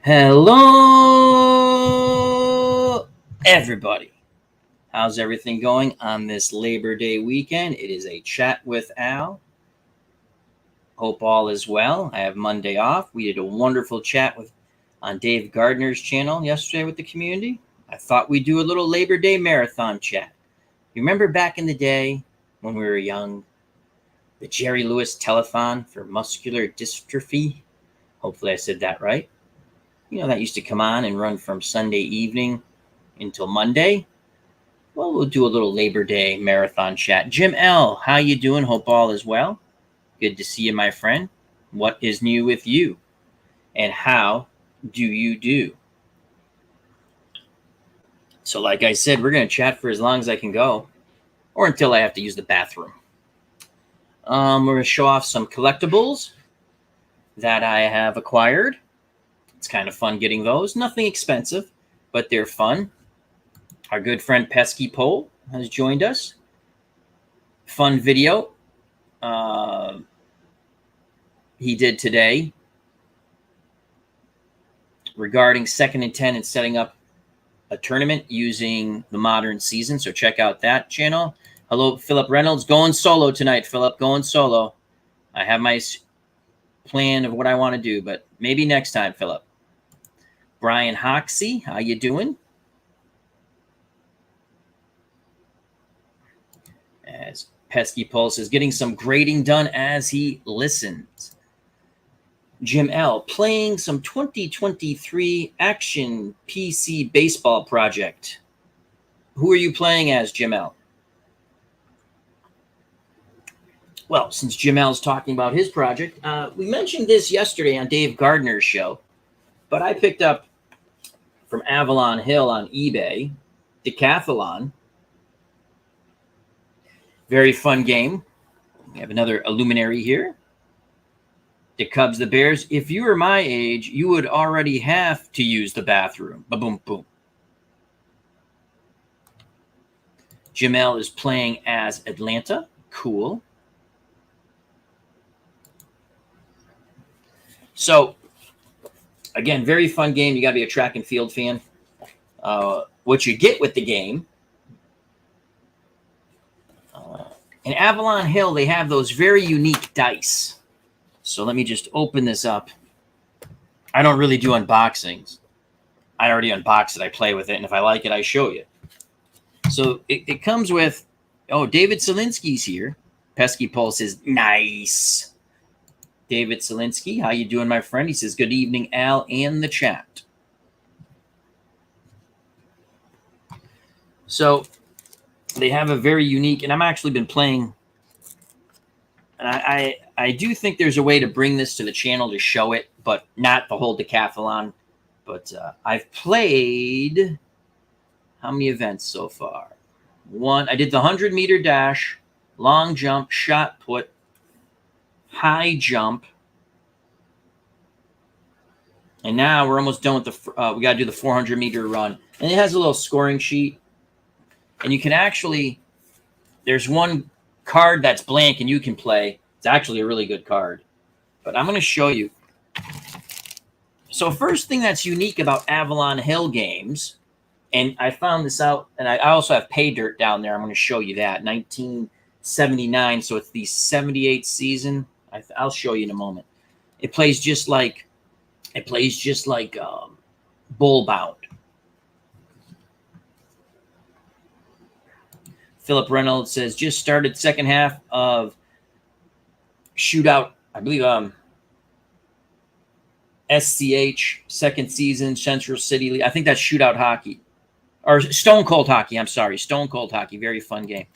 Hello, everybody. How's everything going on this Labor Day weekend? It is a chat with Al. Hope all is well. I have Monday off. We did a wonderful chat on Dave Gardner's channel yesterday with the community. I thought we'd do a little Labor Day marathon chat. You remember back in the day when we were young, the Jerry Lewis telethon for muscular dystrophy? Hopefully I said that right. You know, that used to come on and run from Sunday evening until Monday. Well, we'll do a little Labor Day marathon chat. Jim L., how you doing? Hope all is well. Good to see you, my friend. What is new with you? And how do you do? So like I said, we're going to chat for as long as I can go, or until I have to use the bathroom. We're going to show off some collectibles that I have acquired. It's kind of fun getting those. Nothing expensive, but they're fun. Our good friend Pesky Pole has joined us. Fun video he did today regarding 2nd and 10 and setting up a tournament using the modern season. So check out that channel. Hello, Philip Reynolds. Going solo tonight, Philip. Going solo. I have my plan of what I want to do, but maybe next time, Philip. Brian Hoxie, how you doing? As Pesky Pulse is getting some grading done as he listens. Jim L. playing some 2023 Action PC Baseball Project. Who are you playing as, Jim L.? Well, since Jim L.'s talking about his project, we mentioned this yesterday on Dave Gardner's show, but I picked up from Avalon Hill on eBay, Decathlon. Very fun game. We have another Illuminary here. The Cubs, the Bears. If you were my age, you would already have to use the bathroom. Ba-boom, boom. Jamel is playing as Atlanta. Cool. So, again, very fun game. You got to be a track and field fan. What you get with the game, in Avalon Hill, they have those very unique dice. So let me just open this up. I don't really do unboxings. I already unboxed it. I play with it. And if I like it, I show you. So it comes with, David Selinsky's here. Pesky Pole says, nice. David Selinsky, how you doing, my friend? He says, good evening, Al, and the chat. So they have a very unique, and I've actually been playing, and I do think there's a way to bring this to the channel to show it, but not the whole decathlon. But I've played, how many events so far? One, I did the 100-meter dash, long jump, shot put, high jump. And now we're almost done with the, we got to do the 400-meter run. And it has a little scoring sheet. And you can actually, there's one card that's blank and you can play. It's actually a really good card. But I'm going to show you. So first thing that's unique about Avalon Hill games, and I found this out, and I also have Pay Dirt down there. I'm going to show you that. 1979, so it's the 78th season. I'll show you in a moment. It plays just like Bull Bound. Philip Reynolds says, just started second half of Shootout, I believe, SCH, second season, Central City League. I think that's Shootout Hockey. Or Stone Cold Hockey, I'm sorry. Stone Cold Hockey, very fun game.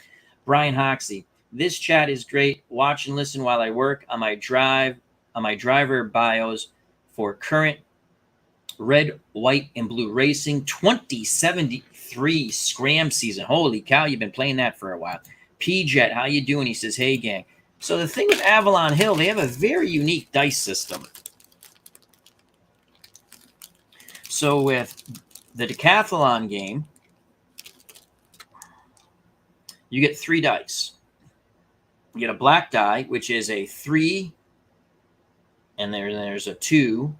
Brian Hoxie, this chat is great. Watch and listen while I work on my driver bios for current red, white, and blue racing 2073 Scram season. Holy cow, you've been playing that for a while. P-Jet, how you doing? He says, hey, gang. So the thing with Avalon Hill, they have a very unique dice system. So with the decathlon game, you get 3 dice. You get a black die, which is a 3, and there's a 2,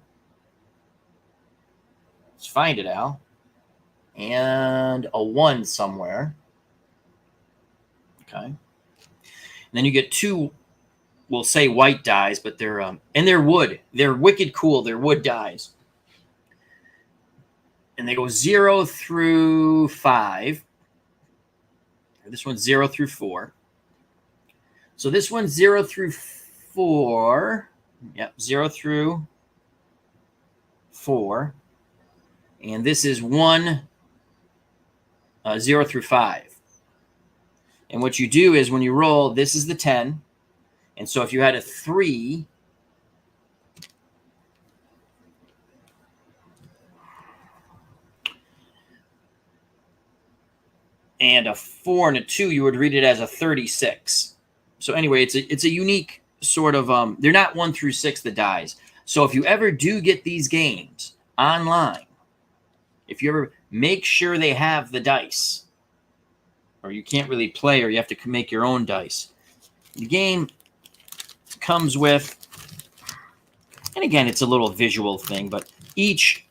Let's find it, Al. And a 1 somewhere. Okay. And then you get 2, we'll say white dies, but they're and they're wood. They're wicked cool. They're wood dies. And they go 0 through 5. This one's 0 through 4. So this one's 0 through 4. Yep, 0 through 4. And this is 1, 0 through 5. And what you do is when you roll, this is the 10. And so if you had a 3, and a 4 and a 2, you would read it as a 36. So anyway, it's a unique sort of, they're not 1 through 6, the dies. So if you ever do get these games online, if you ever make sure they have the dice, or you can't really play, or you have to make your own dice. The game comes with, and again, it's a little visual thing, but each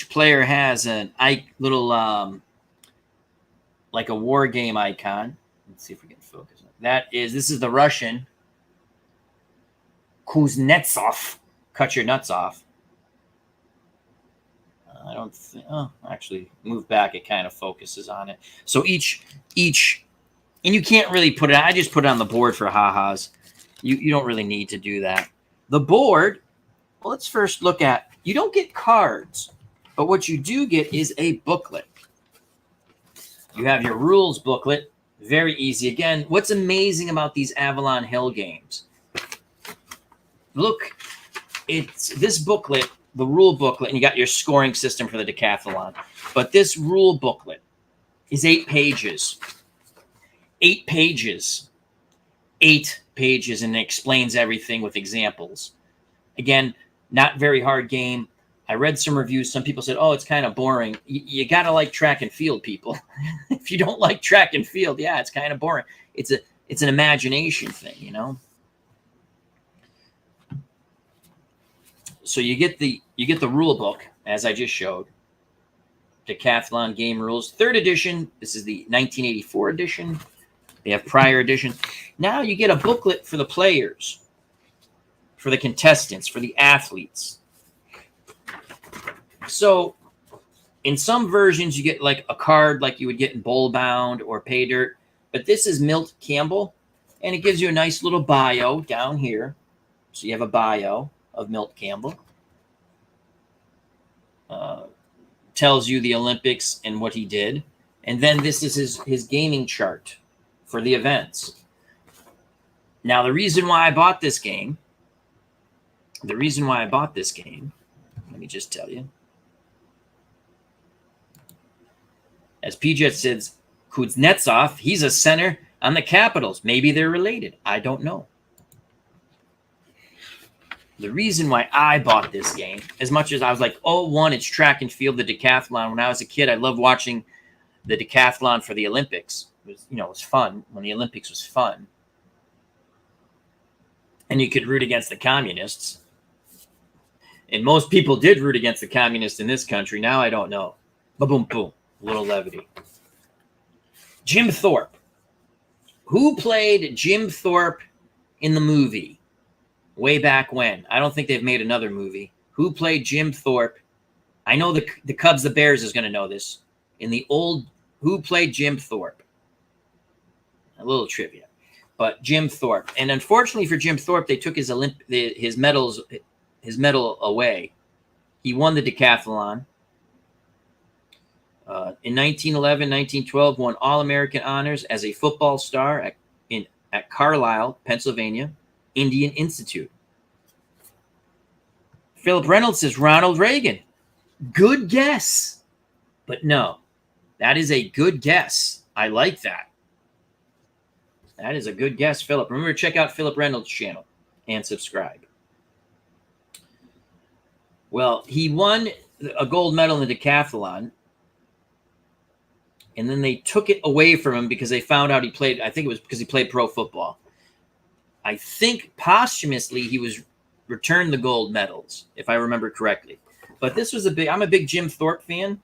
player has an little like a war game icon. Let's see if we can focus on that. This is the Russian Kuznetsov. Cut your nuts off. I don't think. Oh, actually, move back. It kind of focuses on it. So each, and you can't really put it. I just put it on the board for ha-has. You don't really need to do that. The board. Well, let's first look at. You don't get cards, but what you do get is a booklet. You have your rules booklet. Very easy. Again, what's amazing about these Avalon Hill games? Look, it's this booklet. The rule booklet, and you got your scoring system for the decathlon. But this rule booklet is 8 pages. 8 pages. 8 pages, and it explains everything with examples. Again, not very hard game. I read some reviews. Some people said, oh, it's kind of boring. You got to like track and field, people. If you don't like track and field, yeah, it's kind of boring. It's an imagination thing, you know? So you get the rule book, as I just showed. Decathlon Game Rules, 3rd edition. This is the 1984 edition. They have prior edition. Now you get a booklet for the players, for the contestants, for the athletes. So in some versions, you get like a card like you would get in Bowl Bound or Pay Dirt. But this is Milt Campbell, and it gives you a nice little bio down here. So you have a bio of Milt Campbell. Tells you the Olympics and what he did. And then this is his gaming chart for the events. Now, the reason why I bought this game, let me just tell you. As PJ says, Kuznetsov, he's a center on the Capitals. Maybe they're related. I don't know. The reason why I bought this game, as much as I was like, oh, one, it's track and field, the decathlon. When I was a kid, I loved watching the decathlon for the Olympics. It was, it was fun when the Olympics was fun. And you could root against the communists. And most people did root against the communists in this country. Now I don't know. Ba-boom, boom. A little levity. Jim Thorpe. Who played Jim Thorpe in the movie? Way back when. I don't think they've made another movie. Who played Jim Thorpe? I know the Cubs, the Bears is going to know this. Who played Jim Thorpe? A little trivia. But Jim Thorpe. And unfortunately for Jim Thorpe, they took his medal away. He won the decathlon. In 1911, 1912, won All-American honors as a football star at Carlisle, Pennsylvania, Indian Institute. Philip Reynolds says Ronald Reagan. Good guess. But no, that is a good guess. I like that. That is a good guess, Philip. Remember to check out Philip Reynolds' channel and subscribe. Well, he won a gold medal in the decathlon, and then they took it away from him because they found out he played, I think it was because he played pro football. I think posthumously he was return the gold medals, if I remember correctly. But this was I'm a big Jim Thorpe fan.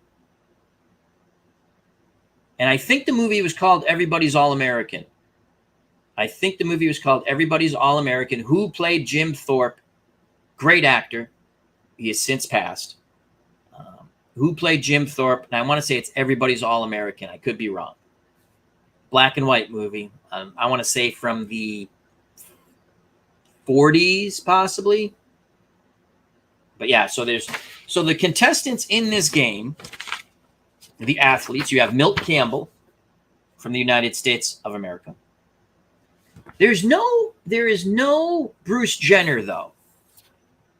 And I think the movie was called Everybody's All-American. Who played Jim Thorpe? Great actor. He has since passed. Who played Jim Thorpe? And I want to say it's Everybody's All-American. I could be wrong. Black and white movie. I want to say from the 40s, possibly. But yeah, so the contestants in this game, the athletes, you have Milt Campbell from the United States of America. There is no Bruce Jenner, though.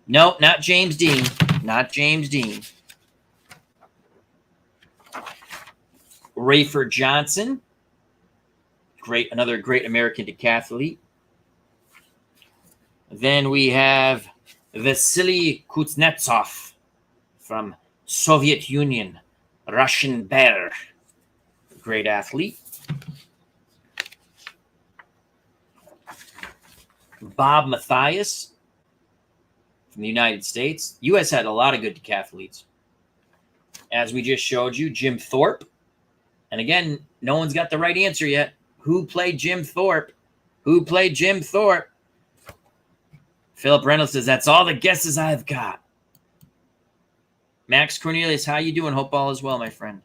No, not James Dean. Not James Dean. Rayford Johnson. Another great American decathlete. Then we have Vasily Kuznetsov from Soviet Union. Russian Bear. Great athlete. Bob Mathias from the United States. U.S. had a lot of good decathletes. As we just showed you, Jim Thorpe. And again, no one's got the right answer yet. Who played Jim Thorpe? Philip Reynolds says, that's all the guesses I've got. Max Cornelius, how you doing? Hope all is well, my friend.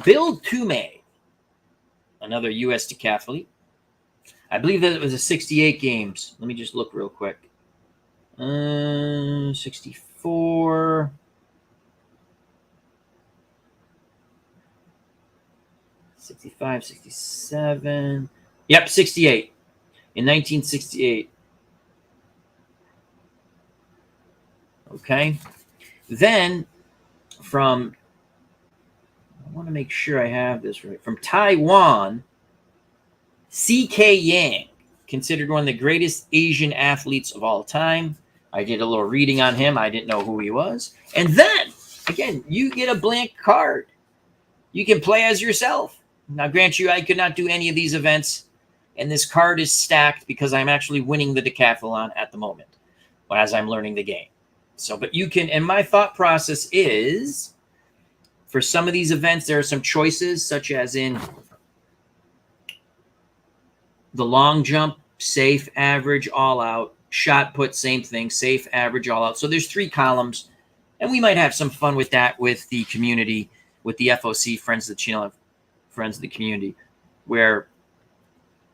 Bill Toomey, another U.S. decathlete. I believe that it was a 68 games. Let me just look real quick. 64. 65, 67. Yep, 68. In 1968. Okay. Then I want to make sure I have this right. From Taiwan, C.K. Yang, considered one of the greatest Asian athletes of all time. I did a little reading on him. I didn't know who he was. And then, again, you get a blank card. You can play as yourself. Now, grant you, I could not do any of these events, and this card is stacked because I'm actually winning the decathlon at the moment as I'm learning the game. So, but you can, and my thought process is, for some of these events, there are some choices, such as in the long jump, safe, average, all out, shot put, same thing, safe, average, all out. So there's 3 columns, and we might have some fun with that with the community, with the FOC, Friends of the Channel, Friends of the Community, where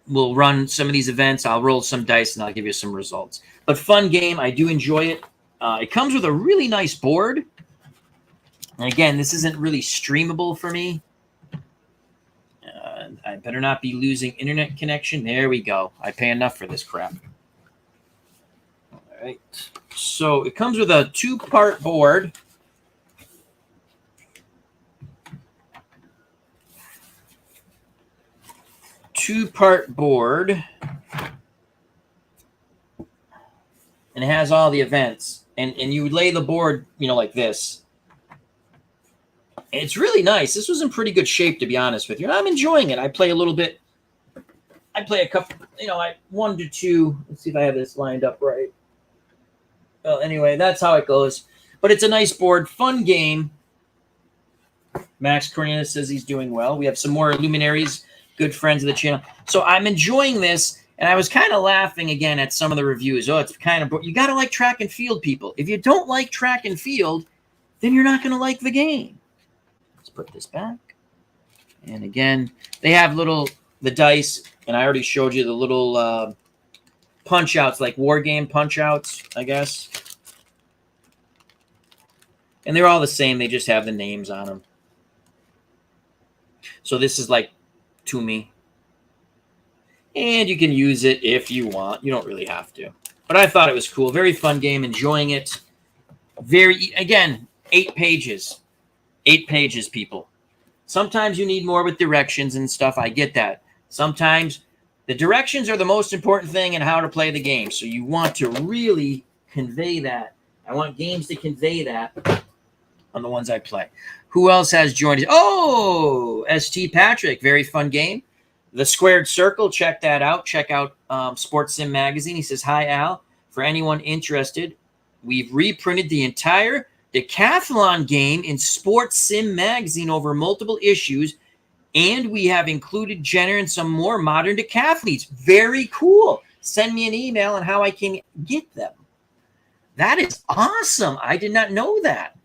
we'll run some of these events. I'll roll some dice, and I'll give you some results. But fun game. I do enjoy it. It comes with a really nice board. And again, this isn't really streamable for me. I better not be losing internet connection. There we go. I pay enough for this crap. All right. So it comes with a 2-part board. And it has all the events. And you lay the board, like this. And it's really nice. This was in pretty good shape, to be honest with you. And I'm enjoying it. I play a little bit. I play a couple, 1 to 2. Let's see if I have this lined up right. Well, anyway, that's how it goes. But it's a nice board. Fun game. Max Cornelius says he's doing well. We have some more luminaries, good friends of the channel. So I'm enjoying this. And I was kind of laughing again at some of the reviews. Oh, it's kind of, you got to like track and field, people. If you don't like track and field, then you're not going to like the game. Let's put this back. And again, they have the dice, and I already showed you the little punch outs, like war game punch outs, I guess. And they're all the same. They just have the names on them. So this is like to me. And you can use it if you want. You don't really have to. But I thought it was cool. Very fun game. Enjoying it. Again, 8 pages. 8 pages, people. Sometimes you need more with directions and stuff. I get that. Sometimes the directions are the most important thing in how to play the game. So you want to really convey that. I want games to convey that on the ones I play. Who else has joined us? Oh, ST Patrick. Very fun game. The Squared Circle, check that out. Check out Sports Sim Magazine. He says, hi, Al. For anyone interested, we've reprinted the entire decathlon game in Sports Sim Magazine over multiple issues, and we have included Jenner and some more modern decathletes. Very cool. Send me an email on how I can get them. That is awesome. I did not know that.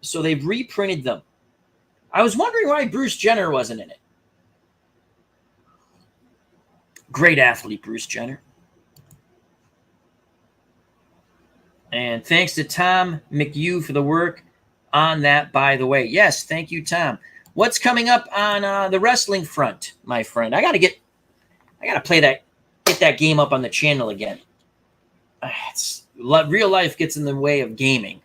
So they've reprinted them. I was wondering why Bruce Jenner wasn't in it. Great athlete, Bruce Jenner. And thanks to Tom McHugh for the work on that, by the way. Yes, thank you, Tom. What's coming up on the wrestling front, my friend? I gotta play that, get that game up on the channel again. Real life gets in the way of gaming,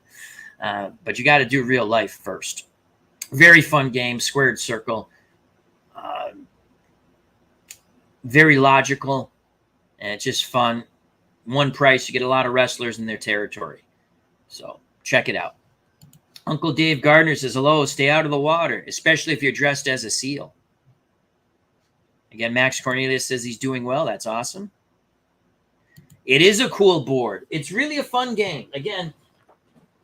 but you got to do real life first. Very fun game, Squared Circle. Very logical, and it's just fun. One price, you get a lot of wrestlers in their territory. So check it out. Uncle Dave Gardner says, hello, stay out of the water, especially if you're dressed as a seal. Again, Max Cornelius says he's doing well. That's awesome. It is a cool board. It's really a fun game. Again,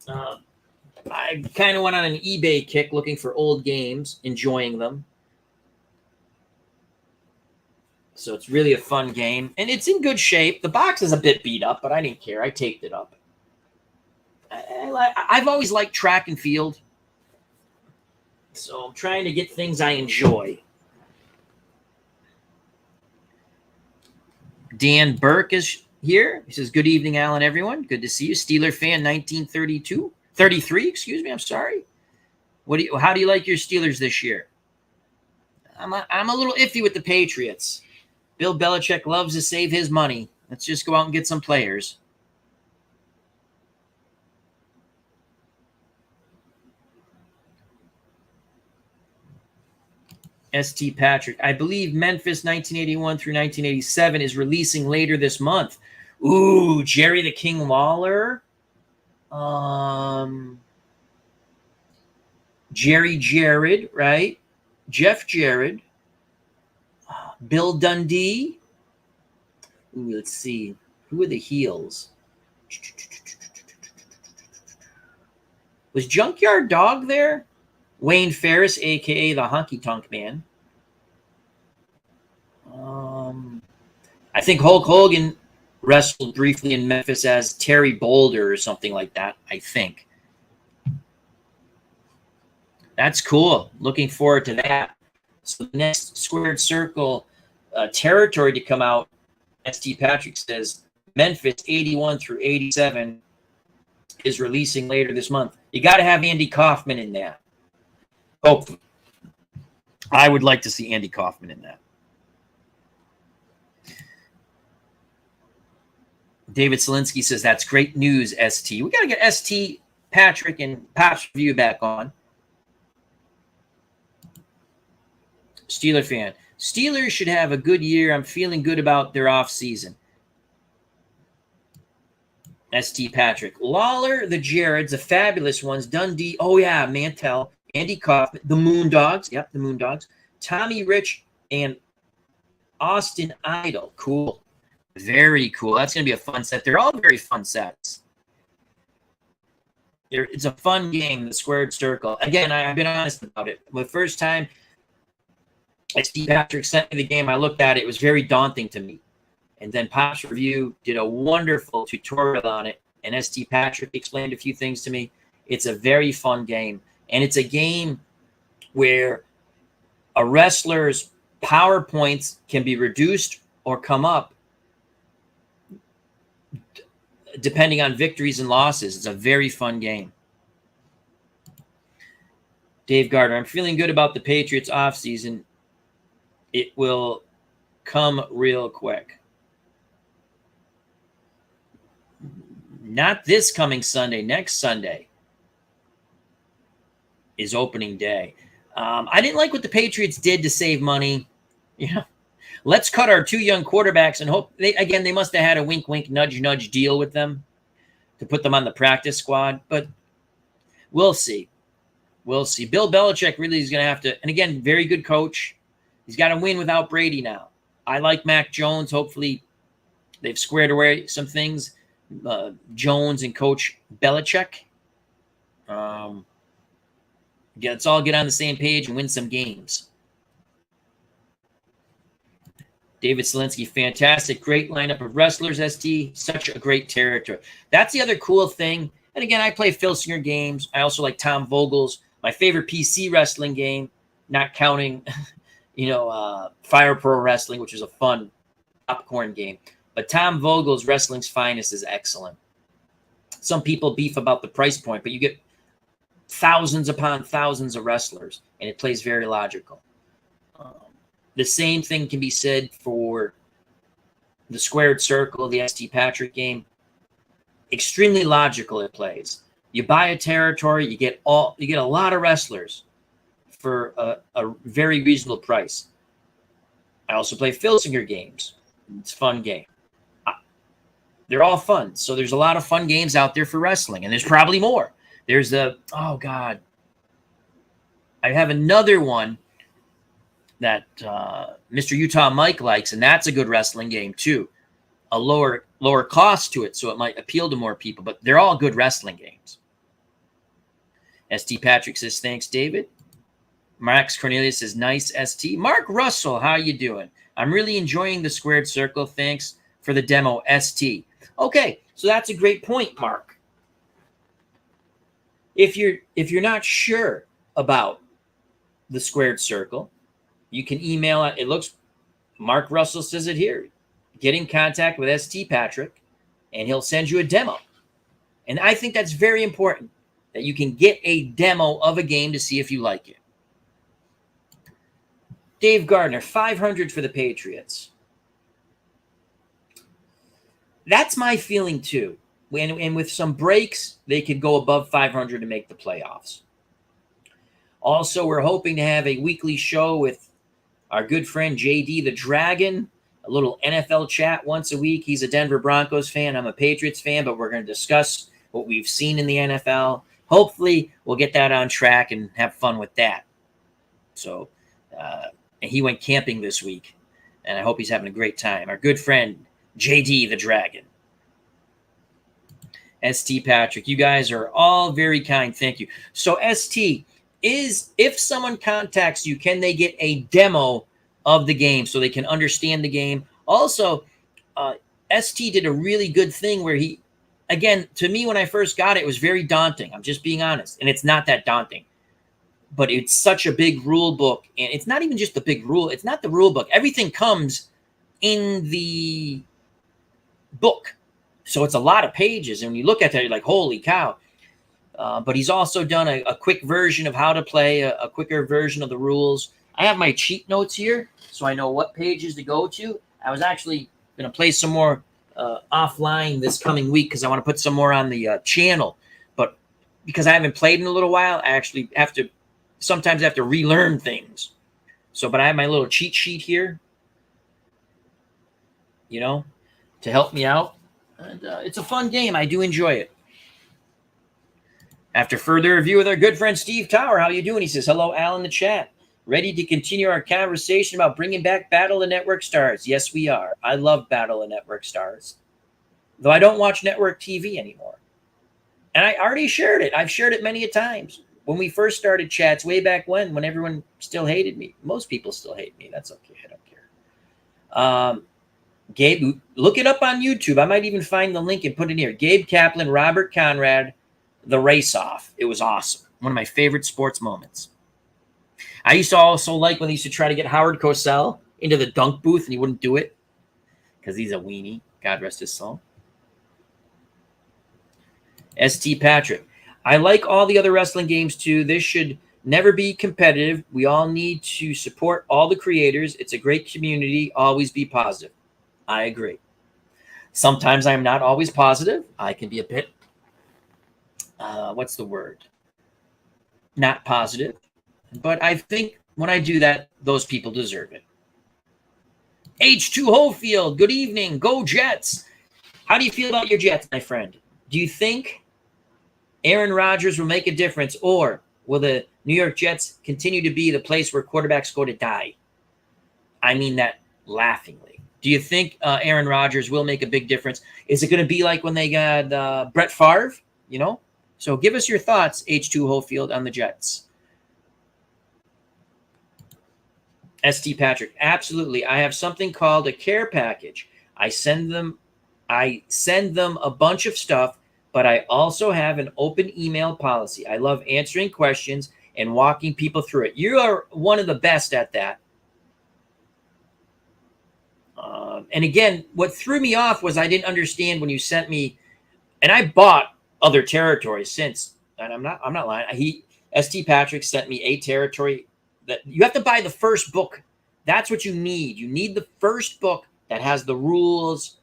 I kind of went on an eBay kick looking for old games, enjoying them. So it's really a fun game. And it's in good shape. The box is a bit beat up, but I didn't care. I taped it up. I've always liked track and field. So I'm trying to get things I enjoy. Dan Burke is here. He says, good evening, Alan, everyone. Good to see you. Steeler fan 33, excuse me. I'm sorry. How do you like your Steelers this year? I'm a little iffy with the Patriots. Bill Belichick loves to save his money. Let's just go out and get some players. S.T. Patrick. I believe Memphis 1981 through 1987 is releasing later this month. Ooh, Jerry the King Lawler. Jerry Jarrett, right? Jeff Jarrett. Bill Dundee. Ooh, let's see. Who are the heels? Was Junkyard Dog there? Wayne Ferris, a.k.a. the Honky Tonk Man. I think Hulk Hogan wrestled briefly in Memphis as Terry Boulder or something like that, I think. That's cool. Looking forward to that. So the next Squared Circle territory to come out, S.T. Patrick says, Memphis 81 through 87 is releasing later this month. You got to have Andy Kaufman in that. Hopefully. I would like to see Andy Kaufman in that. David Selinsky says, that's great news, ST. We got to get ST, Patrick, and Pops Review back on. Steeler fan. Steelers should have a good year. I'm feeling good about their offseason. ST Patrick. Lawler, the Jareds, the fabulous ones. Dundee. Oh, yeah. Mantell. Andy Kaufman. The Moondogs. Yep, the Moondogs. Tommy Rich and Austin Idol. Cool. Very cool. That's going to be a fun set. They're all very fun sets. It's a fun game, the Squared Circle. Again, I've been honest about it. The first time Steve Patrick sent me the game, I looked at it. It was very daunting to me. And then Pops Review did a wonderful tutorial on it. And ST Patrick explained a few things to me. It's a very fun game. And it's a game where a wrestler's power points can be reduced or come up depending on victories and losses. It's a very fun game. Dave Gardner, I'm feeling good about the Patriots offseason. It will come real quick. Not this coming Sunday. Next Sunday is opening day. I didn't like what the Patriots did to save money. Yeah. Let's cut our two young quarterbacks and hope they must have had a wink, wink, nudge, nudge deal with them to put them on the practice squad. But we'll see. We'll see. Bill Belichick really is going to have to, and again, very good coach. He's got to win without Brady now. I like Mac Jones. Hopefully they've squared away some things. Jones and Coach Belichick. Let's all get on the same page and win some games. David Selinsky, fantastic. Great lineup of wrestlers, ST. Such a great territory. That's the other cool thing. And again, I play Phil Singer games. I also like Tom Vogel's, my favorite PC wrestling game, not counting, Fire Pro Wrestling, which is a fun popcorn game. But Tom Vogel's Wrestling's Finest is excellent. Some people beef about the price point, but you get thousands upon thousands of wrestlers, and it plays very logical. The same thing can be said for the Squared Circle, the ST Patrick game. Extremely logical it plays. You buy a territory, you get a lot of wrestlers for a very reasonable price. I also play Filsinger games. It's a fun game. They're all fun. So there's a lot of fun games out there for wrestling, and there's probably more. There's I have another one that Mr. Utah Mike likes, and that's a good wrestling game too. A lower cost to it, so it might appeal to more people, but they're all good wrestling games. ST Patrick says, thanks, David. Max Cornelius says, nice, ST. Mark Russell, how you doing? I'm really enjoying the Squared Circle. Thanks for the demo, ST. Okay, so that's a great point, Mark. If you're not sure about the Squared Circle, you can email it. It looks, Mark Russell says it here. Get in contact with ST Patrick, and he'll send you a demo. And I think that's very important, that you can get a demo of a game to see if you like it. Dave Gardner, 500 for the Patriots. That's my feeling too. And with some breaks, they could go above 500 to make the playoffs. Also, we're hoping to have a weekly show with our good friend JD the Dragon, a little NFL chat once a week. He's a Denver Broncos fan. I'm a Patriots fan, but we're going to discuss what we've seen in the NFL. Hopefully, we'll get that on track and have fun with that. So, and he went camping this week, and I hope he's having a great time. Our good friend, JD the Dragon. ST Patrick, you guys are all very kind. Thank you. So, ST, if someone contacts you, can they get a demo of the game so they can understand the game? Also, ST did a really good thing where he, again, to me, when I first got it, it was very daunting. I'm just being honest. And it's not that daunting. But it's such a big rule book. And it's not even just the big rule. It's not the rule book. Everything comes in the book. So it's a lot of pages. And when you look at that, you're like, holy cow. But he's also done a quick version of how to play, a quicker version of the rules. I have my cheat notes here, so I know what pages to go to. I was actually going to play some more offline this coming week because I want to put some more on the channel. But because I haven't played in a little while, I actually sometimes have to relearn things. So, but I have my little cheat sheet here, to help me out. And it's a fun game. I do enjoy it. After further review with our good friend Steve Tower, how you doing? He says, hello, Al, in the chat. Ready to continue our conversation about bringing back Battle of Network Stars? Yes, we are. I love Battle of Network Stars, though I don't watch network TV anymore. And I already shared it. I've shared it many a times. When we first started chats way back when everyone still hated me. Most people still hate me. That's okay. I don't care. Gabe, look it up on YouTube. I might even find the link and put it here. Gabe Kaplan, Robert Conrad, The Race Off. It was awesome. One of my favorite sports moments. I used to also like when they used to try to get Howard Cosell into the dunk booth and he wouldn't do it because he's a weenie. God rest his soul. ST Patrick. I like all the other wrestling games too. This should never be competitive. We all need to support all the creators. It's a great community. Always be positive. I agree. Sometimes I'm not always positive. I can be a bit, what's the word? Not positive. But I think when I do that, those people deserve it. H2 Hofield, good evening. Go Jets. How do you feel about your Jets, my friend? Do you think Aaron Rodgers will make a difference, or will the New York Jets continue to be the place where quarterbacks go to die? I mean that laughingly. Do you think Aaron Rodgers will make a big difference? Is it going to be like when they got Brett Favre? You know? So give us your thoughts, H2 Hofield, on the Jets. ST Patrick, absolutely. I have something called a care package. I send them a bunch of stuff, but I also have an open email policy. I love answering questions and walking people through it. You are one of the best at that. And again, what threw me off was I didn't understand when you sent me, and I bought other territories since, and I'm not lying. ST Patrick sent me a territory that you have to buy the first book. That's what you need. You need the first book that has the rules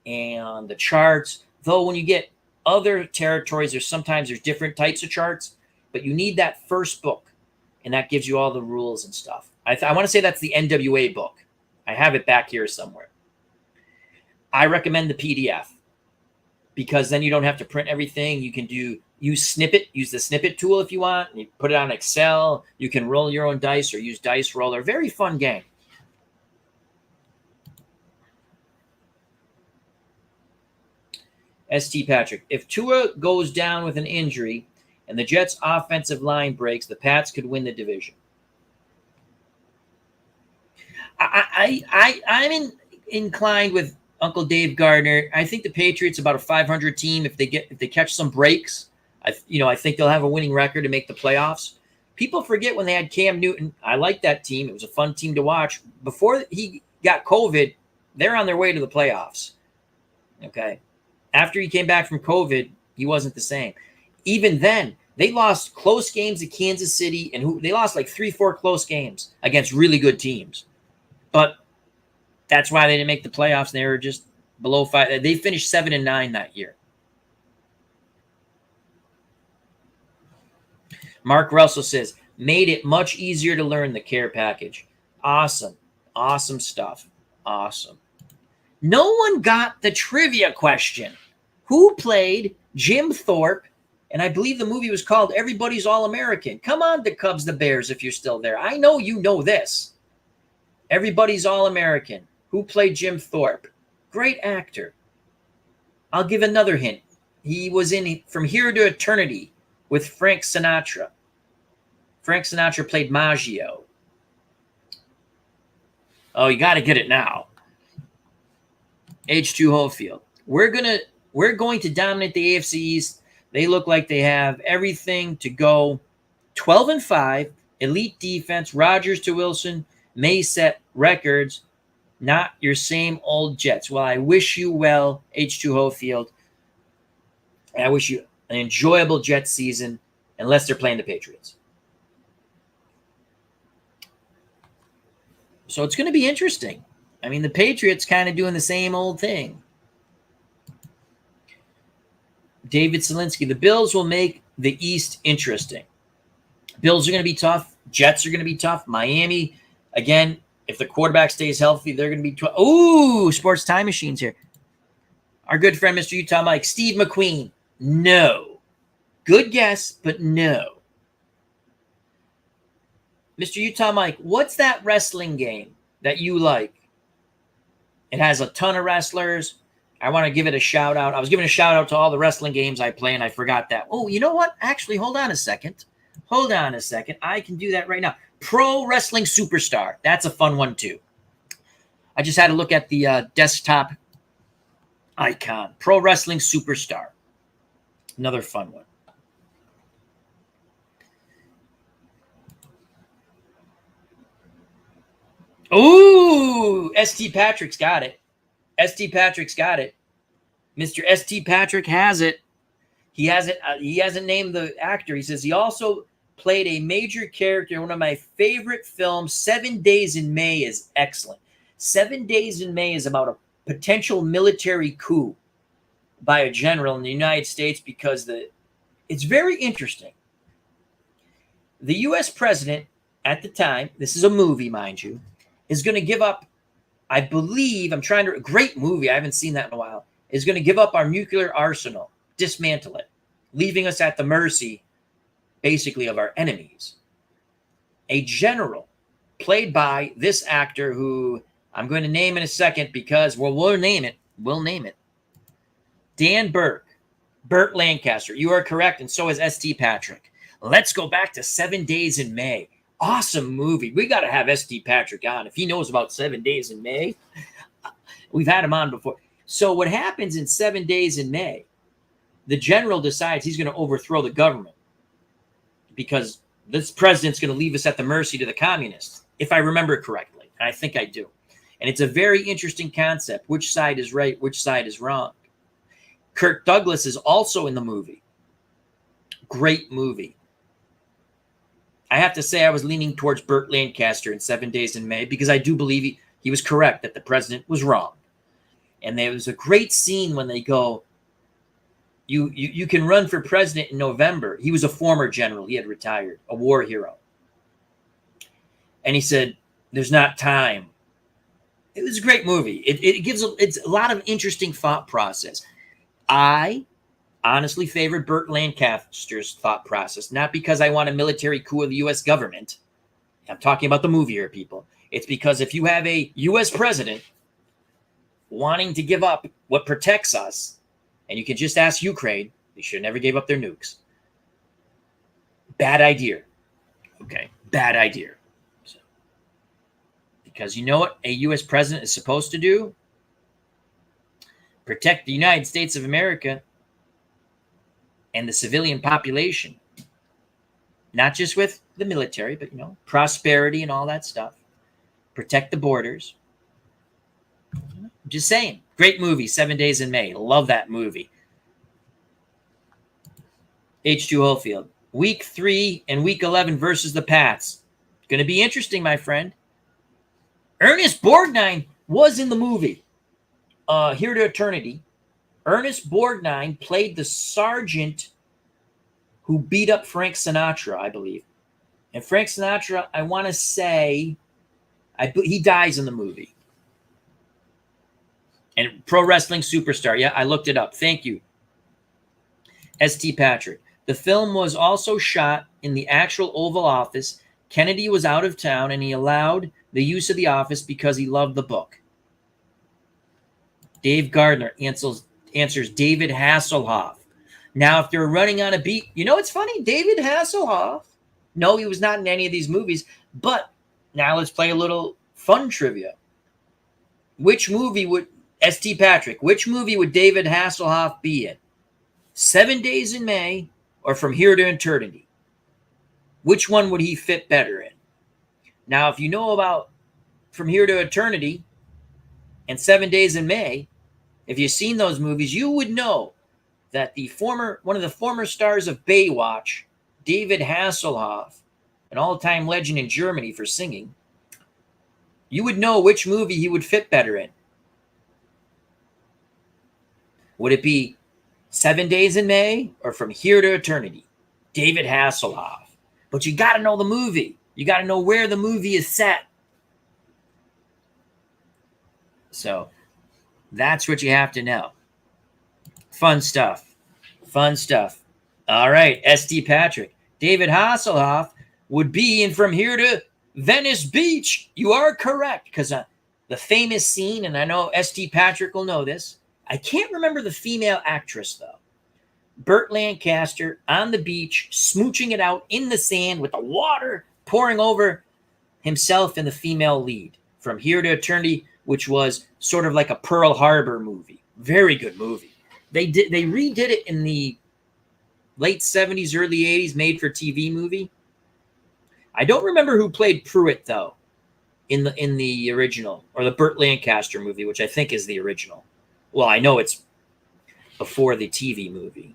and the charts. Though when you get other territories, there's different types of charts, but you need that first book, and that gives you all the rules and stuff. I want to say that's the NWA book. I have it back here somewhere. I recommend the PDF because then you don't have to print everything. You can use the snippet tool if you want. You put it on Excel. You can roll your own dice or use Dice Roller. Very fun game. ST Patrick, if Tua goes down with an injury and the Jets' offensive line breaks, the Pats could win the division. I'm inclined with Uncle Dave Gardner. I think the Patriots about a 500 team if they catch some breaks. I think they'll have a winning record to make the playoffs. People forget when they had Cam Newton. I like that team. It was a fun team to watch. Before he got COVID, they're on their way to the playoffs. Okay. After he came back from COVID, he wasn't the same. Even then, they lost close games to Kansas City, and they lost like 3-4 close games against really good teams. But that's why they didn't make the playoffs. They were just below 5. They finished 7-9 that year. Mark Russell says, made it much easier to learn the care package. Awesome. Awesome stuff. Awesome. No one got the trivia question. Who played Jim Thorpe? And I believe the movie was called Everybody's All-American. Come on, the Cubs, the Bears, if you're still there. I know you know this. Everybody's All-American. Who played Jim Thorpe? Great actor. I'll give another hint. He was in From Here to Eternity with Frank Sinatra. Frank Sinatra played Maggio. Oh, you got to get it now. H2 Hofield. We're going to dominate the AFC East. They look like they have everything to go 12-5, elite defense, Rodgers to Wilson, may set records, not your same old Jets. Well, I wish you well, H2 Hofield. And I wish you an enjoyable Jets season, unless they're playing the Patriots. So it's going to be interesting. I mean, the Patriots kind of doing the same old thing. David Selinsky, the Bills will make the East interesting. Bills are going to be tough. Jets are going to be tough. Miami, again, if the quarterback stays healthy, they're going to be tough. Ooh, Sports Time Machine's here. Our good friend, Mr. Utah Mike, Steve McQueen. No. Good guess, but no. Mr. Utah Mike, what's that wrestling game that you like? It has a ton of wrestlers. I want to give it a shout out. I was giving a shout out to all the wrestling games I play, and I forgot that. Oh, you know what? Actually, hold on a second. I can do that right now. Pro Wrestling Superstar. That's a fun one, too. I just had to look at the desktop icon. Pro Wrestling Superstar. Another fun one. Ooh, ST Patrick's got it. ST Patrick's got it. Mr. ST Patrick has it. He hasn't named the actor. He says he also played a major character in one of my favorite films. 7 Days in May is excellent. 7 Days in May is about a potential military coup by a general in the United States because it's very interesting. The U.S. president at the time, this is a movie, mind you, is going to give up, I believe, great movie, I haven't seen that in a while, is going to give up our nuclear arsenal, dismantle it, leaving us at the mercy, basically, of our enemies. A general played by this actor who I'm going to name in a second because, well, we'll name it. We'll name it. Dan Burke. Burt Lancaster. You are correct, and so is S.T. Patrick. Let's go back to 7 Days in May. Awesome movie. We got to have S.T. Patrick on. If he knows about 7 Days in May, we've had him on before. So what happens in 7 Days in May, the general decides he's going to overthrow the government because this president's going to leave us at the mercy to the communists, if I remember correctly. And I think I do. And it's a very interesting concept. Which side is right? Which side is wrong? Kirk Douglas is also in the movie. Great movie. I have to say I was leaning towards Burt Lancaster in 7 Days in May because I do believe he was correct that the president was wrong. And there was a great scene when they go, you can run for president in November. He was a former general. He had retired, a war hero. And he said, there's not time. It was a great movie. It's a lot of interesting thought process. I honestly favored Burt Lancaster's thought process, not because I want a military coup of the U.S. government. I'm talking about the movie here, people. It's because if you have a U.S. president wanting to give up what protects us, and you can just ask Ukraine, they should have never gave up their nukes. Bad idea. Okay, bad idea. So, because you know what a U.S. president is supposed to do? Protect the United States of America and the civilian population. Not just with the military, but, prosperity and all that stuff. Protect the borders. I'm just saying. Great movie, 7 Days in May. Love that movie. H2 Holyfield. Week 3 and Week 11 versus the Pats. Going to be interesting, my friend. Ernest Borgnine was in the movie. Here to Eternity. Ernest Borgnine played the sergeant who beat up Frank Sinatra, I believe. And Frank Sinatra, I want to say, he dies in the movie. And pro wrestling superstar. Yeah, I looked it up. Thank you. S.T. Patrick. The film was also shot in the actual Oval Office. Kennedy was out of town, and he allowed the use of the office because he loved the book. Dave Gardner answers David Hasselhoff. Now, if they're running on a beat, it's funny. David Hasselhoff. No, he was not in any of these movies. But now let's play a little fun trivia. Which movie would S.T. Patrick? Which movie would David Hasselhoff be in? 7 Days in May or From Here to Eternity? Which one would he fit better in? Now, if you know about From Here to Eternity and 7 Days in May, if you've seen those movies, you would know that one of the former stars of Baywatch, David Hasselhoff, an all-time legend in Germany for singing, you would know which movie he would fit better in. Would it be 7 Days in May or From Here to Eternity? David Hasselhoff. But you got to know the movie. You got to know where the movie is set. So that's what you have to know. Fun stuff. Fun stuff. All right, S.T. Patrick. David Hasselhoff would be in From Here to Venice Beach. You are correct, because the famous scene, and I know S.T. Patrick will know this. I can't remember the female actress, though. Burt Lancaster on the beach, smooching it out in the sand with the water pouring over himself and the female lead. From Here to Eternity, which was sort of like a Pearl Harbor movie. Very good movie. They redid it in the late 70s, early 80s, made-for-TV movie. I don't remember who played Pruitt, though, in the original, or the Burt Lancaster movie, which I think is the original. Well, I know it's before the TV movie.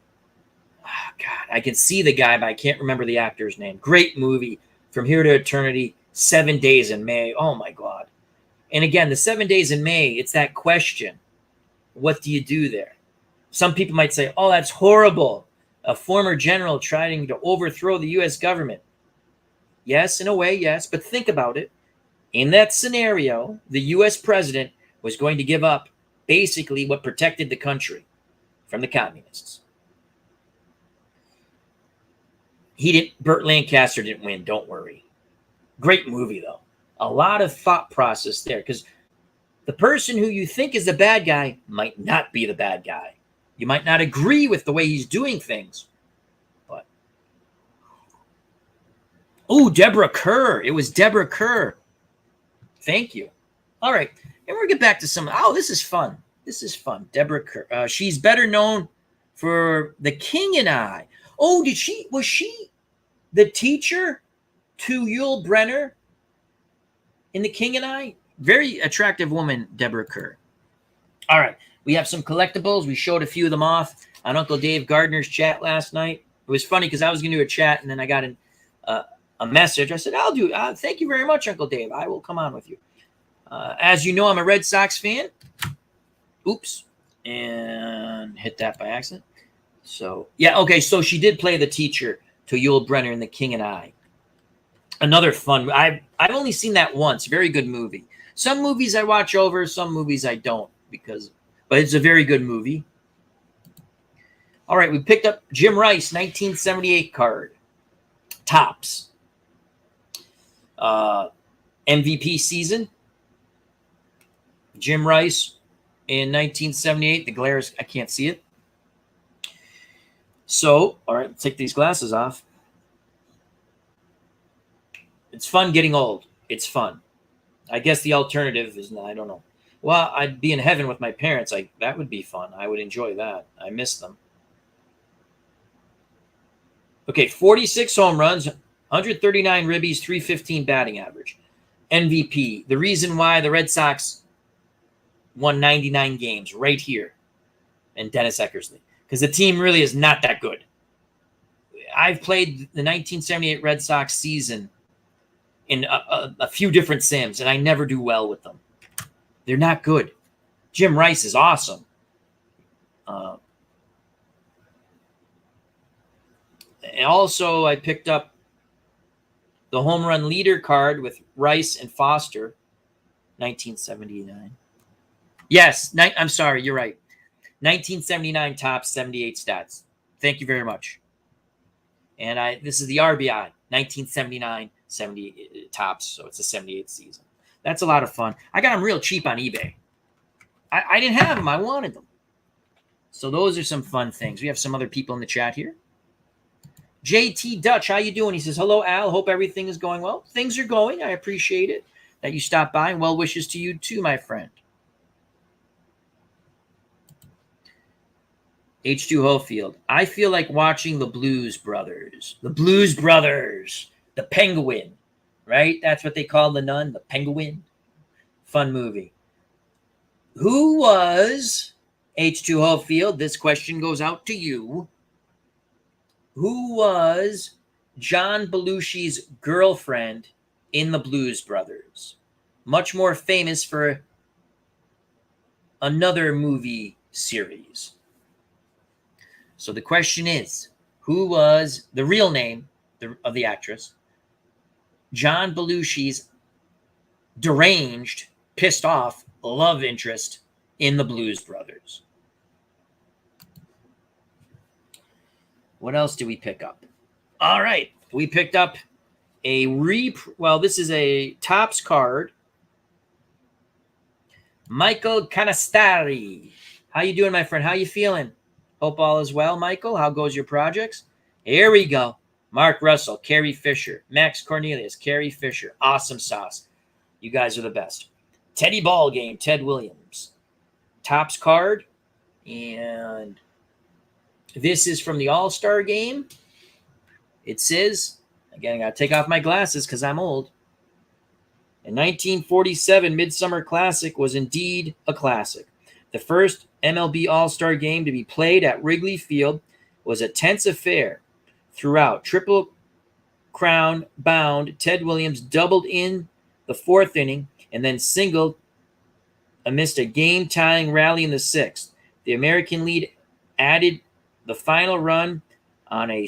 Oh, God, I can see the guy, but I can't remember the actor's name. Great movie. From Here to Eternity, 7 Days in May. Oh, my God. And again, the 7 Days in May, it's that question. What do you do there? Some people might say, oh, that's horrible. A former general trying to overthrow the U.S. government. Yes, in a way, yes. But think about it. In that scenario, the U.S. president was going to give up basically what protected the country from the communists. Burt Lancaster didn't win, don't worry. Great movie, though. A lot of thought process there, because the person who you think is the bad guy might not be the bad guy. You might not agree with the way he's doing things. But oh, Deborah Kerr. It was Deborah Kerr. Thank you. All right. And we'll get back to some. Oh, this is fun. This is fun. Deborah Kerr. She's better known for The King and I. Oh, was she the teacher to Yul Brynner in The King and I? Very attractive woman, Deborah Kerr. All right. We have some collectibles. We showed a few of them off on Uncle Dave Gardner's chat last night. It was funny because I was going to do a chat, and then I got a message. I said, I'll do it. Thank you very much, Uncle Dave. I will come on with you. As you know, I'm a Red Sox fan. Oops. And hit that by accident. So, yeah, okay. So she did play the teacher to Yul Brynner in The King and I. Another fun. I've only seen that once. Very good movie. Some movies I watch over, some movies I don't, but it's a very good movie. All right, we picked up Jim Rice, 1978 card. Tops. MVP season. Jim Rice in 1978. The glare is, I can't see it. So, all right, take these glasses off. It's fun getting old. It's fun. I guess the alternative is, I don't know. Well, I'd be in heaven with my parents. That would be fun. I would enjoy that. I miss them. Okay, 46 home runs, 139 ribbies, 315 batting average. MVP. The reason why the Red Sox won 99 games right here. And Dennis Eckersley. Because the team really is not that good. I've played the 1978 Red Sox season in a few different sims, and I never do well with them. They're not good. Jim Rice is awesome. And also, I picked up the home run leader card with Rice and Foster, 1979. Yes, I'm sorry, you're right. 1979 Topps, 78 stats. Thank you very much. And this is the RBI, 1979 70 Topps, so it's a 78 season. That's a lot of fun. I got them real cheap on eBay. I didn't have them. I wanted them. So those are some fun things. We have some other people in the chat here. JT Dutch, how you doing? He says, hello, Al. Hope everything is going well. Things are going. I appreciate it that you stopped by. And well wishes to you too, my friend. H2 Hofield. I feel like watching the Blues Brothers. The Blues Brothers. The Penguin. Right? That's what they call the nun. The Penguin. Fun movie. Who was H2 Hofield? This question goes out to you. Who was John Belushi's girlfriend in the Blues Brothers? Much more famous for another movie series. So the question is, who was the real name of the actress? John Belushi's deranged, pissed off love interest in the Blues Brothers. What else do we pick up? All right. We picked up this is a Topps card. Michael Canastari. How you doing, my friend? How you feeling? Hope all is well, Michael. How goes your projects? Here we go. Mark Russell, Carrie Fisher, Max Cornelius, Carrie Fisher. Awesome sauce. You guys are the best. Teddy Ballgame, Ted Williams. Topps card. And this is from the All-Star game. It says, again, I got to take off my glasses because I'm old. A 1947 Midsummer Classic was indeed a classic. The first MLB All-Star game to be played at Wrigley Field was a tense affair throughout. Triple Crown bound, Ted Williams doubled in the fourth inning and then singled amidst a game-tying rally in the sixth. The American lead added the final run on a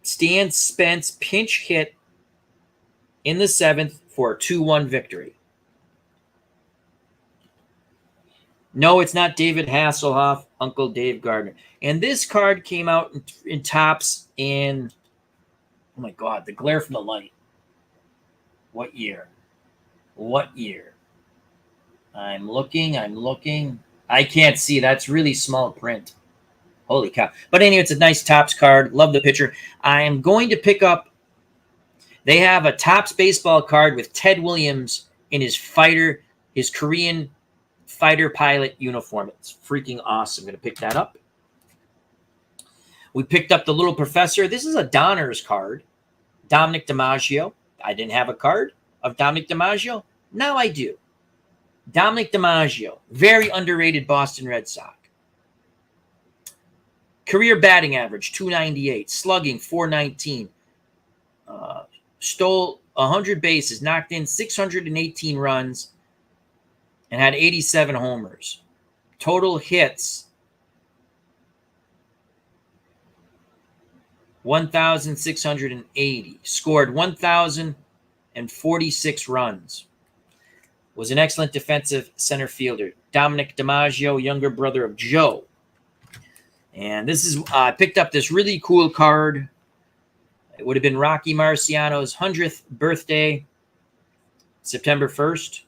Stan Spence pinch hit in the seventh for a 2-1 victory. No, it's not David Hasselhoff, Uncle Dave Gardner. And this card came out in Topps in, oh my God, the glare from the light. What year? What year? I'm looking. I can't see. That's really small print. Holy cow. But anyway, it's a nice Topps card. Love the picture. I am going to pick up. They have a Topps baseball card with Ted Williams in his Korean fighter pilot uniform. It's freaking awesome. I'm going to pick that up. We picked up the Little Professor. This is a Donner's card. Dominic DiMaggio. I didn't have a card of Dominic DiMaggio. Now I do. Dominic DiMaggio. Very underrated Boston Red Sox. Career batting average, 298. Slugging, 419. Stole 100 bases. Knocked in 618 runs. And had 87 homers. Total hits, 1,680. Scored 1,046 runs. Was an excellent defensive center fielder. Dominic DiMaggio, younger brother of Joe. And this is, I picked up this really cool card. It would have been Rocky Marciano's 100th birthday, September 1st.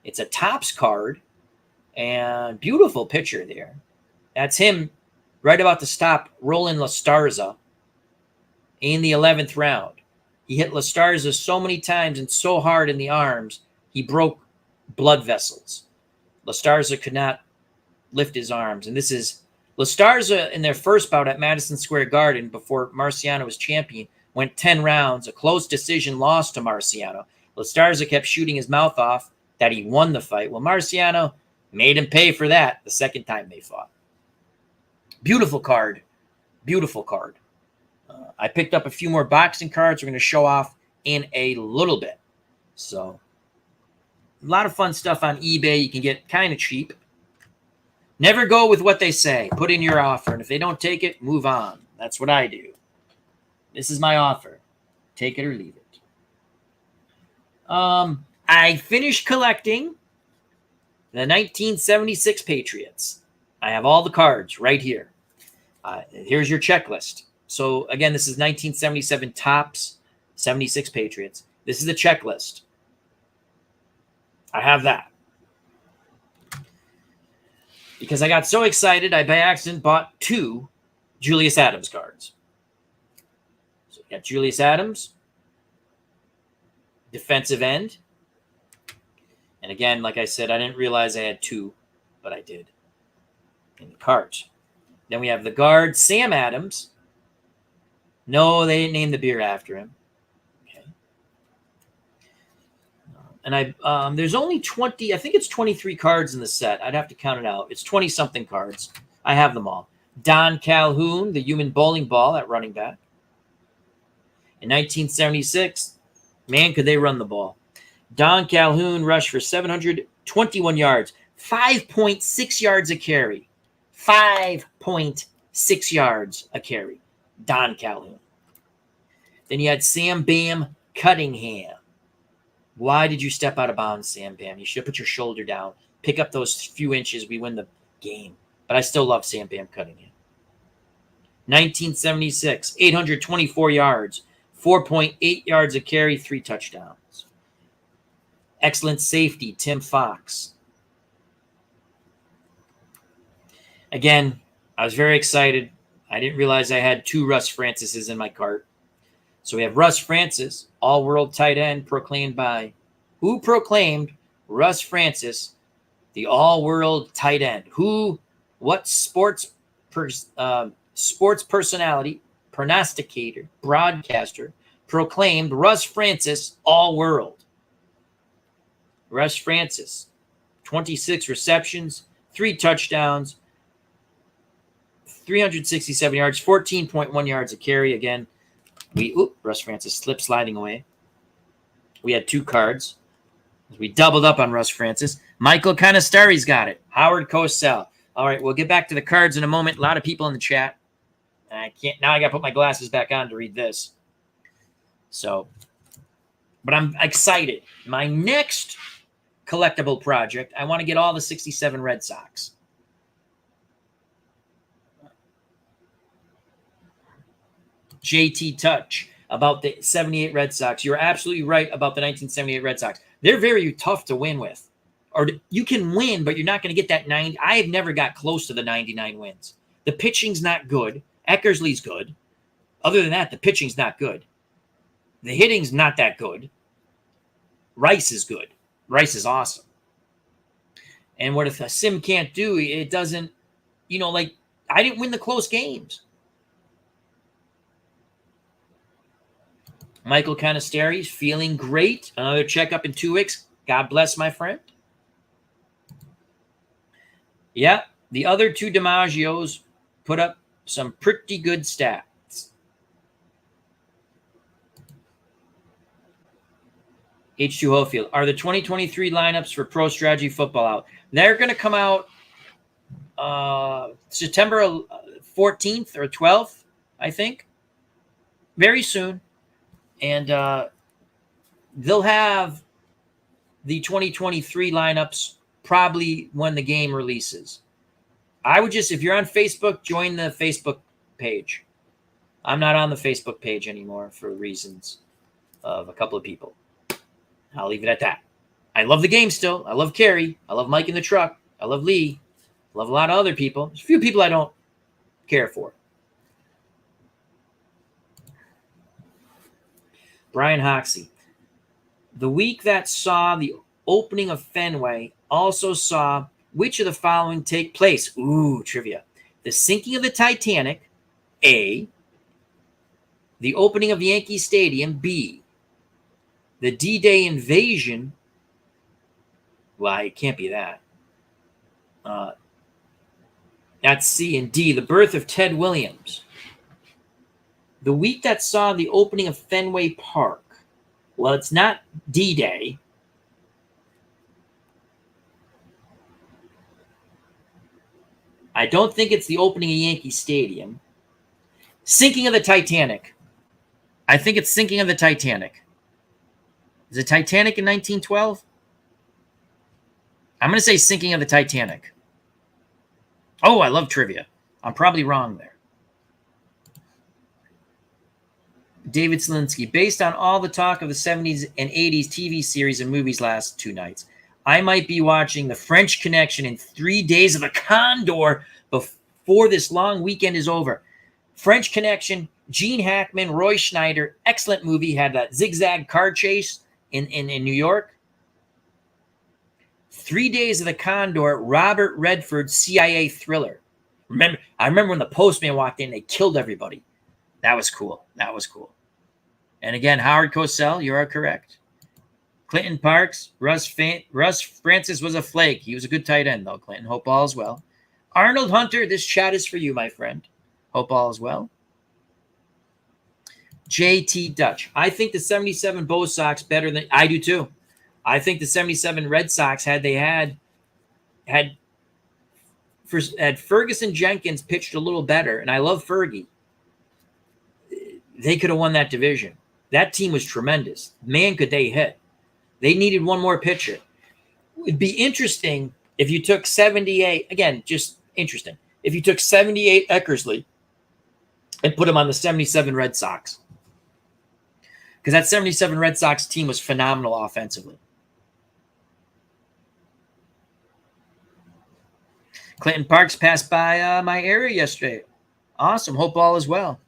It's a Topps card, and beautiful picture there. That's him right about to stop Roland LaStarza in the 11th round. He hit LaStarza so many times and so hard in the arms, he broke blood vessels. LaStarza could not lift his arms. And this is LaStarza in their first bout at Madison Square Garden before Marciano was champion, went 10 rounds, a close decision loss to Marciano. LaStarza kept shooting his mouth off that he won the fight. Well, Marciano made him pay for that the second time they fought. Beautiful card. Beautiful card. I picked up a few more boxing cards we're going to show off in a little bit. So, a lot of fun stuff on eBay. You can get kind of cheap. Never go with what they say. Put in your offer. And if they don't take it, move on. That's what I do. This is my offer. Take it or leave it. I finished collecting the 1976 Patriots. I have all the cards right here. Here's your checklist. So, again, this is 1977 Topps 76 Patriots. This is the checklist. I have that. Because I got so excited, I by accident bought 2 Julius Adams cards. So, we got Julius Adams, defensive end. And again, like I said, I didn't realize I had 2, but I did in the cards. Then we have the guard, Sam Adams. No, they didn't name the beer after him. Okay. And there's only 20, I think it's 23 cards in the set. I'd have to count it out. It's 20-something cards. I have them all. Don Calhoun, the human bowling ball at running back. In 1976, man, could they run the ball. Don Calhoun rushed for 721 yards, 5.6 yards a carry. 5.6 yards a carry. Don Calhoun. Then you had Sam Bam Cunningham. Why did you step out of bounds, Sam Bam? You should have put your shoulder down. Pick up those few inches. We win the game. But I still love Sam Bam Cunningham. 1976, 824 yards, 4.8 yards a carry, 3 touchdowns. Excellent safety, Tim Fox. Again, I was very excited. I didn't realize I had 2 Russ Francises in my cart. So we have Russ Francis, all-world tight end, proclaimed by who proclaimed Russ Francis the all-world tight end? What sports personality, prognosticator, broadcaster proclaimed Russ Francis all-world? Russ Francis, 26 receptions, 3 touchdowns, 367 yards, 14.1 yards a carry. Again, Russ Francis slipped sliding away. We had 2 cards. We doubled up on Russ Francis. Michael Canistari's got it. Howard Cosell. All right, we'll get back to the cards in a moment. A lot of people in the chat. And I got to put my glasses back on to read this. So, but I'm excited. My next collectible project, I want to get all the 67 Red Sox. JT Touch about the 78 Red Sox. You're absolutely right about the 1978 Red Sox. They're very tough to win with. Or you can win, but you're not going to get that 90. I have never got close to the 99 wins. The pitching's not good. Eckersley's good. Other than that, the pitching's not good. The hitting's not that good. Rice is good. Rice is awesome. And what if a sim can't do, it doesn't, like I didn't win the close games. Michael Canisteri's feeling great. Another checkup in 2 weeks. God bless, my friend. Yeah, the other 2 DiMaggios put up some pretty good stats. H2 Hofield. Are the 2023 lineups for Pro Strategy Football out? They're going to come out September 14th or 12th, I think. Very soon. And they'll have the 2023 lineups probably when the game releases. I would just, if you're on Facebook, join the Facebook page. I'm not on the Facebook page anymore for reasons of a couple of people. I'll leave it at that. I love the game still. I love Kerry. I love Mike in the truck. I love Lee. I love a lot of other people. There's a few people I don't care for. Brian Hoxie. The week that saw the opening of Fenway also saw which of the following take place? Ooh, trivia. The sinking of the Titanic, A. The opening of Yankee Stadium, B. The D-Day invasion, well, it can't be that. That's C. And D, the birth of Ted Williams. The week that saw the opening of Fenway Park. Well, it's not D-Day. I don't think it's the opening of Yankee Stadium. Sinking of the Titanic. I think it's sinking of the Titanic. Is it Titanic in 1912? I'm going to say sinking of the Titanic. Oh, I love trivia. I'm probably wrong there. David Slinsky. Based on all the talk of the 70s and 80s TV series and movies last 2 nights, I might be watching The French Connection in 3 Days of the Condor before this long weekend is over. French Connection, Gene Hackman, Roy Schneider, excellent movie. Had that zigzag car chase in New York. 3 Days of the Condor, Robert Redford, CIA thriller. I remember when the postman walked in, they killed everybody. That was cool. That was cool. And again, Howard Cosell, you are correct. Clinton Parks, Russ Francis was a flake. He was a good tight end, though, Clinton. Hope all is well. Arnold Hunter, this chat is for you, my friend. Hope all is well. JT Dutch. I think the 77 Bo Sox better than I do too. I think the 77 Red Sox, had Ferguson Jenkins pitched a little better, and I love Fergie, they could have won that division. That team was tremendous. Man, could they hit. They needed one more pitcher. It'd be interesting if you took 78, again, just interesting, if you took 78 Eckersley and put him on the 77 Red Sox. Because that 77 Red Sox team was phenomenal offensively. Clinton Parks passed by my area yesterday. Awesome. Hope all is well.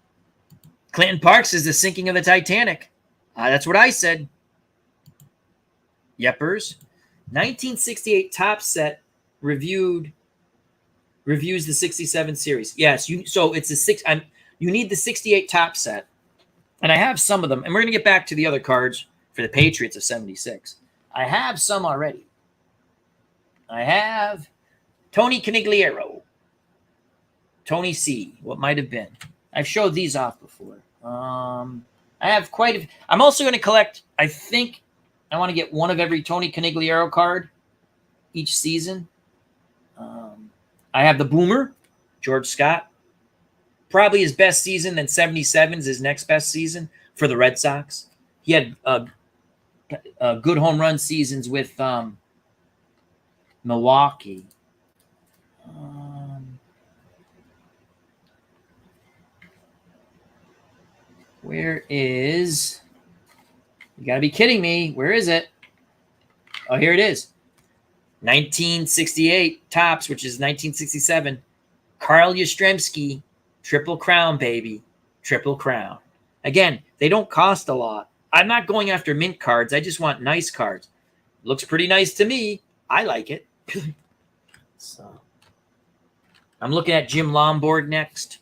Clinton Parks is the sinking of the Titanic. That's what I said. Yepers. 1968 Top Set reviews the 67 series. Yes, so it's you need the 68 Top Set. And I have some of them. And we're going to get back to the other cards for the Patriots of 76. I have some already. I have Tony Conigliaro. Tony C. What might have been. I've showed these off before. I have I'm also going to collect, I think I want to get one of every Tony Conigliaro card each season. I have the Boomer, George Scott. Probably his best season, then 77's his next best season for the Red Sox. He had good home run seasons with Milwaukee. Where is... You got to be kidding me. Where is it? Oh, here it is. 1968 Topps, which is 1967. Carl Yastrzemski, Triple Crown, baby. Triple Crown. Again, they don't cost a lot. I'm not going after mint cards. I just want nice cards. Looks pretty nice to me. I like it. So I'm looking at Jim Lombard next.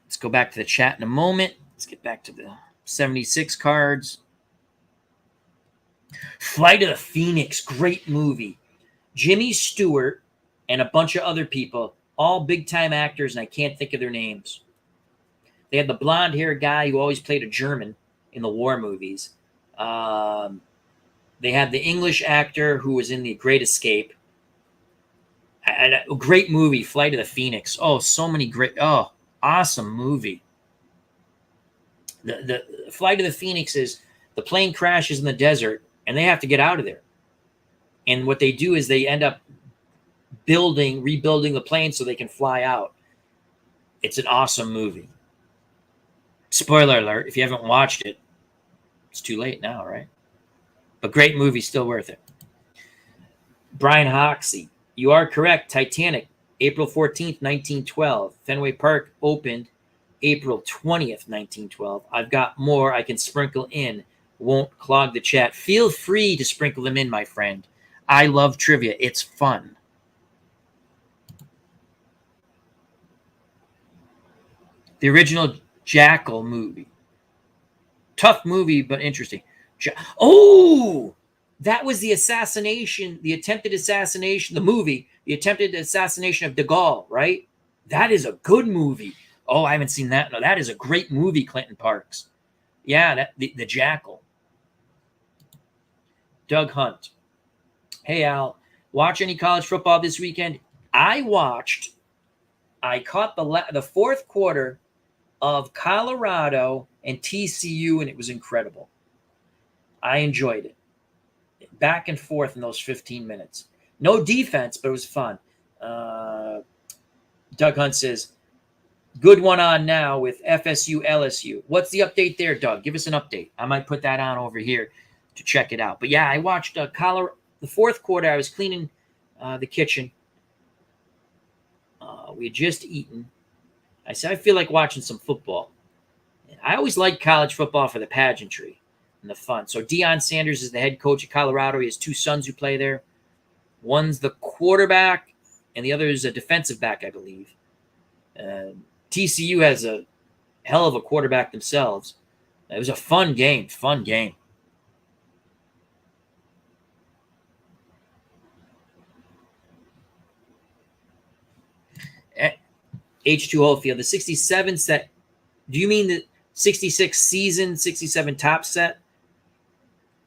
Let's go back to the chat in a moment. Let's get back to the 76 cards. Flight of the Phoenix, great movie. Jimmy Stewart and a bunch of other people, all big-time actors, and I can't think of their names. They had the blonde-haired guy who always played a German in the war movies. They had the English actor who was in The Great Escape. A great movie, Flight of the Phoenix. Oh, so many great... Oh, awesome movie. The Flight of the Phoenix is the plane crashes in the desert, and they have to get out of there. And what they do is they end up rebuilding the plane so they can fly out. It's an awesome movie. Spoiler alert, if you haven't watched it, it's too late now, right? But great movie, still worth it. Brian Hoxie, you are correct. Titanic, April 14th, 1912. Fenway Park opened April 20th, 1912. I've got more I can sprinkle in. Won't clog the chat. Feel free to sprinkle them in, my friend. I love trivia. It's fun. The original Jackal movie. Tough movie, but interesting. Oh, that was the assassination, the attempted assassination, the movie, the attempted assassination of de Gaulle, right? That is a good movie. Oh, I haven't seen that. No, that is a great movie, Clinton Parks. Yeah, the Jackal. Doug Hunt. Hey, Al, watch any college football this weekend? I caught the fourth quarter of Colorado and TCU, and it was incredible. I enjoyed it. Back and forth in those 15 minutes. No defense, but it was fun. Doug Hunt says, good one on now with FSU LSU. What's the update there, Doug? Give us an update. I might put that on over here to check it out. But yeah, I watched Colorado. The fourth quarter, I was cleaning the kitchen. We had just eaten. I said, I feel like watching some football. And I always like college football for the pageantry and the fun. So Deion Sanders is the head coach of Colorado. He has two sons who play there. One's the quarterback, and the other is a defensive back, I believe. TCU has a hell of a quarterback themselves. It was a fun game. H2 Holyfield, the 67 set. Do you mean the 66 season, 67 top set?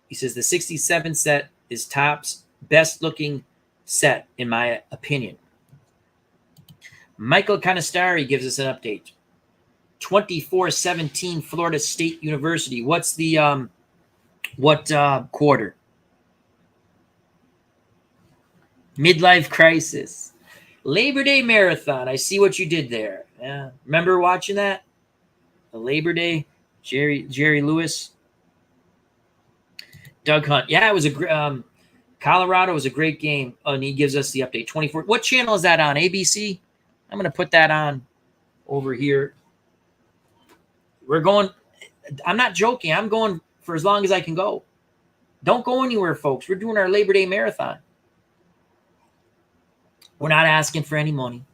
He says the 67 set is Topps' best looking set, in my opinion. Michael Canistari gives us an update. 24-17 Florida State University. What's the quarter? Midlife crisis. Labor Day Marathon. I see what you did there. Yeah. Remember watching that? The Labor Day. Jerry Lewis. Doug Hunt. Yeah, it was Colorado was a great game. Oh, and he gives us the update. 24. What channel is that on? ABC? I'm going to put that on over here. We're going. I'm not joking. I'm going for as long as I can go. Don't go anywhere, folks. We're doing our Labor Day Marathon. We're not asking for any money.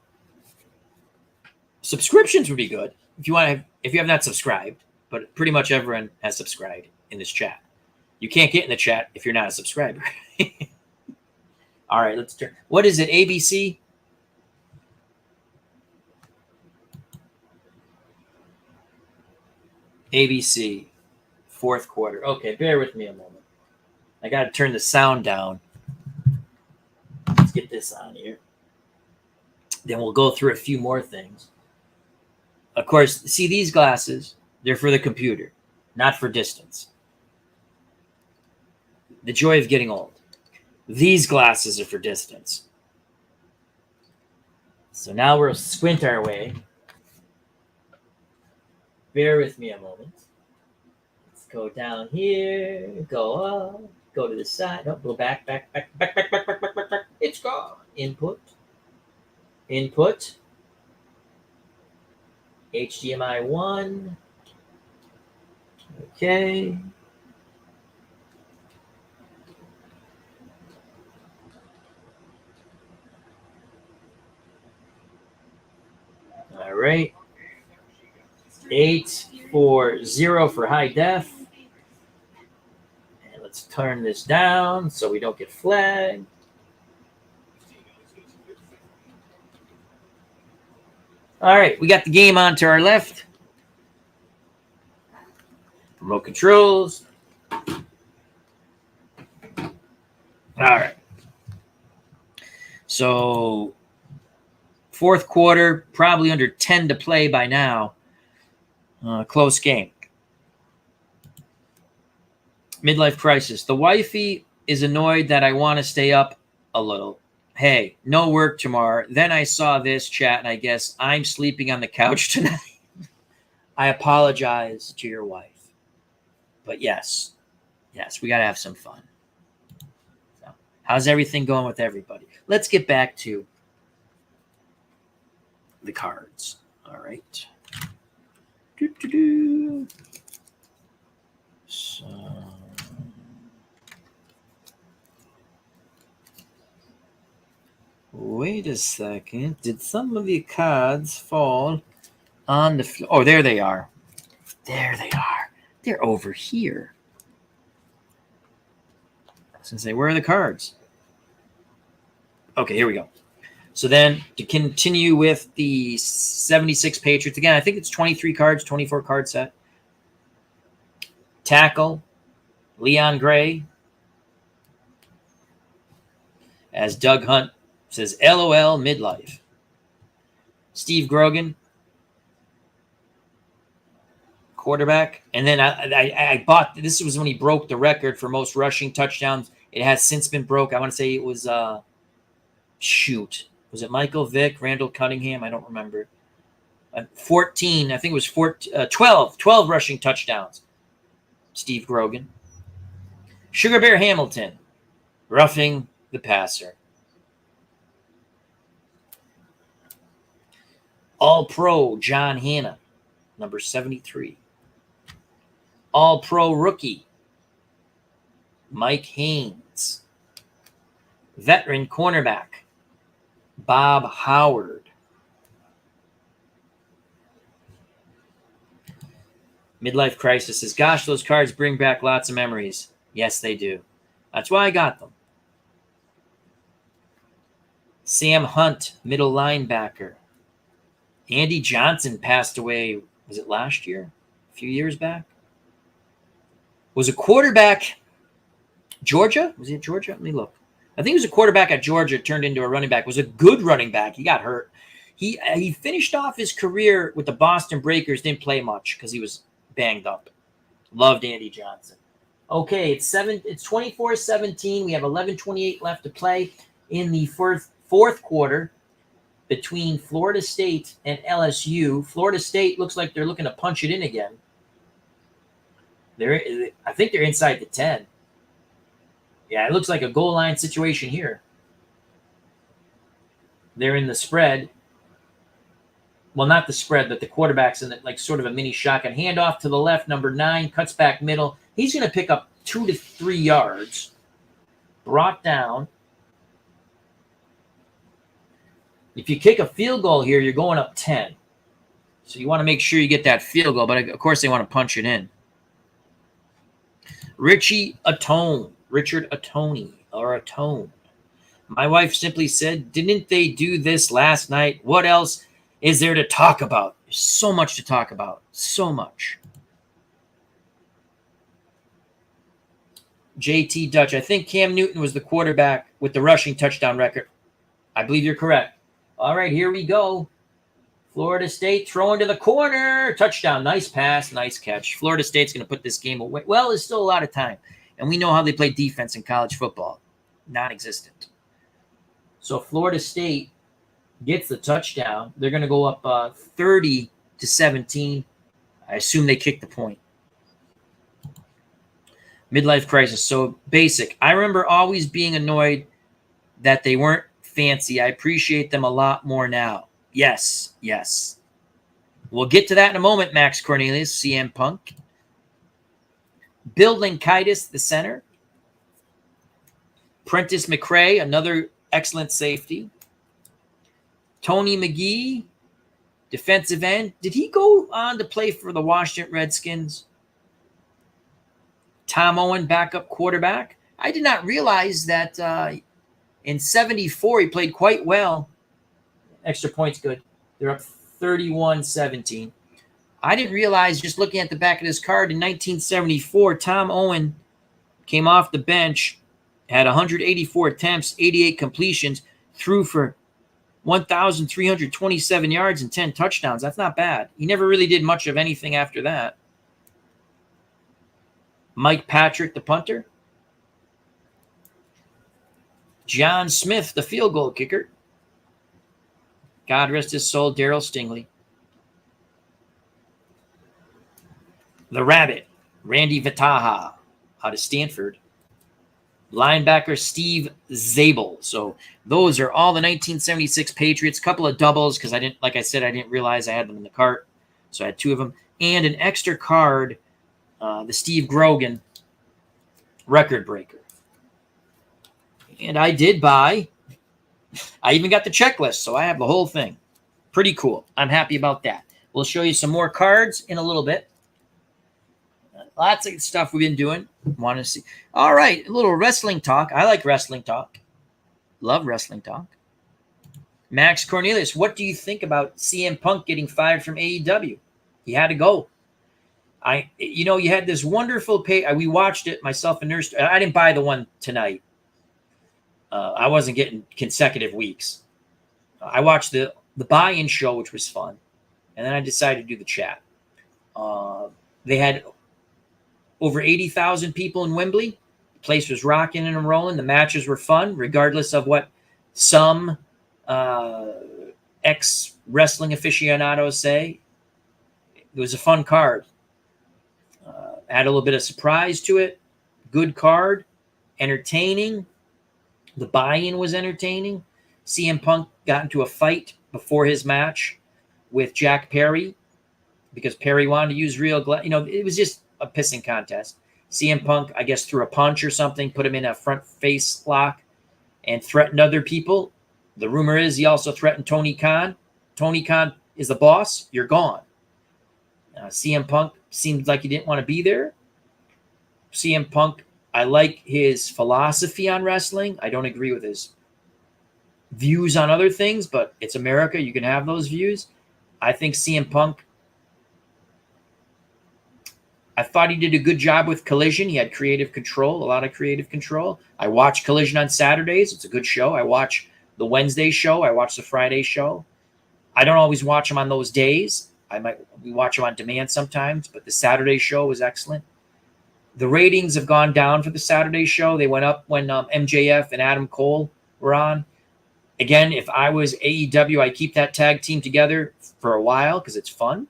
Subscriptions would be good if you have not subscribed, but pretty much everyone has subscribed in this chat. You can't get in the chat if you're not a subscriber. All right, let's turn. What is it? ABC? ABC, fourth quarter. Okay, bear with me a moment. I got to turn the sound down. Let's get this on here. Then we'll go through a few more things. Of course, see these glasses? They're for the computer, not for distance. The joy of getting old. These glasses are for distance. So now we'll squint our way. Bear with me a moment. Let's go down here, go up, go to the side. No, go back. It's gone. Input. HDMI 1. Okay. All right. 840 for high def. And let's turn this down so we don't get flagged. All right, we got the game on to our left. Remote controls. All right. So, fourth quarter, probably under 10 to play by now. Close game. Midlife crisis. The wifey is annoyed that I want to stay up a little. Hey, no work tomorrow. Then I saw this chat, and I guess I'm sleeping on the couch tonight. I apologize to your wife. But yes, we got to have some fun. So, how's everything going with everybody? Let's get back to the cards. All right. So, wait a second. Did some of the cards fall on the floor? Oh, there they are. There they are. They're over here. I was going to say, where are the cards? Okay, here we go. So then to continue with the 76 Patriots, again, I think it's 23 cards, 24 card set. Tackle, Leon Gray. As Doug Hunt says, LOL midlife. Steve Grogan, quarterback. And then I bought, this was when he broke the record for most rushing touchdowns. It has since been broke. I want to say it was, was it Michael Vick, Randall Cunningham? I don't remember. 14, I think it was 12 rushing touchdowns. Steve Grogan. Sugar Bear Hamilton, roughing the passer. All-Pro John Hanna, number 73. All-Pro rookie Mike Haynes. Veteran cornerback Bob Howard. Midlife crisis says, gosh, those cards bring back lots of memories. Yes, they do. That's why I got them. Sam Hunt, middle linebacker. Andy Johnson passed away, was it last year? A few years back? Was a quarterback, Georgia? Was he at Georgia? Let me look. I think he was a quarterback at Georgia, turned into a running back. Was a good running back. He got hurt. He finished off his career with the Boston Breakers, didn't play much because he was banged up. Loved Andy Johnson. Okay, it's 24-17. We have 11:28 left to play in the fourth quarter between Florida State and LSU. Florida State looks like they're looking to punch it in again. I think they're inside the 10. Yeah, it looks like a goal line situation here. They're in the spread. Well, not the spread, but the quarterback's in like sort of a mini shotgun. Handoff to the left, number 9, cuts back middle. He's going to pick up 2 to 3 yards. Brought down. If you kick a field goal here, you're going up 10. So you want to make sure you get that field goal, but of course they want to punch it in. Richard Atone, or Atone. My wife simply said, didn't they do this last night? What else is there to talk about? There's so much to talk about. So much. JT Dutch. I think Cam Newton was the quarterback with the rushing touchdown record. I believe you're correct. All right, here we go. Florida State throwing to the corner. Touchdown. Nice pass. Nice catch. Florida State's going to put this game away. Well, there's still a lot of time. And we know how they play defense in college football. Non-existent. So Florida State gets the touchdown. They're going to go up 30-17. I assume they kicked the point. Midlife crisis. So basic. I remember always being annoyed that they weren't fancy. I appreciate them a lot more now. Yes, yes. We'll get to that in a moment, Max Cornelius, CM Punk. Bill Linkaitis, the center. Prentice McRae, another excellent safety. Tony McGee, defensive end. Did he go on to play for the Washington Redskins? Tom Owen, backup quarterback. I did not realize that in 74 he played quite well. Extra points good. They're up 31-17. I didn't realize, just looking at the back of this card, in 1974, Tom Owen came off the bench, had 184 attempts, 88 completions, threw for 1,327 yards and 10 touchdowns. That's not bad. He never really did much of anything after that. Mike Patrick, the punter. John Smith, the field goal kicker. God rest his soul, Darryl Stingley. The Rabbit, Randy Vitaha, out of Stanford. Linebacker Steve Zabel. So those are all the 1976 Patriots. Couple of doubles because I didn't, like I said, I didn't realize I had them in the cart. So I had two of them. And an extra card, the Steve Grogan record breaker. And I did buy, I even got the checklist, so I have the whole thing. Pretty cool. I'm happy about that. We'll show you some more cards in a little bit. Lots of stuff we've been doing. Want to see. All right, a little wrestling talk. I like wrestling talk. Love wrestling talk. Max Cornelius, what do you think about CM Punk getting fired from AEW? He had to go. You had this wonderful pay. We watched it, myself and Nurse. I didn't buy the one tonight. I wasn't getting consecutive weeks. I watched the buy-in show, which was fun. And then I decided to do the chat. They had over 80,000 people in Wembley. The place was rocking and rolling. The matches were fun, regardless of what some ex-wrestling aficionados say. It was a fun card. Had a little bit of surprise to it. Good card. Entertaining. The buy-in was entertaining. CM Punk got into a fight before his match with Jack Perry because Perry wanted to use real glass. It was just a pissing contest. CM Punk, I guess, threw a punch or something, put him in a front face lock, and threatened other people. The rumor is he also threatened Tony Khan. Tony Khan is the boss. You're gone. CM Punk seemed like he didn't want to be there. CM Punk, I like his philosophy on wrestling. I don't agree with his views on other things, but it's America. You can have those views. I think CM Punk, I thought he did a good job with Collision. He had creative control, a lot of creative control. I watch Collision on Saturdays. It's a good show. I watch the Wednesday show. I watch the Friday show. I don't always watch them on those days. We watch them on demand sometimes, but the Saturday show was excellent. The ratings have gone down for the Saturday show. They went up when MJF and Adam Cole were on. Again, if I was AEW, I'd keep that tag team together for a while because it's fun.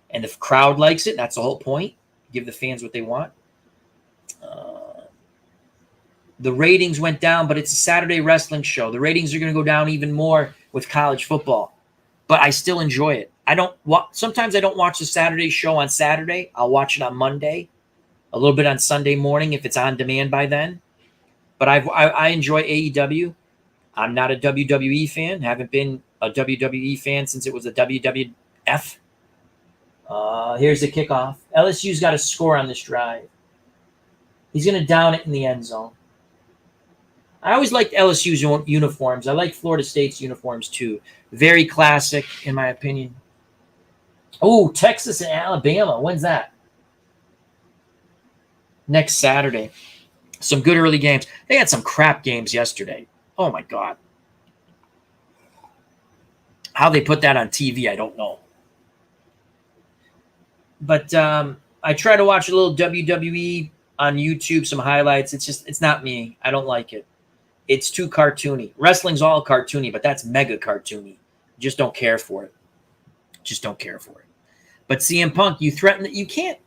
And the crowd likes it. That's the whole point. Give the fans what they want. The ratings went down, but it's a Saturday wrestling show. The ratings are going to go down even more with college football. But I still enjoy it. Sometimes I don't watch the Saturday show on Saturday. I'll watch it on Monday, a little bit on Sunday morning if it's on demand by then. But I enjoy AEW. I'm not a WWE fan. Haven't been a WWE fan since it was a WWF. Here's the kickoff. LSU's got a score on this drive. He's going to down it in the end zone. I always liked LSU's uniforms. I like Florida State's uniforms too. Very classic, in my opinion. Oh, Texas and Alabama. When's that? Next Saturday. Some good early games. They had some crap games yesterday. Oh, my God. How they put that on TV, I don't know. But I try to watch a little WWE on YouTube, some highlights. It's not me. I don't like it. It's too cartoony. Wrestling's all cartoony, but that's mega cartoony. Just don't care for it. But CM Punk, you threaten that you can't.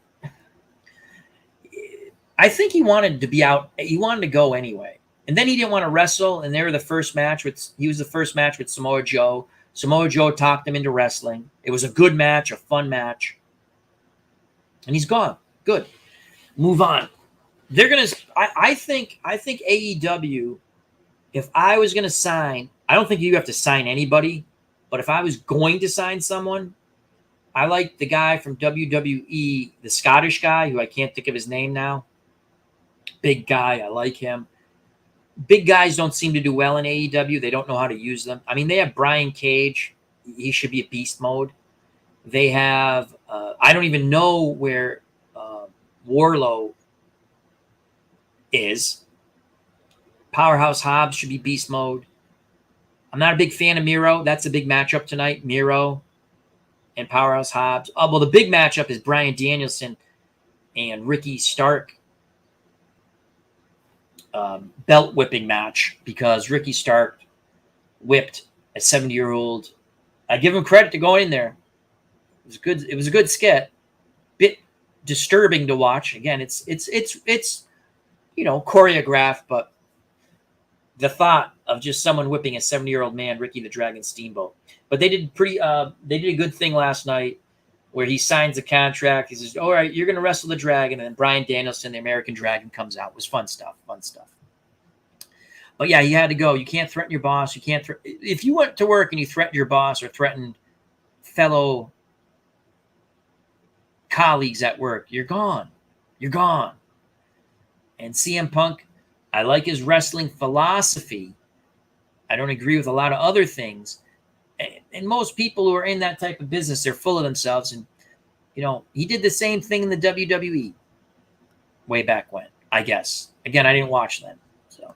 I think he wanted to be out. He wanted to go anyway. And then he didn't want to wrestle. And they were the first match he was the first match with Samoa Joe. Samoa Joe talked him into wrestling. It was a good match, a fun match. And he's gone. Good. Move on. They're going to, I think AEW, if I was going to sign, I don't think you have to sign anybody, but if I was going to sign someone, I like the guy from WWE, the Scottish guy who I can't think of his name now. Big guy. I like him. Big guys don't seem to do well in AEW. They don't know how to use them. I mean, they have Brian Cage. He should be a beast mode. They have, I don't even know where Warlow is. Powerhouse Hobbs should be beast mode. I'm not a big fan of Miro. That's a big matchup tonight. Miro and Powerhouse Hobbs. Well, the big matchup is Bryan Danielson and Ricky Stark. Belt whipping match because Ricky Stark whipped a 70-year-old. I give him credit to going in there. It was good. It was a good skit. Bit disturbing to watch. Again, it's choreographed, but the thought of just someone whipping a 70-year-old man, Ricky the Dragon Steamboat. But they did they did a good thing last night where he signs a contract. He says, all right, you're going to wrestle the Dragon. And then Bryan Danielson, the American Dragon, comes out. It was fun stuff. But yeah, he had to go. You can't threaten your boss. You can't if you went to work and you threatened your boss or threatened fellow colleagues at work, you're gone. You're gone. And CM Punk, I like his wrestling philosophy. I don't agree with a lot of other things. And most people who are in that type of business, they're full of themselves. And, he did the same thing in the WWE way back when, I guess. Again, I didn't watch them. So,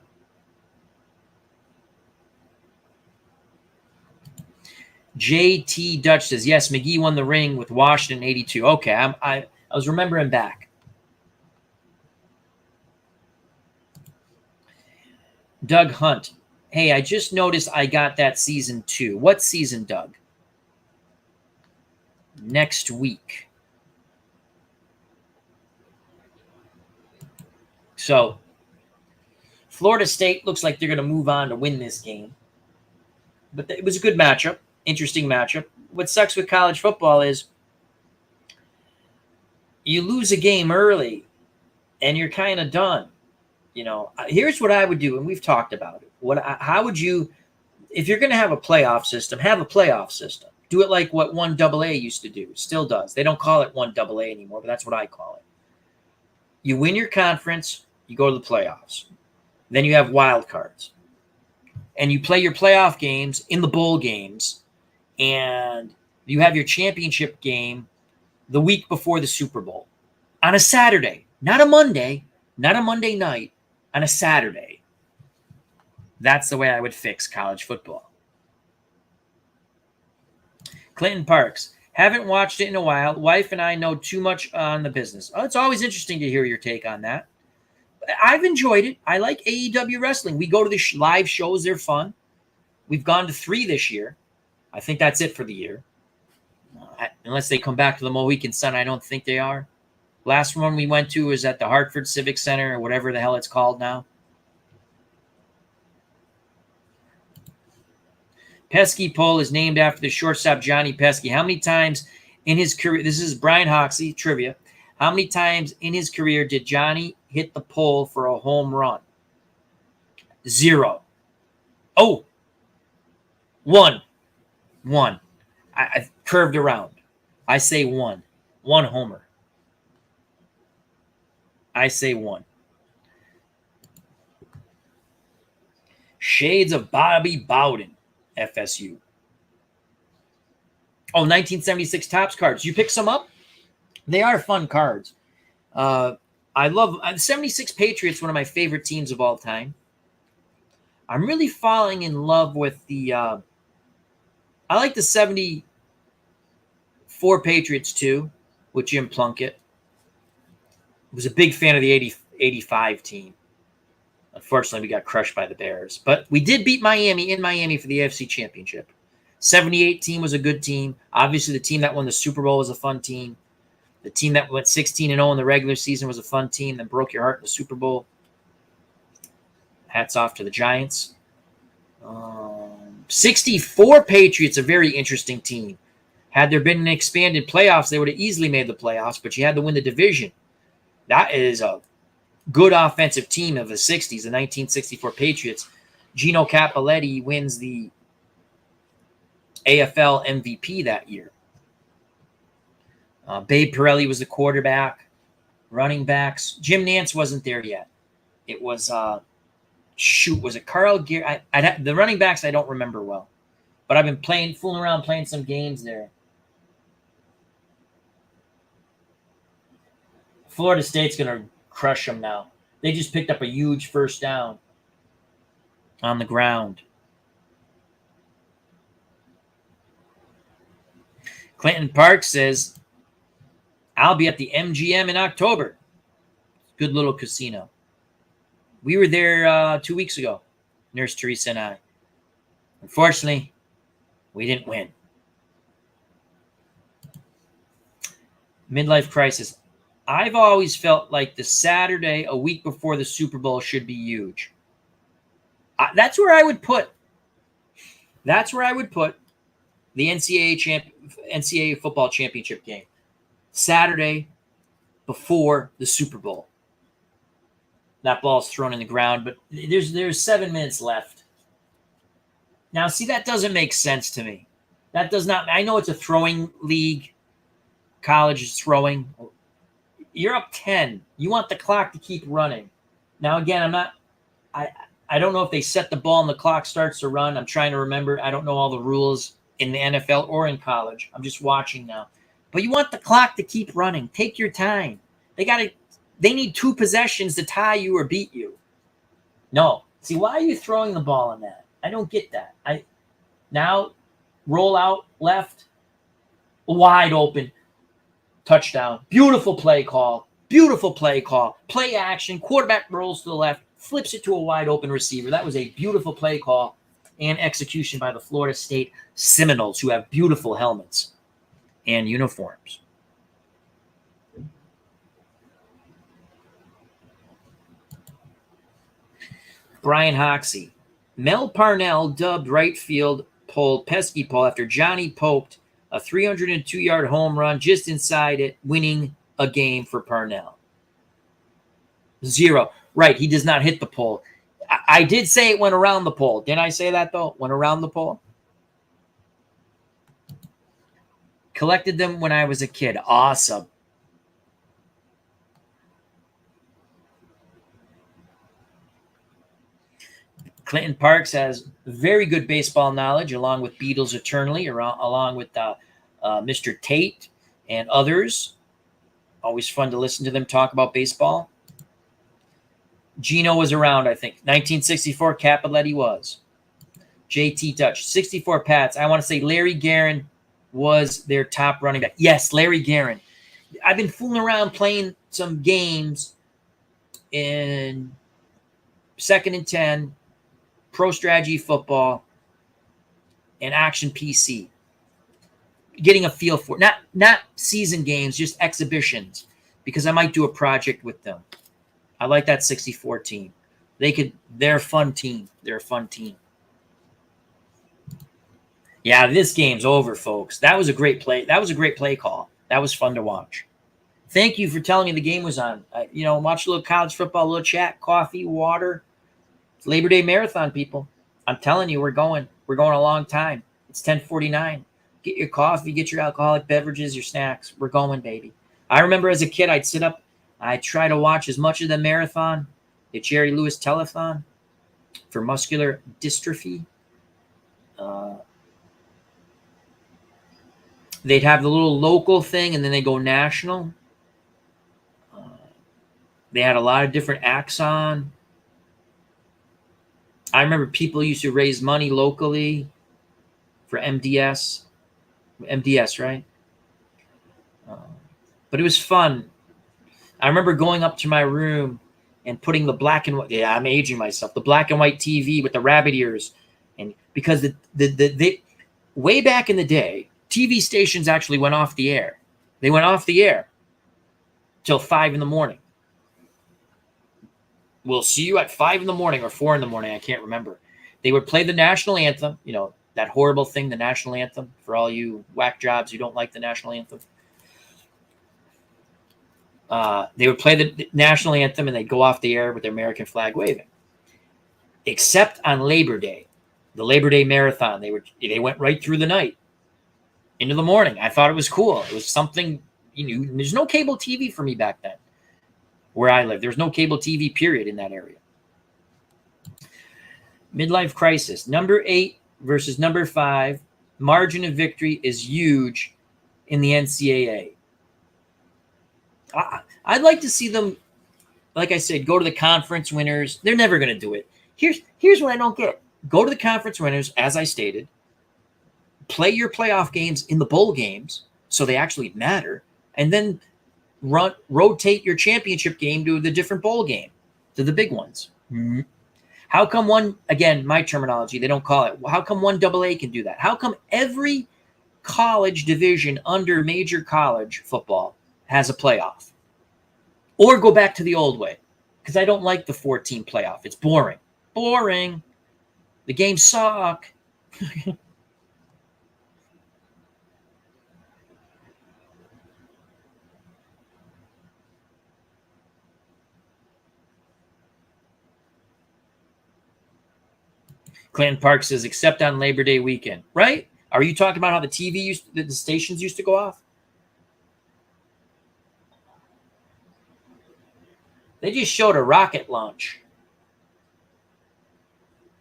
JT Dutch says, yes, McGee won the ring with Washington in 82. Okay, I was remembering back. Doug Hunt. Hey, I just noticed I got that season 2. What season, Doug? Next week. So, Florida State looks like they're going to move on to win this game. But it was a good matchup. Interesting matchup. What sucks with college football is you lose a game early and you're kind of done. Here's what I would do, and we've talked about it. How would you, if you're going to have a playoff system, have a playoff system. Do it like what 1AA used to do. Still does. They don't call it 1AA anymore, but that's what I call it. You win your conference, you go to the playoffs. Then you have wild cards. And you play your playoff games in the bowl games, and you have your championship game the week before the Super Bowl on a Saturday, not a Monday, not a Monday night. On a Saturday. That's the way I would fix college football. Clinton Parks. Haven't watched it in a while. Wife and I know too much on the business. Oh, it's always interesting to hear your take on that. I've enjoyed it. I like AEW wrestling. We go to the live shows. They're fun. We've gone to 3 this year. I think that's it for the year. Unless they come back to the Mohegan Sun, I don't think they are. Last one we went to was at the Hartford Civic Center or whatever the hell it's called now. Pesky Pole is named after the shortstop Johnny Pesky. How many times in his career, this is Brian Hoxie, trivia, how many times in his career did Johnny hit the pole for a home run? 0. Oh, 1. I curved around. I say 1. 1 homer. I say 1. Shades of Bobby Bowden, FSU. Oh, 1976 Topps cards. You pick some up? They are fun cards. I love 76 Patriots, one of my favorite teams of all time. I'm really falling in love with the I like the 74 Patriots too, with Jim Plunkett. Was a big fan of the 85 team. Unfortunately, we got crushed by the Bears. But we did beat Miami in Miami for the AFC Championship. '78 team was a good team. Obviously, the team that won the Super Bowl was a fun team. The team that went 16-0 in the regular season was a fun team that broke your heart in the Super Bowl. Hats off to the Giants. 64 Patriots, a very interesting team. Had there been an expanded playoffs, they would have easily made the playoffs, but you had to win the division. That is a good offensive team of the 60s, the 1964 Patriots. Gino Cappelletti wins the AFL MVP that year. Babe Pirelli was the quarterback. Running backs. Jim Nance wasn't there yet. It was, was it Carl Gear? The running backs I don't remember well. But I've been fooling around playing some games there. Florida State's going to crush them now. They just picked up a huge first down on the ground. Clinton Park says, I'll be at the MGM in October. Good little casino. We were there 2 weeks ago, Nurse Teresa and I. Unfortunately, we didn't win. Midlife crisis. I've always felt like the Saturday, a week before the Super Bowl, should be huge. That's where I would put. That's where I would put the NCAA football championship game. Saturday before the Super Bowl. That ball's thrown in the ground, but there's 7 minutes left. Now, see, that doesn't make sense to me. That does not. I know it's a throwing league. College is throwing. You're up 10. You want the clock to keep running. Now, again, I don't know if they set the ball and the clock starts to run. I'm trying to remember. I don't know all the rules in the NFL or in college. I'm just watching now. But you want the clock to keep running. Take your time. They need 2 possessions to tie you or beat you. No. See, why are you throwing the ball in that? I don't get that. Now roll out left, wide open, touchdown. Beautiful play call. Beautiful play call. Play action. Quarterback rolls to the left, flips it to a wide open receiver. That was a beautiful play call and execution by the Florida State Seminoles, who have beautiful helmets and uniforms. Brian Hoxie. Mel Parnell dubbed right field pole pesky pole after Johnny poked a 302-yard home run just inside it, winning a game for Parnell. 0. Right, he does not hit the pole. I did say it went around the pole. Didn't I say that, though? Went around the pole? Collected them when I was a kid. Awesome. Clinton Parks has very good baseball knowledge, along with Beatles Eternally, along with Mr. Tate and others. Always fun to listen to them talk about baseball. Gino was around, I think. 1964, Cappelletti was. JT Dutch, 64 Pats. I want to say Larry Guerin was their top running back. Yes, Larry Guerin. I've been fooling around playing some games in 2nd and 10, Pro Strategy Football, and Action PC. Getting a feel for it. Not season games, just exhibitions, because I might do a project with them. I like that 64 team. They're a fun team. They're a fun team. Yeah, this game's over, folks. That was a great play. That was a great play call. That was fun to watch. Thank you for telling me the game was on. Watch a little college football, a little chat, coffee, water. It's Labor Day Marathon, people. I'm telling you, we're going a long time. It's 10:49. Get your coffee, get your alcoholic beverages, your snacks. We're going, baby. I remember as a kid, I'd sit up. I try to watch as much of the marathon, the Jerry Lewis telethon for muscular dystrophy. They'd have the little local thing, and then they go national. They had a lot of different acts on. I remember people used to raise money locally for MDS. MDS, right? But it was fun. I remember going up to my room and putting the black and white. Yeah, I'm aging myself. The black and white TV with the rabbit ears, and because way back in the day, TV stations actually went off the air. They went off the air till 5 in the morning. We'll see you at 5 in the morning or 4 in the morning. I can't remember. They would play the national anthem, you know, that horrible thing, the national anthem, for all you whack jobs who don't like the national anthem. They would play the national anthem and they'd go off the air with their American flag waving. Except on Labor Day, the Labor Day marathon, they went right through the night into the morning. I thought it was cool. It was something, you know, there's no cable TV for me back then where I live. There's no cable TV period in that area. Midlife crisis. Number 8 versus number 5. Margin of victory is huge in the NCAA. I'd like to see them, like I said, go to the conference winners. They're never going to do it. Here's what I don't get. Go to the conference winners, as I stated. Play your playoff games in the bowl games so they actually matter. And then rotate your championship game to the different bowl game, to the big ones. Mm-hmm. How come one, again, my terminology, they don't call it. How come one AA can do that? How come every college division under major college football has a playoff? Or go back to the old way, because I don't like the 14 playoff. It's boring. Boring. The games suck. Clinton Park says, except on Labor Day weekend. Right? Are you talking about how the stations used to go off? They just showed a rocket launch.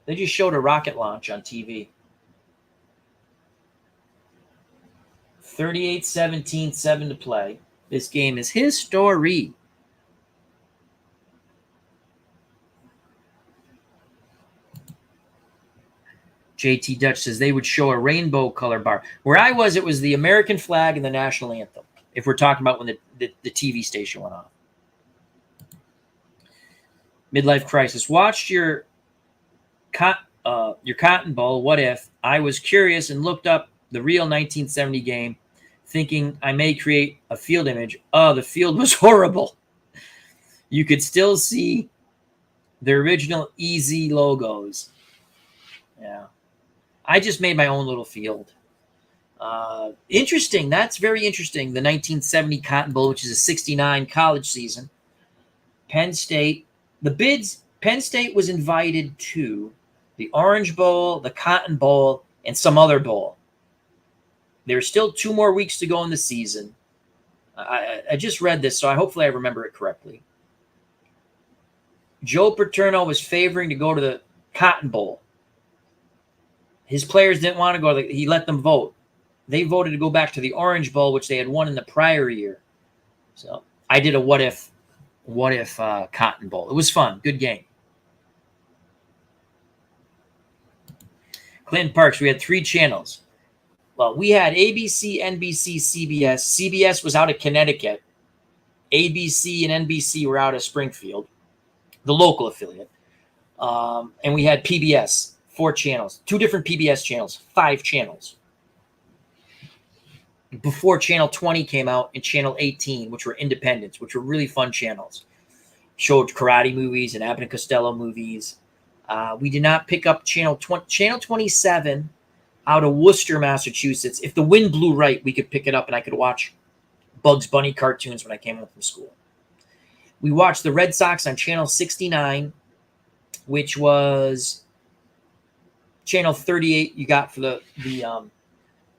They just showed a rocket launch on TV. 38-17, 7 to play. This game is history. JT Dutch says they would show a rainbow color bar. Where I was, it was the American flag and the national anthem, if we're talking about when the TV station went off. Midlife crisis. Watched your Cotton Bowl. What if? I was curious and looked up the real 1970 game, thinking I may create a field image. Oh, the field was horrible. You could still see the original Easy logos. Yeah. I just made my own little field. Interesting. That's very interesting. The 1970 Cotton Bowl, which is a 69 college season. Penn State. Penn State was invited to the Orange Bowl, the Cotton Bowl, and some other bowl. There's still 2 more weeks to go in the season. I just read this, so hopefully I remember it correctly. Joe Paterno was favoring to go to the Cotton Bowl. His players didn't want to go. He let them vote. They voted to go back to the Orange Bowl, which they had won in the prior year. So I did a what if Cotton Bowl. It was fun. Good game. Clinton Parks, we had 3 channels. Well, we had ABC, NBC, CBS. CBS was out of Connecticut. ABC and NBC were out of Springfield, the local affiliate. And we had PBS. 4 channels, 2 different PBS channels, 5 channels. Before Channel 20 came out and Channel 18, which were independents, which were really fun channels. Showed karate movies and Abbott and Costello movies. We did not pick up Channel 27 out of Worcester, Massachusetts. If the wind blew right, we could pick it up and I could watch Bugs Bunny cartoons when I came home from school. We watched the Red Sox on Channel 69, which was Channel 38 you got for the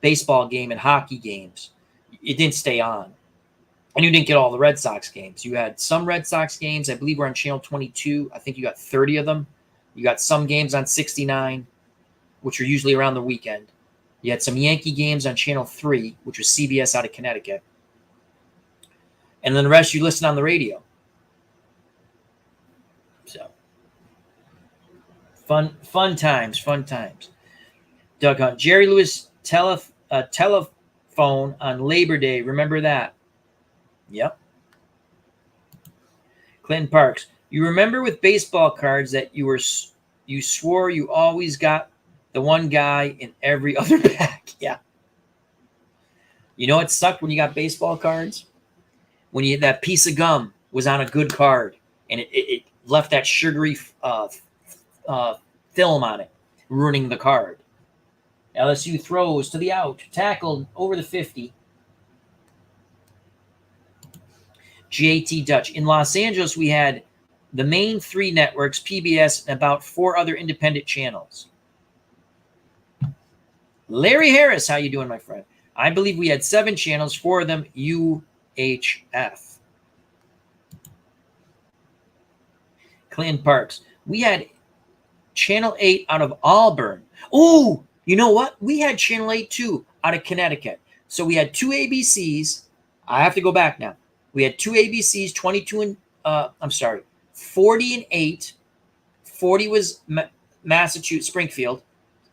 baseball game and hockey games. It didn't stay on. And you didn't get all the Red Sox games. You had some Red Sox games, I believe, were on Channel 22. I think you got 30 of them. You got some games on 69, which are usually around the weekend. You had some Yankee games on Channel 3, which was CBS out of Connecticut. And then the rest you listen on the radio. So Fun times. Doug Hunt. Jerry Lewis telephone on Labor Day. Remember that? Yep. Clinton Parks. You remember with baseball cards that you swore you always got the one guy in every other pack. Yeah. You know, it sucked when you got baseball cards? When you that piece of gum was on a good card and it left that sugary film on it, ruining the card. LSU throws to the out, tackled over the 50. JT Dutch. In Los Angeles, we had the main 3 networks, PBS, and about 4 other independent channels. Larry Harris, how you doing, my friend? I believe we had 7 channels, 4 of them UHF. Clinton Parks. We had Channel 8 out of Auburn. Oh, you know what? We had Channel 8 too out of Connecticut. So we had 2 ABCs. I have to go back now. We had 2 ABCs, 22 and 40 and 8. 40 was Massachusetts, Springfield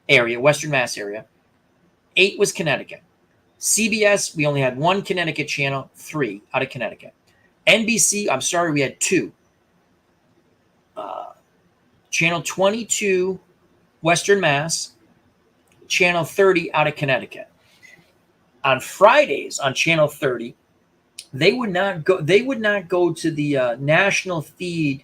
area, Western Mass area. 8 was Connecticut. CBS, we only had 1 Connecticut channel, 3 out of Connecticut. NBC, we had 2. Channel 22, Western Mass. Channel 30 out of Connecticut. On Fridays on Channel 30, they would not go to the national feed.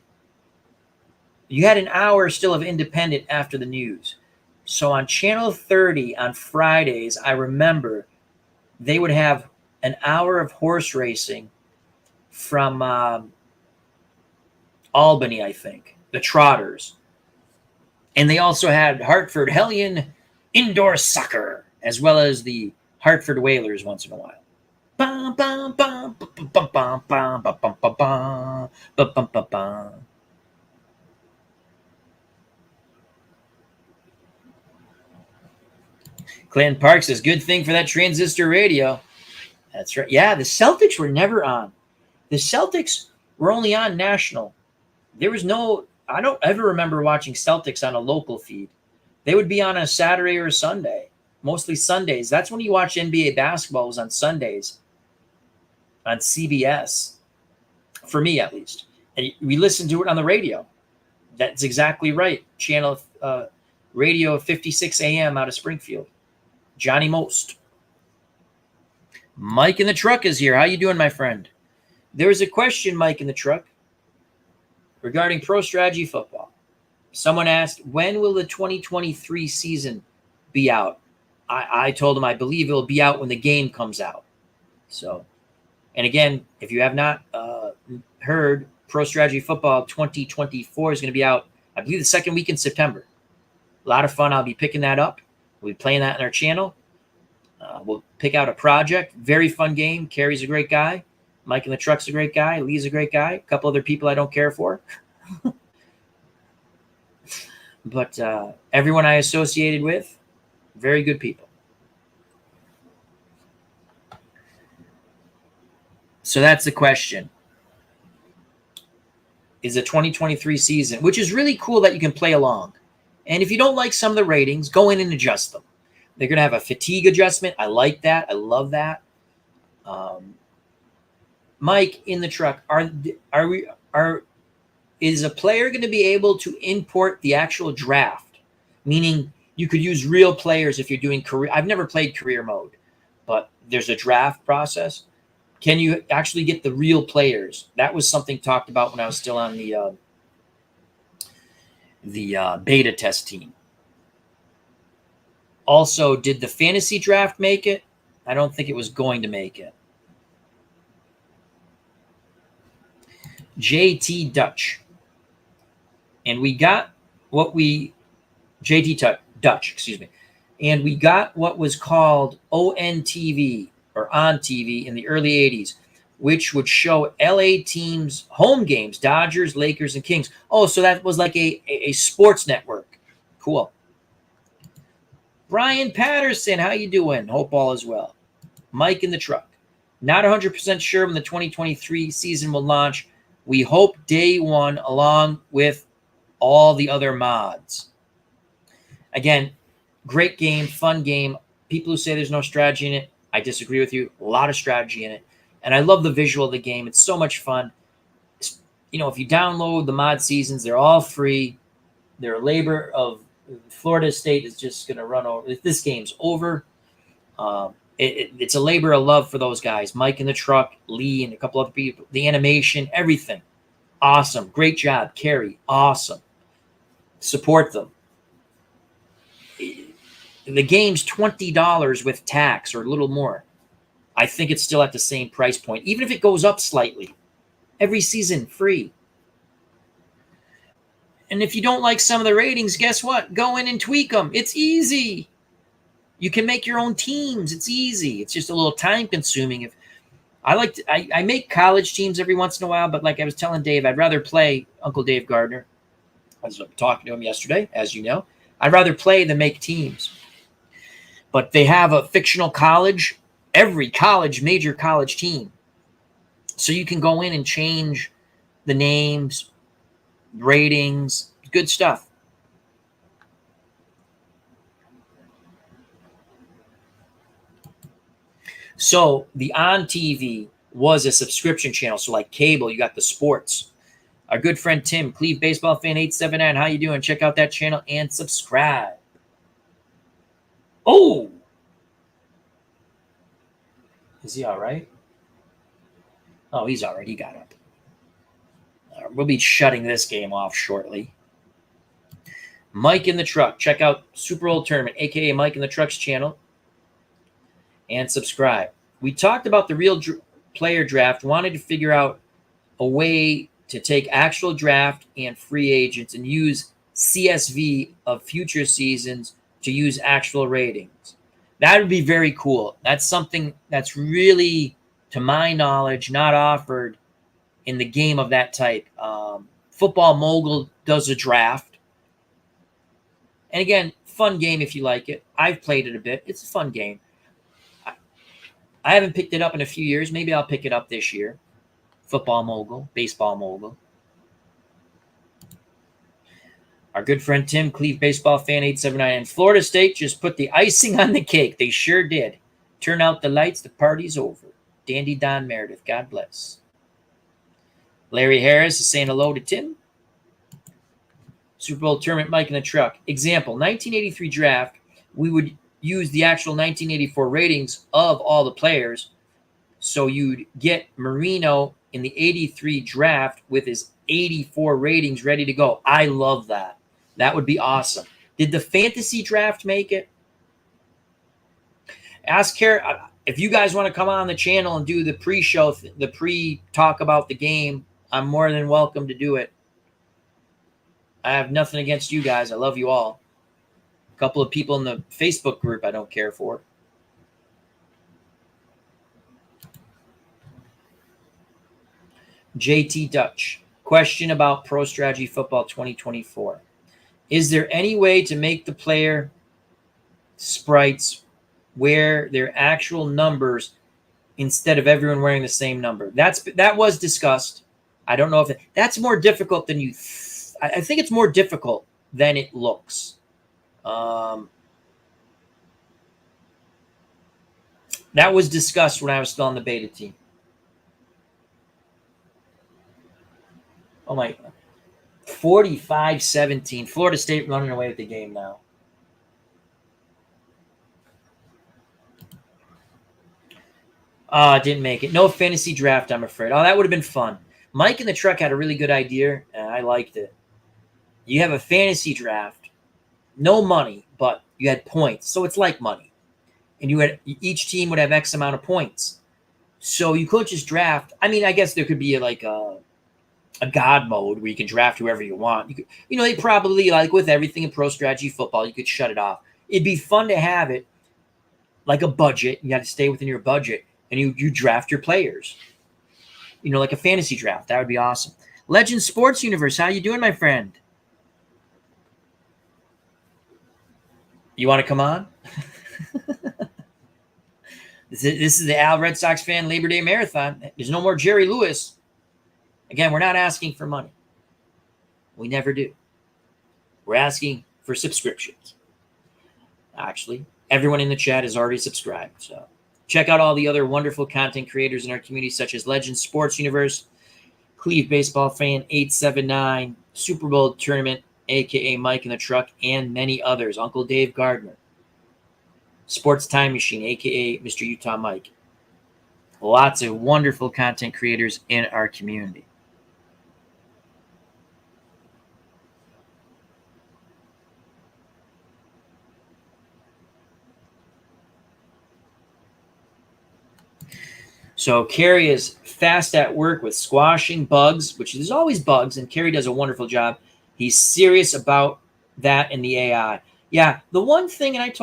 You had an hour still of independent after the news. So on Channel 30 on Fridays, I remember they would have an hour of horse racing from Albany, I think, the Trotters. And they also had Hartford Hellion indoor soccer, as well as the Hartford Whalers once in a while. Bum, bum, bum, bum, bum, bum, bum, bum, bum, bum, bum, bum, bum, bum. Clinton Park says, good thing for that transistor radio. That's right. Yeah, the Celtics were never on. The Celtics were only on national. There was no, I don't ever remember watching Celtics on a local feed. They would be on a Saturday or a Sunday, mostly Sundays. That's when you watch NBA basketball, was on Sundays on CBS, for me at least. And we listened to it on the radio. That's exactly right. Channel radio 56 AM out of Springfield. Johnny Most. Mike in the truck is here. How you doing, my friend? There was a question, Mike in the truck, regarding Pro Strategy Football. Someone asked, when will the 2023 season be out? I told him I believe it will be out when the game comes out. So, and again, if you have not heard, Pro Strategy Football 2024 is going to be out, I believe, the second week in September. A lot of fun. I'll be picking that up. We'll be playing that on our channel. We'll pick out a project. Very fun game. Carrie's a great guy. Mike in the truck's a great guy. Lee's a great guy. A couple other people I don't care for. But everyone I associated with, very good people. So that's the question. Is the 2023 season, which is really cool that you can play along. And if you don't like some of the ratings, go in and adjust them. They're going to have a fatigue adjustment. I like that. I love that. Mike in the truck, is a player going to be able to import the actual draft? Meaning you could use real players if you're doing career. I've never played career mode, but there's a draft process. Can you actually get the real players? That was something talked about when I was still on the beta test team. Also, did the fantasy draft make it? I don't think it was going to make it. JT Dutch. And we got what we, Dutch, excuse me. And we got what was called ONTV, or on TV, in the early 80s, which would show LA teams' home games, Dodgers, Lakers, and Kings. Oh, so that was like a sports network. Cool. Brian Patterson, how you doing? Hope all is well. Mike in the truck. Not 100% sure when the 2023 season will launch. We hope day one, along with all the other mods. Again, great game, fun game. People who say there's no strategy in it, I disagree with you. A lot of strategy in it. And I love the visual of the game. It's so much fun. You know, if you download the mod seasons, they're all free. They're a labor of Florida State is just going to run over. This game's over. It's a labor of love for those guys. Mike in the truck, Lee, and a couple other people. The animation, everything. Awesome. Great job. Carrie, awesome. Support them. The game's $20 with tax or a little more. I think it's still at the same price point, even if it goes up slightly. Every season, free. And if you don't like some of the ratings, guess what? Go in and tweak them. It's easy. You can make your own teams. It's easy. It's just a little time consuming. If I make college teams every once in a while, but like I was telling Dave, I'd rather play Uncle Dave Gardner. I was talking to him yesterday, as you know. I'd rather play than make teams. But they have a fictional college, every college, major college team. So you can go in and change the names, ratings, good stuff. So the On TV was a subscription channel. So like cable, you got the sports. Our good friend Tim, Cleve Baseball Fan 879, how you doing? Check out that channel and subscribe. Oh! Is he all right? Oh, he's all right. He got up. We'll be shutting this game off shortly. Mike in the Truck. Check out Super Bowl Tournament, a.k.a. Mike in the Truck's channel. And subscribe. We talked about the real player draft. Wanted to figure out a way to take actual draft and free agents and use CSV of future seasons to use actual ratings. That would be very cool. That's something that's really, to my knowledge, not offered in the game of that type. Football Mogul does a draft. And again, fun game if you like it. I've played it a bit. It's a fun game. I haven't picked it up in a few years. Maybe I'll pick it up this year. Football Mogul, Baseball Mogul. Our good friend Tim, Cleve Baseball Fan 879. And Florida State just put the icing on the cake. They sure did. Turn out the lights. The party's over. Dandy Don Meredith. God bless. Larry Harris is saying hello to Tim. Super Bowl Tournament, Mike in the Truck. Example, 1983 draft. We would use the actual 1984 ratings of all the players. So you'd get Marino in the 83 draft with his 84 ratings ready to go. I love that. That would be awesome. Did the fantasy draft make it? Ask Kara if you guys want to come on the channel and do the pre-show, the pre-talk about the game. I'm more than welcome to do it. I have nothing against you guys. I love you all. A couple of people in the Facebook group I don't care for. JT Dutch. Question about Pro Strategy Football 2024. Is there any way to make the player sprites wear their actual numbers instead of everyone wearing the same number? That was discussed. I don't know if that's more difficult than you. I think it's more difficult than it looks. That was discussed when I was still on the beta team. Oh my, 45-17. Florida State running away with the game now. Didn't make it. No fantasy draft, I'm afraid. Oh, that would have been fun. Mike in the Truck had a really good idea, and I liked it. You have a fantasy draft, no money, but you had points. So it's like money. And each team would have X amount of points. So you couldn't just draft. I mean, I guess there could be like a God mode where you can draft whoever you want. They probably, like with everything in Pro Strategy Football, you could shut it off. It'd be fun to have it like a budget. You have to stay within your budget, and you draft your players. Like a fantasy draft. That would be awesome. Legend Sports Universe, how you doing, my friend? You want to come on? This is the Al Red Sox Fan Labor Day Marathon. There's no more Jerry Lewis. Again, we're not asking for money. We never do. We're asking for subscriptions. Actually, everyone in the chat is already subscribed. So check out all the other wonderful content creators in our community, such as Legend Sports Universe, Cleve Baseball Fan 879, Super Bowl Tournament, a.k.a. Mike in the Truck, and many others. Uncle Dave Gardner. Sports Time Machine, a.k.a. Mr. Utah Mike. Lots of wonderful content creators in our community. So Carrie is fast at work with squashing bugs, which there's always bugs, and Carrie does a wonderful job. He's serious about that in the AI. Yeah, the one thing, and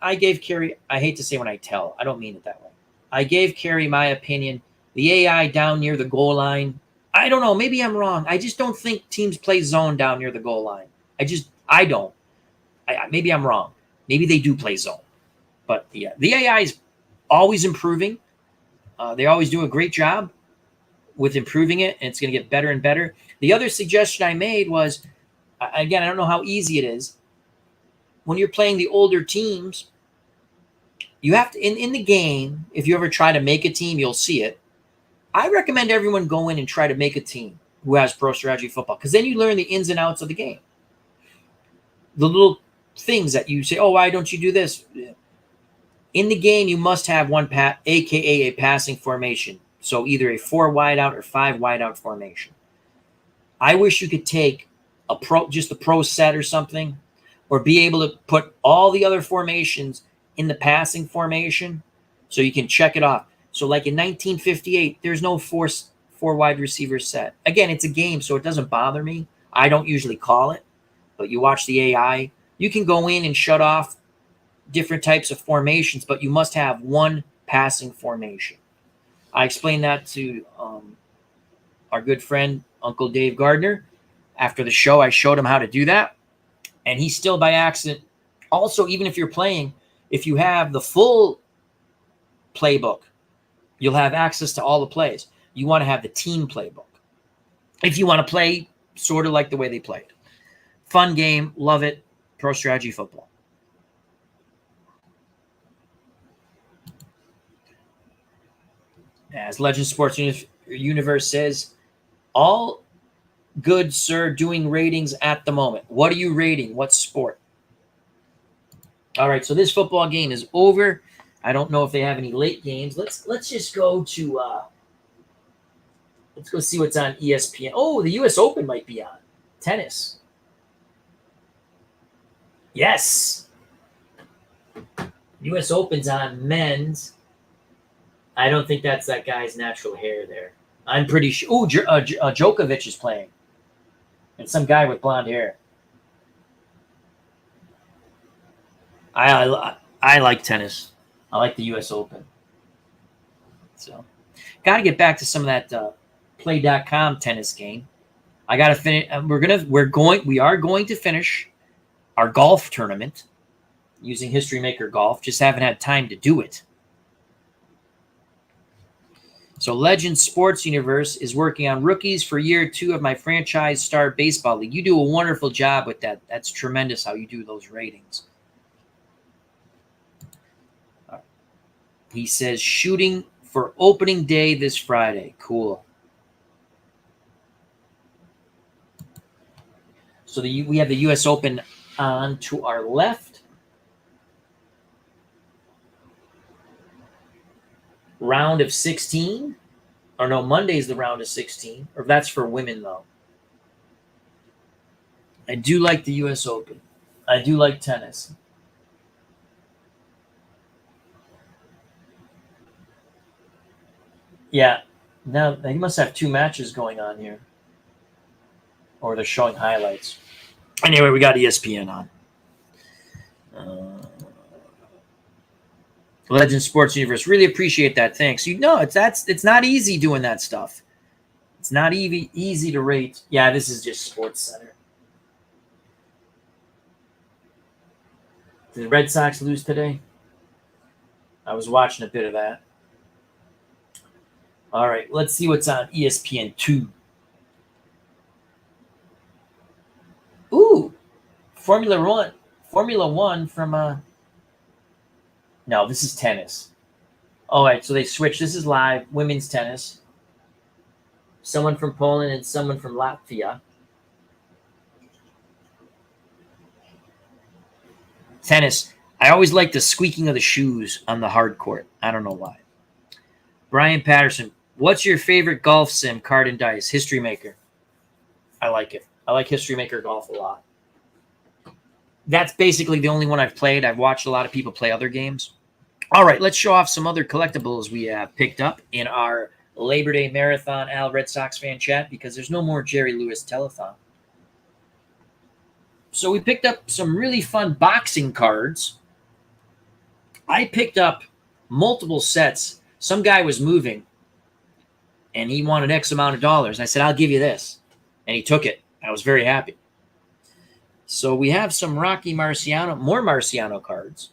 I gave Carrie, I hate to say when I don't mean it that way. I gave Carrie my opinion. The AI down near the goal line, I don't know, maybe I'm wrong. I just don't think teams play zone down near the goal line. I don't. Maybe I'm wrong. Maybe they do play zone. But yeah, the AI is always improving. They always do a great job with improving it, and it's going to get better and better. The other suggestion I made was, again, I don't know how easy it is. When you're playing the older teams, you have to, in the game, if you ever try to make a team, you'll see it. I recommend everyone go in and try to make a team who has Pro Strategy Football, because then you learn the ins and outs of the game. The little things that you say, oh, why don't you do this? In the game, you must have one aka a passing formation. So either a 4 wideout or 5 wideout formation. I wish you could take just a pro set or something, or be able to put all the other formations in the passing formation so you can check it off. So like in 1958, there's no four wide receiver set. Again, it's a game, so it doesn't bother me. I don't usually call it, but you watch the AI. You can go in and shut off different types of formations, but you must have one passing formation. I explained that to our good friend, Uncle Dave Gardner. After the show, I showed him how to do that, and he still by accident. Also, even if you're playing, if you have the full playbook, you'll have access to all the plays. You want to have the team playbook if you want to play sort of like the way they played. Fun game, love it. Pro Strategy Football. As Legend Sports Universe says, all good, sir, doing ratings at the moment. What are you rating? What sport? All right, so this football game is over. I don't know if they have any late games. Let's just go to let's go see what's on ESPN. Oh, the U.S. Open might be on. Tennis. Yes. U.S. Open's on men's. I don't think that's that guy's natural hair there. I'm pretty sure. Oh, Djokovic is playing. And some guy with blonde hair. I like tennis. I like the U.S. Open. So, got to get back to some of that play.com tennis game. I got to finish. We are going to finish our golf tournament using History Maker Golf. Just haven't had time to do it. So Legend Sports Universe is working on rookies for year 2 of my franchise star baseball league. You do a wonderful job with that. That's tremendous how you do those ratings. He says shooting for opening day this Friday. Cool. So we have the U.S. Open on to our left. Round of 16. Or no, Monday's the round of 16. Or that's for women, though. I do like the U.S. Open. I do like tennis. Yeah. Now, they must have 2 matches going on here. Or they're showing highlights. Anyway, we got ESPN on. Legend Sports Universe. Really appreciate that. Thanks. It's not easy doing that stuff. It's not easy to rate. Yeah, this is just Sports Center. Did the Red Sox lose today? I was watching a bit of that. All right, let's see what's on ESPN2. Ooh, Formula One from no, this is tennis. All right, so they switched. This is live women's tennis. Someone from Poland and someone from Latvia. Tennis. I always like the squeaking of the shoes on the hard court. I don't know why. Brian Patterson. What's your favorite golf sim, card and dice? History Maker. I like it. I like History Maker Golf a lot. That's basically the only one I've played. I've watched a lot of people play other games. All right, let's show off some other collectibles we have picked up in our Labor Day Marathon Al Red Sox fan chat because there's no more Jerry Lewis telethon. So we picked up some really fun boxing cards. I picked up multiple sets. Some guy was moving, and he wanted X amount of dollars. I said, I'll give you this. And he took it. I was very happy. So we have some Rocky Marciano, more Marciano cards.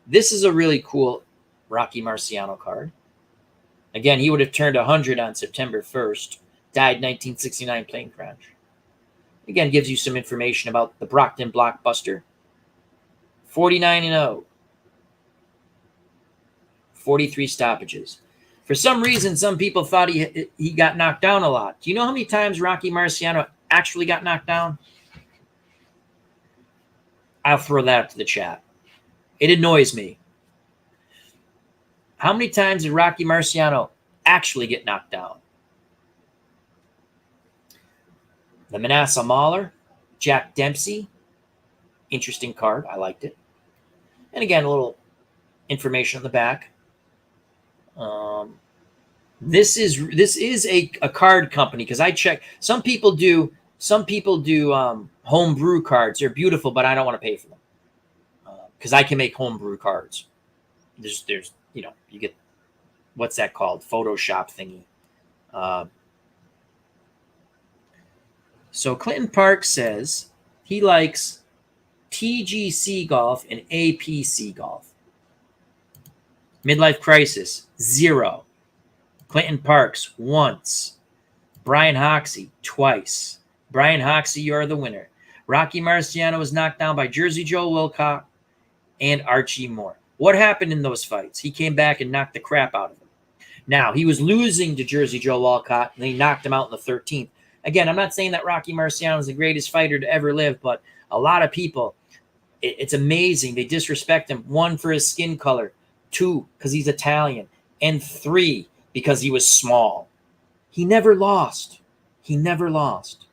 This is a really cool Rocky Marciano card. Again, he would have turned 100 on September 1st. Died 1969 plane crash. Again, gives you some information about the Brockton blockbuster. 49-0. 43 stoppages. For some reason, some people thought he got knocked down a lot. Do you know how many times Rocky Marciano actually got knocked down? I'll throw that up to the chat. It annoys me. How many times did Rocky Marciano actually get knocked down? The Manasseh Mauler, Jack Dempsey. Interesting card. I liked it. And again, a little information on the back. This is a card company because I check. Some people do home brew cards. They're beautiful, but I don't want to pay for them because I can make home brew cards. There's you get, what's that called? Photoshop thingy. So Clinton Park says he likes TGC golf and APC golf. Midlife Crisis, 0. Clinton Parks, once. Brian Hoxie, twice. Brian Hoxie, you're the winner. Rocky Marciano was knocked down by Jersey Joe Wilcox and Archie Moore. What happened in those fights? He came back and knocked the crap out of him. Now, he was losing to Jersey Joe Walcott, and he knocked him out in the 13th. Again, I'm not saying that Rocky Marciano is the greatest fighter to ever live, but a lot of people, it's amazing. They disrespect him. 1, for his skin color. 2, because he's Italian. And 3, because he was small. He never lost. He never lost.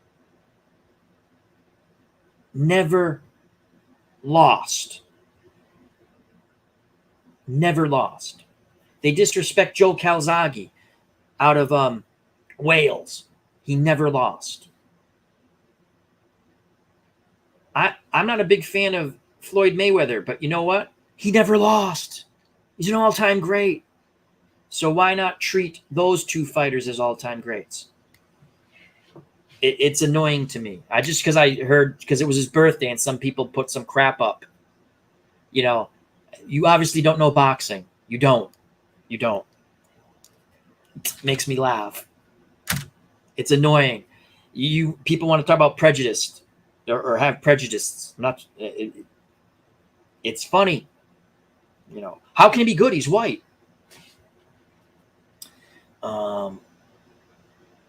Never lost. Never lost. They disrespect Joe Calzaghe out of Wales. He never lost. I'm not a big fan of Floyd Mayweather, but you know what? He never lost. He's an all-time great. So why not treat those two fighters as all-time greats? It's annoying to me. Because I heard, because it was his birthday and some people put some crap up. You obviously don't know boxing. You don't. It makes me laugh. It's annoying. People want to talk about prejudice or have prejudice. It's funny. How can he be good? He's white.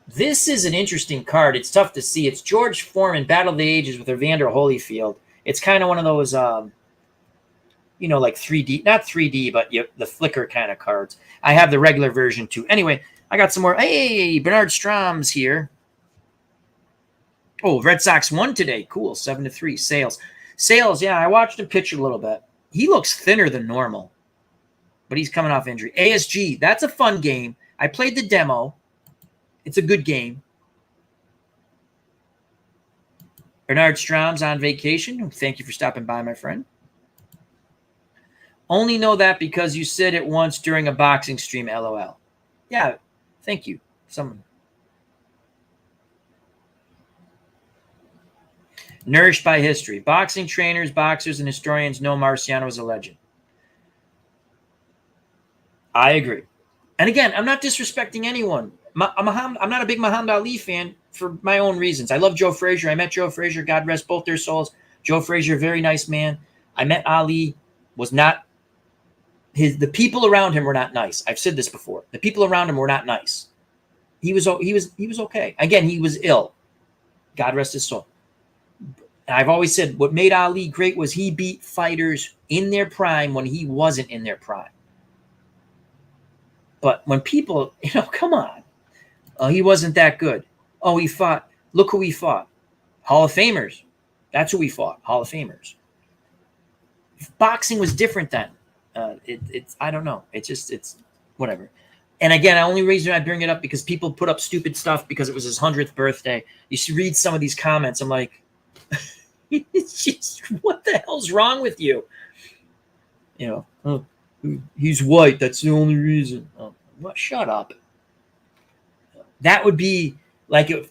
This is an interesting card. It's tough to see. It's George Foreman, Battle of the Ages with Evander Holyfield. It's kind of one of those, like 3D, not 3D, but the flicker kind of cards. I have the regular version too. Anyway, I got some more. Hey, Bernard Strom's here. Oh, Red Sox won today. Cool, 7-3. Sales, yeah, I watched him pitch a little bit. He looks thinner than normal, but he's coming off injury. ASG, that's a fun game. I played the demo. It's a good game. Bernard Strom's on vacation. Thank you for stopping by, my friend. Only know that because you said it once during a boxing stream, LOL. Yeah, thank you. Someone. Nourished by history. Boxing trainers, boxers, and historians know Marciano is a legend. I agree. And again, I'm not disrespecting anyone. I'm not a big Muhammad Ali fan for my own reasons. I love Joe Frazier. I met Joe Frazier. God rest both their souls. Joe Frazier, very nice man. I met Ali. Was not the people around him were not nice. I've said this before. The people around him were not nice. He was okay. Again, he was ill. God rest his soul. I've always said what made Ali great was he beat fighters in their prime when he wasn't in their prime. But when people, come on. He wasn't that good. Oh, he fought. Look who he fought. Hall of Famers. That's who he fought. Hall of Famers. Boxing was different then. It's I don't know. It's whatever. And again, the only reason I bring it up because people put up stupid stuff because it was his 100th birthday. You should read some of these comments. I'm like, it's just, what the hell's wrong with you? Oh, he's white. That's the only reason. Oh, well, shut up. That would be like, it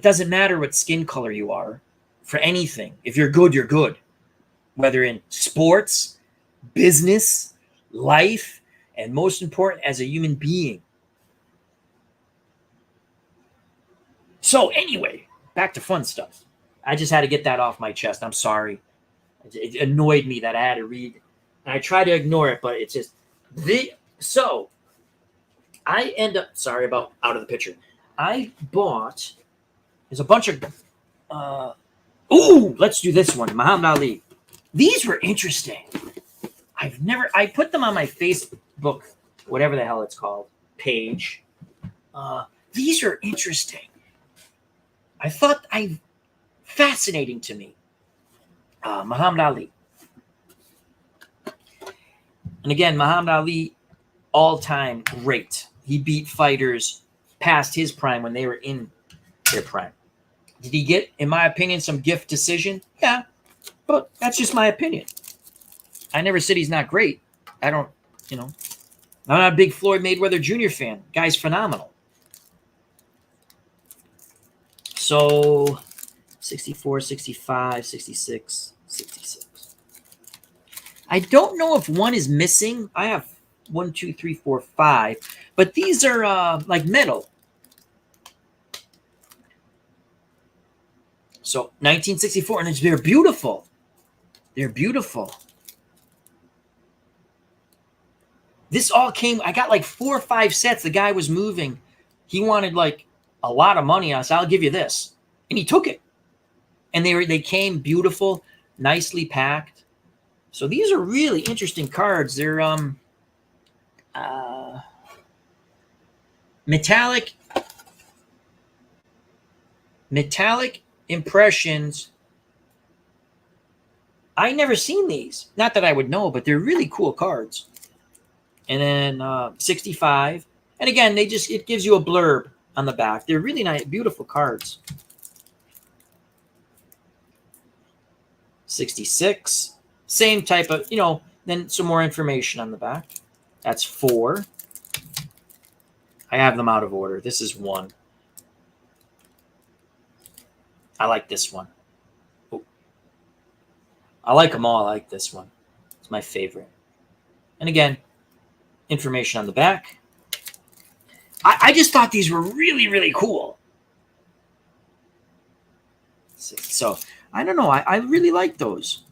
doesn't matter what skin color you are for anything. If you're good, you're good. Whether in sports, business, life, and most important, as a human being. So anyway, back to fun stuff. I just had to get that off my chest. I'm sorry. It annoyed me that I had to read. And I try to ignore it, but it's just... So, I end up... Sorry about out of the picture. I bought... There's a bunch of... let's do this one. Muhammad Ali. These were interesting. I put them on my Facebook, whatever the hell it's called, page. These are interesting. Fascinating to me. Muhammad Ali. And again, Muhammad Ali, all-time great. He beat fighters past his prime when they were in their prime. Did he get, in my opinion, some gift decision? Yeah, but that's just my opinion. I never said he's not great. I don't, I'm not a big Floyd Mayweather Jr. fan. Guy's phenomenal. So, 64, 65, 66, 66. I don't know if one is missing. I have 1, 2, 3, 4, 5. But these are like metal. So 1964, and they're beautiful. They're beautiful. This all came, I got like 4 or 5 sets. The guy was moving. He wanted like a lot of money. I said, I'll give you this. And he took it. And they came beautiful, nicely packed. So these are really interesting cards. They're metallic impressions. I never seen these. Not that I would know, but they're really cool cards. And then 65. And again, it gives you a blurb on the back. They're really nice, beautiful cards. 66. Same type of, then some more information on the back. That's 4. I have them out of order. This is 1. I like this one. Oh. I like them all. I like this one. It's my favorite. And again, information on the back. I just thought these were really, really cool. So, I don't know. I really like those.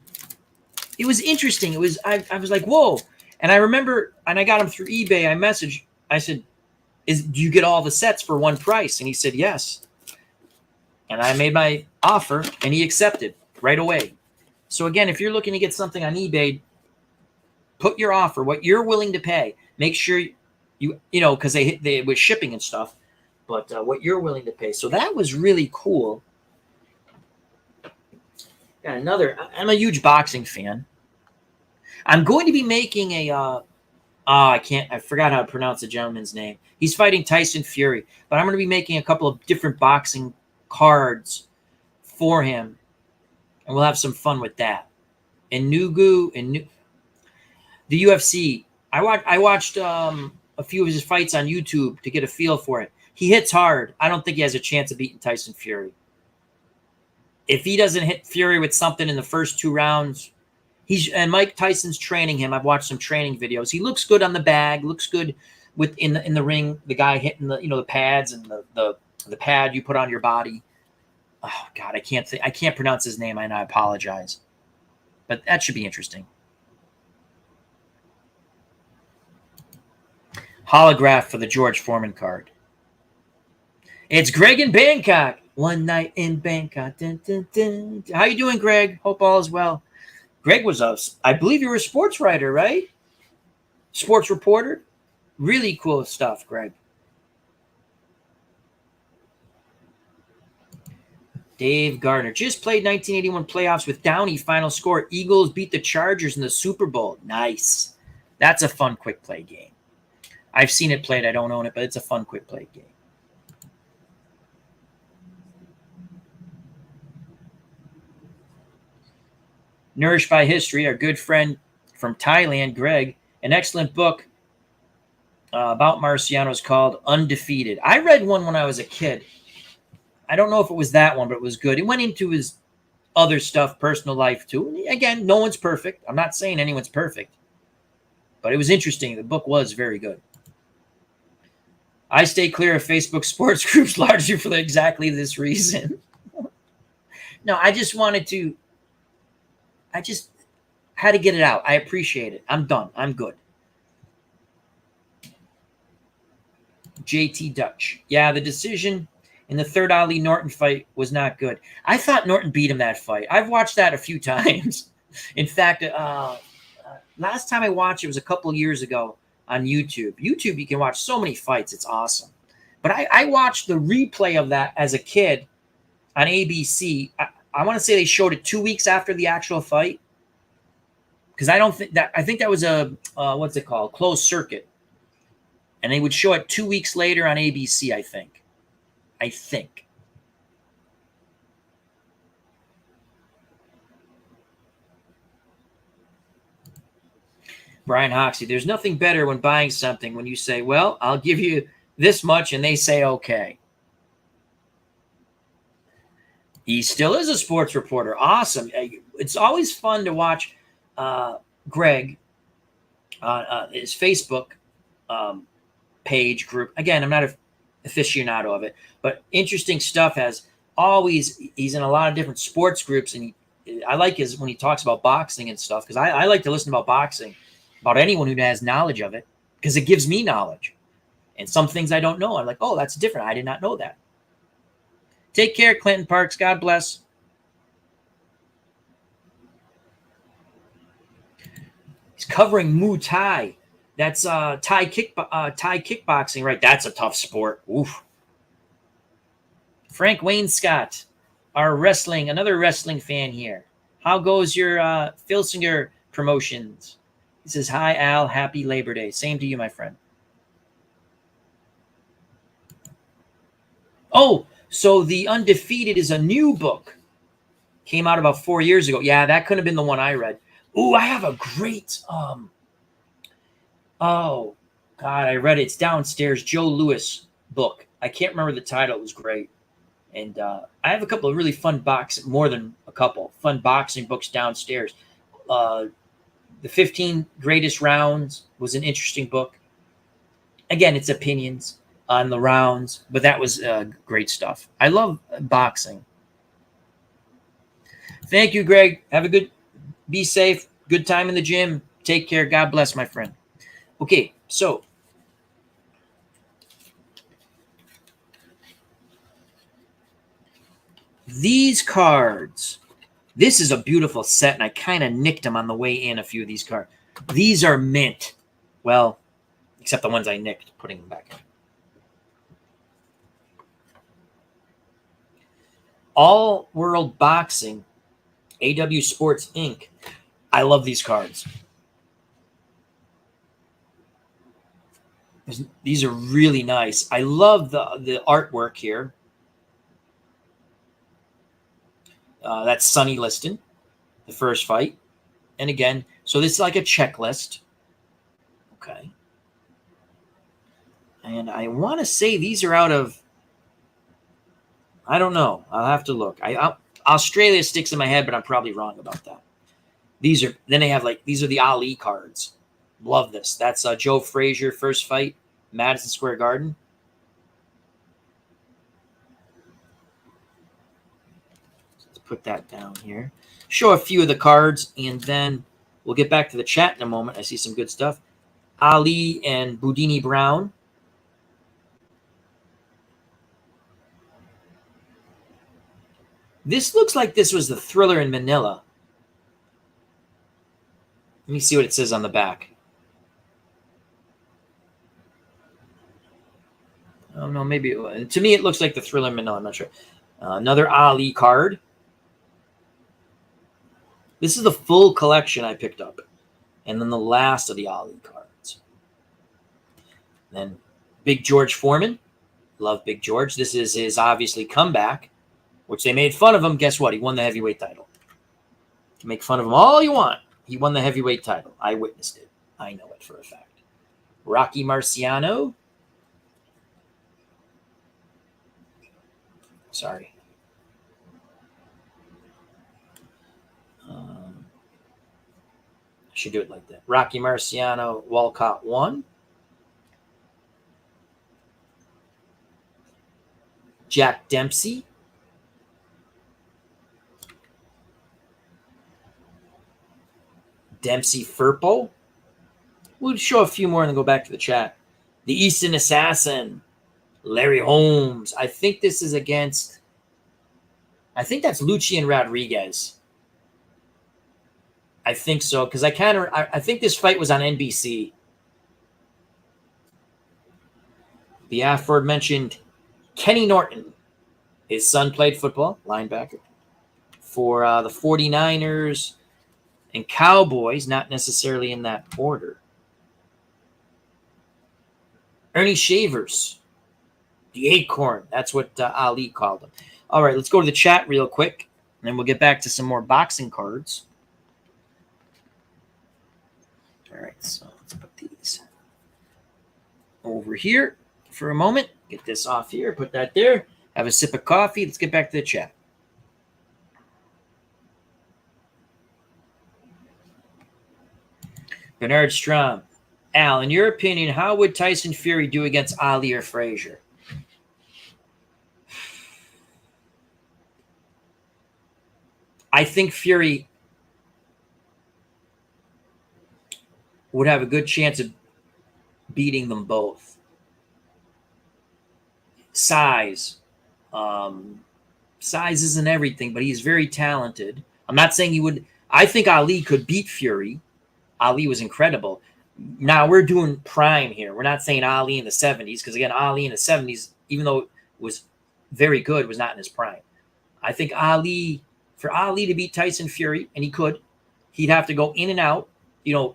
It was interesting. I was like, whoa. And I remember, and I got him through eBay. I said, do you get all the sets for one price? And he said, yes. And I made my offer, and he accepted right away. So again, if you're looking to get something on eBay, put your offer, what you're willing to pay. Make sure because they with shipping and stuff, but what you're willing to pay. So that was really cool. Got another. I'm a huge boxing fan. I'm going to be making a. I forgot how to pronounce the gentleman's name. He's fighting Tyson Fury, but I'm going to be making a couple of different boxing cards for him, and we'll have some fun with that. And Nugu and the UFC. I watched a few of his fights on YouTube to get a feel for it. He hits hard. I don't think he has a chance of beating Tyson Fury. If he doesn't hit Fury with something in the first 2 rounds, and Mike Tyson's training him. I've watched some training videos. He looks good on the bag. Looks good in the ring. The guy hitting the pads and the pad you put on your body. Oh God, I can't pronounce his name, and I apologize. But that should be interesting. Holograph for the George Foreman card. It's Greg in Bangkok. One night in Bangkok. Dun, dun, dun. How you doing, Greg? Hope all is well. Greg was I believe you were a sports writer, right? Sports reporter. Really cool stuff, Greg. Dave Gardner just played 1981 playoffs with Downey. Final score: Eagles beat the Chargers in the Super Bowl. Nice. That's a fun quick play game. I've seen it played. I don't own it, but it's a fun quick play game. Nourished by History, our good friend from Thailand, Greg, an excellent book about Marciano is called Undefeated. I read one when I was a kid. I don't know if it was that one, but it was good. It went into his other stuff, personal life too. And again, no one's perfect. I'm not saying anyone's perfect, but it was interesting. The book was very good. I stay clear of Facebook sports groups largely for exactly this reason. No, I just had to get it out. I appreciate it. I'm done. I'm good. JT Dutch. Yeah, the decision in the third Ali Norton fight was not good. I thought Norton beat him that fight. I've watched that a few times. In fact, last time I watched it was a couple years ago on YouTube. YouTube, you can watch so many fights. It's awesome. But I watched the replay of that as a kid on ABC. I want to say they showed it 2 weeks after the actual fight. Because I think that was a, what's it called? Closed circuit. And they would show it 2 weeks later on ABC, I think. Brian Hoxie, there's nothing better when buying something when you say, well, I'll give you this much, and they say, okay. He still is a sports reporter. Awesome. It's always fun to watch Greg on his Facebook page group. Again, I'm not an aficionado of it, but interesting stuff. As always, he's in a lot of different sports groups, and I like when he talks about boxing and stuff, because I like to listen about boxing, about anyone who has knowledge of it, because it gives me knowledge. And some things I don't know, I'm like, oh, that's different. I did not know that. Take care, Clinton Parks. God bless. He's covering Muay Thai. That's Thai kickboxing, right? That's a tough sport. Oof. Frank Wayne Scott, another wrestling fan here. How goes your Filsinger promotions? He says, hi, Al. Happy Labor Day. Same to you, my friend. Oh, so The Undefeated is a new book. Came out about 4 years ago. Yeah, that could have been the one I read. Ooh, I have a great, oh, God, I read it. It's downstairs. Joe Louis book. I can't remember the title. It was great. And I have a couple of really fun more than a couple, fun boxing books downstairs. The 15 Greatest Rounds was an interesting book. Again, it's opinions on the rounds, but that was great stuff. I love boxing. Thank you, Greg. Be safe. Good time in the gym. Take care. God bless, my friend. Okay, so these cards. This is a beautiful set, and I kind of nicked them on the way in, a few of these cards. These are mint. Well, except the ones I nicked, putting them back in. All World Boxing, AW Sports Inc. I love these cards. These are really nice. I love the artwork here. That's Sonny Liston, the first fight. And again, so this is like a checklist. Okay. And I want to say these are out of, I don't know. I'll have to look. Australia sticks in my head, but I'm probably wrong about that. These are the Ali cards. Love this. That's Joe Frazier, first fight, Madison Square Garden. Let's put that down here. Show a few of the cards, and then we'll get back to the chat in a moment. I see some good stuff. Ali and Boudini Brown. This looks like this was the Thriller in Manila. Let me see what it says on the back. Oh, no, maybe. To me, it looks like the Thriller in Manila. I'm not sure. Another Ali card. This is the full collection I picked up. And then the last of the Ali cards. Then Big George Foreman. Love Big George. This is his, obviously, comeback, which they made fun of him. Guess what? He won the heavyweight title. You can make fun of him all you want. He won the heavyweight title. I witnessed it. I know it for a fact. Rocky Marciano. Sorry. Should do it like that. Rocky Marciano, Walcott 1. Jack Dempsey. Dempsey Firpo. We'll show a few more and then go back to the chat. The Eastern Assassin, Larry Holmes. I think this is against, I think that's Lucian Rodriguez. I think so, because I think this fight was on NBC. The aforementioned Kenny Norton. His son played football, linebacker, for the 49ers and Cowboys, not necessarily in that order. Ernie Shavers, the Acorn. That's what Ali called him. All right, let's go to the chat real quick, and then we'll get back to some more boxing cards. All right, so let's put these over here for a moment. Get this off here, put that there. Have a sip of coffee. Let's get back to the chat. Bernard Strom. Al, in your opinion, how would Tyson Fury do against Ali or Frazier? I think Fury would have a good chance of beating them both. Size. Size isn't everything, but he's very talented. I'm not saying he would. I think Ali could beat Fury. Ali was incredible. Now, we're doing prime here. We're not saying Ali in the 70s, because, again, Ali in the 70s, even though it was very good, was not in his prime. I think for Ali to beat Tyson Fury, and he could, he'd have to go in and out,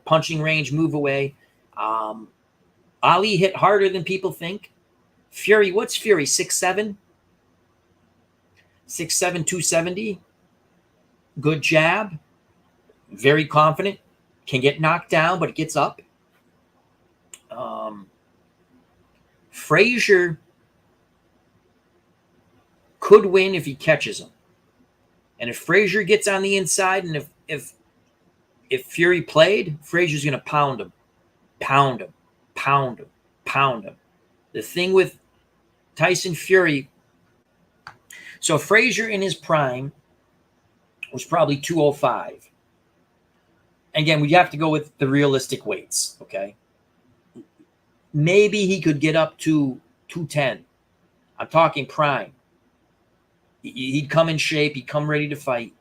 punching range, move away. Ali hit harder than people think. Fury, what's Fury, 6'7"? 6'7", 270. Good jab. Very confident. Can get knocked down, but it gets up. Frazier could win if he catches him. And if Frazier gets on the inside, and if Fury played, Frazier's going to pound him. The thing with Tyson Fury, so Frazier in his prime was probably 205. Again, we have to go with the realistic weights, okay? Maybe he could get up to 210. I'm talking prime. He'd come in shape. He'd come ready to fight.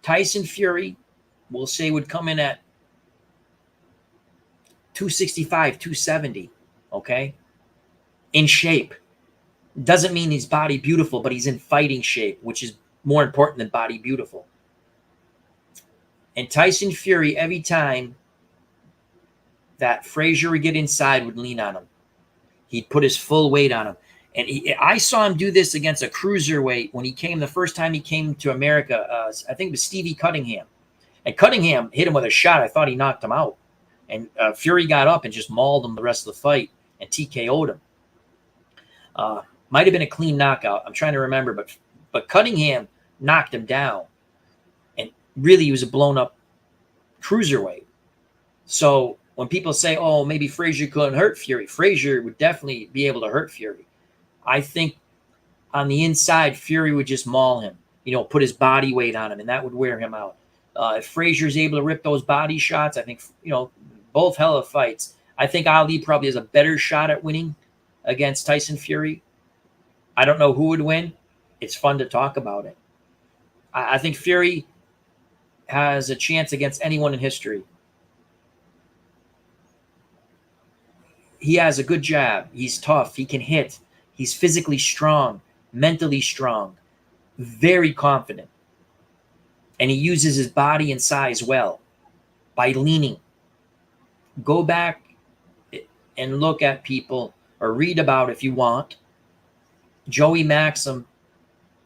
Tyson Fury, we'll say, would come in at 265, 270, okay? In shape. Doesn't mean he's body beautiful, but he's in fighting shape, which is more important than body beautiful. And Tyson Fury, every time that Frazier would get inside, would lean on him. He'd put his full weight on him. And I saw him do this against a cruiserweight when he came, the first time he came to America. I think it was Stevie Cunningham. And Cunningham hit him with a shot. I thought he knocked him out. And Fury got up and just mauled him the rest of the fight and TKO'd him. Might have been a clean knockout. I'm trying to remember. But Cunningham knocked him down. And really, he was a blown-up cruiserweight. So when people say, oh, maybe Frazier couldn't hurt Fury, Frazier would definitely be able to hurt Fury. I think on the inside, Fury would just maul him, put his body weight on him, and that would wear him out. If Frazier's able to rip those body shots, I think, both hell of fights. I think Ali probably has a better shot at winning against Tyson Fury. I don't know who would win. It's fun to talk about it. I think Fury has a chance against anyone in history. He has a good jab. He's tough. He can hit. He's physically strong, mentally strong, very confident. And he uses his body and size well by leaning. Go back and look at people, or read about, if you want, Joey Maxim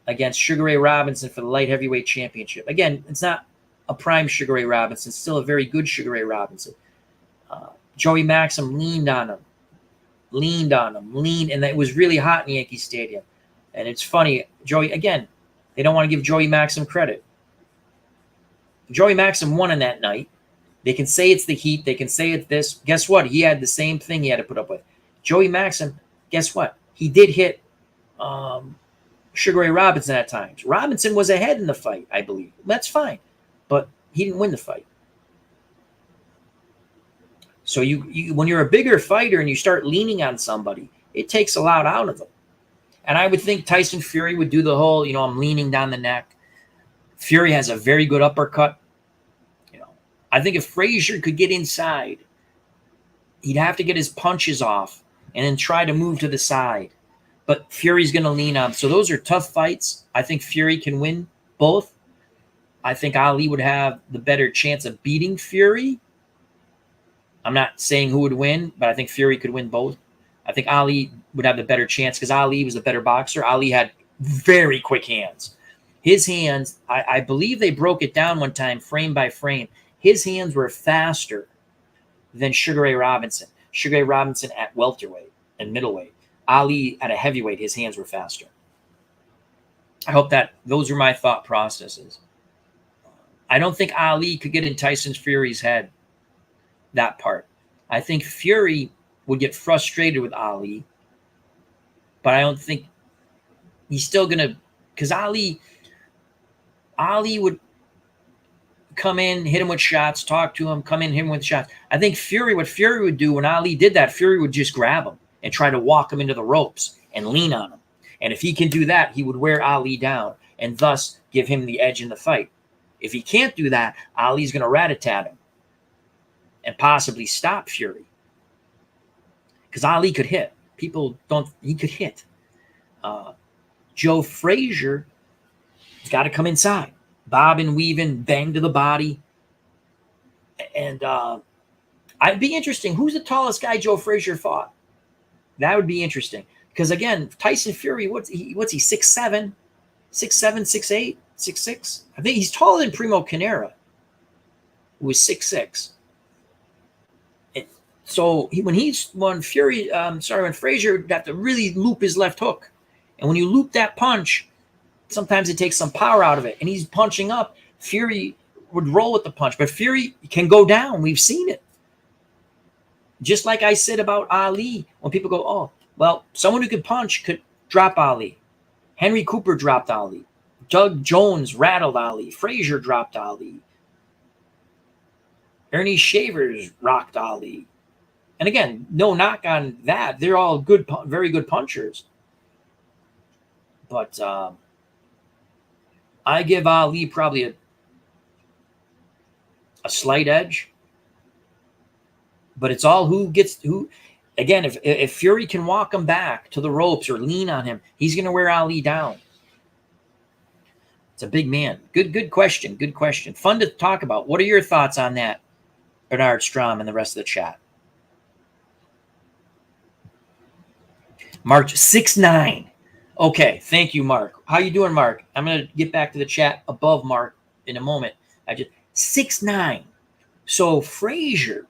against Sugar Ray Robinson for the light heavyweight championship. Again, it's not a prime Sugar Ray Robinson, it's still a very good Sugar Ray Robinson. Joey Maxim leaned on him, and it was really hot in Yankee Stadium. And it's funny, Joey, again, they don't want to give Joey Maxim credit. Joey Maxim won on that night. They can say it's the heat. They can say it's this. Guess what? He had the same thing he had to put up with. Joey Maxim, guess what? He did hit Sugar Ray Robinson at times. Robinson was ahead in the fight, I believe. That's fine. But he didn't win the fight. So you when you're a bigger fighter and you start leaning on somebody, it takes a lot out of them. And I would think Tyson Fury would do the whole, I'm leaning down the neck. Fury has a very good uppercut. I think if Frazier could get inside, he'd have to get his punches off and then try to move to the side. But Fury's going to lean on. So those are tough fights. I think Fury can win both. I think Ali would have the better chance of beating Fury. I'm not saying who would win, but I think Fury could win both. I think Ali would have the better chance because Ali was the better boxer. Ali had very quick hands. His hands, I believe they broke it down one time, frame by frame. His hands were faster than Sugar Ray Robinson. Sugar Ray Robinson at welterweight and middleweight. Ali at a heavyweight, his hands were faster. I hope that those are my thought processes. I don't think Ali could get in Tyson Fury's head, that part. I think Fury would get frustrated with Ali, but I don't think he's still going to, because Ali would come in, hit him with shots, talk to him, come in, hit him with shots. I think what Fury would do when Ali did that, Fury would just grab him and try to walk him into the ropes and lean on him. And if he can do that, he would wear Ali down and thus give him the edge in the fight. If he can't do that, Ali's going to rat-a-tat him and possibly stop Fury. Because Ali could hit. He could hit. Joe Frazier has got to come inside. Bob and weaving, bang to the body. And I'd be interesting. Who's the tallest guy Joe Frazier fought? That would be interesting. Because, again, Tyson Fury, what's he, 6'7", 6'8", 6'6"? I think he's taller than Primo Canera, who was 6'6". So when Frazier would have to really loop his left hook. And when you loop that punch, sometimes it takes some power out of it. And he's punching up. Fury would roll with the punch. But Fury can go down. We've seen it. Just like I said about Ali, when people go, oh, well, someone who could punch could drop Ali. Henry Cooper dropped Ali. Doug Jones rattled Ali. Frazier dropped Ali. Ernie Shavers rocked Ali. And again, no knock on that. They're all good, very good punchers. But I give Ali probably a slight edge. But it's all who gets who. Again, if Fury can walk him back to the ropes or lean on him, he's going to wear Ali down. It's a big man. Good question. Good question. Fun to talk about. What are your thoughts on that, Bernard Strom and the rest of the chat? March 6'9". Okay, thank you, Mark. How you doing, Mark? I'm going to get back to the chat above Mark in a moment. 6'9". So Frazier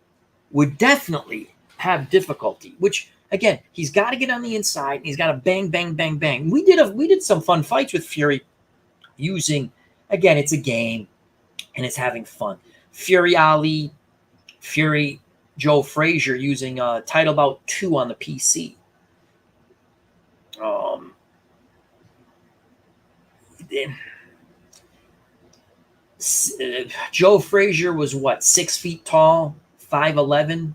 would definitely have difficulty, which, again, he's got to get on the inside. And he's got to bang, bang, bang, bang. We did some fun fights with Fury using, again, it's a game, and it's having fun. Fury Ali, Fury Joe Frazier using Title Bout 2 on the PC. Joe Frazier was what, 6 feet tall, 5'11".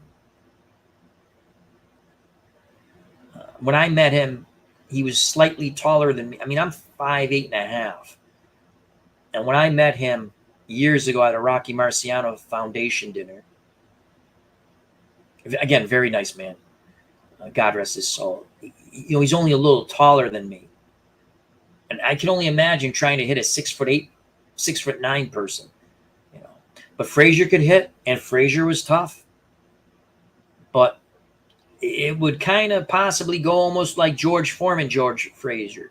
When I met him, he was slightly taller than me. I mean, I'm 5'8.5". And when I met him years ago at a Rocky Marciano Foundation dinner, again, very nice man. God rest his soul. He's only a little taller than me. And I can only imagine trying to hit a 6'8", 6'9" person. But Frazier could hit, and Frazier was tough. But it would kind of possibly go almost like Joe Frazier,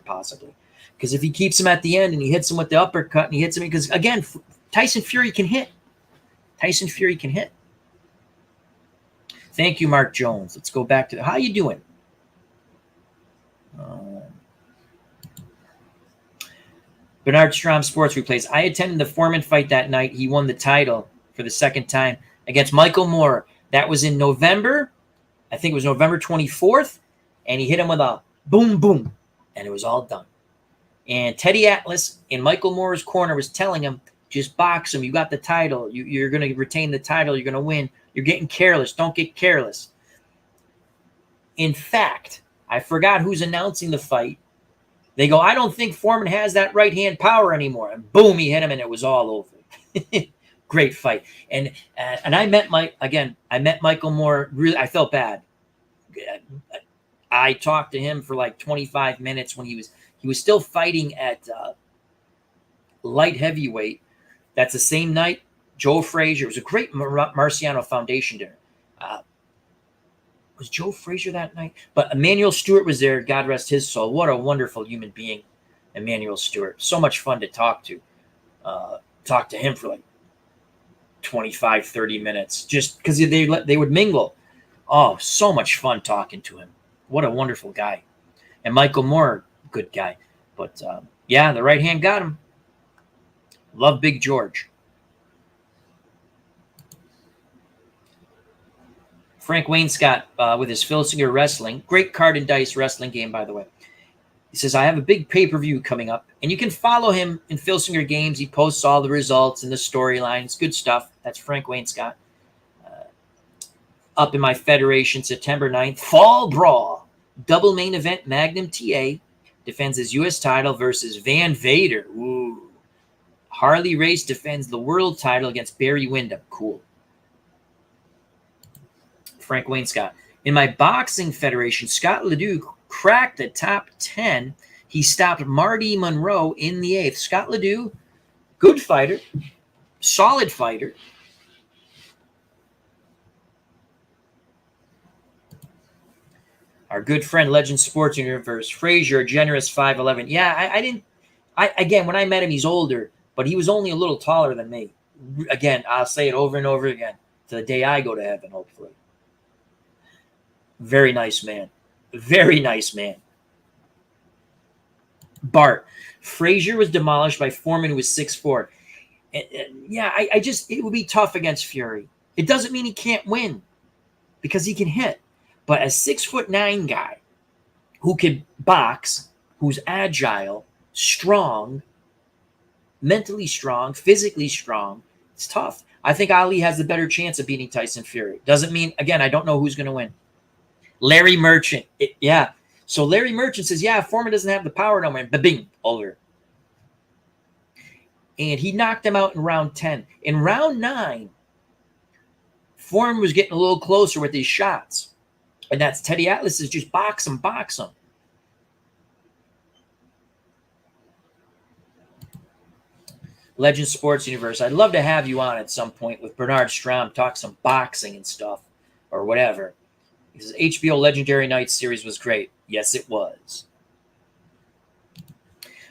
possibly. Because if he keeps him at the end and he hits him with the uppercut and he hits him, because again, Tyson Fury can hit. Tyson Fury can hit. Thank you, Mark Jones. Let's go back to how you doing? Bernard Strom Sports Replays. I attended the Foreman fight that night. He won the title for the second time against Michael Moore. That was in November. I think it was November 24th. And he hit him with a boom, boom. And it was all done. And Teddy Atlas in Michael Moore's corner was telling him, just box him. You got the title. You're going to retain the title. You're going to win. You're getting careless. Don't get careless. In fact, I forgot who's announcing the fight. They go, I don't think Foreman has that right-hand power anymore. And boom, he hit him, and it was all over. Great fight. And I met Michael Moore. Really, I felt bad. I talked to him for like 25 minutes when he was still fighting at light heavyweight. That's the same night. Joe Frazier. It was a great Marciano Foundation dinner. Was Joe Frazier that night? But Emmanuel Stewart was there. God rest his soul. What a wonderful human being, Emmanuel Stewart. So much fun to talk to. Talk to him for like 25, 30 minutes just because they would mingle. Oh, so much fun talking to him. What a wonderful guy. And Michael Moore, good guy. But, yeah, the right hand got him. Love Big George. Frank Wainscott with his Filsinger Wrestling. Great card and dice wrestling game, by the way. He says, I have a big pay-per-view coming up. And you can follow him in Filsinger Games. He posts all the results and the storylines. Good stuff. That's Frank Wainscott. Up in my Federation, September 9th. Fall Brawl. Double main event, Magnum TA. Defends his U.S. title versus Van Vader. Ooh. Harley Race defends the world title against Barry Windham. Cool. Frank Wainscott. In my boxing federation, Scott Ledoux cracked the top 10. He stopped Marty Monroe in the 8th. Scott Ledoux, good fighter, solid fighter. Our good friend, Legend Sports Universe, Frazier, a generous 5'11". Yeah, again, when I met him, he's older, but he was only a little taller than me. Again, I'll say it over and over again to the day I go to heaven, hopefully. Very nice man. Very nice man. Bart. Frazier was demolished by Foreman, who was 6'4". Yeah, it would be tough against Fury. It doesn't mean he can't win because he can hit. But a 6'9" guy who can box, who's agile, strong, mentally strong, physically strong, it's tough. I think Ali has the better chance of beating Tyson Fury. Doesn't mean, again, I don't know who's going to win. Larry Merchant. Yeah. So Larry Merchant says, yeah, Foreman doesn't have the power no more. Ba-bing, over. And he knocked him out in round 10. In round 9, Foreman was getting a little closer with these shots. And that's Teddy Atlas is just box him, box him. Legend Sports Universe. I'd love to have you on at some point with Bernard Strom, talk some boxing and stuff or whatever. Because HBO Legendary Nights series was great. Yes, it was.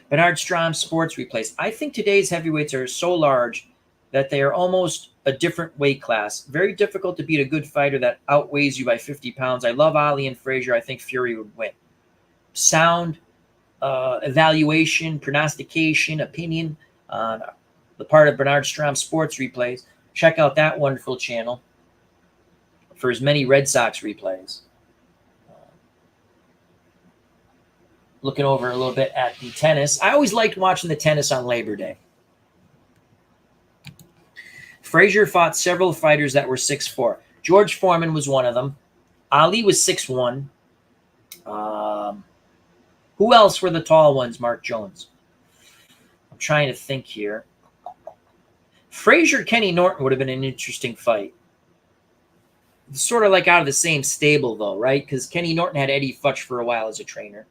Bernard Strom Sports Replays. I think today's heavyweights are so large that they are almost a different weight class. Very difficult to beat a good fighter that outweighs you by 50 pounds. I love Ali and Frazier. I think Fury would win. Sound evaluation, prognostication, opinion on the part of Bernard Strom Sports Replays. Check out that wonderful channel for as many Red Sox replays. Looking over a little bit at the tennis. I always liked watching the tennis on Labor Day. Frazier fought several fighters that were 6'4". George Foreman was one of them. Ali was 6'1". Who else were the tall ones, Mark Jones? I'm trying to think here. Frazier Kenny Norton would have been an interesting fight. Sort of like out of the same stable, though, right? Because Kenny Norton had Eddie Futch for a while as a trainer.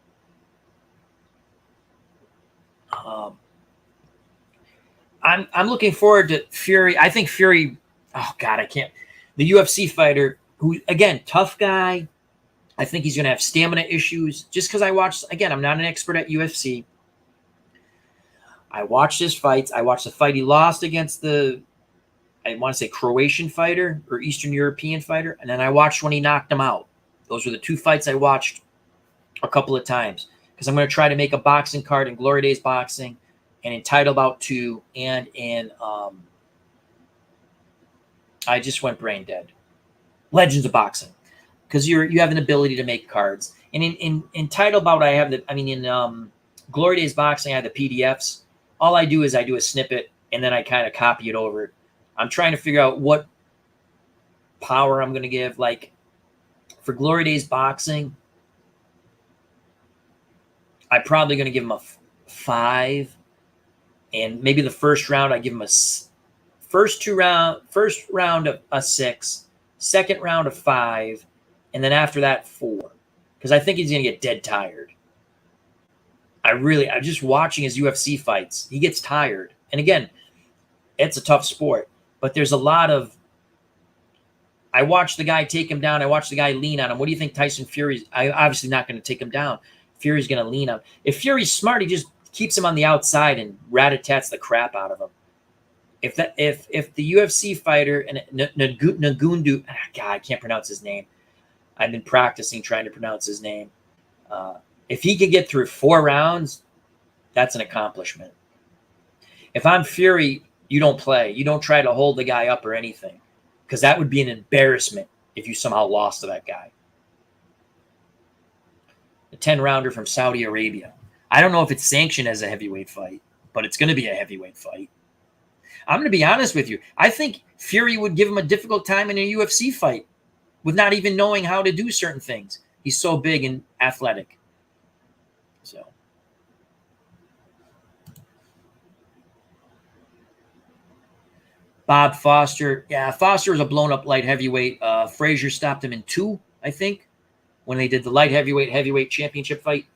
I'm looking forward to Fury. I think Fury, oh God, I can't. The UFC fighter who, again, tough guy. I think he's going to have stamina issues. Just because I watched, again, I'm not an expert at UFC. I watched his fights. I watched the fight he lost against the, I want to say Croatian fighter or Eastern European fighter. And then I watched when he knocked him out. Those were the two fights I watched a couple of times. Because I'm going to try to make a boxing card in Glory Days Boxing and in Title Bout 2 and in, I just went brain dead. Legends of Boxing. Because you have an ability to make cards. And in Title Bout, in Glory Days Boxing, I have the PDFs. All I do is I do a snippet, and then I kind of copy it over. I'm trying to figure out what power I'm going to give. Like, for Glory Days Boxing, I'm probably going to give him a 5. And maybe the first round, I give him a first round of a 6, second round of 5, and then after that, 4. Because I think he's going to get dead tired. I'm just watching his UFC fights. He gets tired. And again, it's a tough sport. But there's a lot of, I watched the guy take him down. I watched the guy lean on him. What do you think Tyson Fury's, obviously not going to take him down. Fury's going to lean on him. If Fury's smart, he just keeps him on the outside and rat-a-tats the crap out of him. If the UFC fighter, and Nagundu, God, I can't pronounce his name. I've been practicing trying to pronounce his name. If he could get through 4 rounds, that's an accomplishment. If I'm Fury, you don't play. You don't try to hold the guy up or anything, because that would be an embarrassment if you somehow lost to that guy. A 10-rounder from Saudi Arabia. I don't know if it's sanctioned as a heavyweight fight, but it's going to be a heavyweight fight. I'm going to be honest with you. I think Fury would give him a difficult time in a UFC fight with not even knowing how to do certain things. He's so big and athletic. So, Bob Foster. Yeah, Foster was a blown-up light heavyweight. Frazier stopped him in 2, I think, when they did the light heavyweight championship fight.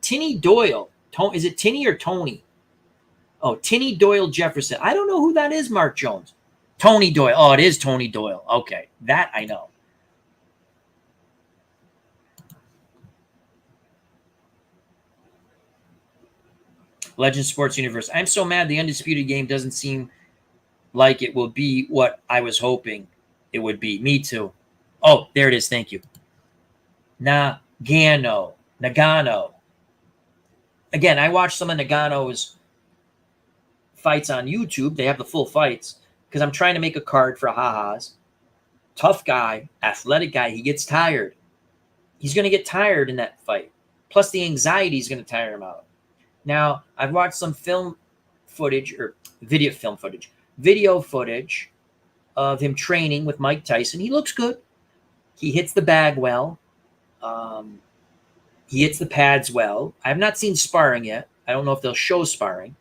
Tinny Doyle. Is it Tinny or Tony? Oh, Tinny Doyle Jefferson. I don't know who that is, Mark Jones. Tony Doyle. Oh, it is Tony Doyle. Okay, that I know. Legend Sports Universe. I'm so mad the Undisputed game doesn't seem like it will be what I was hoping it would be. Me too. Oh, there it is. Thank you. Nagano. Again, I watched some of Nagano's fights on YouTube. They have the full fights because I'm trying to make a card for Haha's. Tough guy, athletic guy. He gets tired. He's going to get tired in that fight. Plus, the anxiety is going to tire him out. Now, I've watched some video footage of him training with Mike Tyson. He looks good. He hits the bag well. He hits the pads well. I have not seen sparring yet. I don't know if they'll show sparring.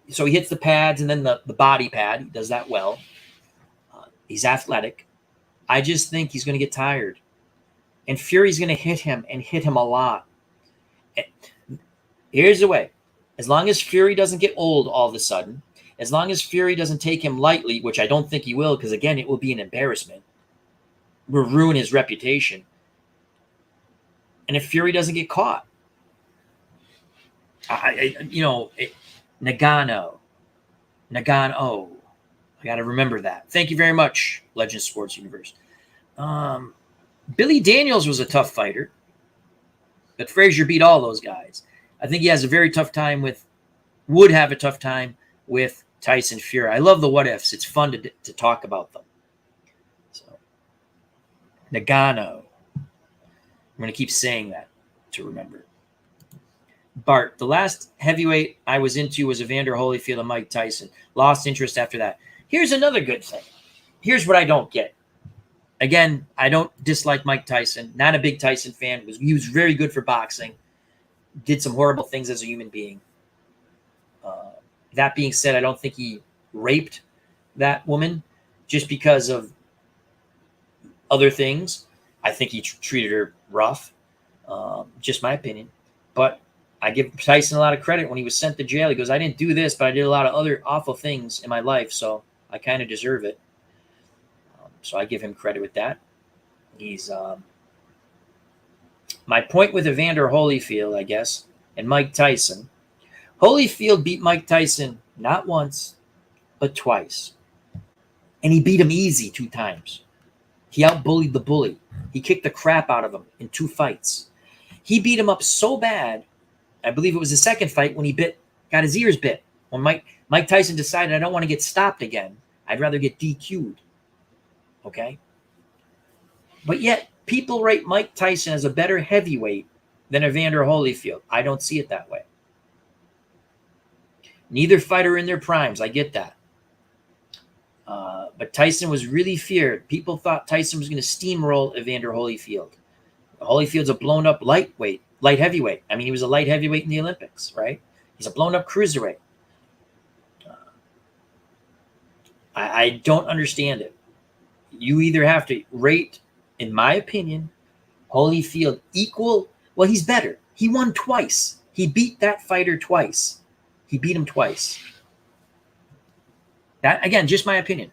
So he hits the pads and then the body pad. He does that well. He's athletic. I just think he's going to get tired. And Fury's going to hit him and hit him a lot. Here's the way. As long as Fury doesn't get old all of a sudden, as long as Fury doesn't take him lightly, which I don't think he will, because, again, it will be an embarrassment. Will ruin his reputation. And if Fury doesn't get caught, Nagano. I got to remember that. Thank you very much, Legend Sports Universe. Billy Daniels was a tough fighter, but Frazier beat all those guys. I think he has a very tough time would have a tough time with Tyson Fury. I love the what ifs. It's fun to talk about them. So, Nagano. I'm going to keep saying that to remember. Bart, the last heavyweight I was into was Evander Holyfield and Mike Tyson. Lost interest after that. Here's another good thing. Here's what I don't get. Again, I don't dislike Mike Tyson. Not a big Tyson fan. He was very good for boxing. Did some horrible things as a human being. That being said, I don't think he raped that woman just because of other things. I think he treated her rough. Just my opinion. But I give Tyson a lot of credit when he was sent to jail. He goes, I didn't do this, but I did a lot of other awful things in my life, so I kind of deserve it. So I give him credit with that. He's my point with Evander Holyfield, I guess, and Mike Tyson. Holyfield beat Mike Tyson not once, but twice. And he beat him easy 2 times. He outbullied the bully. He kicked the crap out of him in 2 fights. He beat him up so bad, I believe it was the second fight when he got his ears bit. When Mike Tyson decided, I don't want to get stopped again. I'd rather get DQ'd. Okay? But yet, people rate Mike Tyson as a better heavyweight than Evander Holyfield. I don't see it that way. Neither fighter in their primes. I get that. But Tyson was really feared. People thought Tyson was going to steamroll Evander Holyfield. Holyfield's a blown-up light heavyweight. I mean, he was a light heavyweight in the Olympics, right? He's a blown-up cruiserweight. I don't understand it. You either have to rate, in my opinion, Holyfield equal. Well, he's better. He won twice. He beat that fighter twice. He beat him twice. That, again, just my opinion.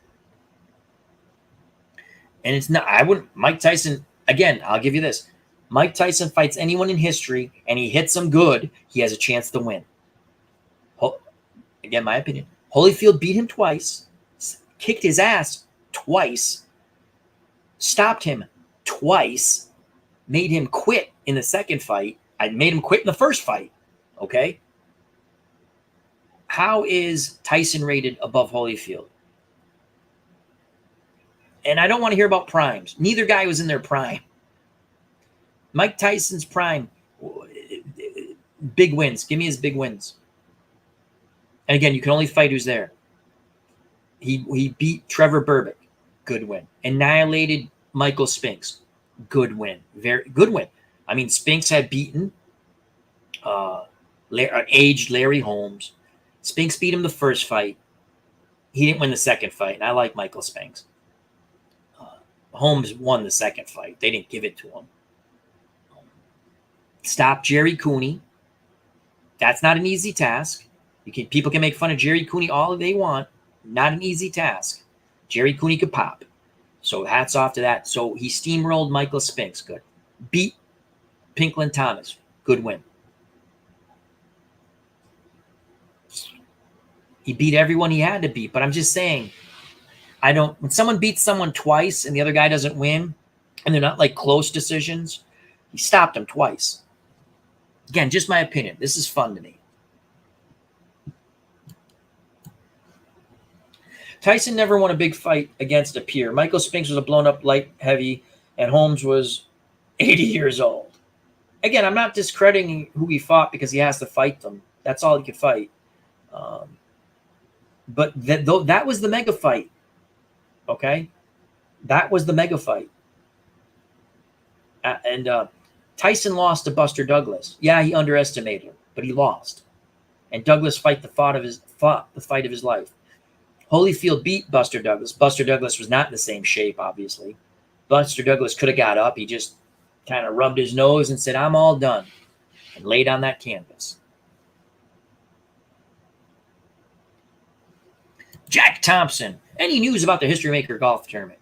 And it's not, Mike Tyson, again, I'll give you this. Mike Tyson fights anyone in history and he hits them good, he has a chance to win. Again, my opinion. Holyfield beat him twice, kicked his ass twice, stopped him twice, made him quit in the second fight. I made him quit in the first fight. Okay? How is Tyson rated above Holyfield? And I don't want to hear about primes. Neither guy was in their prime. Mike Tyson's prime, big wins. Give me his big wins. And again, you can only fight who's there. He beat Trevor Berbick. Good win. Annihilated Michael Spinks. Good win. Very good win. I mean, Spinks had beaten aged Larry Holmes. Spinks beat him the first fight. He didn't win the second fight, and I like Michael Spinks. Holmes won the second fight. They didn't give it to him. Stop Jerry Cooney. That's not an easy task. People can make fun of Jerry Cooney all they want. Not an easy task. Jerry Cooney could pop. So hats off to that. So he steamrolled Michael Spinks. Good. Beat Pinklin Thomas. Good win. He beat everyone he had to beat. But I'm just saying, when someone beats someone twice and the other guy doesn't win, and they're not like close decisions, he stopped him twice. Again, just my opinion. This is fun to me. Tyson never won a big fight against a peer. Michael Spinks was a blown-up light heavy, and Holmes was 80 years old. Again, I'm not discrediting who he fought because he has to fight them. That's all he could fight. But that was the mega fight. Okay? That was the mega fight. And Tyson lost to Buster Douglas. Yeah, he underestimated him, but he lost. And Douglas fought the fight of his life. Holyfield beat Buster Douglas. Buster Douglas was not in the same shape, obviously. Buster Douglas could have got up. He just kind of rubbed his nose and said, I'm all done, and laid on that canvas. Jack Thompson. Any news about the History Maker Golf Tournament?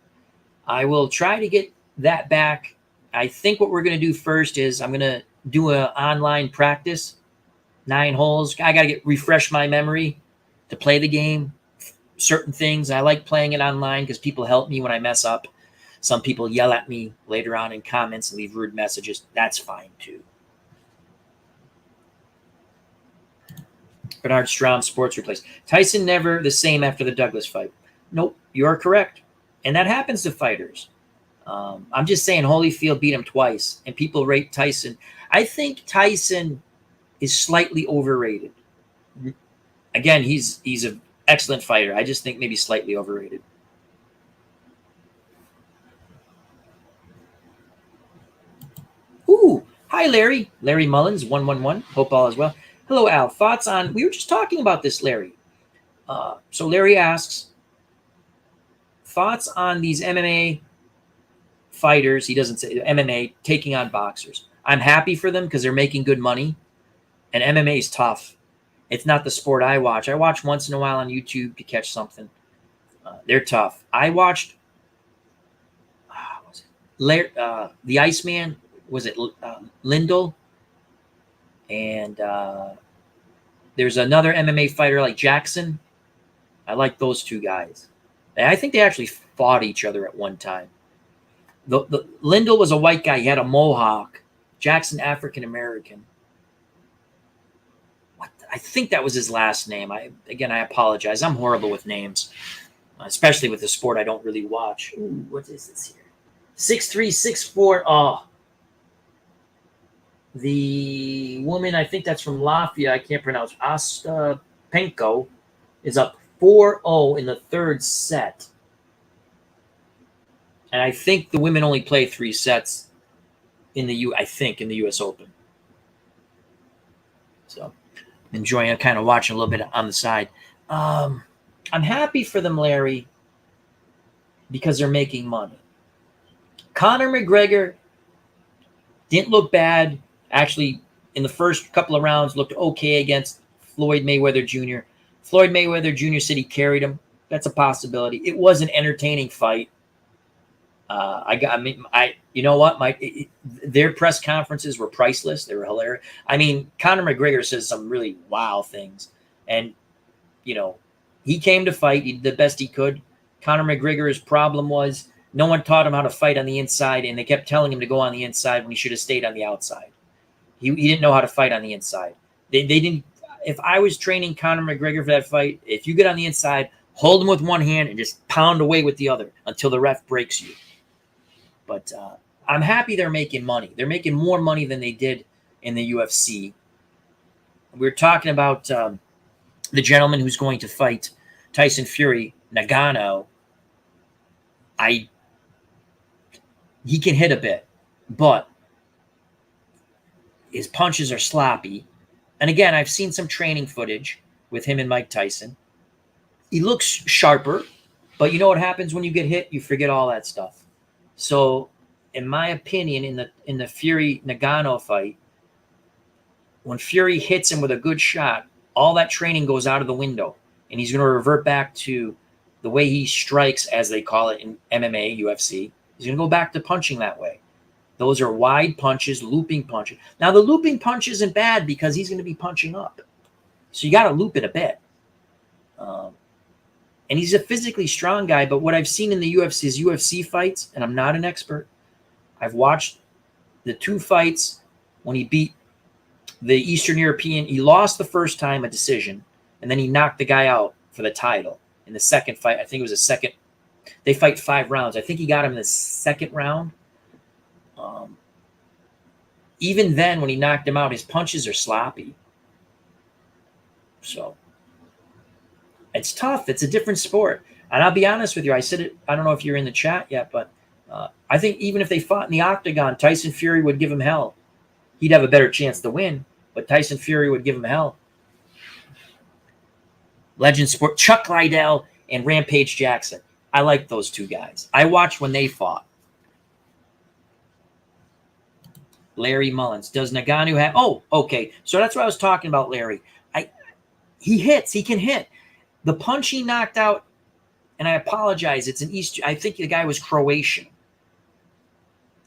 I will try to get that back. I think what we're going to do first is I'm going to do an online practice, 9 holes. I got to refresh my memory to play the game. Certain things. I like playing it online because people help me when I mess up. Some people yell at me later on in comments and leave rude messages. That's fine too. Bernard Strom, Sports Replace. Tyson never the same after the Douglas fight. Nope, you are correct. And that happens to fighters. I'm just saying Holyfield beat him twice, and people rate Tyson. I think Tyson is slightly overrated. Again, he's an excellent fighter. I just think maybe slightly overrated. Ooh, hi, Larry. Larry Mullins, 111. Hope all is well. Hello, Al. Thoughts on, we were just talking about this, Larry. So Larry asks, thoughts on these MMA fighters, he doesn't say MMA, taking on boxers. I'm happy for them because they're making good money, and MMA is tough. It's not the sport I watch. I watch once in a while on YouTube to catch something. They're tough. I watched the Iceman, was it Lindell? And there's another MMA fighter like Jackson. I like those two guys. And I think they actually fought each other at one time. The Lindell was a white guy. He had a mohawk. Jackson, African American. I think that was his last name. I apologize. I'm horrible with names, especially with the sport I don't really watch. Ooh, what is this here? 6'3", 6'4". Oh, the woman, I think that's from Latvia. I can't pronounce. Ostapenko is up 4-0 in the third set. And I think the women only play 3 sets in the US Open. So enjoying it, kind of watching a little bit on the side. I'm happy for them, Larry, because they're making money. Conor McGregor didn't look bad. Actually, in the first couple of rounds, looked okay against Floyd Mayweather Jr. Floyd Mayweather Jr. said he carried him. That's a possibility. It was an entertaining fight. You know what? Their press conferences were priceless. They were hilarious. I mean, Conor McGregor says some really wow things, and he came to fight. He did the best he could. Conor McGregor's problem was no one taught him how to fight on the inside, and they kept telling him to go on the inside when he should have stayed on the outside. He didn't know how to fight on the inside. They didn't. If I was training Conor McGregor for that fight, if you get on the inside, hold him with one hand and just pound away with the other until the ref breaks you. But I'm happy they're making money. They're making more money than they did in the UFC. We were talking about the gentleman who's going to fight Tyson Fury, Nagano. He can hit a bit, but his punches are sloppy. And again, I've seen some training footage with him and Mike Tyson. He looks sharper, but you know what happens when you get hit? You forget all that stuff. So, in my opinion, in the Fury Nagano fight, when Fury hits him with a good shot, all that training goes out of the window, and he's going to revert back to the way he strikes, as they call it in MMA, UFC. He's going to go back to punching that way. Those are wide punches, looping punches. Now, the looping punch isn't bad because he's going to be punching up. So you got to loop it a bit. And he's a physically strong guy, but what I've seen in the his UFC fights, and I'm not an expert, I've watched the 2 fights when he beat the Eastern European. He lost the first time, a decision, and then he knocked the guy out for the title. In the second fight, I think it was they fight 5 rounds. I think he got him in the second round. Even then, when he knocked him out, his punches are sloppy. So it's tough. It's a different sport. And I'll be honest with you. I said it. I don't know if you're in the chat yet, but I think even if they fought in the octagon, Tyson Fury would give him hell. He'd have a better chance to win, but Tyson Fury would give him hell. Legend Sport, Chuck Liddell and Rampage Jackson. I like those 2 guys. I watched when they fought. Larry Mullins. Does Nagano have... Oh, okay. So that's what I was talking about, Larry. He hits. He can hit. The punch he knocked out, and I apologize, it's an East... I think the guy was Croatian.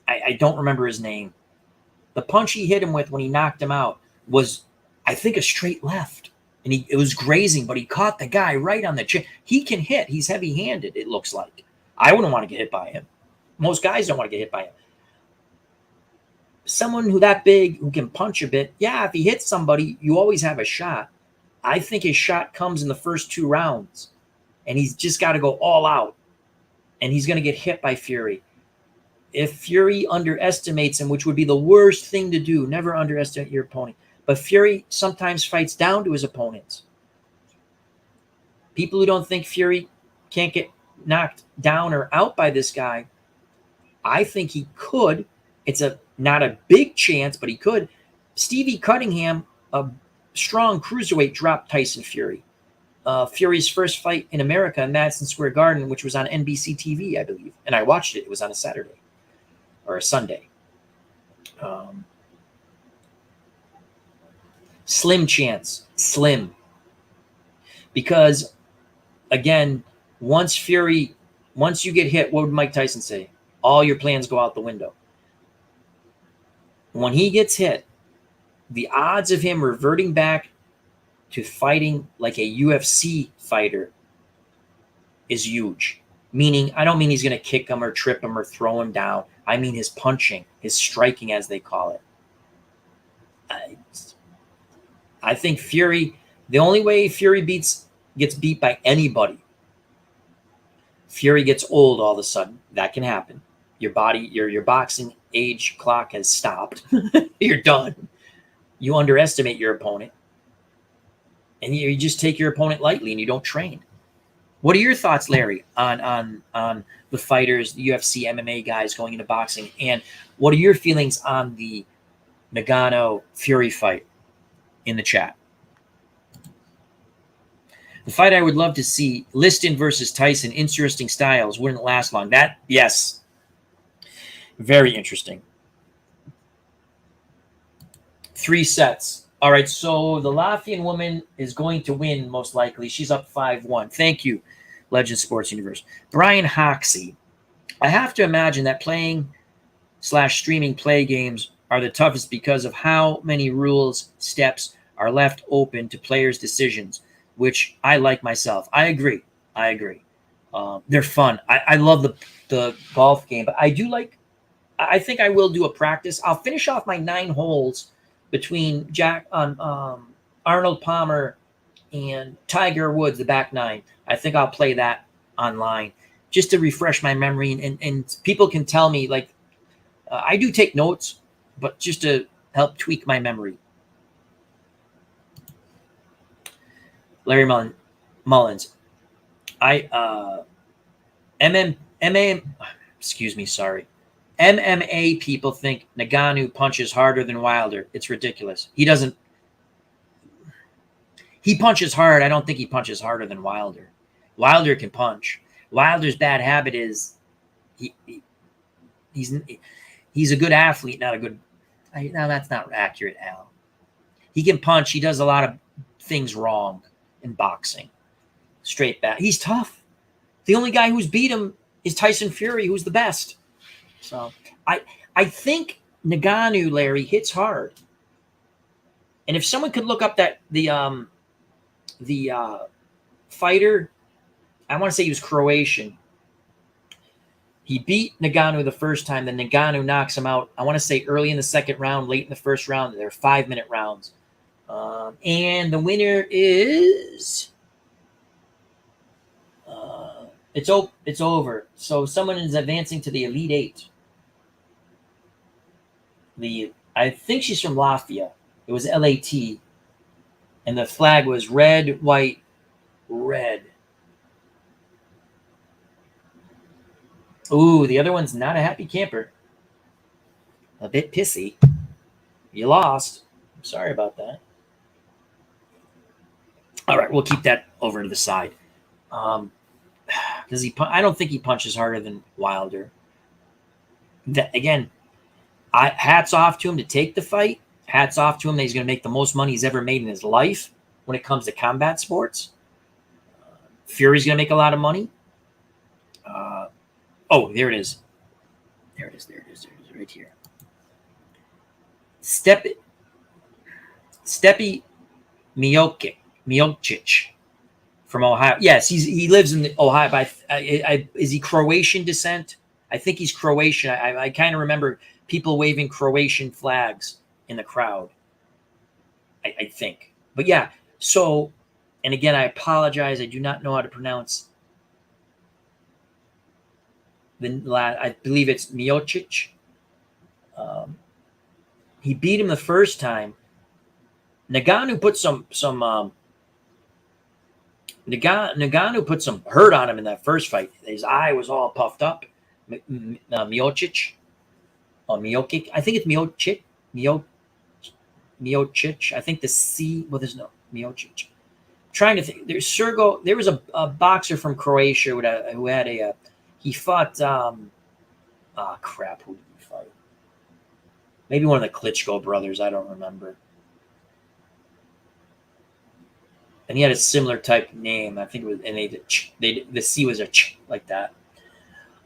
I don't remember his name. The punch he hit him with when he knocked him out was, I think, a straight left. And it was grazing, but he caught the guy right on the chin. He can hit. He's heavy-handed, it looks like. I wouldn't want to get hit by him. Most guys don't want to get hit by him. Someone who that big, who can punch a bit, yeah, if he hits somebody, you always have a shot. I think his shot comes in the first 2 rounds, and he's just got to go all out, and he's going to get hit by Fury. If Fury underestimates him, which would be the worst thing to do, never underestimate your opponent. But Fury sometimes fights down to his opponents. People who don't think Fury can't get knocked down or out by this guy, I think he could. It's not a big chance, but he could. Stevie Cunningham, a strong cruiserweight, dropped Tyson Fury. Fury's first fight in America in Madison Square Garden, which was on NBC TV, I believe. And I watched it. It was on a Saturday or a Sunday. Slim chance. Slim. Because, again, once you get hit, what would Mike Tyson say? All your plans go out the window. When he gets hit, the odds of him reverting back to fighting like a UFC fighter is huge. Meaning, I don't mean he's going to kick him or trip him or throw him down. I mean his punching, his striking, as they call it. I think Fury, the only way Fury gets beat by anybody, Fury gets old all of a sudden. That can happen. Your body, your boxing age clock has stopped. You're done. You underestimate your opponent. And you just take your opponent lightly and you don't train. What are your thoughts, Larry, on the fighters, the UFC, MMA guys going into boxing? And what are your feelings on the Ngannou-Fury fight in the chat? The fight I would love to see, Liston versus Tyson, interesting styles, wouldn't last long. That, yes. Very interesting. 3 sets. All right, so the Latvian woman is going to win, most likely. She's up 5-1. Thank you, Legend Sports Universe. Brian Hoxie. I have to imagine that playing/streaming play games are the toughest because of how many rules, steps are left open to players' decisions, which I like myself. I agree. They're fun. I love the golf game, but I think I will do a practice. I'll finish off my 9 holes between Arnold Palmer and Tiger Woods, the back 9. I think I'll play that online just to refresh my memory. And people can tell me, like, I do take notes, but just to help tweak my memory. Larry Mullins. MMA people think Ngannou punches harder than Wilder. It's ridiculous. He doesn't. He punches hard. I don't think he punches harder than Wilder. Wilder can punch. Wilder's bad habit is he's a good athlete, not a good. No, that's not accurate, Al. He can punch. He does a lot of things wrong in boxing. Straight back. He's tough. The only guy who's beat him is Tyson Fury, who's the best. So I think Ngannou, Larry, hits hard. And if someone could look up that the fighter, I want to say he was Croatian. He beat Ngannou the first time, then Ngannou knocks him out. I want to say early in the second round, late in the first round. They're 5-minute rounds. And the winner is it's over. So someone is advancing to the Elite 8. I think she's from Latvia. It was LAT. And the flag was red, white, red. Ooh, the other one's not a happy camper. A bit pissy. You lost. I'm sorry about that. All right, we'll keep that over to the side. Does he? I don't think he punches harder than Wilder. Again, hats off to him to take the fight. Hats off to him that he's going to make the most money he's ever made in his life when it comes to combat sports. Fury's going to make a lot of money. Oh, there it is. There it is, right here. Stepi Miocic from Ohio. Yes, he lives in Ohio. But is he Croatian descent? I think he's Croatian. I kind of remember people waving Croatian flags in the crowd. I think. But yeah, so, and again, I apologize. I do not know how to pronounce I believe it's Miocic. He beat him the first time. Ngannou put Ngannou put some hurt on him in that first fight. His eye was all puffed up. Miocic. Or Miocic. I think it's Miocic. I think the C. Well, there's no Miocic. trying to think. There's Sergo. There was a boxer from Croatia who had a he fought. Crap. Who did he fight? Maybe one of the Klitschko brothers. I don't remember. And he had a similar type name. I think it was, and the C was a ch like that.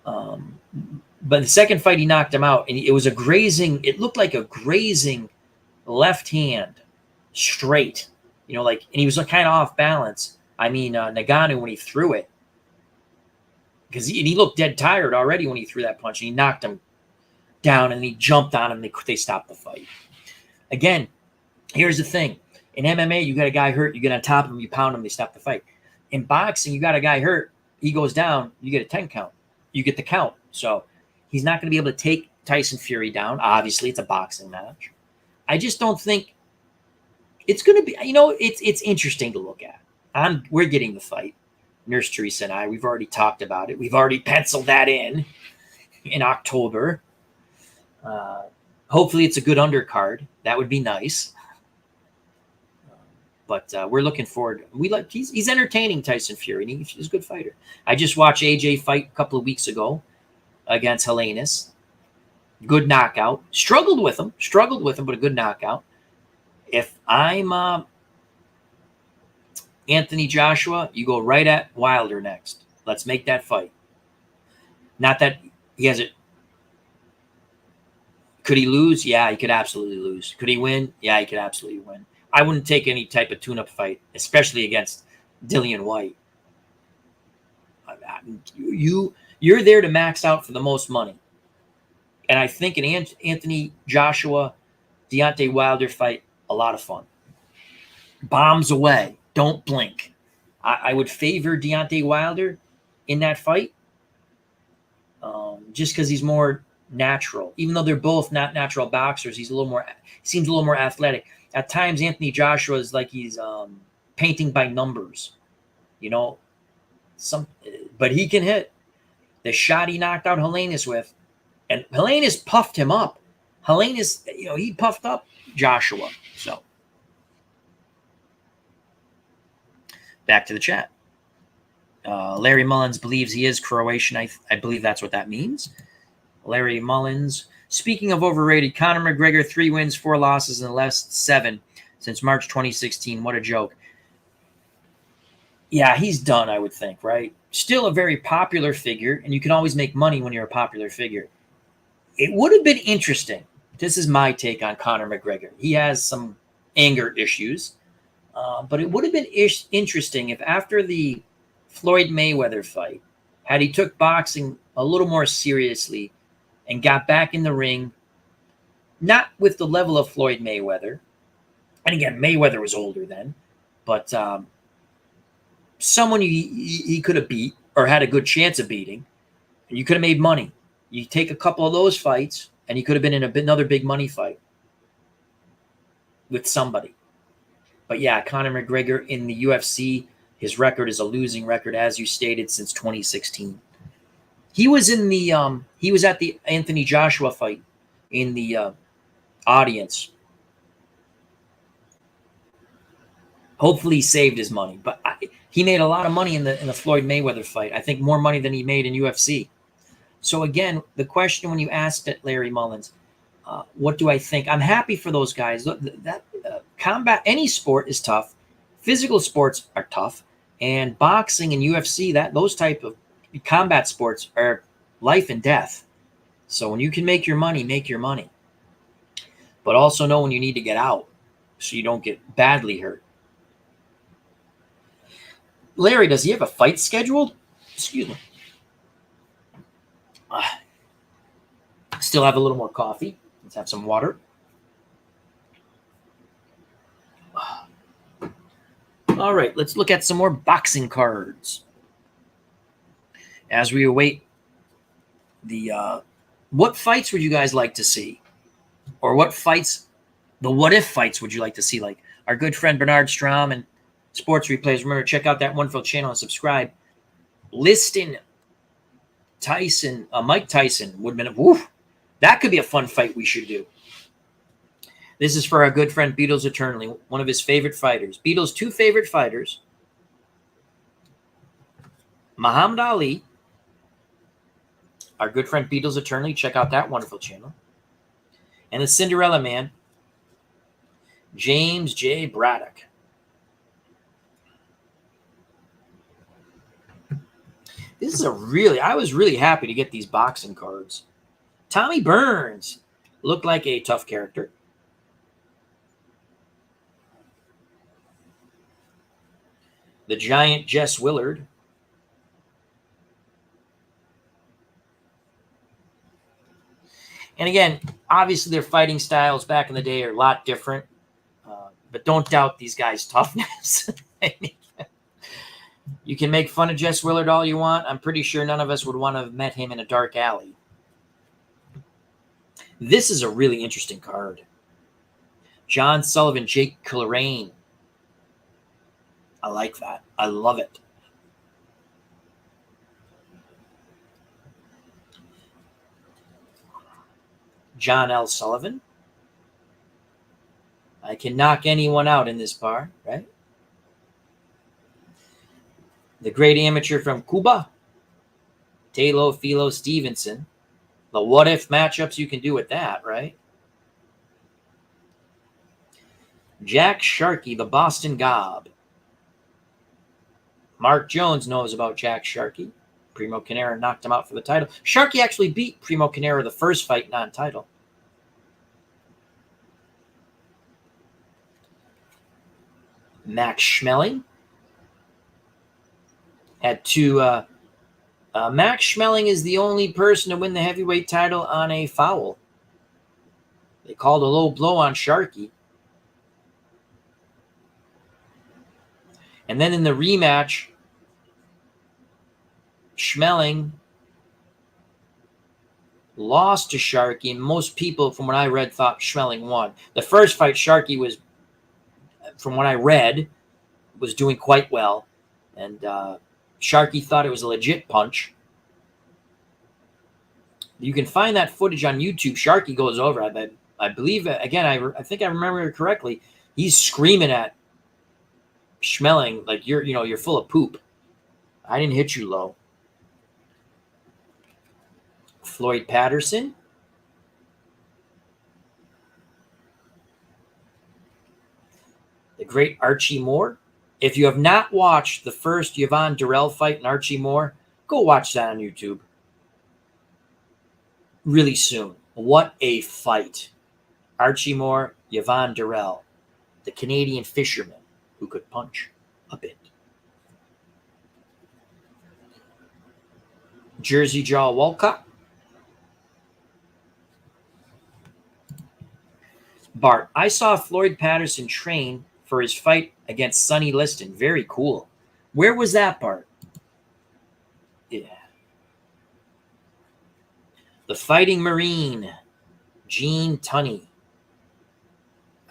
But the second fight, he knocked him out, and it was a grazing. It looked like a grazing left hand, straight. You know, like, and he was kind of off balance. I mean, Nagano when he threw it, because he looked dead tired already when he threw that punch, and he knocked him down, and he jumped on him. They stopped the fight. Again, here's the thing: in MMA, you got a guy hurt, you get on top of him, you pound him, they stop the fight. In boxing, you got a guy hurt, he goes down, you get a 10 count, you get the count. So he's not going to be able to take Tyson Fury down. Obviously, it's a boxing match. I just don't think it's going to be, you know, it's interesting to look at. We're getting the fight. Nurse Teresa and I, we've already talked about it. We've already penciled that in October. Hopefully it's a good undercard. That would be nice. But we're looking forward. He's entertaining, Tyson Fury, and he's a good fighter. I just watched AJ fight a couple of weeks ago against Helenius. Good knockout. Struggled with him, but a good knockout. If I'm Anthony Joshua, you go right at Wilder next. Let's make that fight. Not that he has it. Could he lose? Yeah, he could absolutely lose. Could he win? Yeah, he could absolutely win. I wouldn't take any type of tune-up fight, especially against Dillian White. You're there to max out for the most money. And I think an Anthony Joshua, Deontay Wilder fight, a lot of fun. Bombs away. Don't blink. I would favor Deontay Wilder in that fight just because he's more natural. Even though they're both not natural boxers, seems a little more athletic. At times, Anthony Joshua is like he's painting by numbers, you know. But he can hit. The shot he knocked out Helenius with, and Helenius puffed him up. Helenius, you know, he puffed up Joshua. So back to the chat. Larry Mullins believes he is Croatian. I believe that's what that means. Larry Mullins. Speaking of overrated, Conor McGregor, 3 wins, 4 losses in the last 7 since March 2016. What a joke. Yeah, he's done, I would think, right? Still a very popular figure, and you can always make money when you're a popular figure. It would have been interesting. This is my take on Conor McGregor. He has some anger issues, but it would have been interesting if after the Floyd Mayweather fight, had he took boxing a little more seriously and got back in the ring, not with the level of Floyd Mayweather. And again, Mayweather was older then, but someone he could have beat or had a good chance of beating, and you could have made money. You take a couple of those fights, and he could have been in another big money fight with somebody. But yeah, Conor McGregor in the UFC, his record is a losing record, as you stated, since 2016. He was in the he was at the Anthony Joshua fight in the audience. Hopefully he saved his money, but he made a lot of money in the Floyd Mayweather fight. I think more money than he made in UFC. So again, the question when you asked it, Larry Mullins, what do I think? I'm happy for those guys. Look, combat, any sport is tough. Physical sports are tough, and boxing and UFC, those type of combat sports are life and death. So when you can make your money, make your money. But also know when you need to get out so you don't get badly hurt. Larry, does he have a fight scheduled? Excuse me. Still have a little more coffee. Let's have some water. All right, let's look at some more boxing cards. As we await the what fights would you guys like to see? Or what fights, the what-if fights would you like to see? Like our good friend Bernard Strom and Sports Replays. Remember, check out that wonderful channel and subscribe. Liston Tyson, Mike Tyson would have been, that could be a fun fight we should do. This is for our good friend Beatles Eternally, one of his favorite fighters. Beatles' 2 favorite fighters Muhammad Ali, our good friend Beatles Eternally. Check out that wonderful channel. And the Cinderella Man, James J. Braddock. This is I was really happy to get these boxing cards. Tommy Burns looked like a tough character. The Giant Jess Willard. And again, obviously their fighting styles back in the day are a lot different. But don't doubt these guys' toughness. You can make fun of Jess Willard all you want. I'm pretty sure none of us would want to have met him in a dark alley. This is a really interesting card. John Sullivan, Jake Coleraine. I like that. I love it. John L. Sullivan. I can knock anyone out in this bar, right? The great amateur from Cuba, Teofilo Stevenson. The what-if matchups you can do with that, right? Jack Sharkey, the Boston Gob. Mark Jones knows about Jack Sharkey. Primo Carnera knocked him out for the title. Sharkey actually beat Primo Carnera the first fight non-title. Max Schmeling had two. Max Schmeling is the only person to win the heavyweight title on a foul. They called a low blow on Sharkey. And then in the rematch, Schmeling lost to Sharkey, and most people, from what I read, thought Schmeling won. The first fight, Sharkey was, from what I read, was doing quite well. And Sharkey thought it was a legit punch. You can find that footage on YouTube. Sharkey goes over. I believe, again, I think I remember it correctly. He's screaming at Schmeling like, you're full of poop. I didn't hit you low. Floyd Patterson. The great Archie Moore. If you have not watched the first Yvonne Durrell fight and Archie Moore, go watch that on YouTube. Really soon. What a fight. Archie Moore, Yvonne Durrell, the Canadian fisherman who could punch a bit. Jersey Jaw Walcott. Bart, I saw Floyd Patterson train for his fight against Sonny Liston. Very cool. Where was that, Bart? Yeah. The Fighting Marine, Gene Tunney.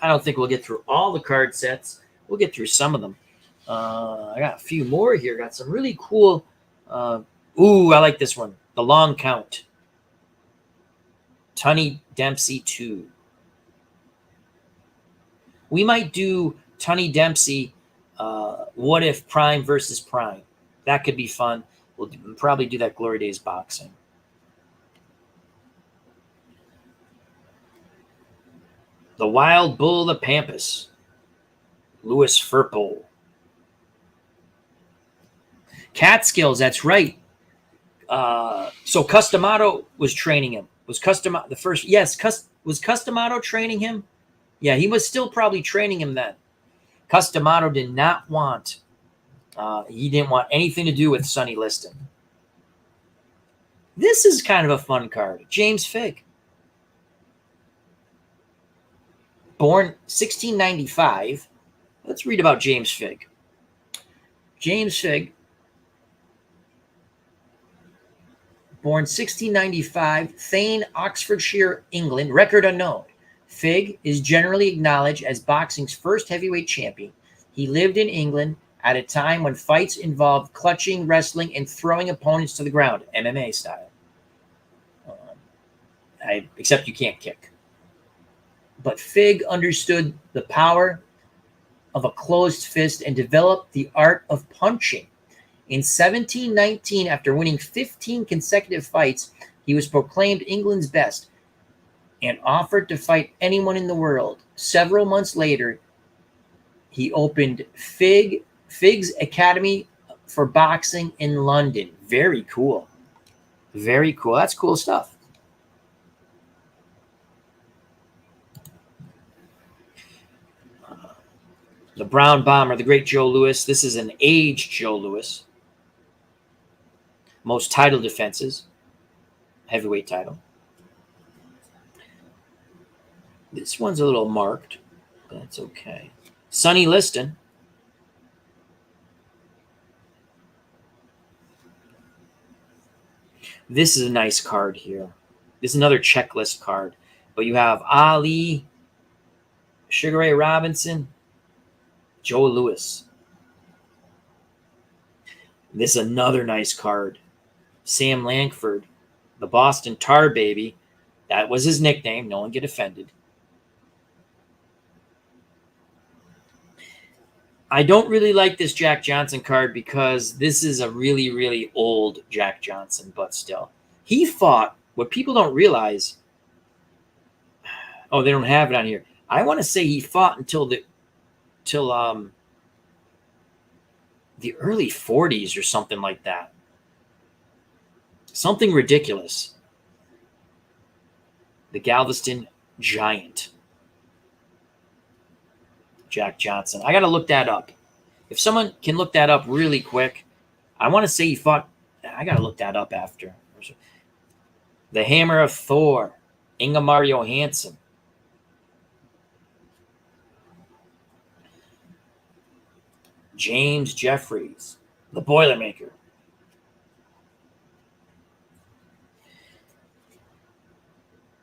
I don't think we'll get through all the card sets. We'll get through some of them. I got a few more here. Got some really cool. Ooh, I like this one. The Long Count. Tunney Dempsey 2. We might do Tunney Dempsey, what if Prime versus Prime. That could be fun. We'll probably do that Glory Days boxing. The Wild Bull of the Pampas, Louis Firpo. Catskills, that's right. So Customato was training him. Was Customato the first? Yes, was Customato training him? Yeah, he was still probably training him then. Customato did not want, he didn't want anything to do with Sonny Liston. This is kind of a fun card. James Figg. Born 1695. Let's read about James Figg. James Figg, born 1695, Thane, Oxfordshire, England, record unknown. Figg is generally acknowledged as boxing's first heavyweight champion. He lived in England at a time when fights involved clutching, wrestling, and throwing opponents to the ground, MMA style. Except you can't kick. But Figg understood the power of a closed fist and developed the art of punching. In 1719, after winning 15 consecutive fights, he was proclaimed England's best and offered to fight anyone in the world. Several months later, he opened Fig's Academy for Boxing in London. Very cool. Very cool. That's cool stuff. The Brown Bomber, the great Joe Louis. This is an aged Joe Louis. Most title defenses. Heavyweight title. This one's a little marked. But that's okay. Sonny Liston. This is a nice card here. This is another checklist card. But you have Ali, Sugar Ray Robinson, Joe Louis. This is another nice card. Sam Langford, the Boston Tar Baby. That was his nickname. No one get offended. I don't really like this Jack Johnson card because this is a really, really old Jack Johnson, but still. He fought, what people don't realize, oh, they don't have it on here. I want to say he fought until the early 40s or something like that. Something ridiculous. The Galveston Giant. Jack Johnson. I got to look that up. If someone can look that up really quick, I want to say he fought. I got to look that up after. The Hammer of Thor. Ingemar Johansson. James Jeffries. The Boilermaker.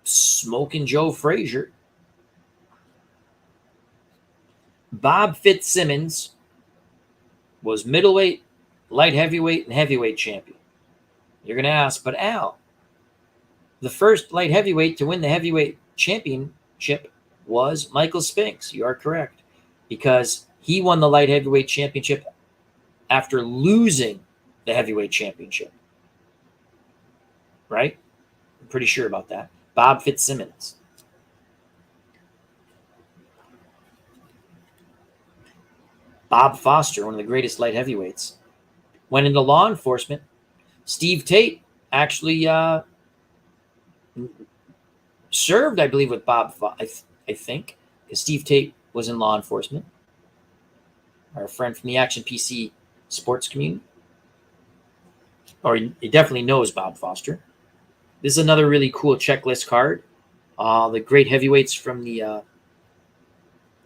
Smoking Joe Frazier. Bob Fitzsimmons was middleweight, light heavyweight, and heavyweight champion. You're going to ask, but Al, the first light heavyweight to win the heavyweight championship was Michael Spinks. You are correct, because he won the light heavyweight championship after losing the heavyweight championship. Right? I'm pretty sure about that. Bob Fitzsimmons. Bob Foster, one of the greatest light heavyweights, went into law enforcement. Steve Tate actually served, I believe, with Bob, I think, because Steve Tate was in law enforcement. Our friend from the Action PC sports community. Or he definitely knows Bob Foster. This is another really cool checklist card. The great heavyweights from the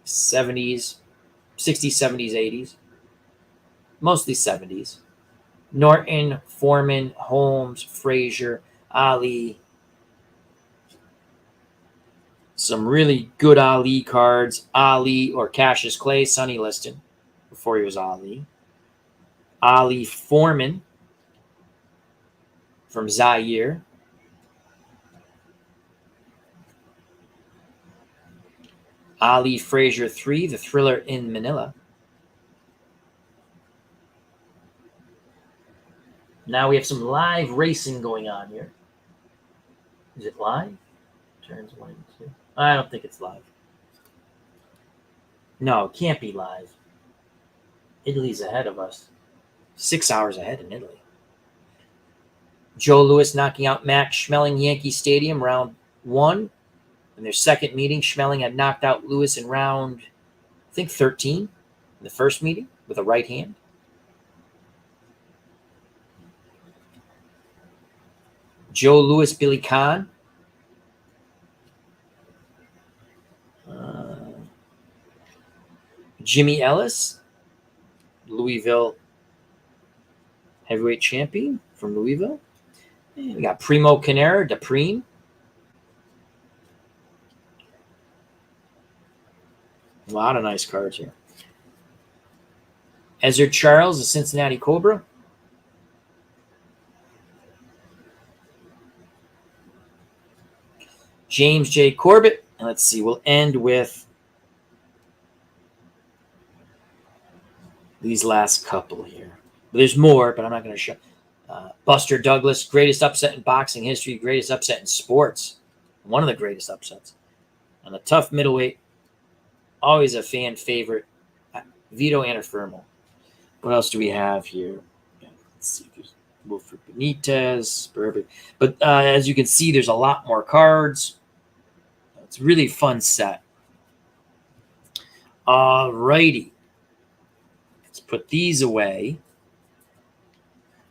70s, 60s, 70s, 80s. Mostly 70s. Norton, Foreman, Holmes, Frazier, Ali. Some really good Ali cards. Ali or Cassius Clay, Sonny Liston, before he was Ali. Ali Foreman from Zaire. Ali Frazier 3, the Thriller in Manila. Now we have some live racing going on here. Is it live? Turns 1 and 2. I don't think it's live. No, it can't be live. Italy's ahead of us. 6 hours ahead in Italy. Joe Louis knocking out Max Schmeling, Yankee Stadium, round 1. In their second meeting, Schmeling had knocked out Louis in round, I think, 13 in the first meeting with a right hand. Joe Louis, Billy Kahn. Jimmy Ellis, Louisville heavyweight champion from Louisville. And we got Primo Canera, Dupree. A lot of nice cards here. Ezra Charles, the Cincinnati Cobra. James J. Corbett. And let's see, we'll end with these last couple here. But there's more, but I'm not going to show. Buster Douglas, greatest upset in boxing history, greatest upset in sports. One of the greatest upsets. On the tough middleweight, always a fan favorite, Vito Antuofermo. What else do we have here? Let's see. There's Wilfred Benitez. But as you can see, there's a lot more cards. It's a really fun set. All righty. Let's put these away.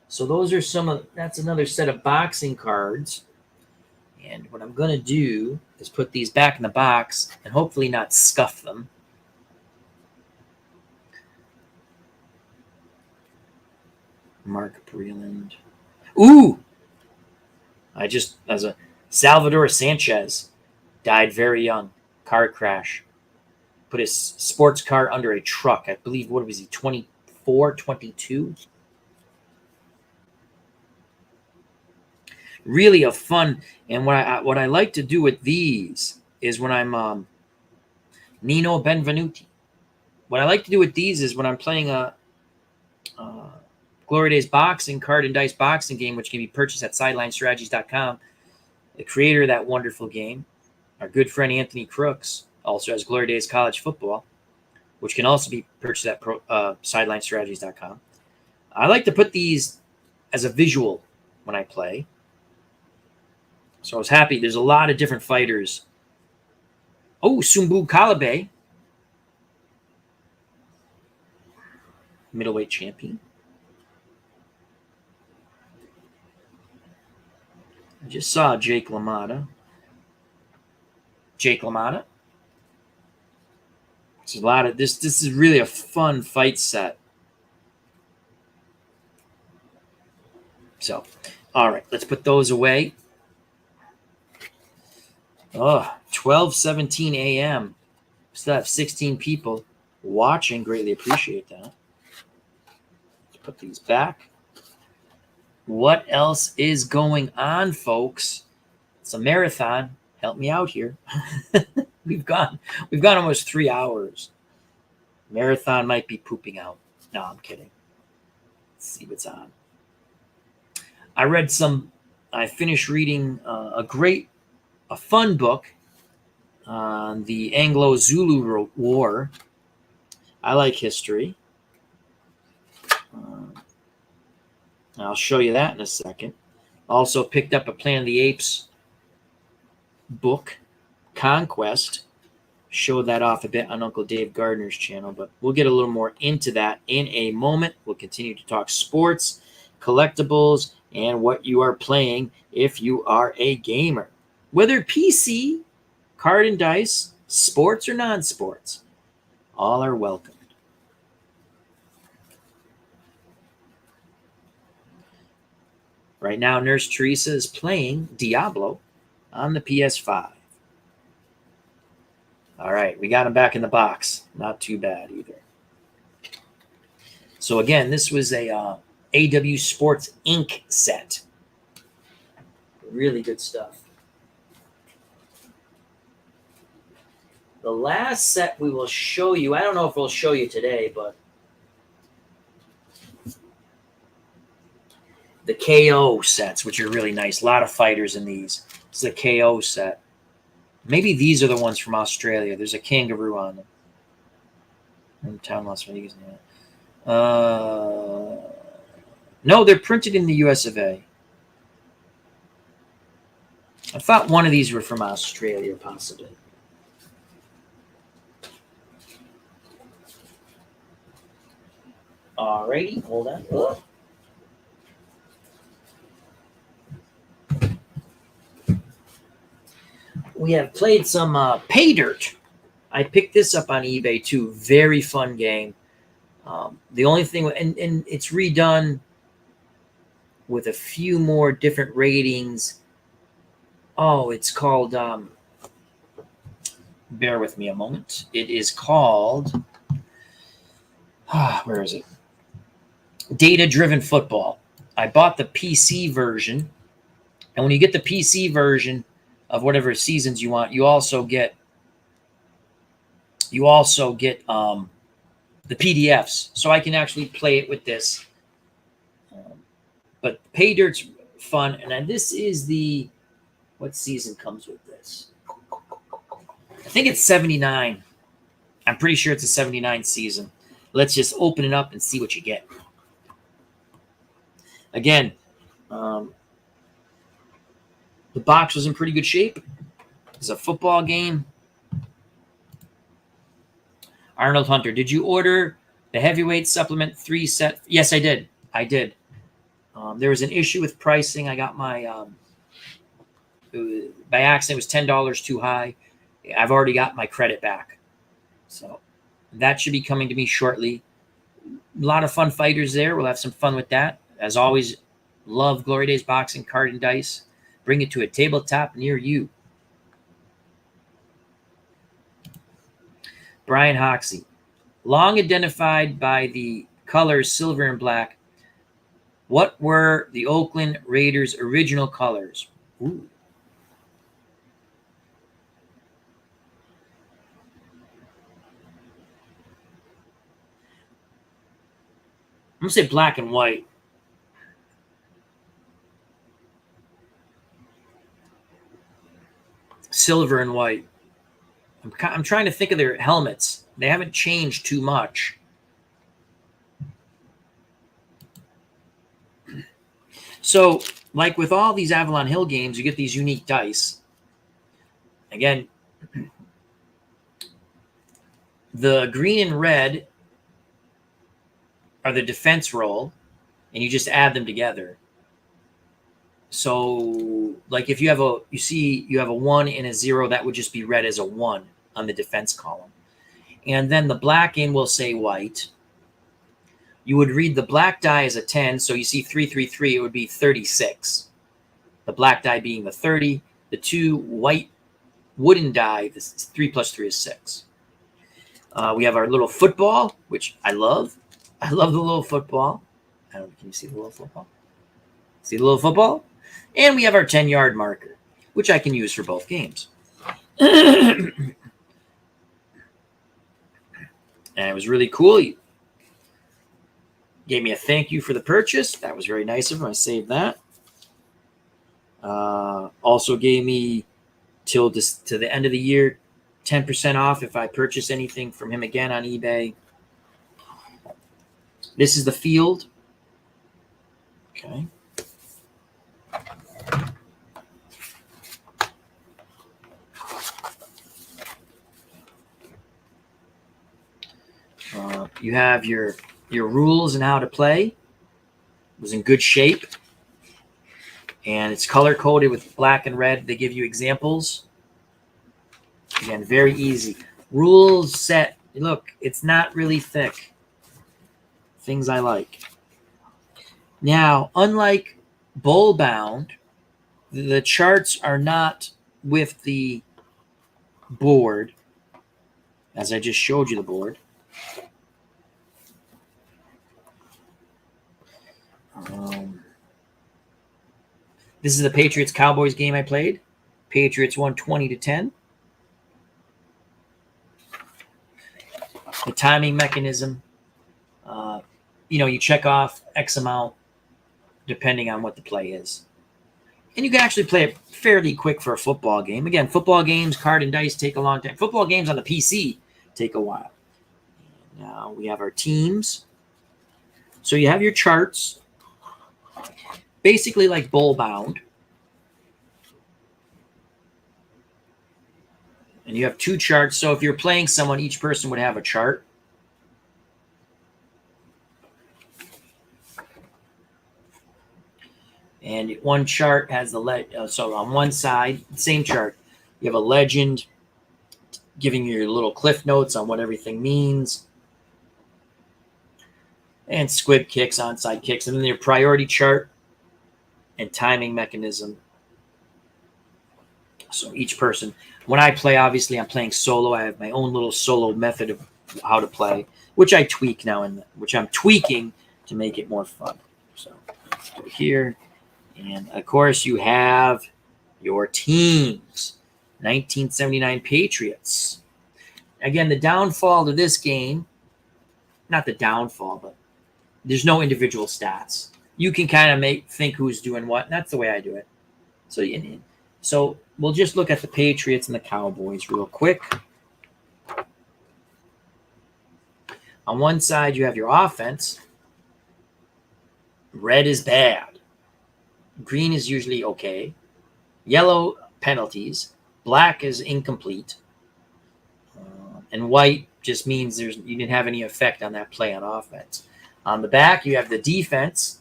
So those are that's another set of boxing cards. And what I'm going to do is put these back in the box and hopefully not scuff them. Mark Breland. Ooh! As a Salvador Sanchez died very young. Car crash. Put his sports car under a truck. I believe, what was he, 24, 22? Really a fun, and what I like to do with these is when I'm Nino Benvenuti. What I like to do with these is when I'm playing a Glory Days boxing card and dice boxing game, which can be purchased at SidelineStrategies.com. The creator of that wonderful game, our good friend Anthony Crooks, also has Glory Days College Football, which can also be purchased at SidelineStrategies.com. I like to put these as a visual when I play. So I was happy. There's a lot of different fighters. Oh, Sumbu Kalabe, middleweight champion. I just saw Jake LaMotta. It's a lot of this. This is really a fun fight set. So, all right, let's put those away. 12:17 a.m. Still have 16 people watching. Greatly appreciate that. Let's put these back. What else is going on, folks? It's a marathon. Help me out here. We've gone almost 3 hours. Marathon might be pooping out. No, I'm kidding. Let's see what's on. I finished reading a fun book on the Anglo-Zulu War. I like history. I'll show you that in a second. Also picked up a Planet of the Apes book, Conquest. Showed that off a bit on Uncle Dave Gardner's channel, but we'll get a little more into that in a moment. We'll continue to talk sports, collectibles, and what you are playing if you are a gamer. Whether PC, card and dice, sports or non-sports, all are welcomed. Right now, Nurse Teresa is playing Diablo on the PS5. All right, we got him back in the box. Not too bad either. So again, this was a AW Sports Inc. set. Really good stuff. The last set we will show you, I don't know if we'll show you today, but the KO sets, which are really nice. A lot of fighters in these. It's the KO set. Maybe these are the ones from Australia. There's a kangaroo on them. Hometown Las Vegas. No, they're printed in the US of A. I thought one of these were from Australia, possibly. Alrighty, hold on. Oh. We have played some Pay Dirt. I picked this up on eBay too. Very fun game. The only thing, and it's redone with a few more different ratings. Oh, it's called, bear with me a moment. It is called, where is it? Data-Driven Football. I bought the PC version. And when you get the PC version of whatever seasons you want, you also get the PDFs. So I can actually play it with this But Pay Dirt's fun. And then this is the, what season comes with this? I think it's 79. I'm pretty sure it's a 79 season. Let's just open it up and see what you get. Again, the box was in pretty good shape. It's a football game. Arnold Hunter, did you order the heavyweight supplement 3 set? Yes, I did. I did. There was an issue with pricing. I got my, by accident, it was $10 too high. I've already got my credit back. So that should be coming to me shortly. A lot of fun fighters there. We'll have some fun with that. As always, love Glory Days Boxing, Card and Dice. Bring it to a tabletop near you. Brian Hoxie. Long identified by the colors silver and black, what were the Oakland Raiders' original colors? Ooh. I'm going to say black and white. Silver and white. I'm trying to think of their helmets. They haven't changed too much. So, like with all these Avalon Hill games, you get these unique dice. Again, the green and red are the defense roll, and you just add them together. So, like if you have a 1 and a 0, that would just be read as a 1 on the defense column. And then the black in will say white. You would read the black die as a 10, so you see 333, it would be 36. The black die being the 30, the 2 white wooden die, this is 3 plus 3 is 6. We have our little football, which I love. I love the little football. Can you see the little football? See the little football? And we have our 10-yard marker, which I can use for both games. And it was really cool. He gave me a thank you for the purchase. That was very nice of him. I saved that. Also gave me to the end of the year 10% off if I purchase anything from him again on eBay. This is the field. Okay. You have your rules and how to play. It was in good shape. And it's color-coded with black and red. They give you examples. Again, very easy. Rules set. Look, it's not really thick. Things I like. Now, unlike Bull-Bound, the charts are not with the board, as I just showed you the board. This is the Patriots-Cowboys game I played. Patriots won 20-10. The timing mechanism, you check off X amount depending on what the play is. And you can actually play it fairly quick for a football game. Again, football games, card and dice take a long time. Football games on the PC take a while. Now we have our teams. So you have your charts, basically like Bull-Bound. And you have 2 charts. So if you're playing someone, each person would have a chart. And one chart has the so on one side, same chart, you have a legend giving you your little cliff notes on what everything means. And squib kicks, onside kicks, and then your priority chart and timing mechanism. So each person, when I play, obviously I'm playing solo. I have my own little solo method of how to play, which I tweak now and which I'm tweaking to make it more fun. So let's go here. And of course you have your teams. 1979 Patriots. Again, the downfall to this game, not the downfall, but there's no individual stats. you can kind of think who's doing what. And that's the way I do it. So we'll just look at the Patriots and the Cowboys real quick. On one side, you have your offense. Red is bad. Green is usually okay. Yellow, penalties. Black is incomplete. And white just means you didn't have any effect on that play on offense. On the back, you have the defense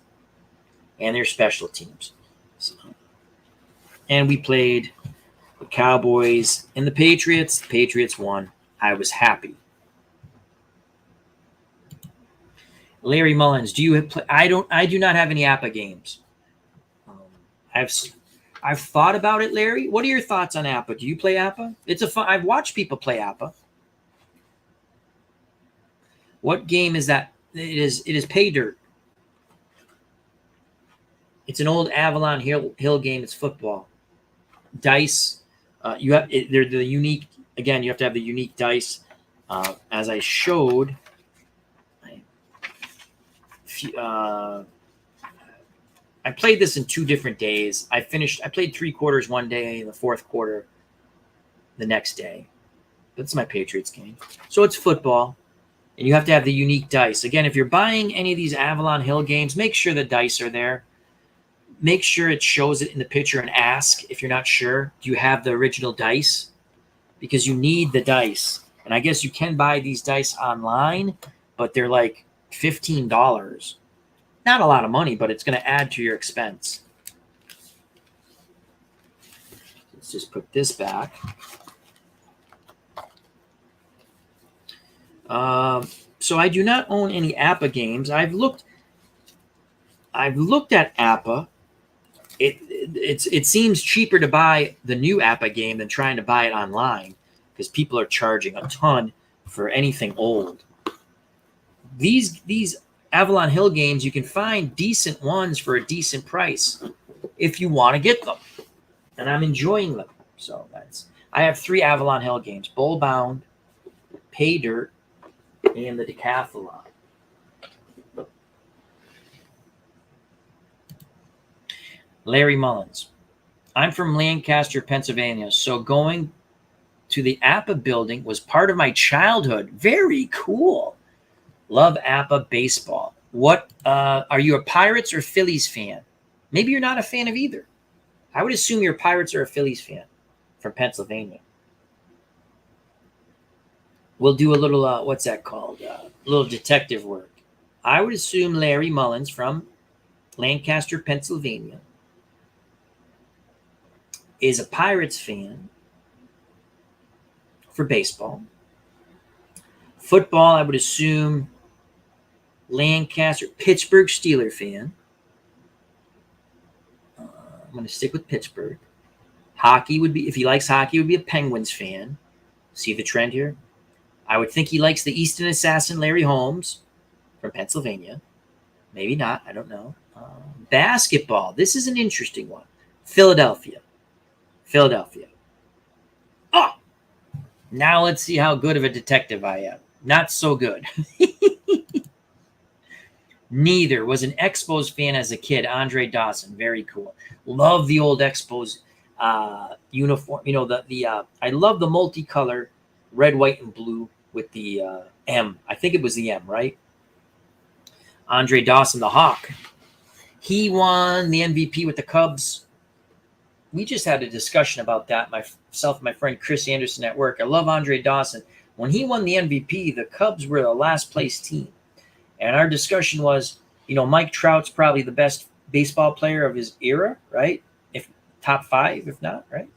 and their special teams. And we played the Cowboys and the Patriots. The Patriots won. I was happy. Larry Mullins, do you play? I do not have any APA games. I've thought about it, Larry. What are your thoughts on APA? Do you play APA? It's a fun. I've watched people play APA. What game is that? It is Pay Dirt. It's an old Avalon Hill game. It's football. Dice. They're the unique. Again, you have to have the unique dice. As I showed. I played this in 2 different days. I played 3 quarters one day and the 4th quarter the next day. That's my Patriots game. So it's football, and you have to have the unique dice. Again, if you're buying any of these Avalon Hill games, make sure the dice are there. Make sure it shows it in the picture and ask if you're not sure, do you have the original dice? Because you need the dice. And I guess you can buy these dice online, but they're like $15. Not a lot of money, but it's going to add to your expense. Let's just put this back. So I do not own any APA games. I've looked at APA. It seems cheaper to buy the new APA game than trying to buy it online because people are charging a ton for anything old. These Avalon Hill games, you can find decent ones for a decent price if you want to get them. And I'm enjoying them. So I have 3 Avalon Hill games: Bull Bound, Pay Dirt, and the Decathlon. Larry Mullins. I'm from Lancaster, Pennsylvania, so going to the APA building was part of my childhood. Very cool. Love APA baseball. What are you, a Pirates or Phillies fan? Maybe you're not a fan of either. I would assume you're a Pirates or a Phillies fan from Pennsylvania. We'll do a little, what's that called? A little detective work. I would assume Larry Mullins from Lancaster, Pennsylvania is a Pirates fan for baseball. Football, I would assume Lancaster, Pittsburgh Steeler fan. I'm going to stick with Pittsburgh. Hockey would be, if he likes hockey, would be a Penguins fan. See the trend here? I would think he likes the Easton Assassin Larry Holmes from Pennsylvania. Maybe not. I don't know. Basketball. This is an interesting one. Philadelphia. Oh! Now let's see how good of a detective I am. Not so good. Neither. Was an Expos fan as a kid. Andre Dawson. Very cool. Love the old Expos uniform. You know, I love the multicolor red, white, and blue with the M. I think it was the M, right? Andre Dawson, the Hawk. He won the MVP with the Cubs. We just had a discussion about that, myself and my friend Chris Anderson at work. I love Andre Dawson. When he won the MVP, the Cubs were the last place team. And our discussion was, you know, Mike Trout's probably the best baseball player of his era, right? If top 5, if not, right?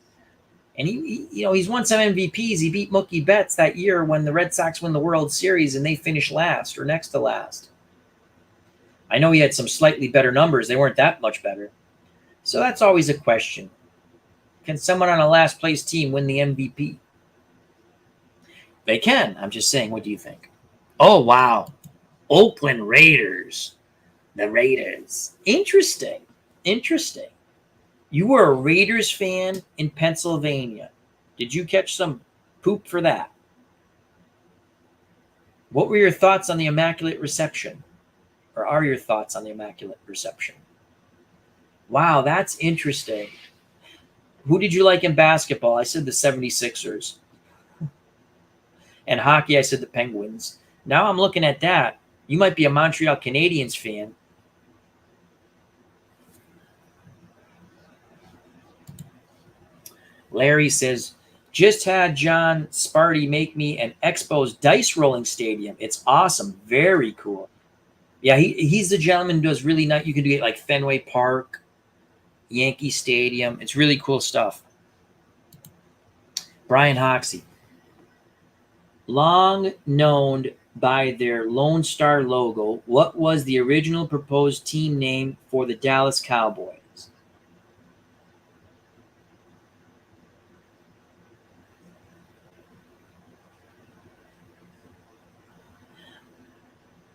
And he's won some MVPs. He beat Mookie Betts that year when the Red Sox won the World Series and they finished last or next to last. I know he had some slightly better numbers. They weren't that much better. So that's always a question. Can someone on a last place team win the MVP? They can. I'm just saying, what do you think? Oh, wow. Oakland Raiders. The Raiders. Interesting. You were a Raiders fan in Pennsylvania. Did you catch some poop for that? What were your thoughts on the Immaculate Reception? or are your thoughts on the Immaculate Reception? Wow, that's interesting. Who did you like in basketball? I said the 76ers. And hockey, I said the Penguins. Now I'm looking at that. You might be a Montreal Canadiens fan. Larry says, just had John Sparty make me an Expos dice rolling stadium. It's awesome. Very cool. Yeah, he's the gentleman who does really nice. You can do it like Fenway Park, Yankee Stadium. It's really cool stuff. Brian Hoxie. Long known by their Lone Star logo, what was the original proposed team name for the Dallas Cowboys?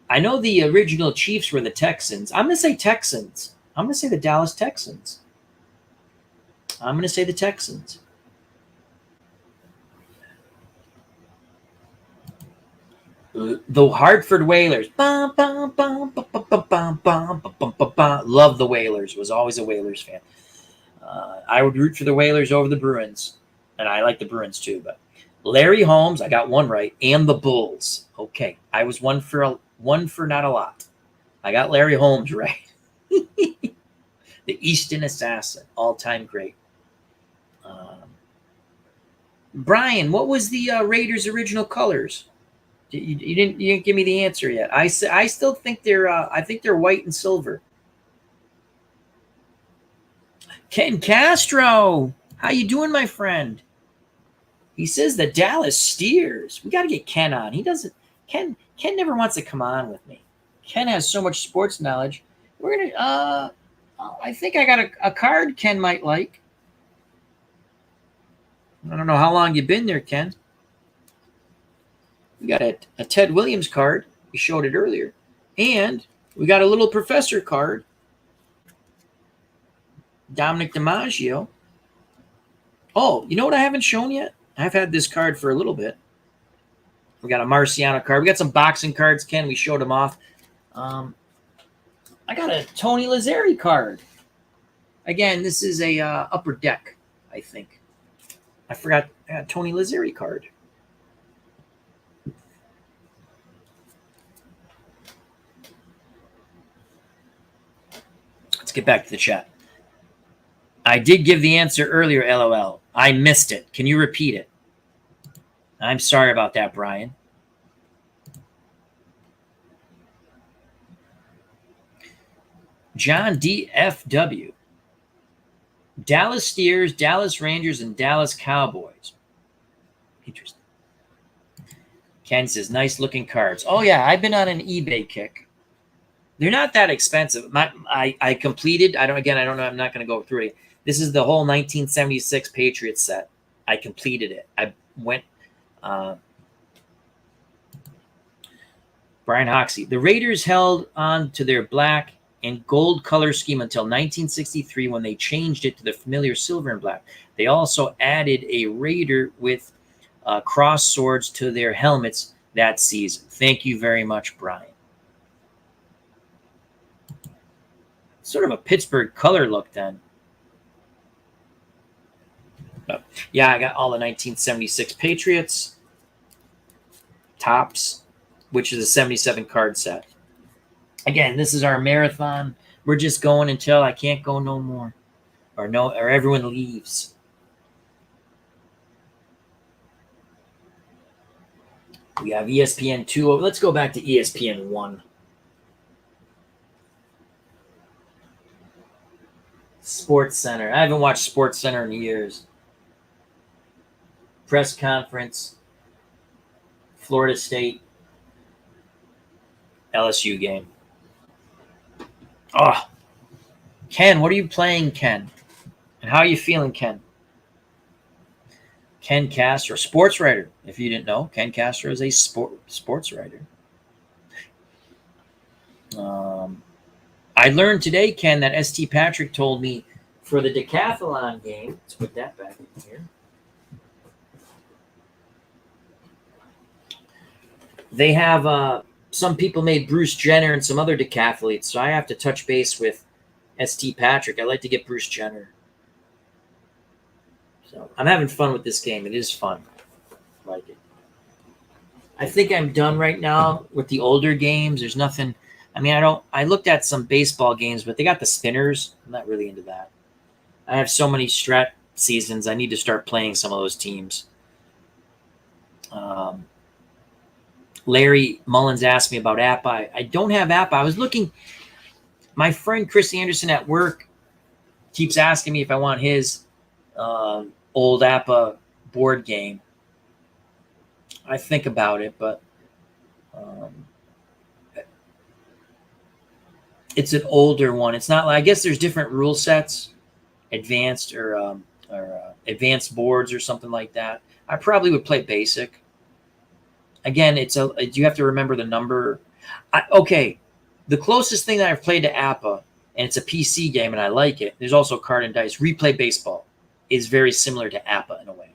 I know the original Chiefs were the Texans. I'm going to say Texans. I'm going to say the Dallas Texans. I'm going to say the Texans. The Hartford Whalers. Love the Whalers. Was always a Whalers fan. I would root for the Whalers over the Bruins. And I like the Bruins too. But Larry Holmes, I got one right. And the Bulls. Okay. I was one for not a lot. I got Larry Holmes right. The Easton Assassin. All-time great. Brian, what was the Raiders' original colors? You didn't give me the answer yet. I still think they're white and silver. Ken Castro, how you doing, my friend? He says the Dallas Steers. We got to get Ken on. He doesn't. Ken never wants to come on with me. Ken has so much sports knowledge. We're gonna. I think I got a card Ken might like. I don't know how long you've been there, Ken. We got a Ted Williams card. We showed it earlier. And we got a little professor card. Dominic DiMaggio. Oh, you know what I haven't shown yet? I've had this card for a little bit. We got a Marciano card. We got some boxing cards, Ken. We showed them off. I got a Tony Lazzeri card. Again, this is a upper deck, I think. I forgot I got a Tony Lazzeri card. Let's get back to the chat. I did give the answer earlier, LOL. I missed it. Can you repeat it? I'm sorry about that, Brian. John DFW. Dallas Steers, Dallas Rangers, and Dallas Cowboys. Interesting. Ken says, nice looking cards. Oh, yeah, I've been on an eBay kick. They're not that expensive. I completed. I don't know. I'm not going to go through it. This is the whole 1976 Patriots set. I completed it. I went. Brian Hoxie. The Raiders held on to their black and gold color scheme until 1963 when they changed it to the familiar silver and black. They also added a Raider with cross swords to their helmets that season. Thank you very much, Brian. Sort of a Pittsburgh color look then. But yeah, I got all the 1976 Patriots tops, which is a 77 card set. Again, this is our marathon. We're just going until I can't go no more, or everyone leaves. We have ESPN 2. Let's go back to ESPN 1. Sports Center. I haven't watched Sports Center in years. Press conference. Florida State. LSU game. Oh, Ken, what are you playing, Ken? And how are you feeling, Ken? Ken Castro, sports writer. If you didn't know, Ken Castro is a sports writer. I learned today, Ken, that St. Patrick told me for the decathlon game. Let's put that back in here. They have some people made Bruce Jenner and some other decathletes, so I have to touch base with St. Patrick. I like to get Bruce Jenner. So I'm having fun with this game. It is fun. I like it. I think I'm done right now with the older games. There's nothing. I mean, I looked at some baseball games, but they got the spinners. I'm not really into that. I have so many strat seasons. I need to start playing some of those teams. Larry Mullins asked me about APA. I don't have APA. I was looking. My friend Chris Anderson at work keeps asking me if I want his old APA board game. I think about it, but it's an older one. It's not. I guess there's different rule sets, advanced or advanced boards or something like that. I probably would play basic. Again, you have to remember the number. Okay, the closest thing that I've played to APA, and it's a PC game, and I like it. There's also card and dice. Replay Baseball is very similar to APA in a way.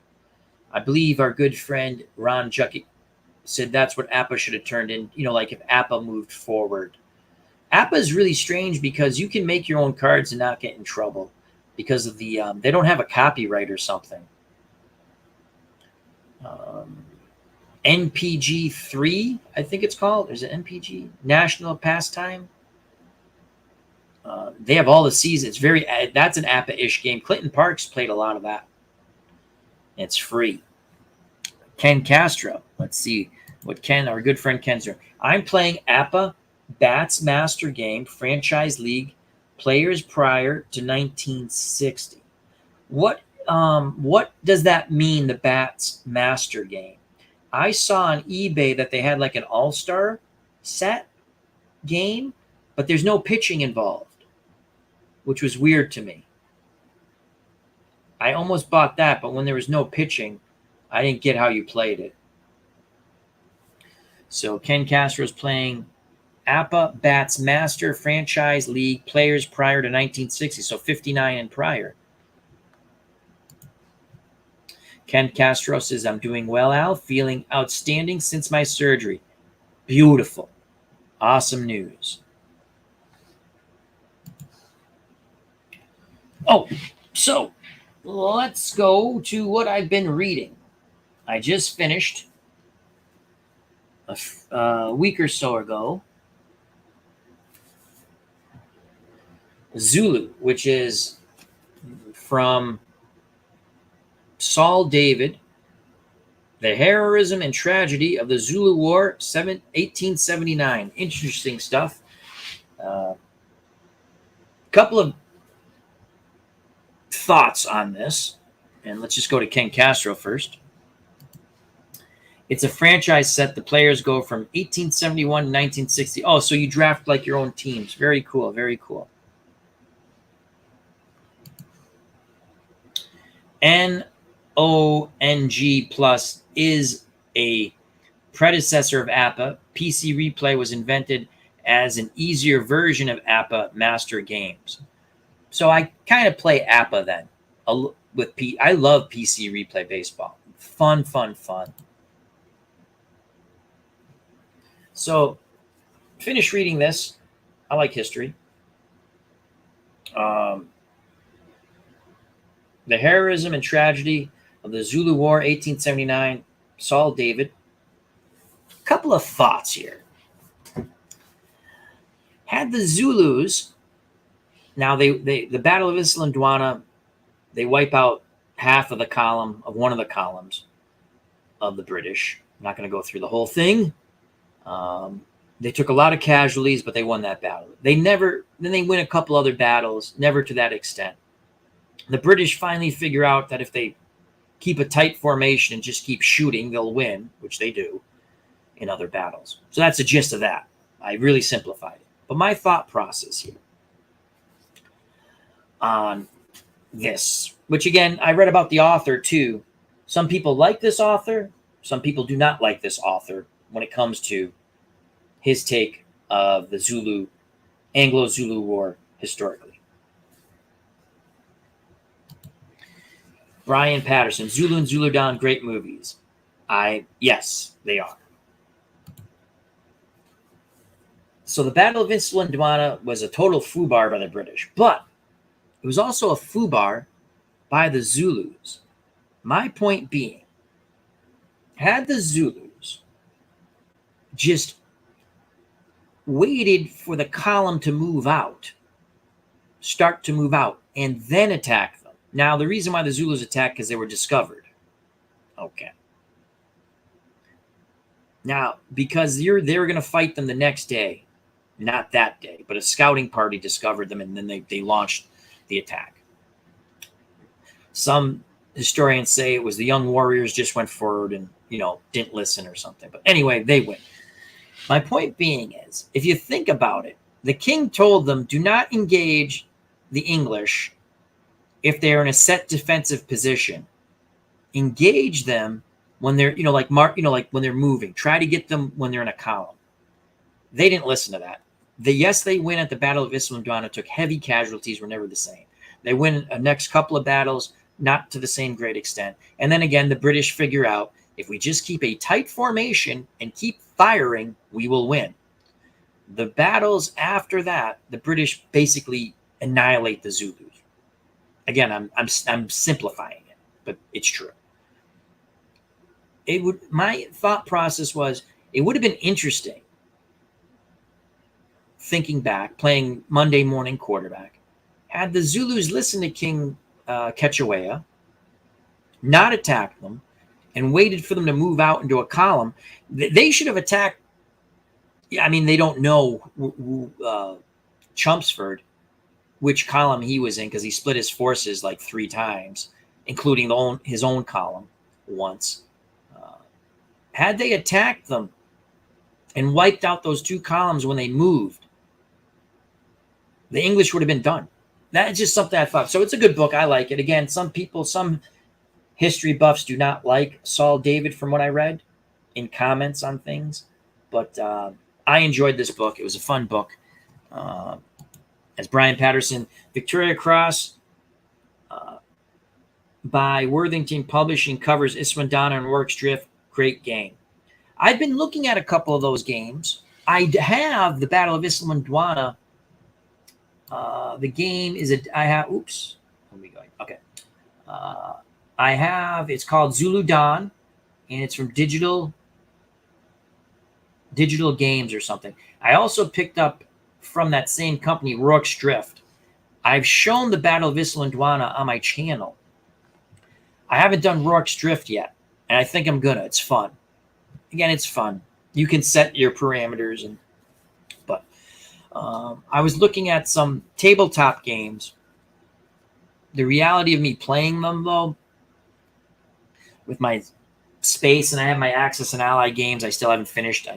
I believe our good friend Ron Jucky said that's what APA should have turned in. Like if APA moved forward. APA is really strange because you can make your own cards and not get in trouble because of the they don't have a copyright or something. NPG 3, I think it's called. There's an NPG, National Pastime. They have all the seasons. That's an APA-ish game. Clinton Parks played a lot of that. It's free. Ken Castro. Let's see what our good friend Ken's doing. I'm playing APA Bats Master Game Franchise League players prior to 1960. What does that mean, the Bats Master Game? I saw on eBay that they had like an all-star set game, but there's no pitching involved, which was weird to me. I almost bought that, but when there was no pitching, I didn't get how you played it. So Ken Castro's playing APA Bats Master Franchise League players prior to 1960, so 59 and prior. Ken Castro says, I'm doing well, Al. Feeling outstanding since my surgery. Beautiful. Awesome news. Oh, so let's go to what I've been reading. I just finished a week or so ago Zulu, which is from Saul David, The Heroism and Tragedy of the Zulu War, 1879. Interesting stuff. Couple of thoughts on this, and let's just go to Ken Castro first. It's a franchise set. The players go from 1871 to 1960. Oh, so you draft like your own teams. Very cool. Very cool. NONG Plus is a predecessor of APA. PC Replay was invented as an easier version of APA Master Games. So I kind of play APA then. I love PC Replay Baseball. Fun. So finish reading this. I like history. The Heroism and Tragedy of the Zulu War, 1879, Saul David. A couple of thoughts here. Had the Zulus, now the Battle of Islandwana, they wipe out half of one of the columns of the British. I'm not going to go through the whole thing. They took a lot of casualties, but they won that battle. Then they win a couple other battles, never to that extent. The British finally figure out that if they keep a tight formation and just keep shooting, they'll win, which they do in other battles. So that's the gist of that. I really simplified it. But my thought process here on this, which again, I read about the author too. Some people like this author. Some people do not like this author when it comes to his take of the Anglo-Zulu War historically. Brian Patterson, Zulu and Zuludan, great movies. Yes, they are. So the Battle of Isla was a total foobar by the British, but it was also a foobar by the Zulus. My point being, had the Zulus just waited for the column to move out, start to move out, and then attack them. Now, the reason why the Zulus attacked because they were discovered. Okay. Now, because they were going to fight them the next day, not that day, but a scouting party discovered them, and then they launched the attack. Some historians say it was the young warriors just went forward and, didn't listen or something. But anyway, they win. My point being is, if you think about it, the king told them, do not engage the English if they're in a set defensive position. Engage them when they're, like when they're moving. Try to get them when they're in a column. They didn't listen to that. Yes, they win at the Battle of Isla, took heavy casualties, were never the same. They win a next couple of battles, not to the same great extent. And then again, the British figure out, if we just keep a tight formation and keep firing, we will win. The battles after that, the British basically annihilate the Zulus. Again, I'm simplifying it, but it's true. My thought process was, it would have been interesting, thinking back, playing Monday morning quarterback, had the Zulus listened to King Ketchawea, not attacked them, and waited for them to move out into a column. They should have attacked. I mean, they don't know Chelmsford, which column he was in, because he split his forces like 3 times, including his own column once. Had they attacked them and wiped out those 2 columns when they moved, the English would have been done. That's just something I thought. So it's a good book. I like it. Again, some history buffs do not like Saul David from what I read in comments on things. But I enjoyed this book. It was a fun book. As Brian Patterson, Victoria Cross by Worthington Publishing covers Iswandana and Rorke's Drift. Great game. I've been looking at a couple of those games. I have the Battle of Iswandana. The game is oops. Where are we going? Okay. It's called Zulu Dawn, and it's from Digital Games or something. I also picked up from that same company, Rorke's Drift. I've shown the Battle of Iswandana on my channel. I haven't done Rorke's Drift yet, and I think I'm gonna. It's fun. Again, it's fun. You can set your parameters, but I was looking at some tabletop games. The reality of me playing them, though, with my space, and I have my Axis and Ally games I still haven't finished.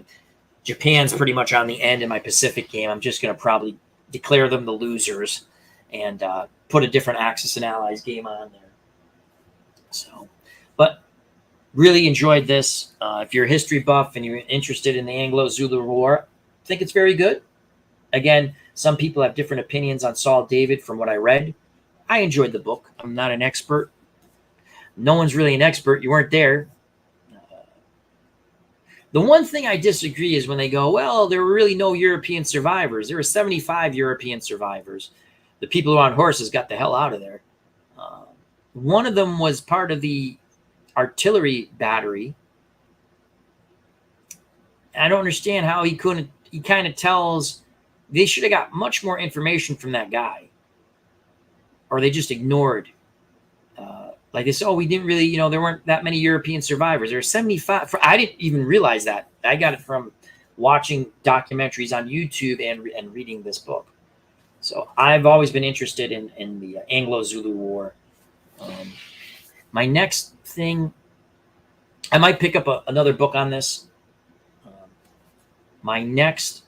Japan's pretty much on the end in my Pacific game. I'm just going to probably declare them the losers and put a different Axis and Allies game on there. So, but really enjoyed this. If you're a history buff and you're interested in the Anglo-Zulu War, I think it's very good. Again, some people have different opinions on Saul David from what I read. I enjoyed the book. I'm not an expert. No one's really an expert. You weren't there. The one thing I disagree is when they go, well, there were really no European survivors. There were 75 European survivors. The people who were on horses got the hell out of there. One of them was part of the artillery battery. I don't understand how he couldn't. He kind of tells they should have got much more information from that guy, or they just ignored. Like they said, oh, we didn't really, there weren't that many European survivors. There were 75. I didn't even realize that. I got it from watching documentaries on YouTube and reading this book. So I've always been interested in the Anglo-Zulu War. My next thing, I might pick up another book on this. My next,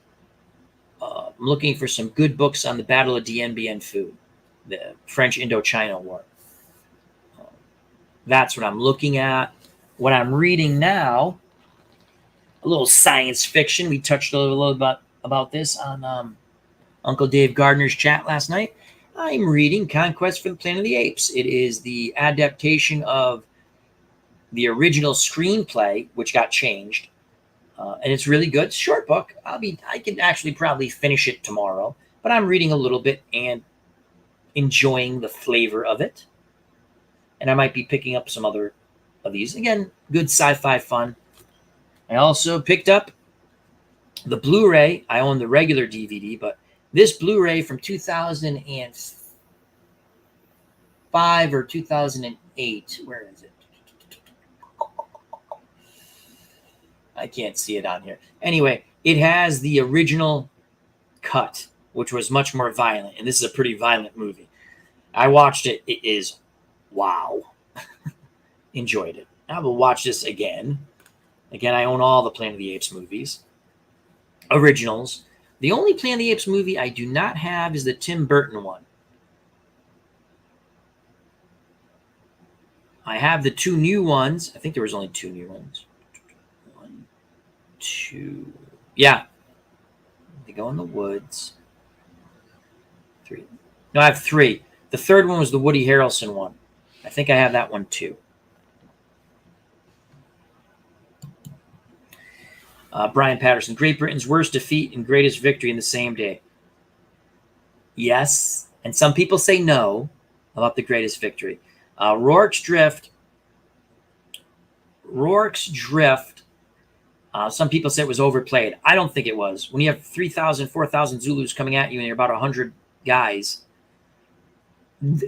I'm looking for some good books on the Battle of Dien Bien Phu, the French Indochina War. That's what I'm looking at. What I'm reading now, a little science fiction. We touched a little bit about this on Uncle Dave Gardner's chat last night. I'm reading Conquest for the Planet of the Apes. It is the adaptation of the original screenplay, which got changed. and it's really good. Short book. I can actually probably finish it tomorrow, but I'm reading a little bit and enjoying the flavor of it. And I might be picking up some other of these. Again, good sci-fi fun. I also picked up the Blu-ray. I own the regular DVD, but this Blu-ray from 2005 or 2008. Where is it? I can't see it on here. Anyway, it has the original cut, which was much more violent. And this is a pretty violent movie. I watched it. It is wow. Enjoyed it. I will watch this again. Again, I own all the Planet of the Apes movies. Originals. The only Planet of the Apes movie I do not have is the Tim Burton one. I have the two new ones. I think there was only two new ones. 1, 2. Yeah. They go in the woods. 3. No, I have 3. The third one was the Woody Harrelson one. I think I have that one too. Brian Patterson, Great Britain's worst defeat and greatest victory in the same day. Yes, and some people say no about the greatest victory. Rorke's Drift. Some people say it was overplayed. I don't think it was. When you have 3,000, 4,000 Zulus coming at you and you're about 100 guys.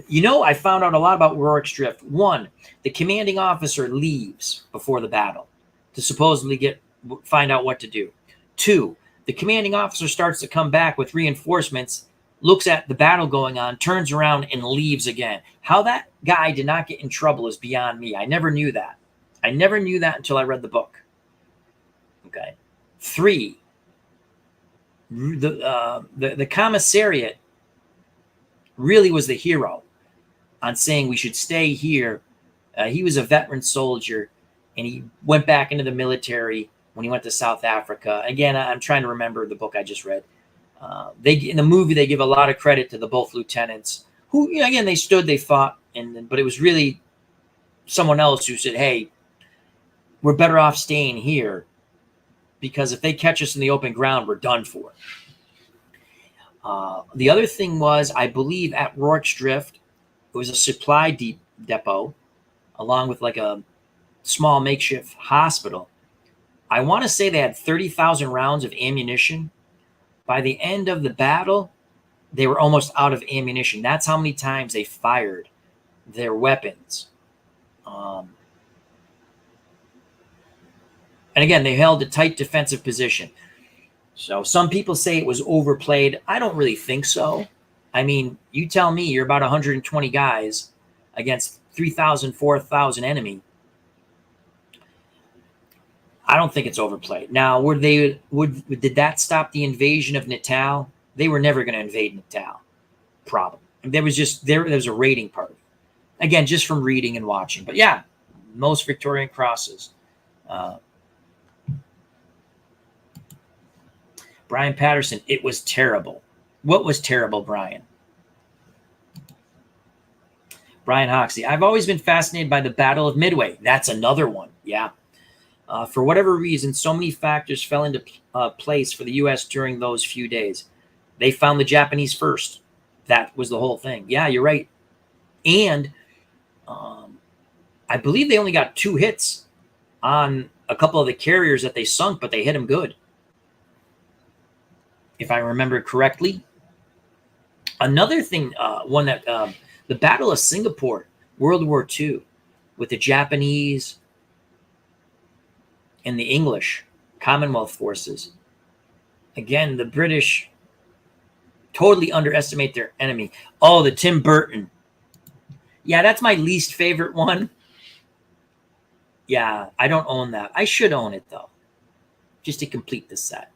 You know, I found out a lot about Rorke's Drift. 1, the commanding officer leaves before the battle to supposedly find out what to do. 2, the commanding officer starts to come back with reinforcements, looks at the battle going on, turns around, and leaves again. How that guy did not get in trouble is beyond me. I never knew that. I never knew that until I read the book. Okay. 3, the commissariat really was the hero on saying we should stay here. He was a veteran soldier, and he went back into the military when he went to South Africa. Again, I'm trying to remember the book I just read. In the movie, they give a lot of credit to the both lieutenants who, again, they stood, they fought, but it was really someone else who said, hey, we're better off staying here because if they catch us in the open ground, we're done for. The other thing was, I believe at Rorke's Drift, it was a supply depot along with like a small makeshift hospital. I want to say they had 30,000 rounds of ammunition. By the end of the battle, they were almost out of ammunition. That's how many times they fired their weapons. And again, they held a tight defensive position. So some people say it was overplayed. I don't really think so. I mean, you tell me, you're about 120 guys against 3,000, 4,000 enemy. I don't think it's overplayed. Now, did that stop the invasion of Natal? They were never going to invade Natal. Problem. There was a raiding party. Again, just from reading and watching. But yeah, most Victorian crosses. Brian Patterson, it was terrible. What was terrible, Brian? Brian Hoxie, I've always been fascinated by the Battle of Midway. That's another one. Yeah. For whatever reason, so many factors fell into place for the U.S. during those few days. They found the Japanese first. That was the whole thing. Yeah, you're right. And I believe they only got 2 hits on a couple of the carriers that they sunk, but they hit them good, if I remember correctly. Another thing, the Battle of Singapore, World War II, with the Japanese and the English Commonwealth forces. Again, the British totally underestimate their enemy. Oh, the Tim Burton. Yeah, that's my least favorite one. Yeah, I don't own that. I should own it, though, just to complete the set.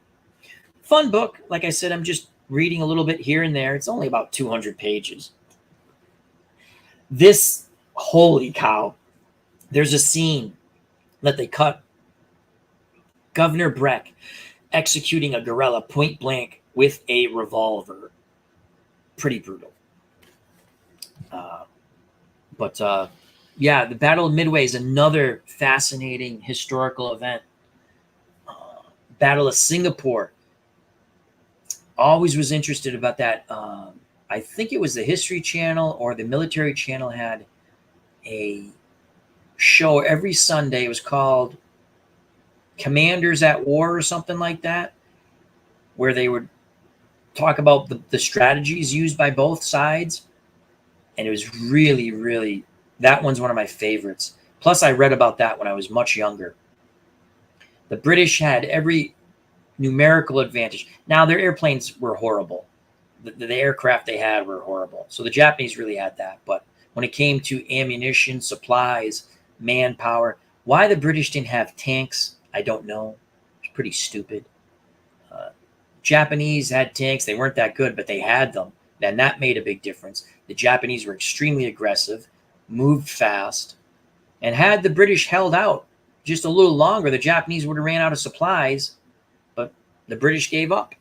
Fun book. Like I said, I'm just reading a little bit here and there. It's only about 200 pages. This, holy cow, there's a scene that they cut Governor Breck executing a guerrilla point blank with a revolver. Pretty brutal. Yeah, the Battle of Midway is another fascinating historical event. Battle of Singapore. Always was interested about that. I think it was the History Channel or the Military Channel had a show every Sunday. It was called Commanders at War or something like that, where they would talk about the strategies used by both sides. And it was really, really, that one's one of my favorites. Plus, I read about that when I was much younger. The British had every numerical advantage. Now, their airplanes were horrible. The aircraft they had were horrible. So the Japanese really had that. But when it came to ammunition, supplies, manpower, why the British didn't have tanks, I don't know. It's pretty stupid. Japanese had tanks. They weren't that good, but they had them. And that made a big difference. The Japanese were extremely aggressive, moved fast, and had the British held out just a little longer, the Japanese would have ran out of supplies, but the British gave up.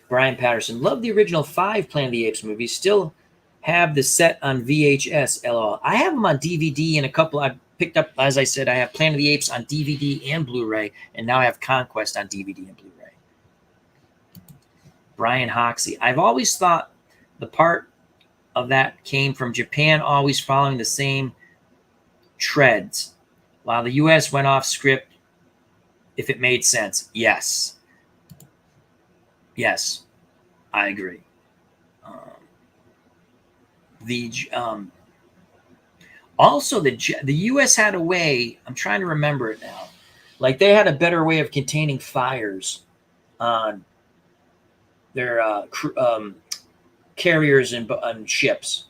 Brian Patterson, love the original 5 Planet of the Apes movies. Still have the set on VHS, LOL. I have them on DVD and a couple. I picked up, as I said, I have Planet of the Apes on DVD and Blu-ray, and now I have Conquest on DVD and Blu-ray. Brian Hoxie, I've always thought the part of that came from Japan always following the same treads, while the U.S. went off script if it made sense. Yes. Yes, I agree. Also, the U.S. had a way, I'm trying to remember it now, like they had a better way of containing fires on their carriers and ships,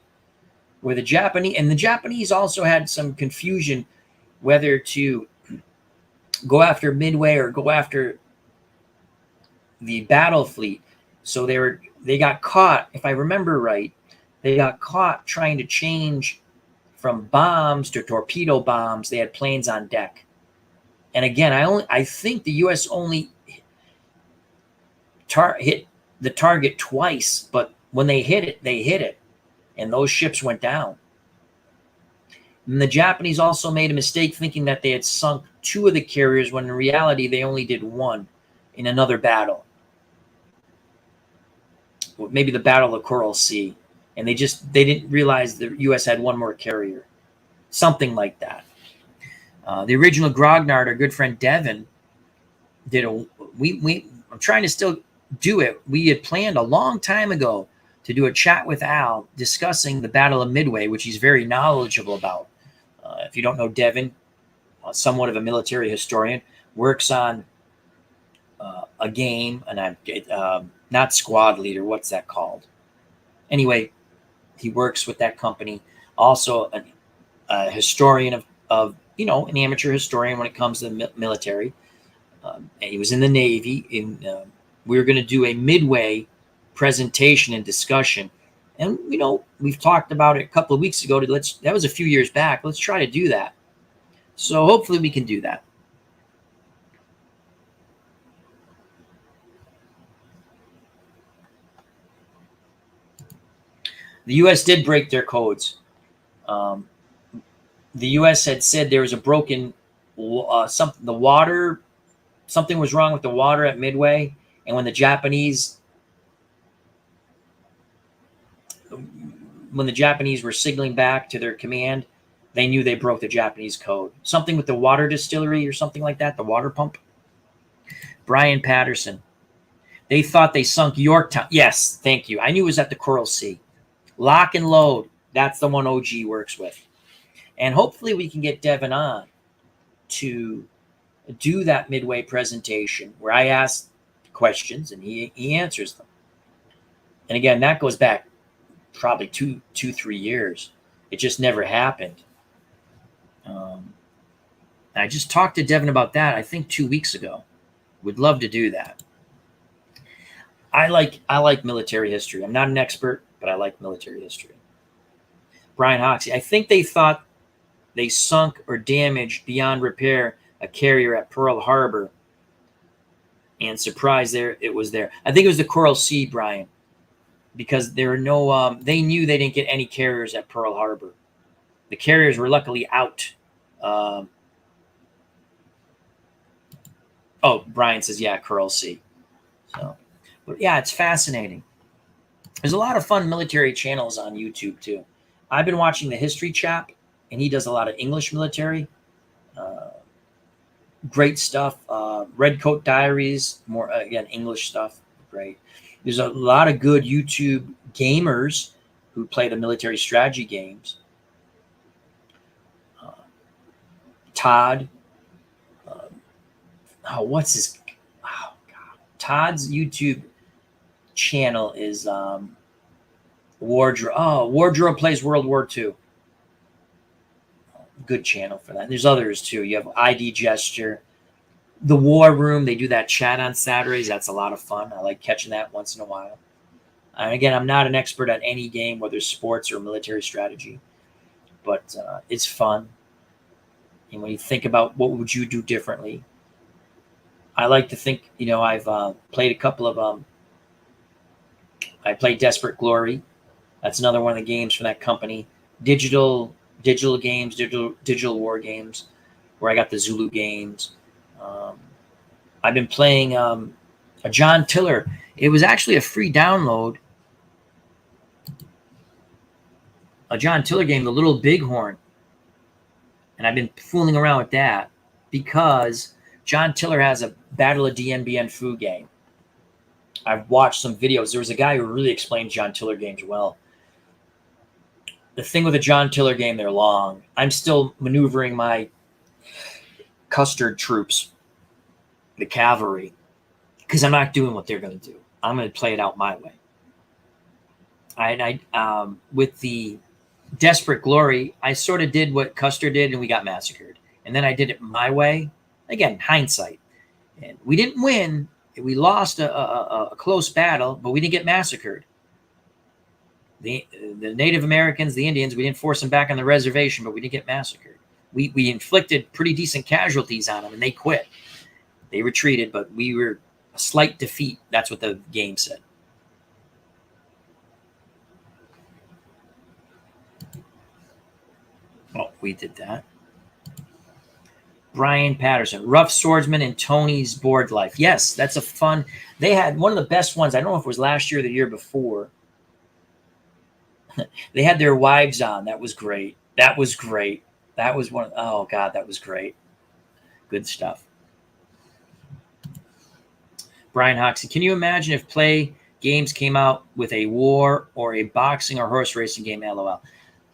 where the Japanese also had some confusion whether to go after Midway or go after the battle fleet. So they got caught, if I remember right, they got caught trying to change from bombs to torpedo bombs. They had planes on deck. And again, I think the U.S. only hit the target twice, but when they hit it, and those ships went down. And the Japanese also made a mistake thinking that they had sunk 2 of the carriers, when in reality they only did 1 in another battle. Maybe the Battle of Coral Sea, and they didn't realize the U.S. had 1 more carrier, something like that. The original Grognard, our good friend Devin, did I'm trying to still do it. We had planned a long time ago to do a chat with Al discussing the Battle of Midway, which he's very knowledgeable about. If you don't know Devin, somewhat of a military historian, works on a game, and I'm not squad leader. What's that called? Anyway, he works with that company. Also, a historian of an amateur historian when it comes to the military. And he was in the Navy. We were going to do a Midway presentation and discussion. And, we've talked about it a couple of weeks ago. That was a few years back. Let's try to do that. So hopefully we can do that. The U.S. did break their codes. The U.S. had said there was a broken something was wrong with the water at Midway, and when the Japanese were signaling back to their command, they knew they broke the Japanese code. Something with the water distillery or something like that, the water pump. Brian Patterson, they thought they sunk Yorktown. Yes, thank you. I knew it was at the Coral Sea. Lock and Load, that's the one OG works with. And hopefully we can get Devin on to do that Midway presentation where I ask questions and he answers them. And again, that goes back probably 3 years. It just never happened. I just talked to Devin about that, I think 2 weeks ago. Would love to do that. I like military history. I'm not an expert, but I like military history. Brian Hoxie, I think they thought they sunk or damaged beyond repair a carrier at Pearl Harbor, and surprised it was there. I think it was the Coral Sea, Brian, because there were no. They knew they didn't get any carriers at Pearl Harbor. The carriers were luckily out Oh, Brian says, yeah, Curl C. So, but yeah, it's fascinating. There's a lot of fun military channels on YouTube too. I've been watching the History Chap, and he does a lot of English military. Uh, Great stuff. Red Coat Diaries, more again English stuff. Great. There's a lot of good YouTube gamers who play the military strategy games. Uh, Todd. What's his? Oh God. Todd's YouTube channel is Wardrobe. Oh, Wardrobe plays World War II. Good channel for that. And there's others too. You have ID Gesture. The War Room, they do that chat on Saturdays. That's a lot of fun. I like catching that once in a while. And again, I'm not an expert at any game, whether sports or military strategy, but it's fun. And when you think about what would you do differently, I like to think, I've played a couple of, I played Desperate Glory. That's another one of the games from that company. Digital games, digital war games, where I got the Zulu games. I've been playing a John Tiller. It was actually a free download. A John Tiller game, The Little Bighorn. And I've been fooling around with that because John Tiller has a Battle of Dien Bien Phu game. I've watched some videos. There was a guy who really explained John Tiller games well. The thing with a John Tiller game, they're long. I'm still maneuvering my custard troops, the cavalry, because I'm not doing what they're going to do. I'm going to play it out my way. With the Desperate Glory, I sort of did what Custer did, and we got massacred. And then I did it my way. Again, hindsight. And we didn't win. We lost a close battle, but we didn't get massacred. The Native Americans, the Indians, we didn't force them back on the reservation, but we didn't get massacred. We inflicted pretty decent casualties on them, and they quit. They retreated, but we were a slight defeat. That's what the game said. Oh, we did that. Brian Patterson, Rough Swordsman and Tony's Board Life. Yes, that's a fun. They had one of the best ones. I don't know if it was last year or the year before. They had their wives on. That was great. That was great. That was one. Oh, God, that was great. Good stuff. Brian Hoxie, can you imagine if play games came out with a war or a boxing or horse racing game? LOL.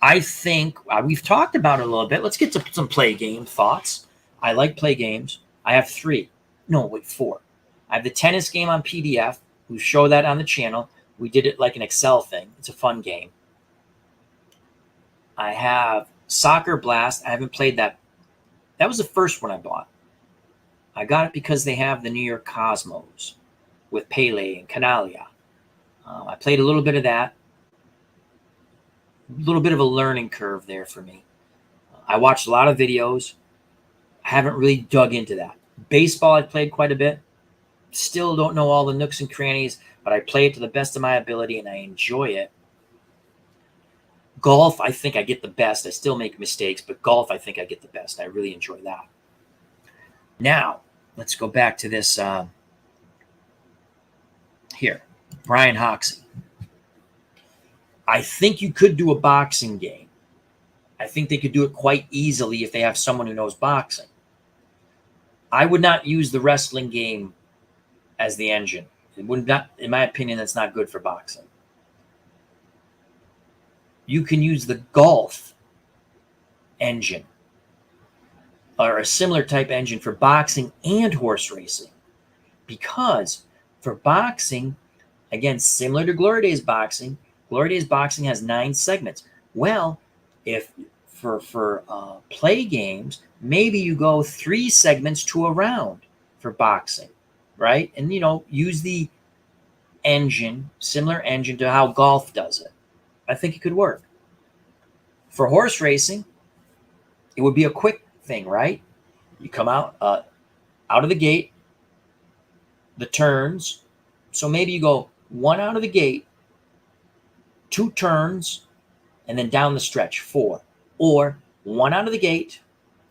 I think we've talked about it a little bit. Let's get to some play game thoughts. I like play games. I have 4. I have the tennis game on PDF. We show that on the channel. We did it like an Excel thing. It's a fun game. I have Soccer Blast. I haven't played that. That was the first one I bought. I got it because they have the New York Cosmos with Pele and Canalia. I played a little bit of that. A little bit of a learning curve there for me. I watched a lot of videos. I haven't really dug into that. Baseball, I played quite a bit. Still don't know all the nooks and crannies, but I play it to the best of my ability, and I enjoy it. Golf, I think I get the best. I still make mistakes, but golf, I think I get the best. I really enjoy that. Now, let's go back to this here. Brian Hoxie. I think you could do a boxing game. I think they could do it quite easily if they have someone who knows boxing. I would not use the wrestling game as the engine. It would not, in my opinion, that's not good for boxing. You can use the golf engine or a similar type engine for boxing and horse racing. Because for boxing, again, similar to Glory Days boxing has 9 segments. Well, if for play games, maybe you go 3 segments to a round for boxing, right? And, use the engine, similar engine to how golf does it. I think it could work. For horse racing, it would be a quick thing, right? You come out of the gate, the turns. So maybe you go 1 out of the gate, 2 turns, and then down the stretch, 4. Or 1 out of the gate,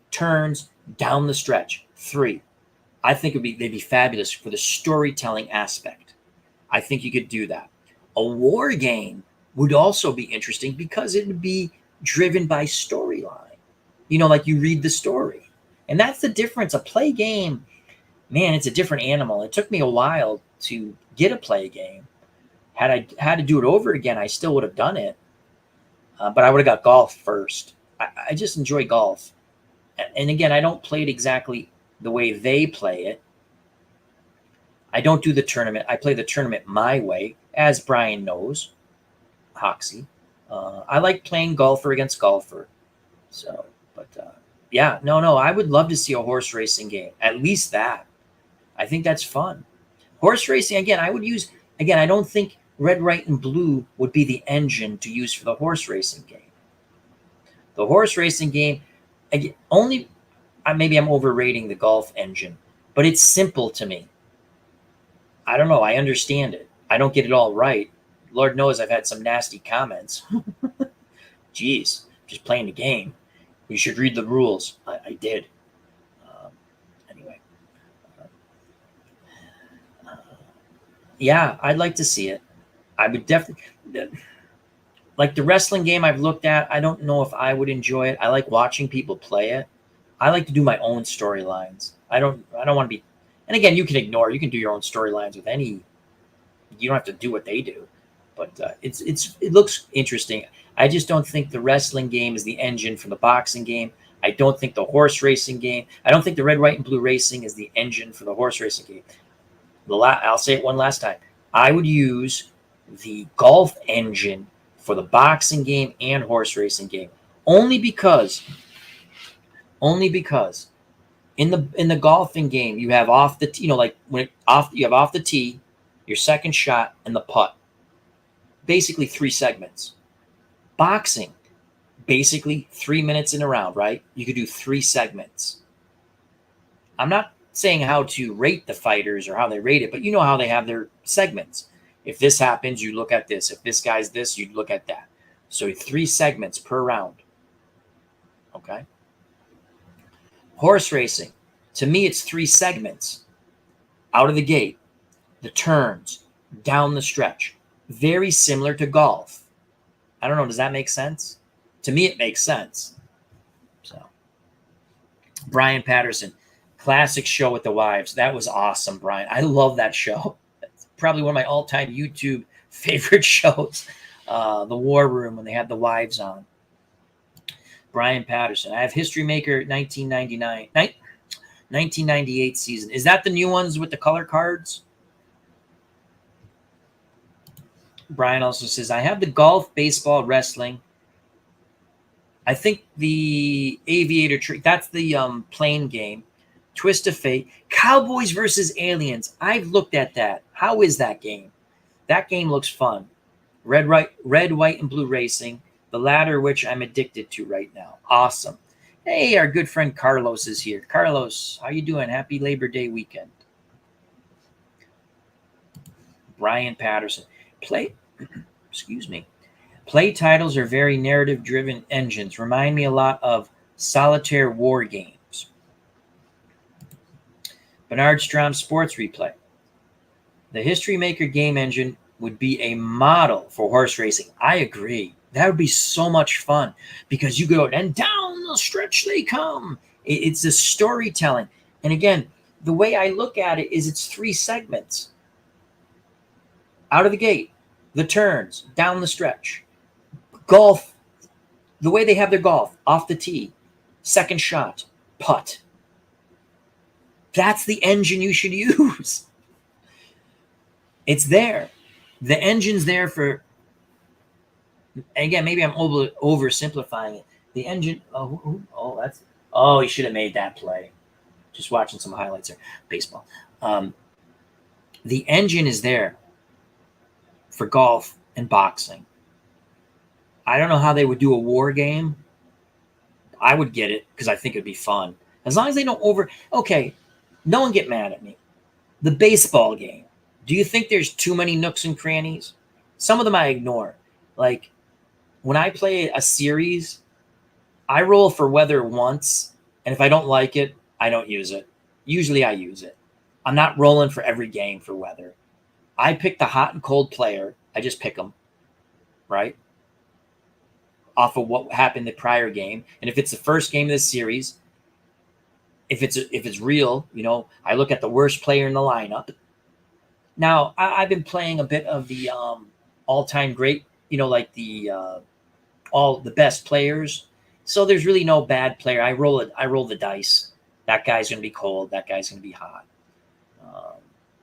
turns, down the stretch, 3. I think they'd be fabulous for the storytelling aspect. I think you could do that. A war game would also be interesting because it would be driven by storyline. Like you read the story. And that's the difference. A play game, man, it's a different animal. It took me a while to get a play game. Had I had to do it over again, I still would have done it. But I would have got golf first. I just enjoy golf. And again, I don't play it exactly the way they play it. I don't do the tournament. I play the tournament my way, as Brian knows, Hoxie. I like playing golfer against golfer. So, but yeah, no, I would love to see a horse racing game. At least that. I think that's fun. Horse racing, again, I don't think red, white, and blue would be the engine to use for the horse racing game. The horse racing game, again, maybe I'm overrating the golf engine, but it's simple to me. I don't know. I understand it. I don't get it all right. Lord knows I've had some nasty comments. Jeez, just playing the game. You should read the rules. I did. Anyway. Yeah, I'd like to see it. I would definitely. Like the wrestling game I've looked at, I don't know if I would enjoy it. I like watching people play it. I like to do my own storylines. I don't want to be. And again, you can do your own storylines with any. You don't have to do what they do, but it looks interesting. I just don't think the wrestling game is the engine for the boxing game. I don't think the horse racing game. I don't think the red, white, and blue racing is the engine for the horse racing game. I'll say it one last time. I would use the golf engine for the boxing game and horse racing game, only because in the golfing game you have off the you have off the tee, your second shot, and the putt. Basically 3 segments. Boxing, basically 3 minutes in a round, right? You could do 3 segments. I'm not saying how to rate the fighters or how they rate it, but you know how they have their segments. If this happens, you look at this. If this guy's this, you look at that. So 3 segments per round. Okay? Horse racing, to me, it's 3 segments. Out of the gate, the turns, down the stretch. Very similar to golf. I don't know, does that make sense? To me, it makes sense. So, Brian Patterson, classic show with the wives. That was awesome, Brian. I love that show. It's probably one of my all-time YouTube favorite shows. The War Room, when they had the wives on. Brian Patterson. I have History Maker 1998 season. Is that the new ones with the color cards? Brian also says, I have the golf, baseball, wrestling. I think the Aviator Tree, that's the plane game. Twist of Fate. Cowboys versus Aliens. I've looked at that. How is that game? That game looks fun. Red, white, and blue racing. The latter, which I'm addicted to right now. Awesome. Hey, our good friend Carlos is here. Carlos, how you doing? Happy Labor Day weekend. Brian Patterson. Play titles are very narrative-driven engines. Remind me a lot of solitaire war games. Bernard Strom Sports Replay. The History Maker game engine would be a model for horse racing. I agree. That would be so much fun because you go and down the stretch they come. It's a storytelling. And again, the way I look at it is it's 3 segments. Out of the gate, the turns, down the stretch. Golf, the way they have their golf, off the tee, second shot, putt. That's the engine you should use. It's there. The engine's there for, again, maybe I'm oversimplifying it. The engine, he should have made that play. Just watching some highlights there. Baseball. The engine is there for golf and boxing. I don't know how they would do a war game. I would get it because I think it'd be fun. As long as they don't okay, no one get mad at me. The baseball game. Do you think there's too many nooks and crannies? Some of them I ignore. Like when I play a series, I roll for weather once, and if I don't like it, I don't use it. Usually I use it. I'm not rolling for every game for weather. I pick the hot and cold player. I just pick them, right? Off of what happened the prior game. And if it's the first game of the series, if it's real, I look at the worst player in the lineup. Now, I've been playing a bit of the all-time great, like the all the best players. So there's really no bad player. I roll the dice. That guy's going to be cold. That guy's going to be hot.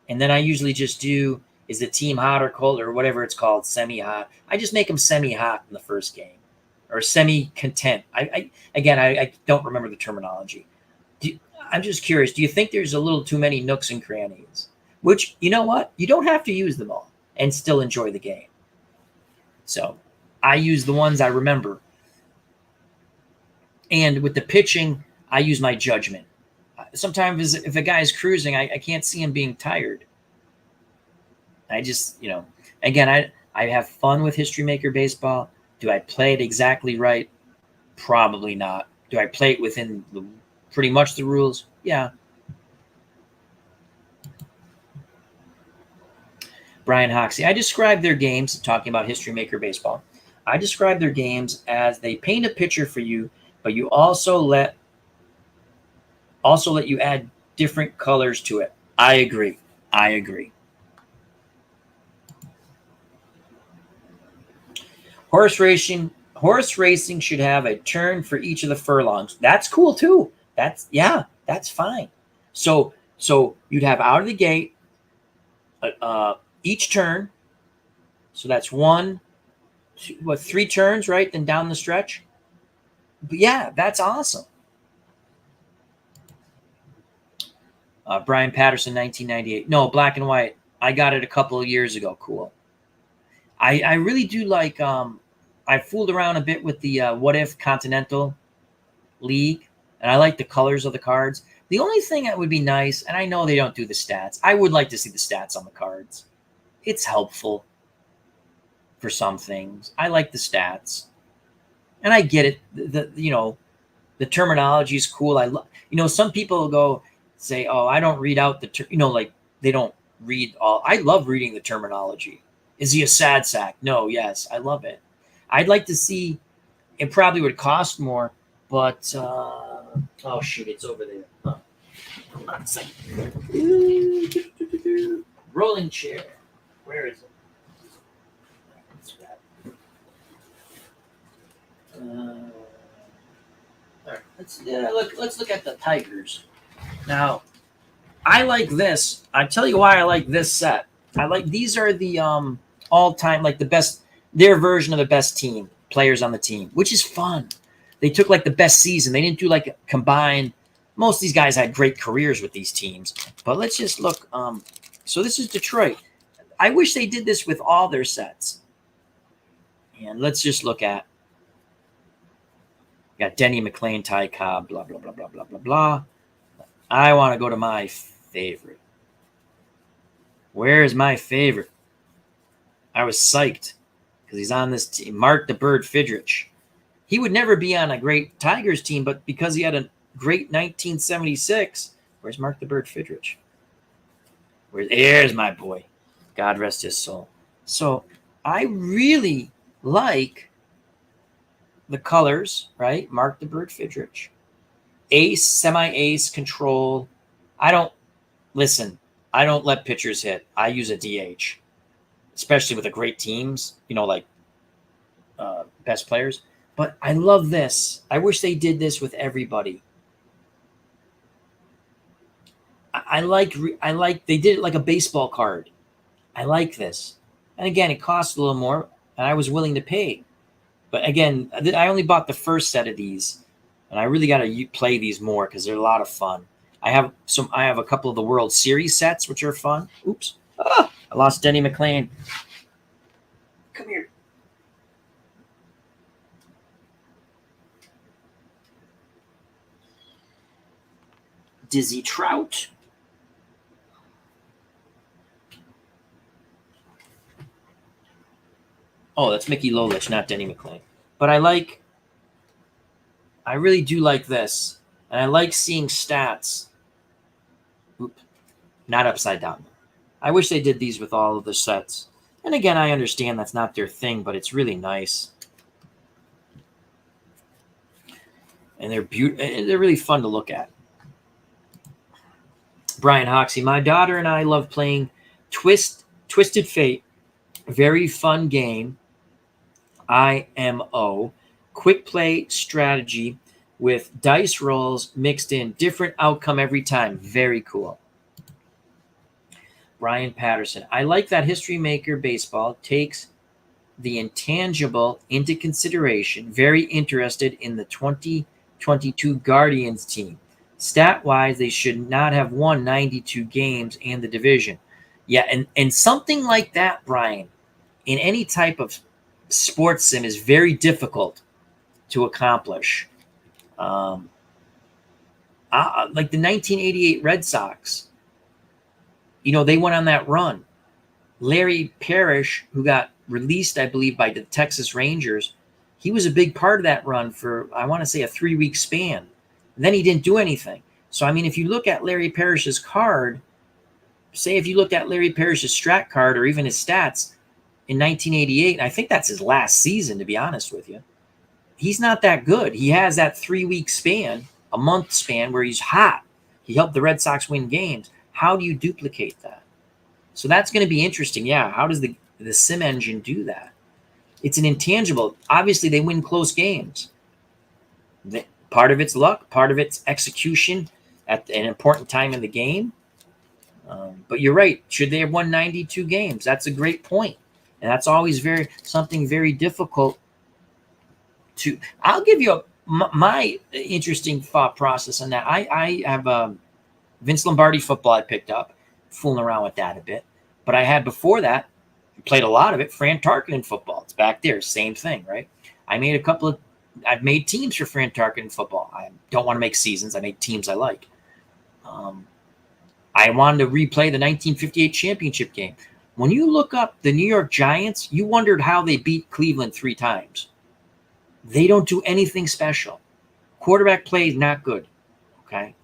And then I usually just do, is the team hot or cold or whatever it's called, semi-hot. I just make them semi-hot in the first game or semi-content. I don't remember the terminology. I'm just curious. Do you think there's a little too many nooks and crannies? Which, you know what? You don't have to use them all and still enjoy the game. So I use the ones I remember. And with the pitching, I use my judgment. Sometimes if a guy's cruising, I can't see him being tired. I just, again, I have fun with History Maker Baseball. Do I play it exactly right? Probably not. Do I play it within pretty much the rules? Yeah. Brian Hoxie. I describe their games, talking about History Maker Baseball. I describe their games as they paint a picture for you, but you also let you add different colors to it. I agree. Horse racing should have a turn for each of the furlongs. That's cool too. That's fine. So you'd have out of the gate each turn. So that's 3 turns, right? Then down the stretch. But yeah, that's awesome. Brian Patterson, 1998. No, black and white. I got it a couple of years ago. Cool. I really do like. I fooled around a bit with the What If Continental League, and I like the colors of the cards. The only thing that would be nice, and I know they don't do the stats. I would like to see the stats on the cards. It's helpful for some things. I like the stats, and I get it. The terminology is cool. Some people say, "Oh, I don't read out like they don't read all." I love reading the terminology. Is he a sad sack? No, yes, I love it. I'd like to see. It probably would cost more, but oh shoot, it's over there. Huh. Hold on a second. Rolling chair. Where is it? All right, let's look at the Tigers. Now, I like this. I tell you why I like this set. These are the all-time, like the best, their version of the best team players on the team, which is fun. They took like the best season. They didn't do like a combined. Most of these guys had great careers with these teams, but let's just look. So this is Detroit. I wish they did this with all their sets. And let's just look at. Got Denny McLain, Ty Cobb, blah, blah, blah, blah, blah, blah, blah. I want to go to my favorite. Where is my favorite? I was psyched because he's on this team. Mark the Bird Fidrich. He would never be on a great Tigers team, but because he had a great 1976, where's Mark the Bird Fidrich? There's my boy. God rest his soul. So I really like the colors, right? Mark the Bird Fidrich. Ace, semi-ace, control. I don't let pitchers hit. I use a DH, especially with the great teams, like best players. But I love this. I wish they did this with everybody. I like they did it like a baseball card. I like this. And again, it costs a little more, and I was willing to pay. But again, I only bought the first set of these, and I really got to play these more because they're a lot of fun. I have a couple of the World Series sets, which are fun. Oops. I lost Denny McLain. Come here. Dizzy Trout. Oh, that's Mickey Lolich, not Denny McLain. But I really do like this. And I like seeing stats. Oop, not upside down. I wish they did these with all of the sets. And again, I understand that's not their thing, but it's really nice. And they're beautiful. They're really fun to look at. Brian Hoxie, my daughter and I love playing Twisted Fate. Very fun game. IMO. Quick play strategy with dice rolls mixed in. Different outcome every time. Very cool. Brian Patterson, I like that History Maker Baseball takes the intangible into consideration. Very interested in the 2022 Guardians team. Stat-wise, they should not have won 92 games and the division. Yeah, and something like that, Brian, in any type of sports sim is very difficult to accomplish. Like the 1988 Red Sox, they went on that run. Larry Parrish, who got released, I believe, by the Texas Rangers, he was a big part of that run for, I want to say, a 3-week span. And then he didn't do anything. So, I mean, if you look at Larry Parrish's card, say if you looked at Larry Parrish's strat card or even his stats in 1988, I think that's his last season, to be honest with you, he's not that good. He has that 3-week span, a month span where he's hot. He helped the Red Sox win games. How do you duplicate that? So that's going to be interesting. Yeah, how does the sim engine do that? It's an intangible. Obviously, they win close games. Part of it's luck, part of it's execution at an important time in the game. But you're right. Should they have won 92 games? That's a great point. And that's always something very difficult to. I'll give you my interesting thought process on that. I have Vince Lombardi football I picked up, fooling around with that a bit. But I had before that, played a lot of it, Fran Tarkenton football. It's back there, same thing, right? I've made teams for Fran Tarkenton football. I don't want to make seasons. I make teams I like. I wanted to replay the 1958 championship game. When you look up the New York Giants, you wondered how they beat Cleveland 3 times. They don't do anything special. Quarterback play is not good. Okay.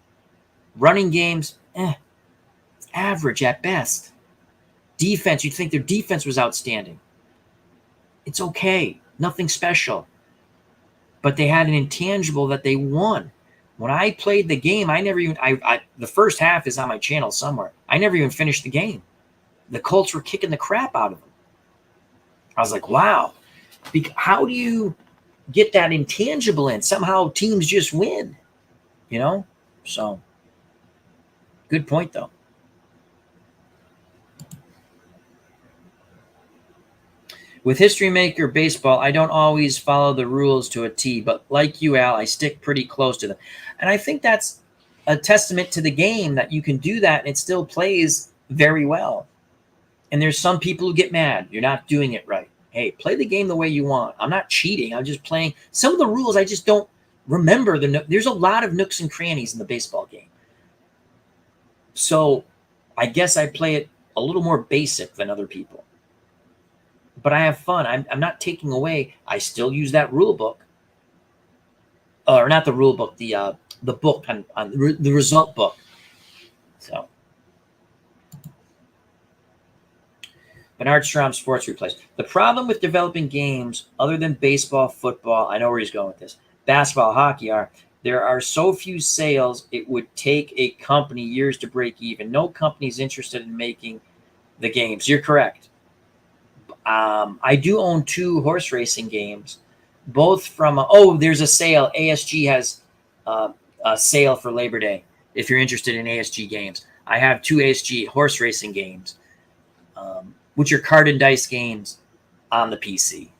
Running games, it's average at best. Defense, you'd think their defense was outstanding. It's okay. Nothing special. But they had an intangible that they won. When I played the game, the first half is on my channel somewhere. I never even finished the game. The Colts were kicking the crap out of them. I was like, wow. How do you get that intangible in? Somehow teams just win, So, good point, though. With History Maker Baseball, I don't always follow the rules to a T, but like you, Al, I stick pretty close to them. And I think that's a testament to the game that you can do that and it still plays very well. And there's some people who get mad. You're not doing it right. Hey, play the game the way you want. I'm not cheating. I'm just playing. Some of the rules I just don't remember. There's a lot of nooks and crannies in the baseball game. So I guess I play it a little more basic than other people. But I have fun. I'm not taking away. I still use that rule book. Or not the rule book, the book on the result book. So. Bernard Strom Sports Replays. The problem with developing games other than baseball, football, I know where he's going with this, basketball, hockey there are so few sales, it would take a company years to break even. No company's interested in making the games. You're correct. I do own 2 horse racing games, both from, there's a sale. ASG has a sale for Labor Day if you're interested in ASG games. I have 2 ASG horse racing games. Which are card and dice games on the PC.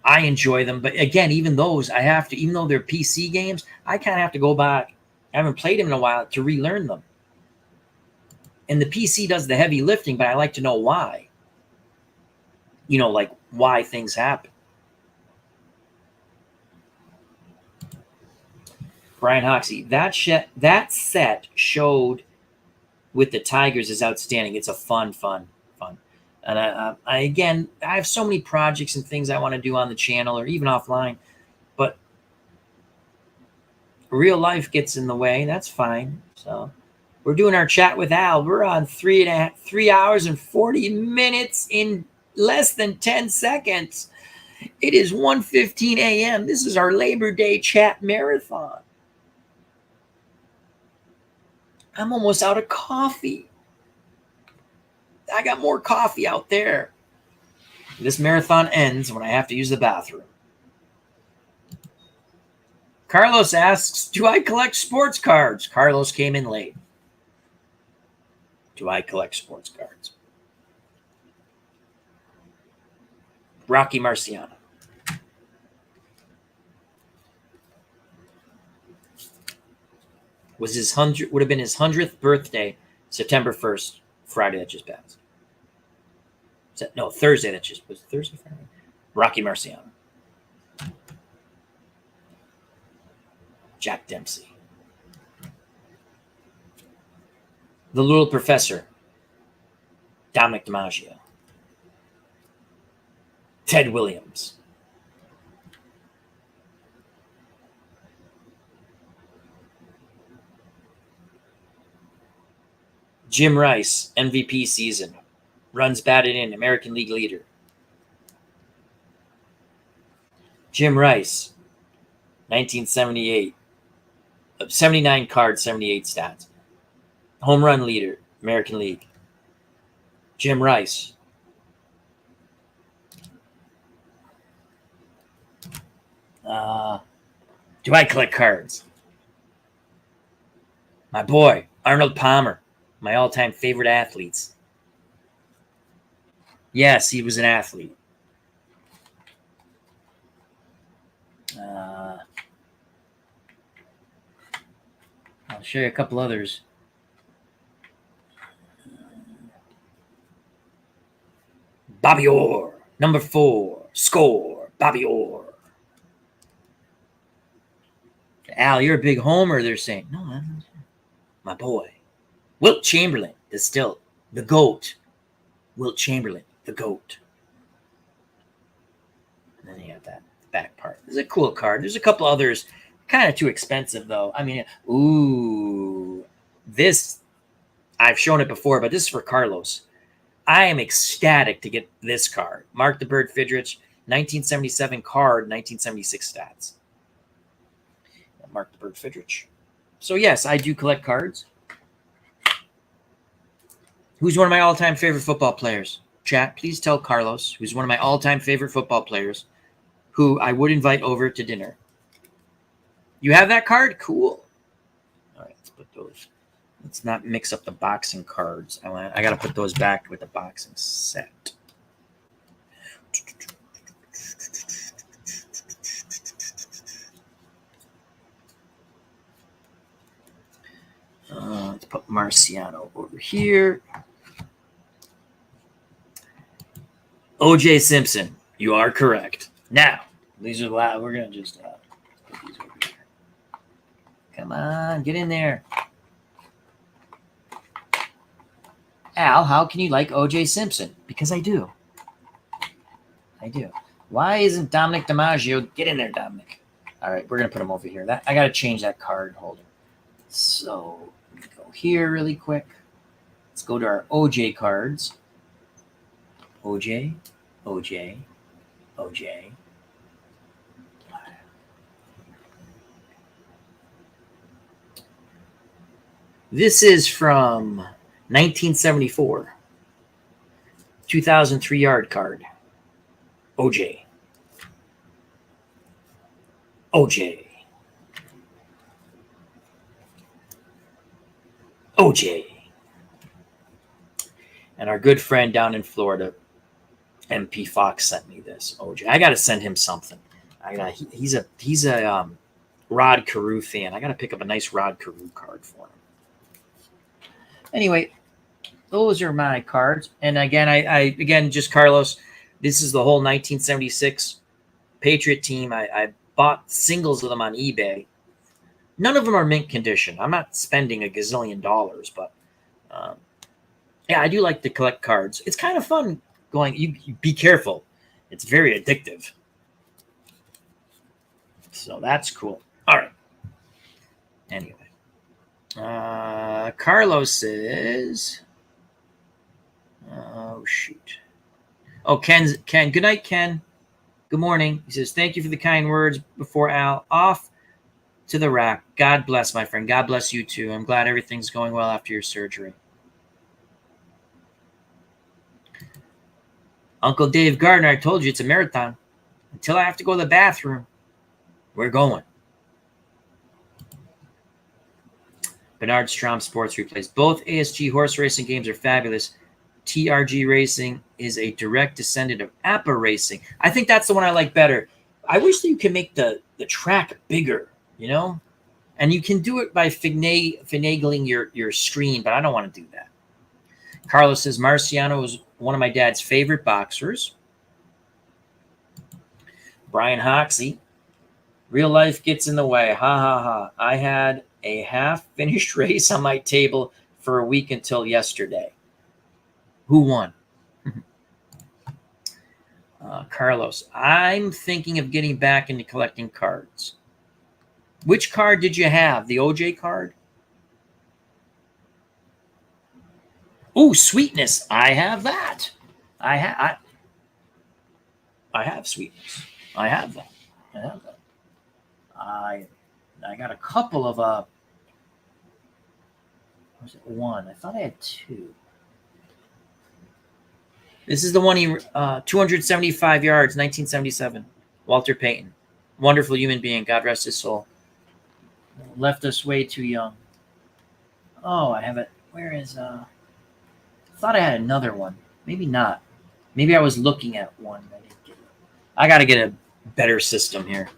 I enjoy them, but again, even those, even though they're PC games, I kind of have to go back. I haven't played them in a while to relearn them. And the PC does the heavy lifting, but I like to know why. Like why things happen. Brian Hoxie, that set showed with the Tigers is outstanding. It's a fun. And I have so many projects and things I want to do on the channel or even offline, but real life gets in the way. That's fine. So we're doing our chat with Al. We're on 3 hours and 40 minutes in less than 10 seconds. It is 1:15 a.m. This is our Labor Day chat marathon. I'm almost out of coffee. I got more coffee out there. This marathon ends when I have to use the bathroom. Carlos asks, do I collect sports cards? Carlos came in late. Do I collect sports cards? Rocky Marciano. Would have been his 100th birthday, September 1st, Friday that just passed. No, Thursday that just was. Thursday, Friday. Rocky Marciano. Jack Dempsey. The Little Professor. Dominic DiMaggio. Ted Williams. Jim Rice, MVP season. Runs batted in, American League leader. Jim Rice, 1978. 79 cards, 78 stats. Home run leader, American League. Jim Rice. Do I collect cards? My boy, Arnold Palmer, my all-time favorite athletes. Yes, he was an athlete. I'll show you a couple others. Bobby Orr, number 4, score, Bobby Orr. Al, you're a big homer, they're saying. No, I'm my boy. Wilt Chamberlain, the GOAT. Wilt Chamberlain, the GOAT. And then you have that back part. This is a cool card. There's a couple others. Kind of too expensive, though. I mean, ooh. This, I've shown it before, but this is for Carlos. I am ecstatic to get this card. Mark the Bird Fidrich, 1977 card, 1976 stats. Mark the Bird Fidrich. So, yes, I do collect cards. Who's one of my all-time favorite football players? Chat, please tell Carlos, who's one of my all-time favorite football players, who I would invite over to dinner. You have that card? Cool. All right, let's put those. Let's not mix up the boxing cards. I got to put those back with the boxing set. Let's put Marciano over here. O.J. Simpson, you are correct. Now, these are loud. We're going to just put these over here. Come on, get in there. Al, how can you like O.J. Simpson? Because I do. I do. Why isn't Dominic DiMaggio? Get in there, Dominic. All right, we're going to put him over here. I got to change that card holder. So, let me go here really quick. Let's go to our O.J. cards. OJ. This is from 1974. 2003 yard card. OJ. And our good friend down in Florida, MP Fox, sent me this. OJ, I got to send him something. He's a Rod Carew fan. I got to pick up a nice Rod Carew card for him. Anyway, those are my cards. And again, just Carlos. This is the whole 1976 Patriot team. I bought singles of them on eBay. None of them are mint condition. I'm not spending a gazillion dollars, but yeah, I do like to collect cards. It's kind of fun going. You be careful. It's very addictive. So that's cool. All right. Anyway. Carlos says, oh, shoot. Oh, Ken, good night, Ken. Good morning. He says, thank you for the kind words before Al. Off to the rack. God bless, my friend. God bless you, too. I'm glad everything's going well after your surgery. Uncle Dave Gardner, I told you it's a marathon. Until I have to go to the bathroom, we're going. Bernard Strom Sports Replays. Both ASG horse racing games are fabulous. TRG Racing is a direct descendant of APA Racing. I think that's the one I like better. I wish that you could make the track bigger, you know? And you can do it by finagling your screen, but I don't want to do that. Carlos says, Marciano was one of my dad's favorite boxers. Brian Hoxie, real life gets in the way. Ha, ha, ha. I had a half-finished race on my table for a week until yesterday. Who won? Carlos, I'm thinking of getting back into collecting cards. Which card did you have? The OJ card? Oh, Sweetness. I have that. I have Sweetness. I have that. I got a couple of was it one? I thought I had two. This is the one he 275 yards, 1977. Walter Payton. Wonderful human being. God rest his soul. Left us way too young. Oh, I have it. Where is I thought I had another one. Maybe not. Maybe I was looking at one. I got to get a better system here.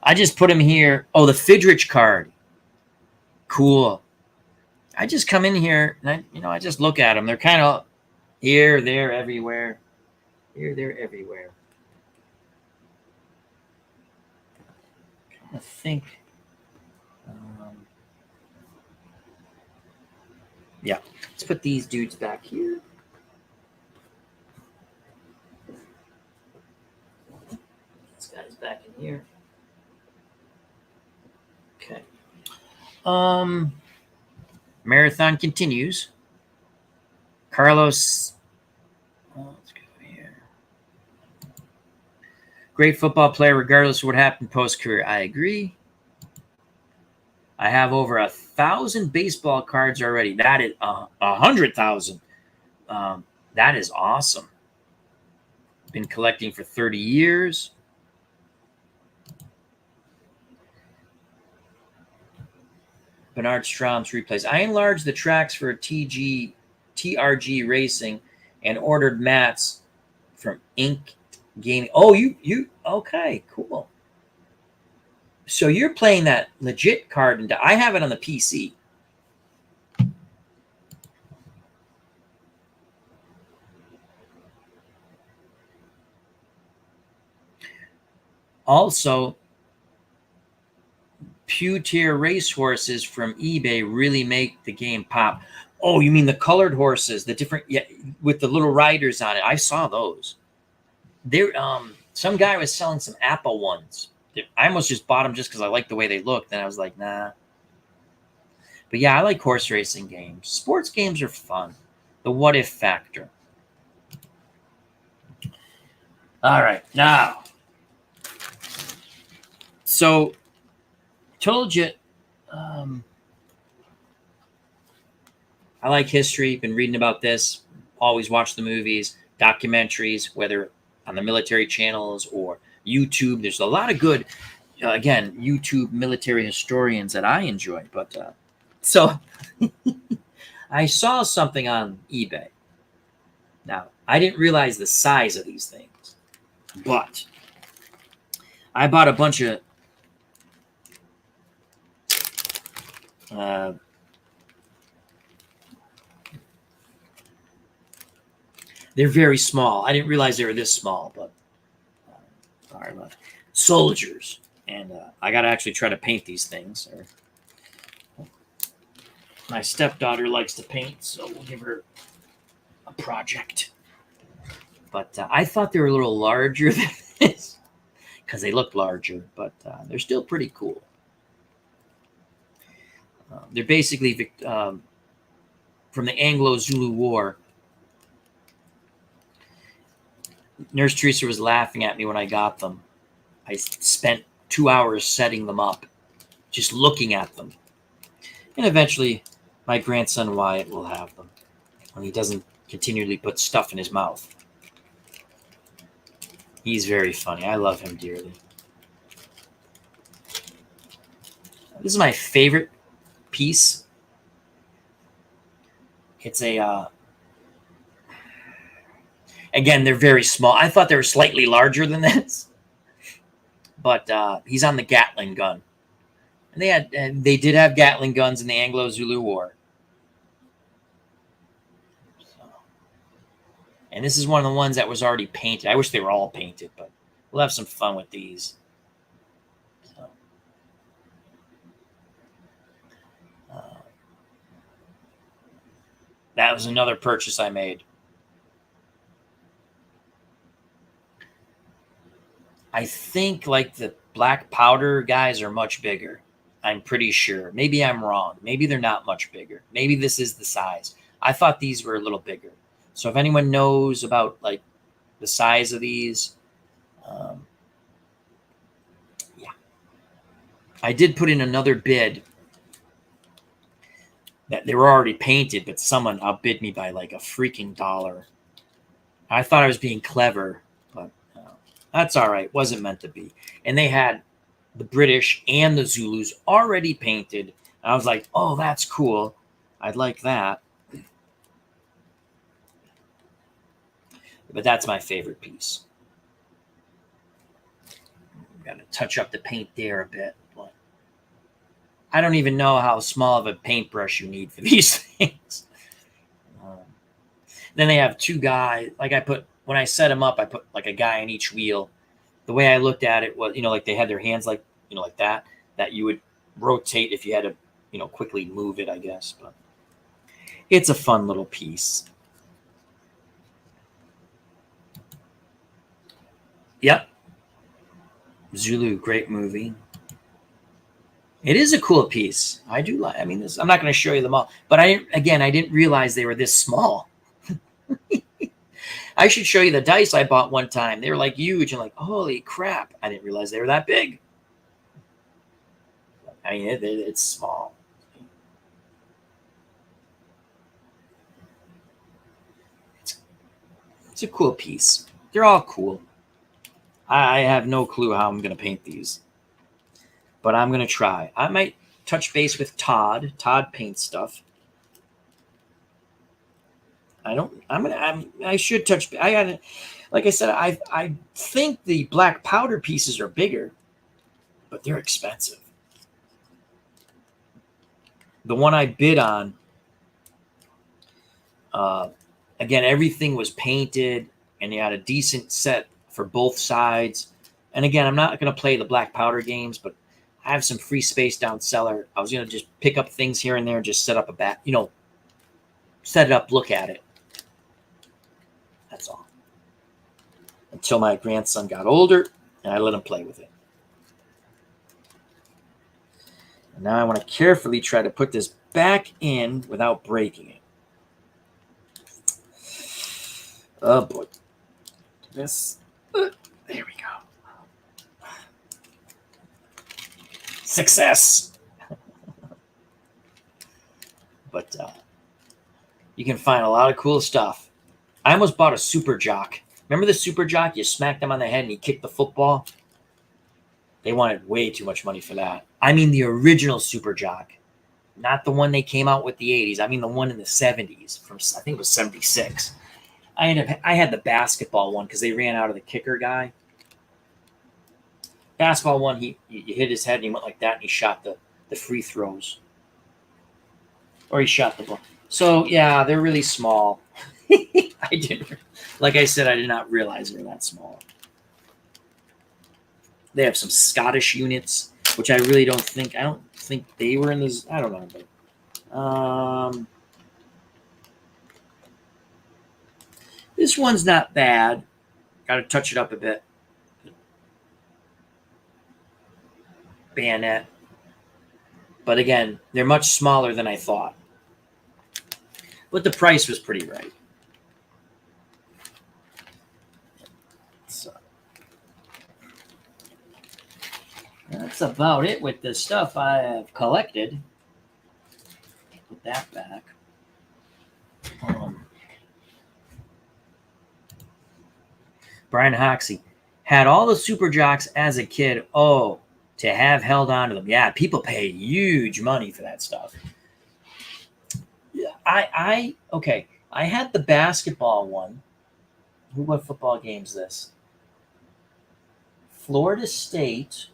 I just put him here. Oh, the Fidrich card. Cool. I just come in here and I just look at them. They're kind of here, there, everywhere. Here, there, everywhere. I think. Yeah. Let's put these dudes back here. This guy's back in here. Okay. Marathon continues. Carlos. Let's go here. Great football player, regardless of what happened post-career. I agree. I have over 1,000 baseball cards already. That is 100,000. That is awesome. Been collecting for 30 years. Bernard Strom's replays. I enlarged the tracks for TRG Racing and ordered mats from Ink Gaming. Oh, you okay, cool. So you're playing that legit card, and I have it on the PC. Also, Pewter racehorses from eBay really make the game pop. Oh, you mean the colored horses, the different, yeah, with the little riders on it? I saw those. There, some guy was selling some Apple ones. I almost just bought them just because I liked the way they looked. Then I was like, nah. But yeah, I like horse racing games. Sports games are fun. The what if factor. All right, now. So, told you, I like history. Been reading about this. Always watch the movies, documentaries, whether on the military channels or YouTube. There's a lot of good, again, YouTube military historians that I enjoy. But so I saw something on eBay. Now, I didn't realize the size of these things, but I bought a bunch of they're very small. I didn't realize they were this small, but sorry about soldiers. And I got to actually try to paint these things. My stepdaughter likes to paint, so we'll give her a project. But I thought they were a little larger than this because they look larger, but they're still pretty cool. They're basically from the Anglo-Zulu War. Nurse Teresa was laughing at me when I got them. I spent 2 hours setting them up, just looking at them. And eventually, my grandson Wyatt will have them when he doesn't continually put stuff in his mouth. He's very funny. I love him dearly. This is my favorite piece. It's a, again, they're very small. I thought they were slightly larger than this. But he's on the Gatling gun. And they did have Gatling guns in the Anglo-Zulu War. And this is one of the ones that was already painted. I wish they were all painted, but we'll have some fun with these. So, that was another purchase I made. I think like the black powder guys are much bigger. I'm pretty sure. Maybe I'm wrong. Maybe they're not much bigger. Maybe this is the size. I thought these were a little bigger. So if anyone knows about like the size of these, yeah. I did put in another bid that they were already painted, but someone outbid me by like a freaking $1. I thought I was being clever, but that's all right. Wasn't meant to be. And they had the British and the Zulus already painted. I was like, oh, that's cool. I'd like that. But that's my favorite piece. Got to touch up the paint there a bit. But I don't even know how small of a paintbrush you need for these things. Then they have two guys. Like when I set them up, I put like a guy on each wheel. The way I looked at it was, like they had their hands like, like that you would rotate if you had to, quickly move it, I guess. But it's a fun little piece. Yep. Zulu, great movie. It is a cool piece. I do like. I mean, I'm not going to show you them all, but I didn't realize they were this small. I should show you the dice I bought one time. They were like huge and like, holy crap! I didn't realize they were that big. I mean, it's small. It's a cool piece. They're all cool. I have no clue how I'm going to paint these, but I'm going to try. I might touch base with Todd. Todd paints stuff. I should touch. I got it. Like I said, I think the black powder pieces are bigger, but they're expensive. The one I bid on, again, everything was painted, and they had a decent set for both sides. And again, I'm not going to play the black powder games, but I have some free space down cellar. I was going to just pick up things here and there and just set up a set it up, look at it. That's all. Until my grandson got older, and I let him play with it. And now I want to carefully try to put this back in without breaking it. Oh, boy. This. There we go. Success. But you can find a lot of cool stuff. I almost bought a Super Jock. Remember the Super Jock? You smacked him on the head and he kicked the football? They wanted way too much money for that. I mean the original Super Jock. Not the one they came out with the 80s. I mean the one in the 70s. From I think it was 76. I had the basketball one because they ran out of the kicker guy. Basketball one, you hit his head and he went like that and he shot the free throws. Or he shot the ball. So, yeah, they're really small. Like I said, I did not realize they were that small. They have some Scottish units, which I really don't think they were in this. I don't know. But, this one's not bad. Got to touch it up a bit. Bayonet. But again, they're much smaller than I thought. But the price was pretty right. So that's about it with the stuff I have collected. Put that back. Brian Hoxie had all the super jocks as a kid. Oh, to have held on to them. Yeah, people pay huge money for that stuff. Okay. I had the basketball one. What football game's this? Florida State.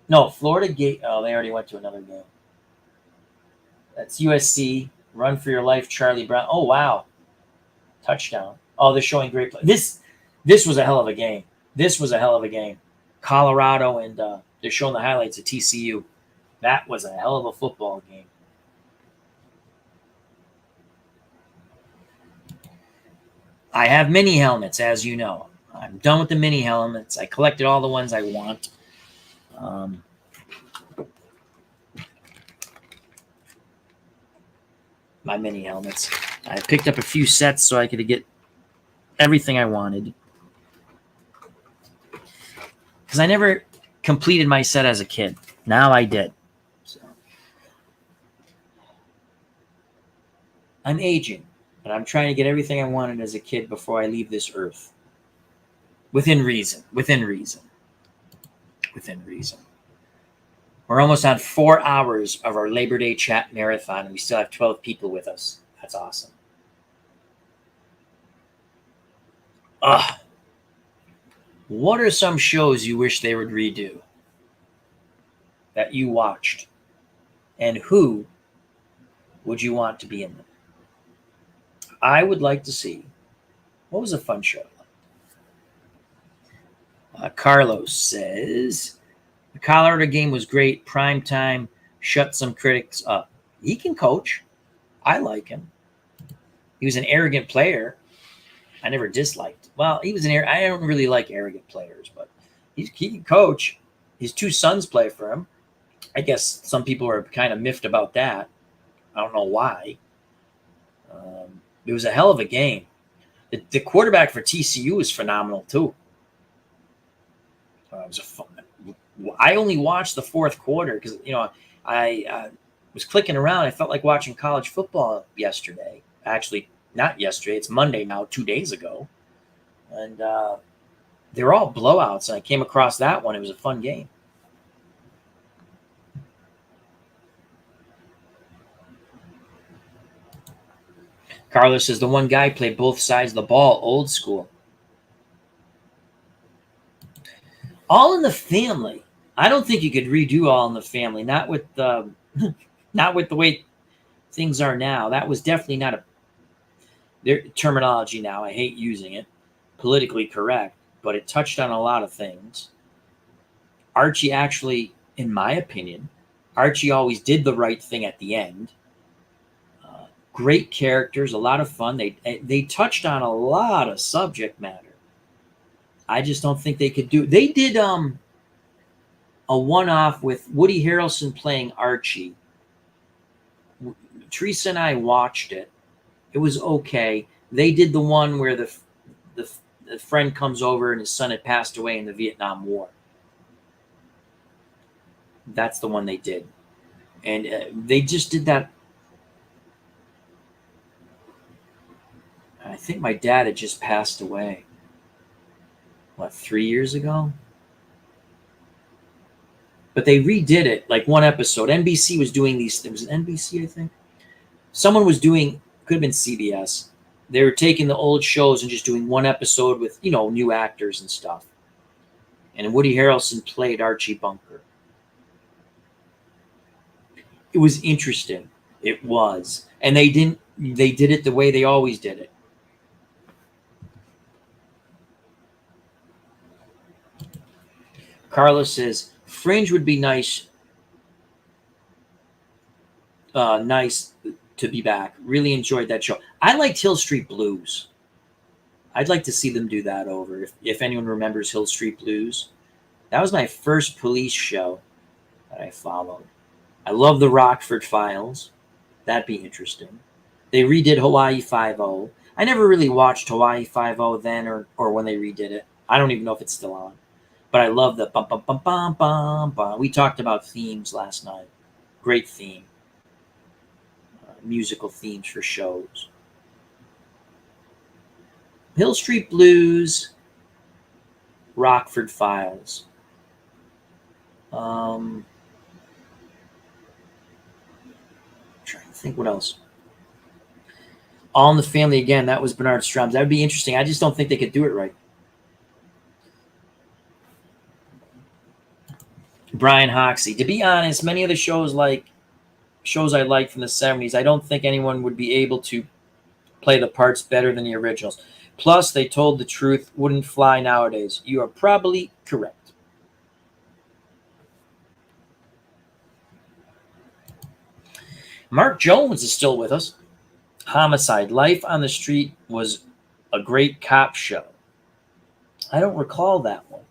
No, Florida Gate. Oh, they already went to another game. That's USC. Run for your life, Charlie Brown. Oh, wow. Touchdown. Oh, they're showing great play. This was a hell of a game. This was a hell of a game. Colorado, and they're showing the highlights of TCU. That was a hell of a football game. I have mini helmets, as you know. I'm done with the mini helmets. I collected all the ones I want. My mini helmets. I picked up a few sets so I could get everything I wanted. Because I never completed my set as a kid. Now I did. So I'm aging, but I'm trying to get everything I wanted as a kid before I leave this earth. Within reason. Within reason. Within reason. We're almost on 4 hours of our Labor Day chat marathon, and we still have 12 people with us. That's awesome. What are some shows you wish they would redo that you watched? And who would you want to be in them? I would like to see. What was a fun show? Carlos says, the Colorado game was great. Prime time, shut some critics up. He can coach. I like him. He was an arrogant player. I never disliked. Well, he was I don't really like arrogant players, but he can coach. His 2 sons play for him. I guess some people are kind of miffed about that. I don't know why. It was a hell of a game. The quarterback for TCU was phenomenal too. It was a fun. I only watched the 4th quarter because I was clicking around. I felt like watching college football yesterday. Actually, not yesterday. It's Monday now. 2 days ago, and they were all blowouts. And I came across that one. It was a fun game. Carlos says the one guy played both sides of the ball, old school. All in the Family. I don't think you could redo All in the Family. Not with the, not with the way things are now. That was definitely not their terminology now. I hate using it. Politically correct, but it touched on a lot of things. Archie actually, in my opinion, Archie always did the right thing at the end. Great characters, a lot of fun. They touched on a lot of subject matter. I just don't think they could do. They did a one-off with Woody Harrelson playing Archie. Teresa and I watched it. It was okay. They did the one where the friend comes over and his son had passed away in the Vietnam War. That's the one they did, and they just did that. I think my dad had just passed away. What, 3 years ago? But they redid it, like one episode. NBC was doing these things. NBC, I think. Someone was doing, could have been CBS. They were taking the old shows and just doing one episode with, new actors and stuff. And Woody Harrelson played Archie Bunker. It was interesting. It was. And they did it the way they always did it. Carlos says, Fringe would be nice. Nice to be back. Really enjoyed that show. I liked Hill Street Blues. I'd like to see them do that over. If anyone remembers Hill Street Blues. That was my first police show that I followed. I love the Rockford Files. That'd be interesting. They redid Hawaii Five-O. I never really watched Hawaii Five-O then or when they redid it. I don't even know if it's still on. But I love the bum bum bum bum bum bum. We talked about themes last night. Great theme. Musical themes for shows. Hill Street Blues, Rockford Files. I'm trying to think what else. All in the Family again. That was Bernard Strom's. That would be interesting. I just don't think they could do it right. Brian Hoxie. To be honest, many of the shows I like from the 70s, I don't think anyone would be able to play the parts better than the originals. Plus, they told the truth wouldn't fly nowadays. You are probably correct. Mark Jones is still with us. Homicide. Life on the Street was a great cop show. I don't recall that one.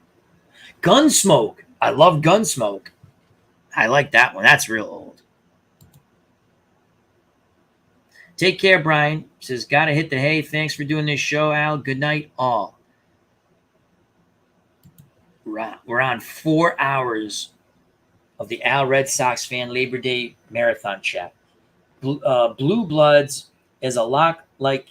Gunsmoke. I love Gunsmoke. I like that one. That's real old. Take care, Brian. Says, gotta hit the hay. Thanks for doing this show, Al. Good night, all. We're on 4 hours of the Al Red Sox fan Labor Day marathon chat. Blue Bloods is a lot like,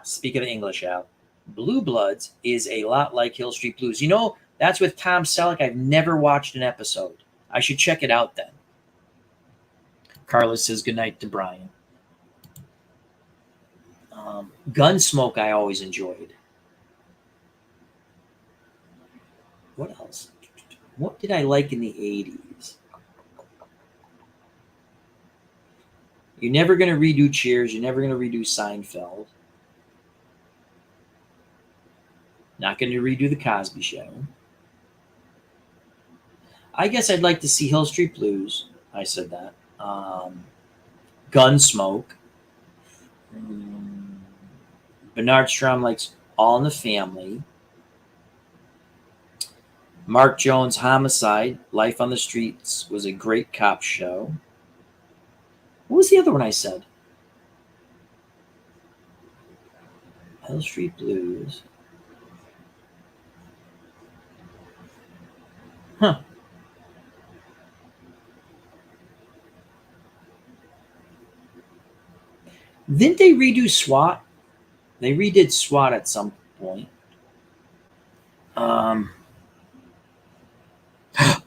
speak of English, Al. Blue Bloods is a lot like Hill Street Blues. You know, that's with Tom Selleck. I've never watched an episode. I should check it out then. Carlos says goodnight to Brian. Gunsmoke I always enjoyed. What else? What did I like in the 80s? You're never going to redo Cheers. You're never going to redo Seinfeld. Not going to redo The Cosby Show. I guess I'd like to see Hill Street Blues. I said that. Gunsmoke. Bernard Strom likes All in the Family. Mark Jones' Homicide. Life on the Streets was a great cop show. What was the other one I said? Hill Street Blues. Huh. Didn't they redo SWAT? They redid SWAT at some point.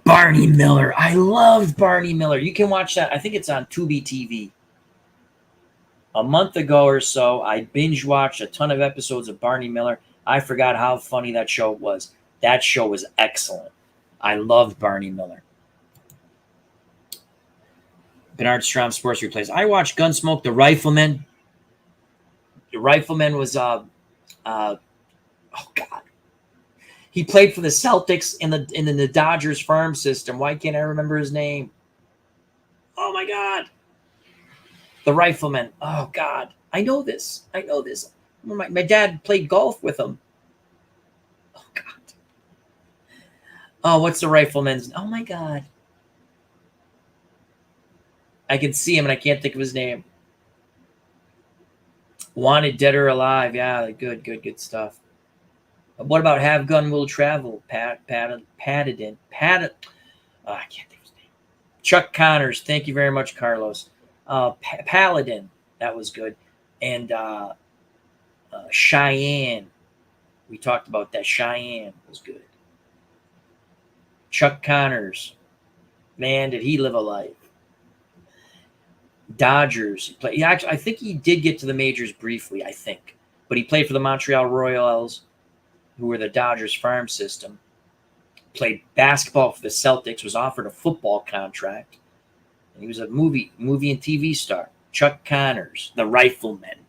Barney Miller. I loved Barney Miller. You can watch that. I think it's on Tubi TV. A month ago or so, I binge watched a ton of episodes of Barney Miller. I forgot how funny that show was. That show was excellent. I loved Barney Miller. Bernard Strom Sports Replays. I watched Gunsmoke, The Rifleman. The Rifleman was oh God. He played for the Celtics in the Dodgers farm system. Why can't I remember his name? Oh my God. The Rifleman. Oh God. I know this. My dad played golf with him. Oh God. Oh, what's the Rifleman's? Oh my God. I can see him and I can't think of his name. Wanted, Dead or Alive. Yeah, good stuff. What about Have Gun Will Travel? I can't think of his name. Chuck Connors. Thank you very much, Carlos. Paladin. That was good. And Cheyenne. We talked about that. Cheyenne was good. Chuck Connors. Man, did he live a life. Dodgers. I think he did get to the majors briefly, I think. But he played for the Montreal Royals, who were the Dodgers farm system. Played basketball for the Celtics, was offered a football contract. And he was a movie and TV star. Chuck Connors, the Rifleman.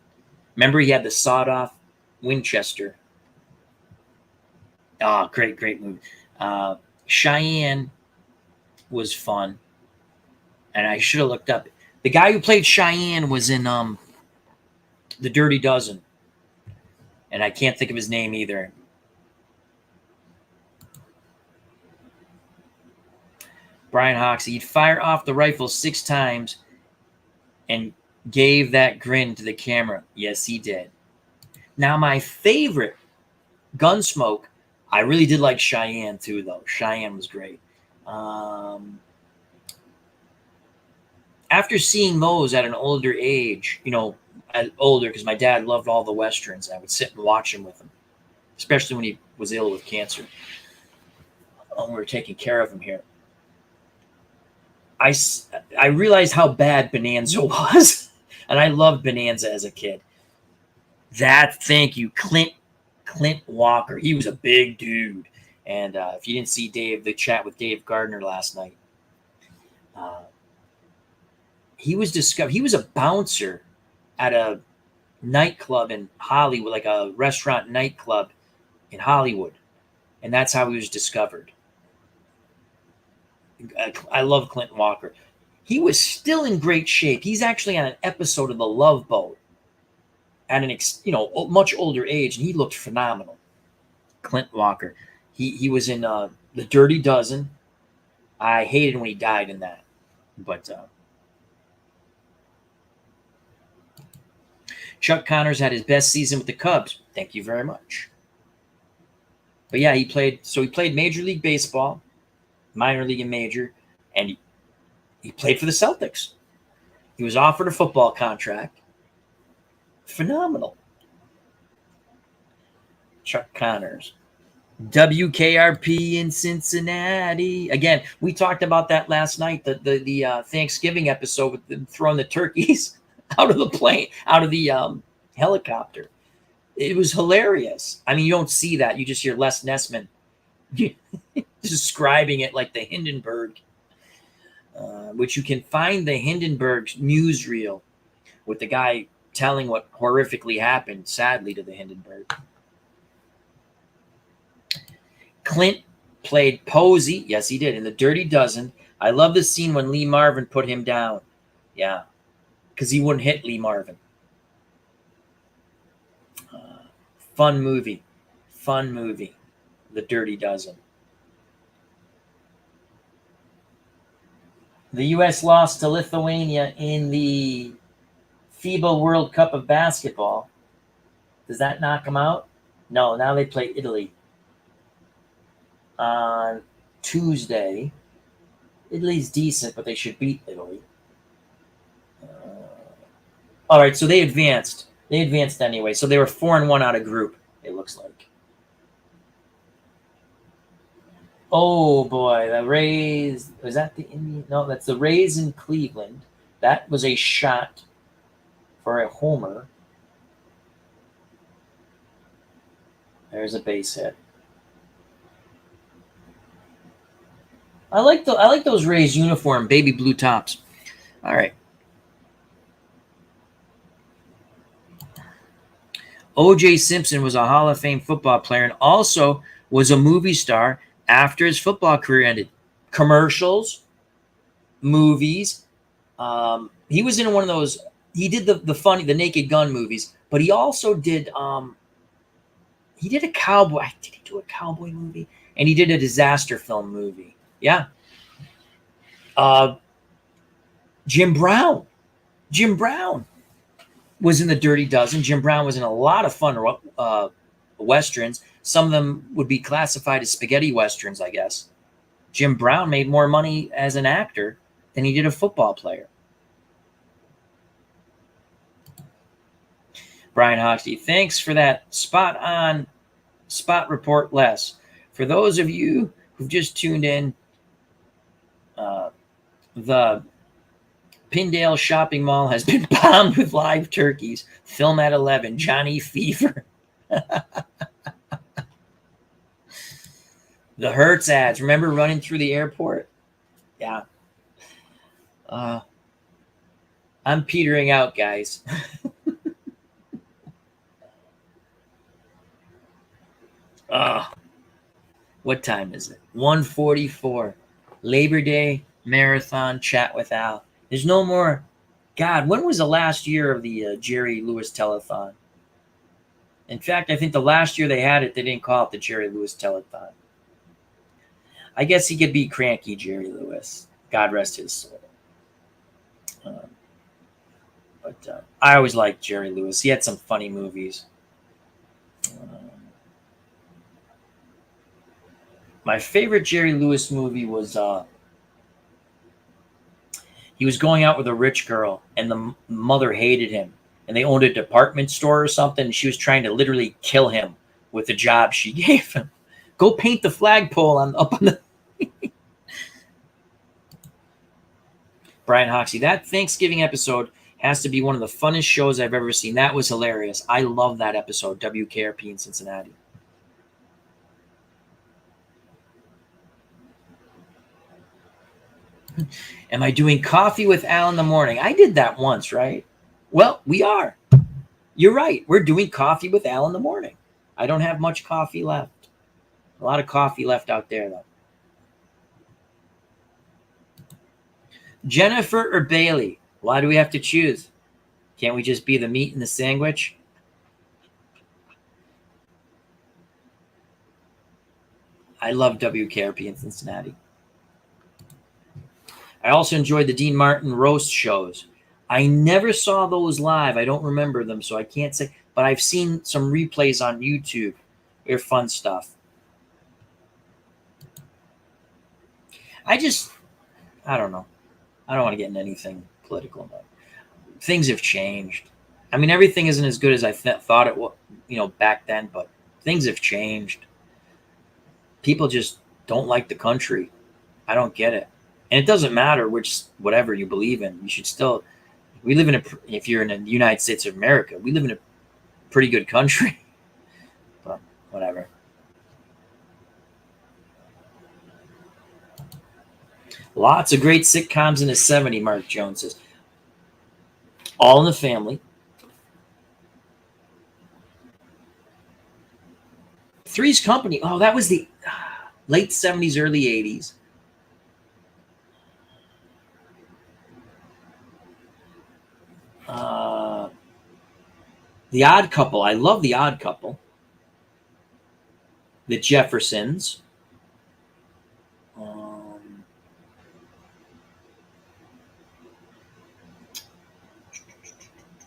Remember he had the sawed-off Winchester. Oh, great movie. Cheyenne was fun. And I should have looked up. The guy who played Cheyenne was in The Dirty Dozen. And I can't think of his name either. Brian Hoxie, he'd fire off the rifle 6 times and gave that grin to the camera. Yes, he did. Now, my favorite Gunsmoke, I really did like Cheyenne too, though. Cheyenne was great. After seeing those at an older age, older because my dad loved all the Westerns. I would sit and watch them with him, especially when he was ill with cancer. We were taking care of him here. I realized how bad Bonanza was, and I loved Bonanza as a kid. Thank you, Clint Walker. He was a big dude. And if you didn't see the chat with Dave Gardner last night, he was discovered. He was a bouncer at a nightclub in Hollywood, like a restaurant nightclub in Hollywood. And that's how he was discovered. I love Clint Walker. He was still in great shape. He's actually on an episode of The Love Boat at an much older age, and he looked phenomenal. Clint Walker. He was in The Dirty Dozen. I hated when he died in that. But Chuck Connors had his best season with the Cubs. Thank you very much. But yeah, he played Major League Baseball, minor league and major, and he played for the Celtics. He was offered a football contract. Phenomenal. Chuck Connors. WKRP in Cincinnati. Again, we talked about that last night, the Thanksgiving episode with them throwing the turkeys out of the plane, out of the helicopter. It was hilarious. I mean, you don't see that. You just hear Les Nessman describing it like the Hindenburg, which you can find the Hindenburg newsreel with the guy telling what horrifically happened, sadly, to the Hindenburg. Clint played Posey. Yes, he did. In The Dirty Dozen. I love the scene when Lee Marvin put him down. Yeah, because he wouldn't hit Lee Marvin. Fun movie. The Dirty Dozen. The U.S. lost to Lithuania in the FIBA World Cup of basketball. Does that knock them out? No, now they play Italy on Tuesday. Italy's decent, but they should beat Italy. All right, so they advanced. They advanced anyway. So they were 4-1 out of group, it looks like. Oh, boy. The Rays. Was that the Indian? No, that's the Rays in Cleveland. That was a shot for a homer. There's a base hit. I like those Rays uniform, baby blue tops. All right. O.J. Simpson was a Hall of Fame football player and also was a movie star after his football career ended. Commercials, movies. He was in one of those. He did the Naked Gun movies, but he also did. He did a cowboy. Did he do a cowboy movie? And he did a disaster film movie. Yeah. Jim Brown. Jim Brown was in The Dirty Dozen. Jim Brown was in a lot of fun Westerns. Some of them would be classified as spaghetti Westerns, I guess. Jim Brown made more money as an actor than he did a football player. Brian Hoxie, thanks for that spot report, Les. For those of you who've just tuned in, the Pindale Shopping Mall has been bombed with live turkeys. Film at 11. Johnny Fever. The Hertz ads. Remember running through the airport? Yeah. I'm petering out, guys. What time is it? 1:44. Labor Day Marathon Chat with Al. There's no more. God, when was the last year of the Jerry Lewis Telethon? In fact, I think the last year they had it, they didn't call it the Jerry Lewis Telethon. I guess he could be cranky Jerry Lewis. God rest his soul. But I always liked Jerry Lewis. He had some funny movies. My favorite Jerry Lewis movie was he was going out with a rich girl, and the mother hated him, and they owned a department store or something. And she was trying to literally kill him with the job she gave him. Go paint the flagpole up on the. Brian Hoxie, that Thanksgiving episode has to be one of the funnest shows I've ever seen. That was hilarious. I love that episode, WKRP in Cincinnati. Am I doing coffee with Al in the morning? I did that once, right? Well, we are. You're right. We're doing coffee with Al in the morning. I don't have much coffee left. A lot of coffee left out there, though. Jennifer or Bailey? Why do we have to choose? Can't we just be the meat in the sandwich? I love WKRP in Cincinnati. I also enjoyed the Dean Martin roast shows. I never saw those live. I don't remember them, so I can't say. But I've seen some replays on YouTube. They're fun stuff. I don't know. I don't want to get into anything political, but things have changed. I mean, everything isn't as good as I thought it was, back then, but things have changed. People just don't like the country. I don't get it. And it doesn't matter whatever you believe in. You should still, if you're in the United States of America, we live in a pretty good country. But whatever. Lots of great sitcoms in the 70s, Mark Jones says. All in the Family. Three's Company. Oh, that was the late 70s, early 80s. The Odd Couple. I love The Odd Couple. The Jeffersons.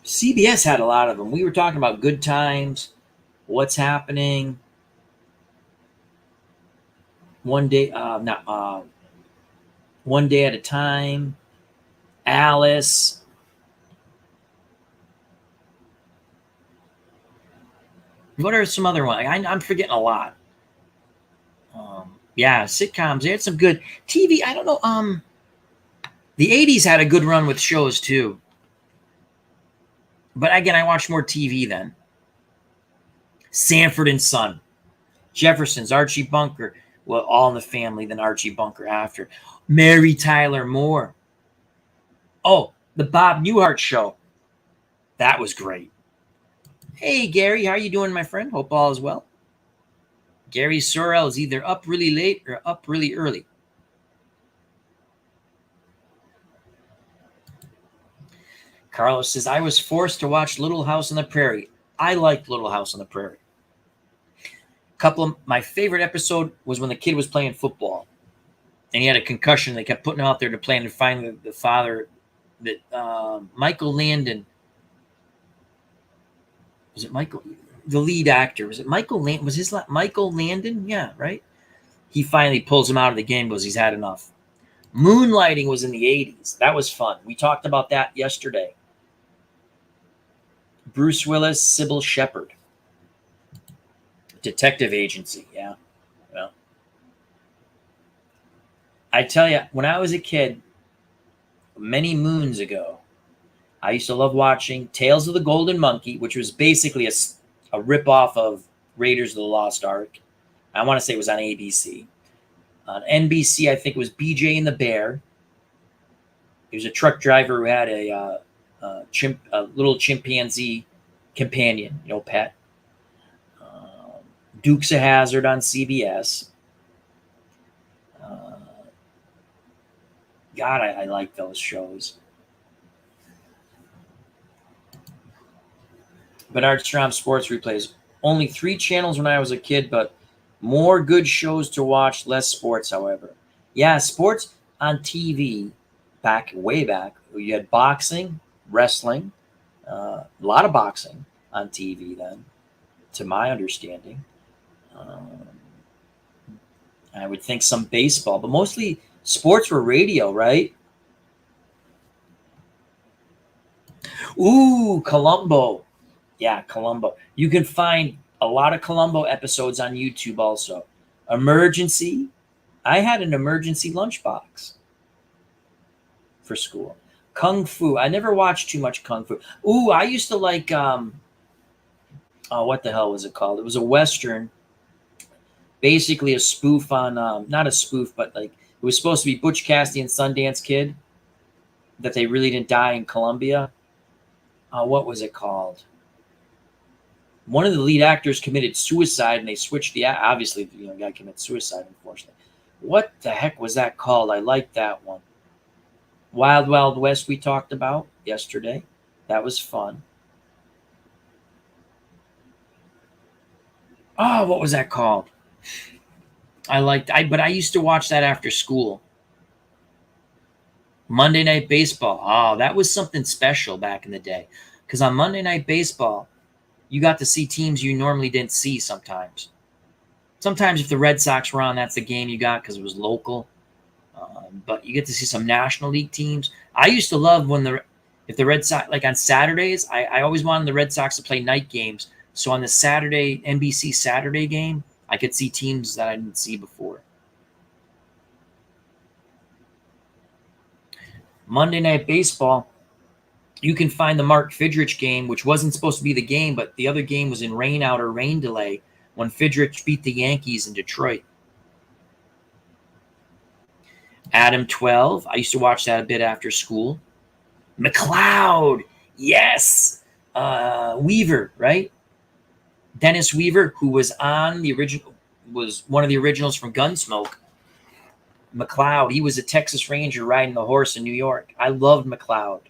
CBS had a lot of them. We were talking about Good Times, What's Happening, One Day at a Time, Alice. What are some other ones? I'm forgetting a lot. Yeah, sitcoms. They had some good TV. I don't know. The 80s had a good run with shows too. But again, I watched more TV then. Sanford and Son, Jeffersons, Archie Bunker. Well, All in the Family, then Archie Bunker after. Mary Tyler Moore. Oh, the Bob Newhart Show. That was great. Hey, Gary, how you doing, my friend? Hope all is well. Gary Sorrell is either up really late or up really early. Carlos says, I was forced to watch Little House on the Prairie. I liked Little House on the Prairie. My favorite episode was when the kid was playing football and he had a concussion. They kept putting him out there to play, and finally the father, Michael Landon, was it Michael, the lead actor? Was it Michael Landon? Was his Michael Landon? Yeah, right. He finally pulls him out of the game because he's had enough. Moonlighting was in the 80s. That was fun. We talked about that yesterday. Bruce Willis, Sybil Shepherd. Detective Agency, yeah. Well, I tell you, when I was a kid, many moons ago, I used to love watching Tales of the Golden Monkey, which was basically a ripoff of Raiders of the Lost Ark. I want to say it was on ABC. On NBC, I think it was BJ and the Bear. He was a truck driver who had a little chimpanzee companion, pet. Dukes of Hazzard on CBS. God, I like those shows. Bernard Strom Sports Replays. Only 3 channels when I was a kid, but More good shows to watch, less sports, however. Yeah, sports on TV way back. You had boxing, wrestling, a lot of boxing on TV then, to my understanding. Um, I would think some baseball, but mostly sports were radio, right? Ooh, Columbo. Yeah, Columbo. You can find a lot of Columbo episodes on YouTube also. Emergency. I had an emergency lunchbox for school. Kung Fu. I never watched too much Kung Fu. Ooh, I used to like oh, what the hell was it called? It was a Western, basically a spoof on not a spoof, but like it was supposed to be Butch Cassidy and Sundance Kid, that they really didn't die in Colombia. What was it called? One of the lead actors committed suicide, and they switched obviously, the guy committed suicide, unfortunately. What the heck was that called? I liked that one. Wild Wild West we talked about yesterday. That was fun. Oh, what was that called? But I used to watch that after school. Monday Night Baseball. Oh, that was something special back in the day. Because on Monday Night Baseball, you got to see teams you normally didn't see sometimes. Sometimes if the Red Sox were on, that's the game you got because it was local. But you get to see some National League teams. I used to love if the Red Sox, like on Saturdays, I always wanted the Red Sox to play night games. So on the Saturday, NBC Saturday game, I could see teams that I didn't see before. Monday Night Baseball, you can find the Mark Fidrich game, which wasn't supposed to be the game, but the other game was in rain out or rain delay when Fidrich beat the Yankees in Detroit. Adam 12, I used to watch that a bit after school. McLeod, yes. Weaver, right? Dennis Weaver, who was on the original, was one of the originals from Gunsmoke. McLeod, he was a Texas Ranger riding the horse in New York. I loved McLeod.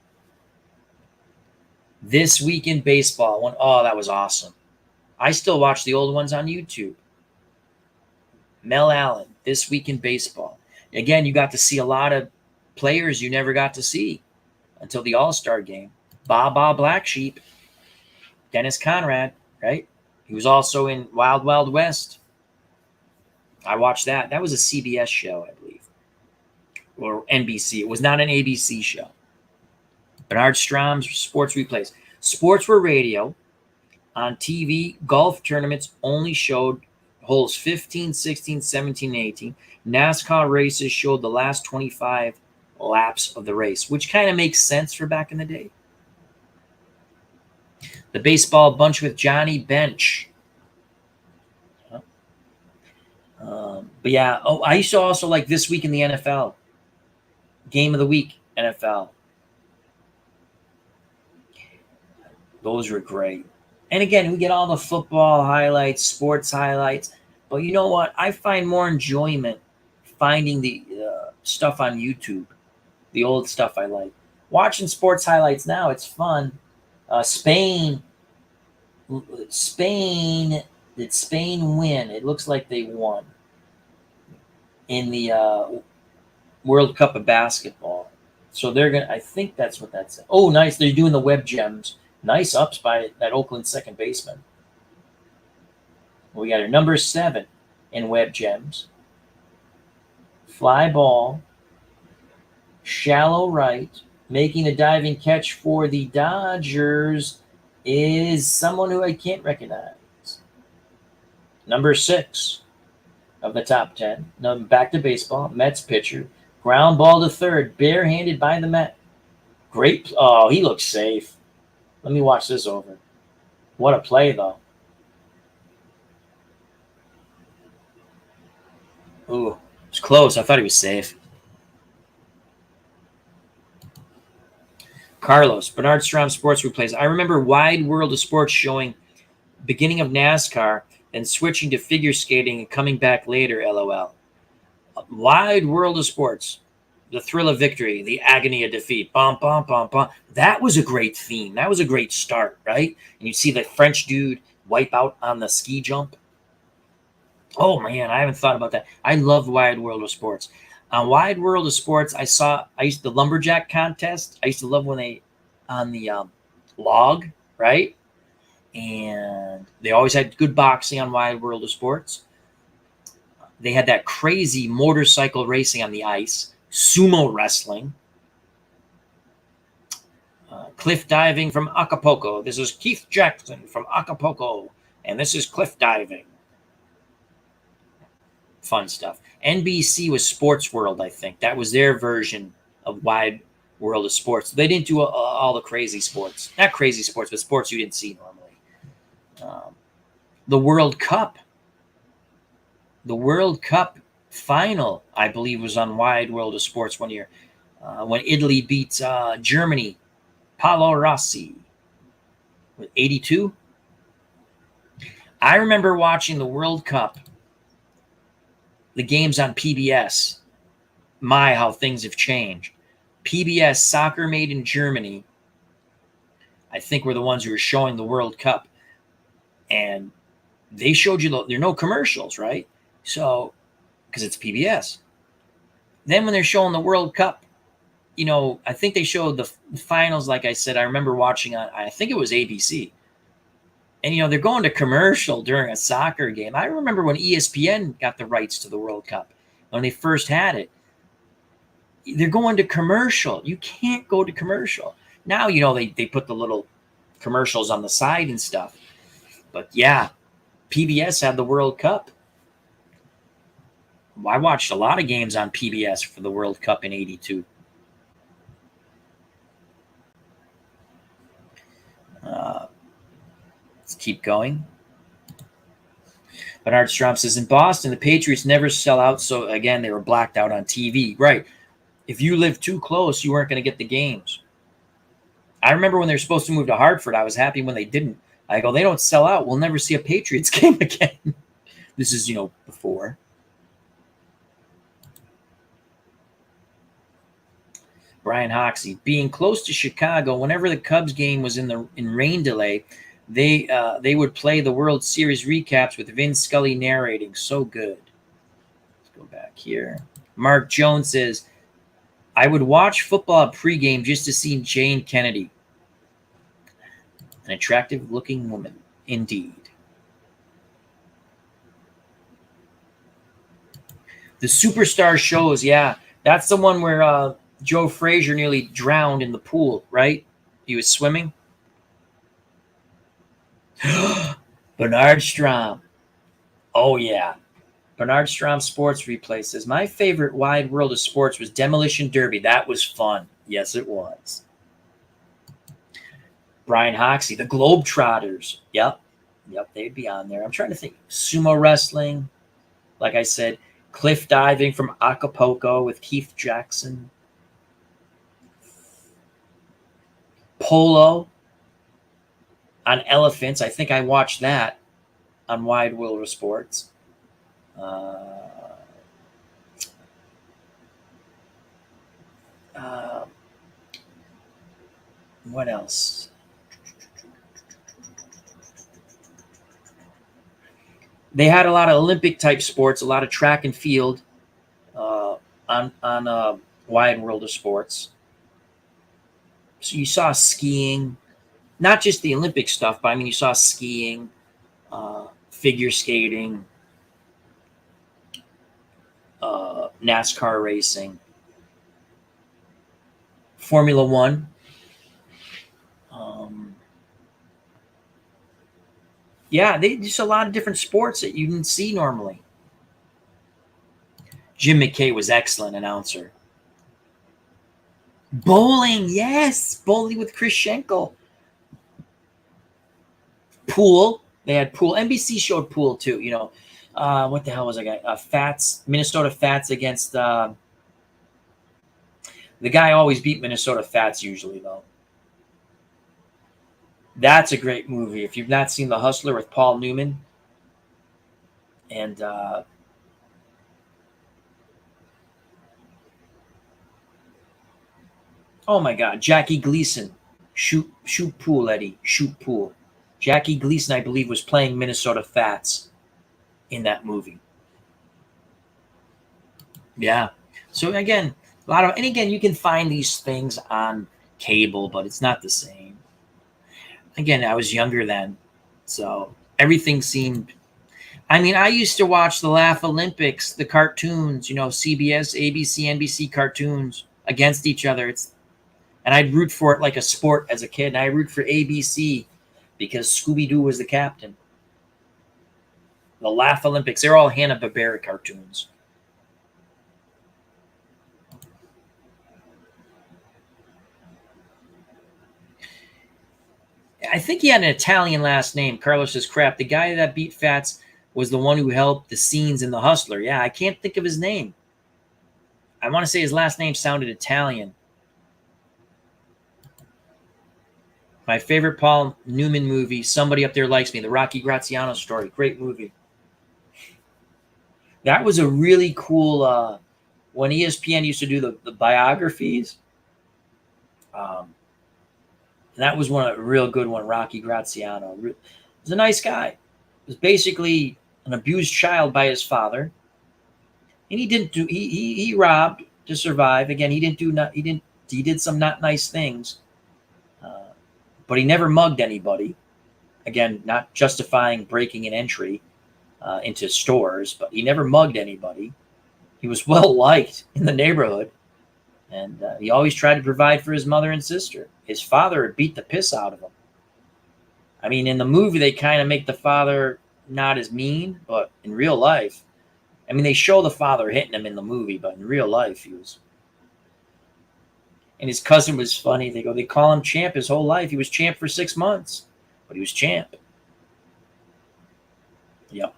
This Week in Baseball, oh, that was awesome. I still watch the old ones on YouTube. Mel Allen, This Week in Baseball. Again, you got to see a lot of players you never got to see until the All-Star game. Baa Black Sheep, Dennis Conrad, right? He was also in Wild Wild West. I watched that. That was a CBS show, I believe, or NBC. It was not an ABC show. Bernard Strom's Sports Replays. Sports were radio. On TV, golf tournaments only showed holes 15, 16, 17, and 18. NASCAR races showed the last 25 laps of the race, which kind of makes sense for back in the day. The Baseball Bunch with Johnny Bench. But yeah, I used to also like This Week in the NFL. Game of the Week, NFL. Those were great. And again, we get all the football highlights, sports highlights. But you know what? I find more enjoyment finding the stuff on YouTube, the old stuff I like. Watching sports highlights now, it's fun. Spain, did Spain win? It looks like they won in the World Cup of Basketball. So they're going to, I think that's what that's. Oh, nice. They're doing the web gems. Nice ups by that Oakland second baseman. We got our number 7 in web gems. Fly ball. Shallow right. Making a diving catch for the Dodgers is someone who I can't recognize. Number 6 of the top 10. Now back to baseball. Mets pitcher. Ground ball to third. Barehanded by the Met. Great. Oh, he looks safe. Let me watch this over. What a play, though. Ooh, it was close. I thought he was safe. Carlos, Bernard Strom Sports Replays. I remember Wide World of Sports showing beginning of NASCAR and switching to figure skating and coming back later, LOL. Wide World of Sports. The thrill of victory, the agony of defeat. Bum, bum, bum, bum. That was a great theme. That was a great start, right? And you see the French dude wipe out on the ski jump. Oh man, I haven't thought about that. I love Wide World of Sports. On Wide World of Sports, I used the lumberjack contest. I used to love when they on the log, right? And they always had good boxing on Wide World of Sports. They had that crazy motorcycle racing on the ice, sumo wrestling, cliff diving from Acapulco. This is Keith Jackson from Acapulco, and this is cliff diving. Fun stuff. NBC was Sports World, I think. That was their version of Wide World of Sports. They didn't do all the crazy sports. Not crazy sports, but sports you didn't see normally. The World Cup. The World Cup final, I believe, was on Wide World of Sports one year when Italy beat Germany. Paolo Rossi with 82. I remember watching the World Cup, the games on PBS. My, how things have changed. PBS, Soccer Made in Germany, I think were the ones who were showing the World Cup. And they showed you, there are no commercials, right? So, because it's PBS. Then when they're showing the World Cup, you know, I think they showed the finals, like I said, I remember watching on, I think it was ABC. And, you know, they're going to commercial during a soccer game. I remember when ESPN got the rights to the World Cup, when they first had it. They're going to commercial. You can't go to commercial. Now, you know, they put the little commercials on the side and stuff. But, yeah, PBS had the World Cup. I watched a lot of games on PBS for the World Cup in 82. Let's keep going. Bernard Strom says, in Boston, the Patriots never sell out. So, again, they were blacked out on TV. Right. If you lived too close, you weren't going to get the games. I remember when they were supposed to move to Hartford, I was happy when they didn't. I go, they don't sell out. We'll never see a Patriots game again. This is, you know, before. Brian Hoxie, being close to Chicago, whenever the Cubs game was in rain delay, they would play the World Series recaps with Vin Scully narrating. So good. Let's go back here. Mark Jones says, I would watch football pregame just to see Jane Kennedy. An attractive-looking woman, indeed. The Superstar shows, yeah. That's the one where Joe Frazier nearly drowned in the pool, right? He was swimming. Bernard Strom. Oh, yeah. Bernard Strom Sports Replay says, my favorite Wide World of Sports was Demolition Derby. That was fun. Yes, it was. Brian Hoxie, the Globetrotters. Yep, they'd be on there. I'm trying to think. Sumo wrestling. Like I said, cliff diving from Acapulco with Keith Jackson. Polo on elephants. I think I watched that on Wide World of Sports. What else? They had a lot of Olympic type sports, a lot of track and field on Wide World of Sports. So you saw skiing, not just the Olympic stuff, but I mean you saw skiing, figure skating, NASCAR racing, Formula One. Yeah, they just a lot of different sports that you didn't see normally. Jim McKay was excellent announcer. Bowling, yes, bowling with Chris Schenkel. Pool, they had pool. NBC showed pool too. You know, what the hell was that guy? Fats, Minnesota Fats against the guy always beat Minnesota Fats usually though. That's a great movie. If you've not seen The Hustler with Paul Newman and oh my God, Jackie Gleason, shoot pool, Eddie, shoot pool. Jackie Gleason, I believe, was playing Minnesota Fats. in that movie. Yeah. So again, and again, you can find these things on cable, but it's not the same. Again, I was younger then, so everything seemed. I mean, I used to watch the Laugh Olympics, the cartoons, CBS, ABC, NBC cartoons against each other. And I'd root for it like a sport as a kid. And I root for ABC because Scooby-Doo was the captain. The Laugh Olympics, they're all Hanna-Barbera cartoons. I think he had an Italian last name. Carlos says, crap. The guy that beat Fats was the one who helped the scenes in The Hustler. Yeah, I can't think of his name. I want to say his last name sounded Italian. My favorite Paul Newman movie, Somebody Up There Likes Me, the Rocky Graziano story. Great movie. That was a really cool, when ESPN used to do the biographies. That was a real good one, Rocky Graziano. He was a nice guy. He was basically an abused child by his father. And he robbed to survive. Again, he did some not nice things. But he never mugged anybody. Again, not justifying breaking an entry into stores, but he never mugged anybody. He was well liked in the neighborhood, and he always tried to provide for his mother and sister. His father had beat the piss out of him. I mean, in the movie, they kind of make the father not as mean, but in real life, I mean, they show the father hitting him in the movie, but in real life, he was. And his cousin was funny. They call him champ his whole life. He was champ for 6 months, but he was champ. Yep.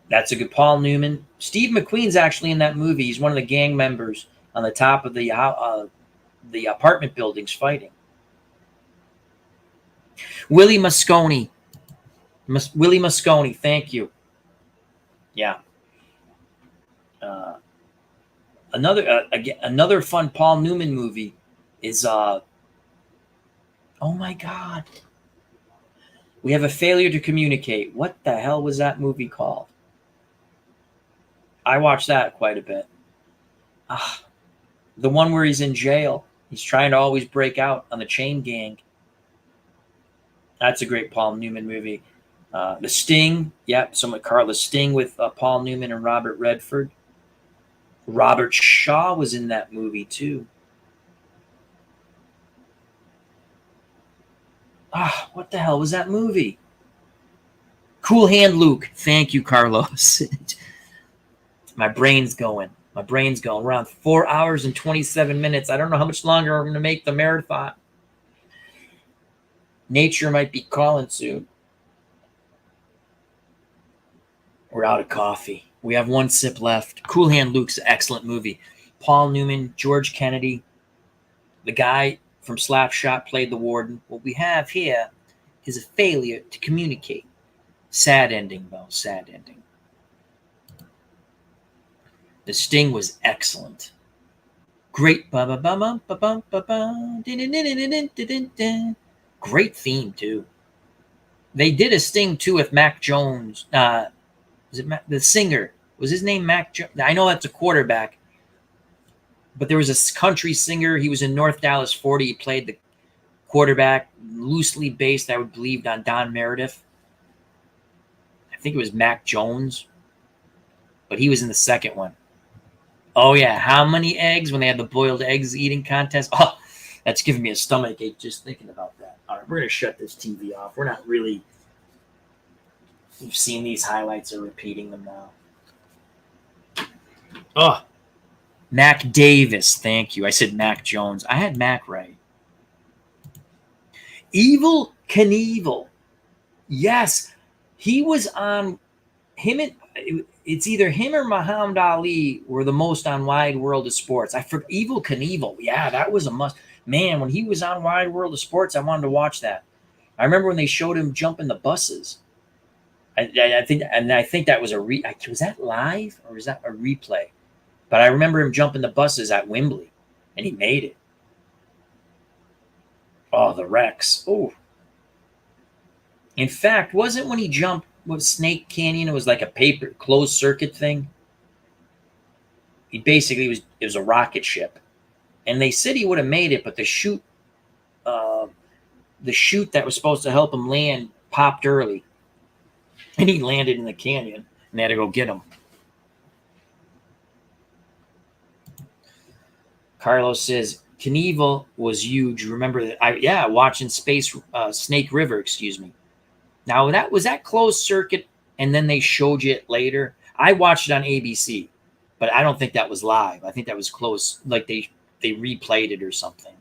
That's a good Paul Newman. Steve McQueen's actually in that movie. He's one of the gang members on the top of the apartment buildings fighting. Willie Mosconi. Willie Mosconi, thank you. Yeah. Another fun Paul Newman movie is oh my God. We Have a Failure to Communicate. What the hell was that movie called? I watched that quite a bit. The one where he's in jail. He's trying to always break out on the chain gang. That's a great Paul Newman movie. The Sting. Yep. The Sting with Paul Newman and Robert Redford. Robert Shaw was in that movie too. What the hell was that movie? Cool Hand Luke. Thank you, Carlos. My brain's going. We're around 4 hours and 27 minutes. I don't know how much longer I'm going to make the marathon. Nature might be calling soon. We're out of coffee. We have one sip left. Cool Hand Luke's an excellent movie. Paul Newman, George Kennedy. The guy from Slapshot played the warden. What we have here is a failure to communicate. Sad ending, though. Sad ending. The Sting was excellent. Great. Great theme, too. They did a Sting, too, with Mac Jones. Was it the singer? Was his name Mac Jones? I know that's a quarterback. But there was a country singer. He was in North Dallas 40. He played the quarterback, loosely based, I would believe, on Don Meredith. I think it was Mac Jones. But he was in the second one. Oh, yeah. How many eggs when they had the boiled eggs eating contest? Oh, that's giving me a stomachache just thinking about that. All right, we're going to shut this TV off. We're not really... You've seen these highlights or repeating them now. Oh, Mac Davis. Thank you. I said Mac Jones. I had Mac right. Evel Knievel. Yes. He was on him. It's either him or Muhammad Ali were the most on Wide World of Sports. I forgot Evel Knievel. Yeah, that was a must. Man, when he was on Wide World of Sports, I wanted to watch that. I remember when they showed him jumping the buses. I think that was was that live or was that a replay? But I remember him jumping the buses at Wembley, and he made it. Oh, the Rex. Oh. In fact, wasn't when he jumped what Snake Canyon? It was like a paper closed circuit thing. He basically it was a rocket ship, and they said he would have made it, but the chute that was supposed to help him land popped early, and he landed in the canyon, and they had to go get him. Carlos says Knievel was huge. Remember that? Watching Snake River. Excuse me. Now that was that closed circuit, and then they showed you it later. I watched it on ABC, but I don't think that was live. I think that was close, like they replayed it or something.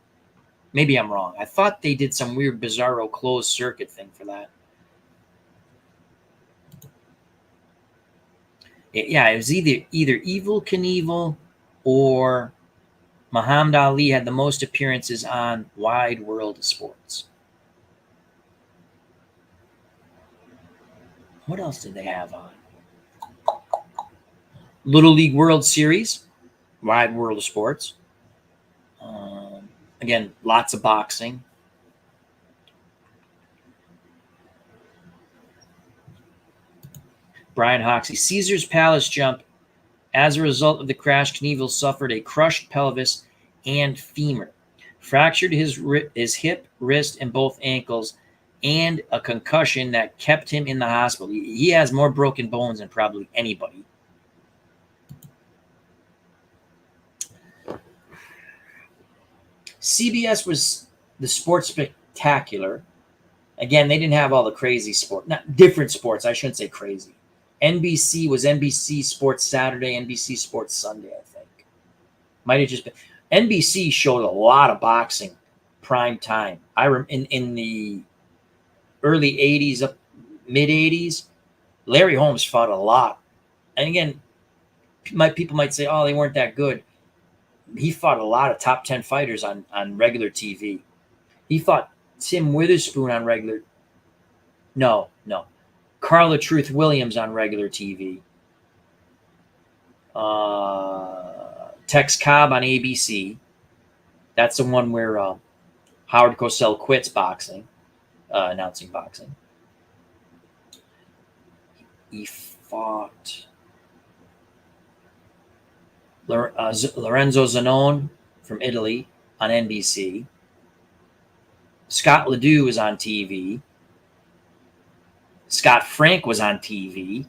Maybe I'm wrong. I thought they did some weird, bizarro closed circuit thing for that. It was either Evel Knievel or Muhammad Ali had the most appearances on Wide World of Sports. What else did they have on? Little League World Series, Wide World of Sports. Again, lots of boxing. Brian Hoxie, Caesar's Palace jump. As a result of the crash, Knievel suffered a crushed pelvis and femur, fractured his hip, wrist, and both ankles, and a concussion that kept him in the hospital. He has more broken bones than probably anybody. CBS was the Sports Spectacular. Again, they didn't have all the crazy different sports. I shouldn't say crazy. NBC was NBC Sports Saturday, NBC Sports Sunday, I think. Might have just been. NBC showed a lot of boxing prime time. In the early 80s, up mid 80s, Larry Holmes fought a lot. And again, people might say, oh, they weren't that good. He fought a lot of top 10 fighters on regular TV. He fought Tim Witherspoon on regular. No. Carla Truth Williams on regular TV. Tex Cobb on ABC. That's the one where Howard Cosell quits boxing, announcing boxing. He fought Lorenzo Zanone from Italy on NBC. Scott Ledoux was on TV. Scott Frank was on TV.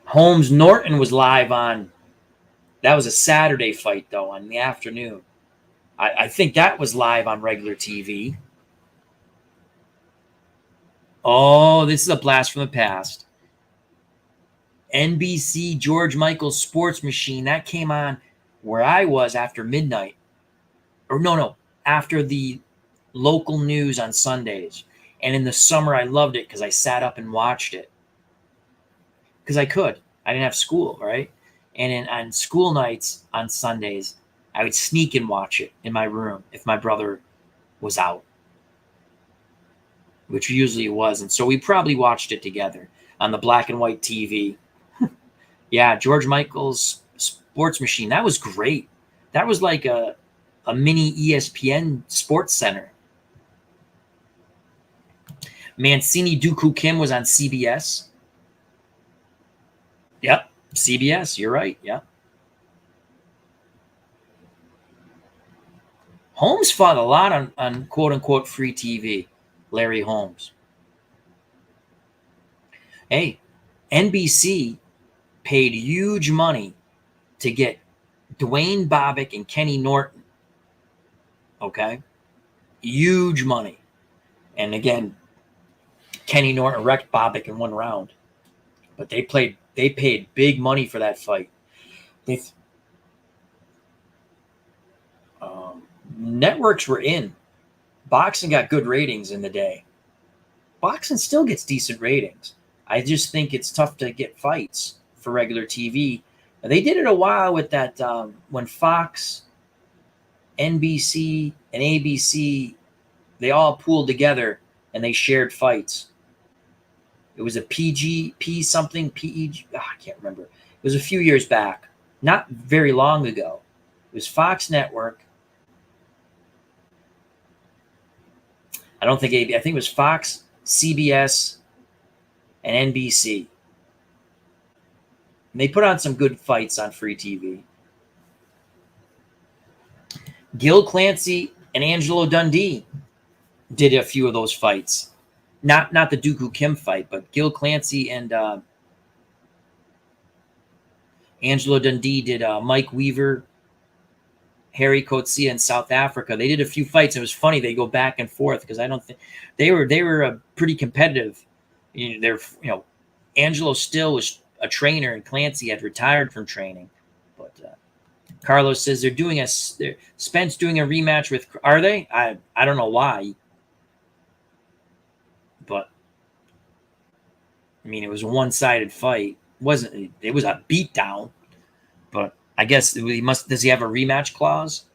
Holmes Norton was live on. That was a Saturday fight, though, in the afternoon. I think that was live on regular TV. Oh, this is a blast from the past. NBC George Michael's Sports Machine. That came on where I was after midnight. Or no, after the local news on Sundays. And in the summer, I loved it because I sat up and watched it. Because I could. I didn't have school, right? And on school nights on Sundays, I would sneak and watch it in my room if my brother was out, which usually was. And so we probably watched it together on the black and white TV. Yeah, George Michael's Sports Machine. That was great. That was like a mini ESPN Sports Center. Mancini Dooku Kim was on CBS. Yep, CBS. You're right. Yep. Holmes fought a lot on quote-unquote free TV. Larry Holmes. Hey, NBC paid huge money to get Dwayne Bobbitt and Kenny Norton. Okay? Huge money. And again, Kenny Norton wrecked Bobbitt in one round. But they paid big money for that fight. Networks were in. Boxing got good ratings in the day. Boxing still gets decent ratings. I just think it's tough to get fights for regular TV. They did it a while with that when Fox, NBC, and ABC, they all pooled together and they shared fights. It was a PEG. I can't remember. It was a few years back, not very long ago. It was Fox Network. I don't think I think it was Fox, CBS, and NBC. And they put on some good fights on free TV. Gil Clancy and Angelo Dundee did a few of those fights. Not the Dooku Kim fight, but Gil Clancy and Angelo Dundee did Mike Weaver, Harry Coetzee in South Africa. They did a few fights. It was funny. They go back and forth because I don't think they were pretty competitive. Angelo still was a trainer, and Clancy had retired from training. But Carlos says Spence doing a rematch with. Are they? I don't know why. But I mean, it was a one-sided fight. It was a beatdown. But I guess does he have a rematch clause?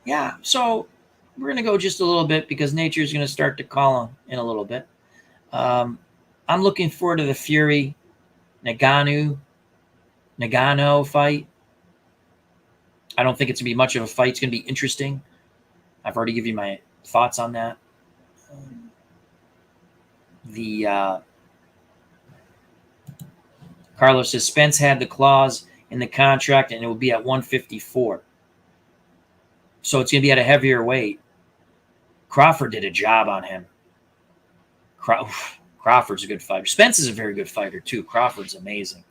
Yeah, so we're going to go just a little bit because nature's going to start to call in a little bit. I'm looking forward to the Fury Nagano fight. I don't think it's going to be much of a fight. It's going to be interesting. I've already given you my thoughts on that. Carlos says Spence had the clause in the contract and it will be at 154. So it's going to be at a heavier weight. Crawford did a job on him. Crawford's a good fighter. Spence is a very good fighter too. Crawford's amazing.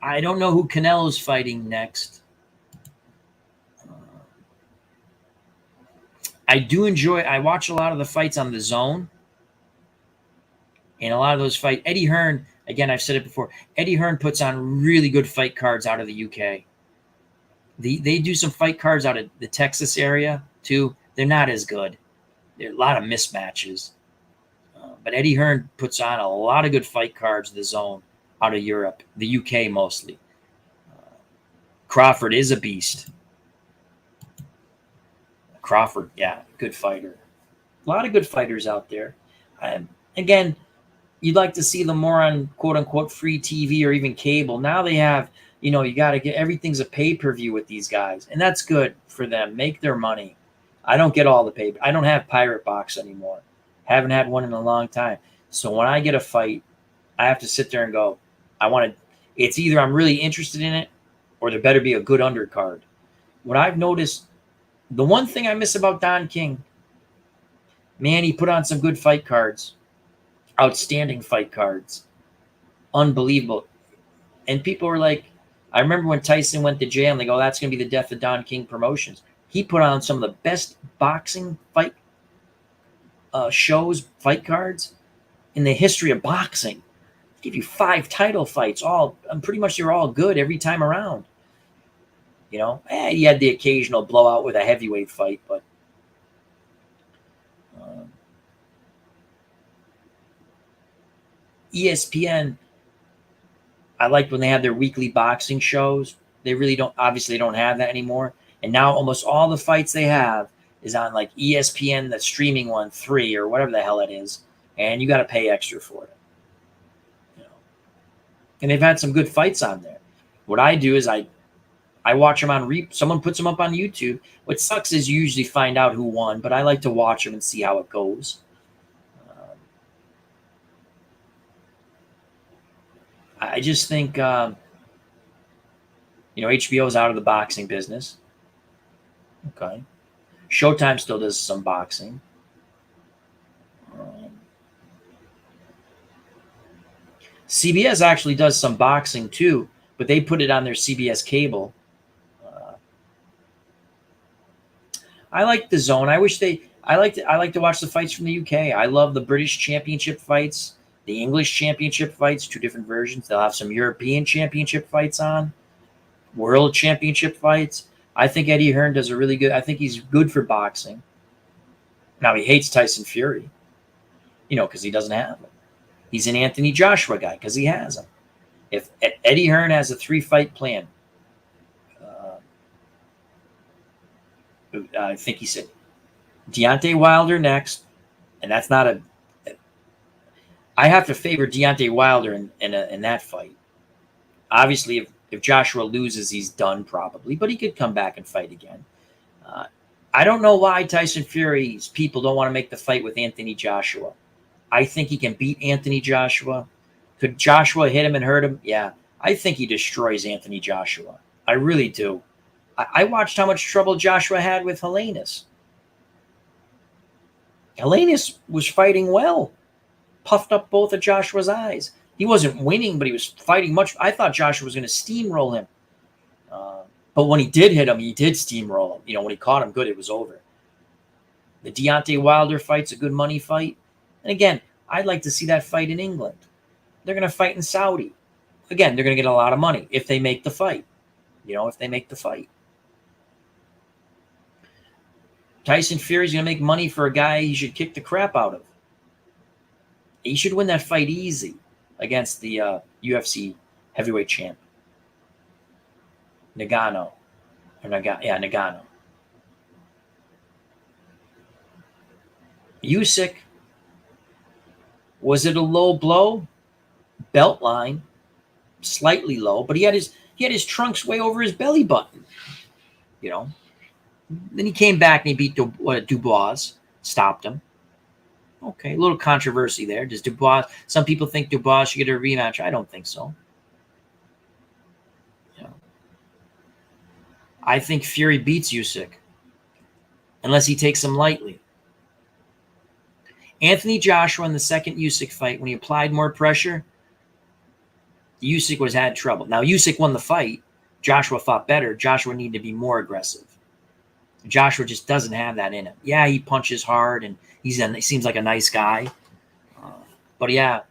I don't know who Canelo's fighting next. I watch a lot of the fights on the Zone. And a lot of those fights, Eddie Hearn, again, I've said it before, Eddie Hearn puts on really good fight cards out of the UK. They do some fight cards out of the Texas area, too. They're not as good. There are a lot of mismatches. But Eddie Hearn puts on a lot of good fight cards, the Zone, out of Europe, the UK mostly. Crawford is a beast. Crawford, yeah, good fighter. A lot of good fighters out there. Again, you'd like to see them more on quote-unquote free TV or even cable. Now they have, you got to get everything's a pay-per-view with these guys, and that's good for them. Make their money. I don't get all the pay. I don't have Pirate Box anymore. Haven't had one in a long time. So when I get a fight, I have to sit there and go, it's either I'm really interested in it or there better be a good undercard. What I've noticed, the one thing I miss about Don King, man, he put on some good fight cards. Outstanding fight cards. Unbelievable. And people were like, I remember when Tyson went to jail and they go, that's going to be the death of Don King Promotions. He put on some of the best boxing fight shows, fight cards in the history of boxing. Give you 5 title fights, pretty much they're all good every time around. He had the occasional blowout with a heavyweight fight, but ESPN, I liked when they had their weekly boxing shows. They really don't have that anymore. And now almost all the fights they have is on like ESPN, the streaming one, 3 or whatever the hell it is. And you got to pay extra for it. And they've had some good fights on there. What I do is I watch them on someone puts them up on YouTube. What sucks is you usually find out who won, but I like to watch them and see how it goes. I just think, HBO's out of the boxing business. Okay. Showtime still does some boxing. CBS actually does some boxing too, but they put it on their CBS cable. I like the Zone. I like to watch the fights from the UK. I love the British Championship fights, the English Championship fights, 2 different versions. They'll have some European Championship fights on, World Championship fights. I think Eddie Hearn does I think he's good for boxing. Now he hates Tyson Fury, because he doesn't have him. He's an Anthony Joshua guy because he has him. If Eddie Hearn has a 3-fight plan, I think he said Deontay Wilder next, and that's not I have to favor Deontay Wilder in that fight. Obviously, if If Joshua loses, he's done probably, but he could come back and fight again. I don't know why Tyson Fury's people don't want to make the fight with Anthony Joshua. I think he can beat Anthony Joshua. Could Joshua hit him and hurt him? Yeah. I think he destroys Anthony Joshua. I really do. I watched how much trouble Joshua had with Helenius. Helenius was fighting well. Puffed up both of Joshua's eyes. He wasn't winning, but he was fighting much. I thought Joshua was going to steamroll him. But when he did hit him, he did steamroll him. When he caught him good, it was over. The Deontay Wilder fight's a good money fight. And again, I'd like to see that fight in England. They're going to fight in Saudi. Again, they're going to get a lot of money if they make the fight. If they make the fight. Tyson Fury's going to make money for a guy he should kick the crap out of. He should win that fight easy against the UFC heavyweight champ. Nagano. Usyk, was it a low blow? Belt line, slightly low, but he had his trunks way over his belly button. Then he came back and he beat Dubois, stopped him. Okay, a little controversy there. Does Dubois? Some people think Dubois should get a rematch. I don't think so. I think Fury beats Usyk, unless he takes him lightly. Anthony Joshua in the second Usyk fight, when he applied more pressure, Usyk had trouble. Now, Usyk won the fight. Joshua fought better. Joshua needed to be more aggressive. Joshua just doesn't have that in him. Yeah, he punches hard, and he seems like a nice guy. But yeah,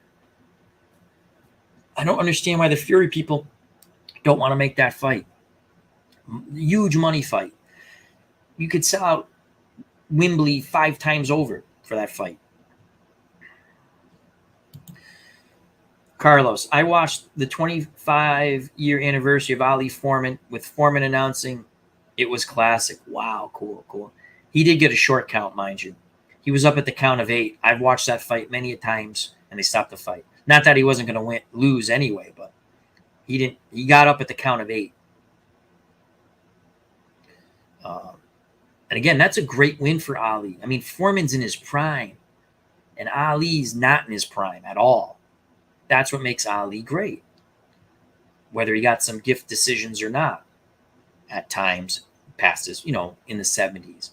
I don't understand why the Fury people don't want to make that fight. Huge money fight. You could sell out Wembley 5 times over for that fight. Carlos, I watched the 25-year anniversary of Ali Foreman with Foreman announcing. It was classic. Wow, cool. He did get a short count, mind you. He was up at the count of 8. I've watched that fight many a times, and they stopped the fight. Not that he wasn't going to lose anyway, but he didn't. He got up at the count of 8. And again, that's a great win for Ali. I mean, Foreman's in his prime, and Ali's not in his prime at all. That's what makes Ali great. Whether he got some gift decisions or not, at times, past his, in the 70s.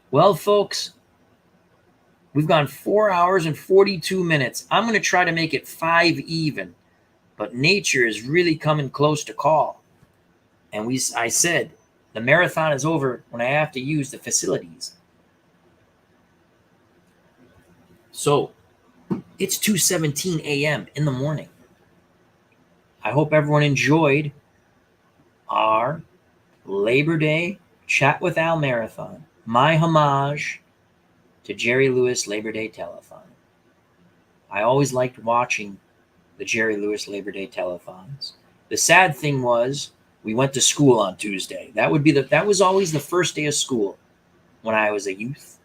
Well, folks, we've gone 4 hours and 42 minutes. I'm going to try to make it 5 even, but nature is really coming close to call. And I said, the marathon is over when I have to use the facilities. So it's 2:17 a.m. in the morning. I hope everyone enjoyed our Labor Day Chat with Al Marathon. My homage to Jerry Lewis Labor Day Telethon. I always liked watching the Jerry Lewis Labor Day telethons. The sad thing was, we went to school on Tuesday. That was always the first day of school when I was a youth.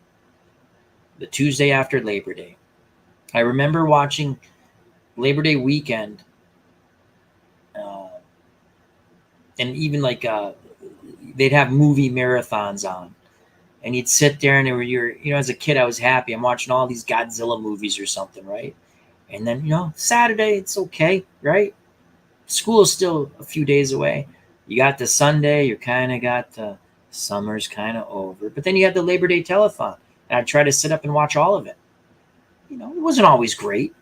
The Tuesday after Labor Day. I remember watching Labor Day weekend, and even they'd have movie marathons on, and you'd sit there and as a kid I was happy. I'm watching all these Godzilla movies or something, right? And then Saturday it's okay, right? School is still a few days away. You got the Sunday, you kind of got the summer's kind of over. But then you had the Labor Day telethon. And I'd try to sit up and watch all of it. It wasn't always great.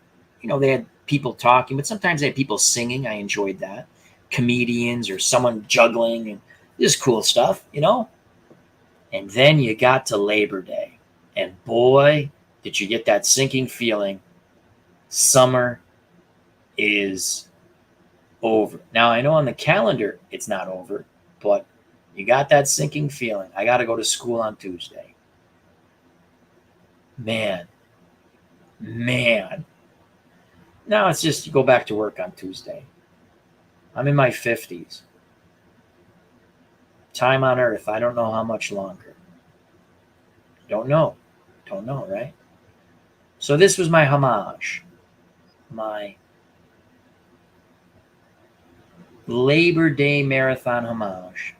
They had people talking, but sometimes they had people singing. I enjoyed that. Comedians or someone juggling and just cool stuff, And then you got to Labor Day. And boy, did you get that sinking feeling. Summer is over. Now, I know on the calendar it's not over, but you got that sinking feeling. I got to go to school on Tuesday. Man. Now it's just you go back to work on Tuesday. I'm in my 50s. Time on earth, I don't know how much longer. Don't know, right? So this was my homage. My Labor Day marathon homage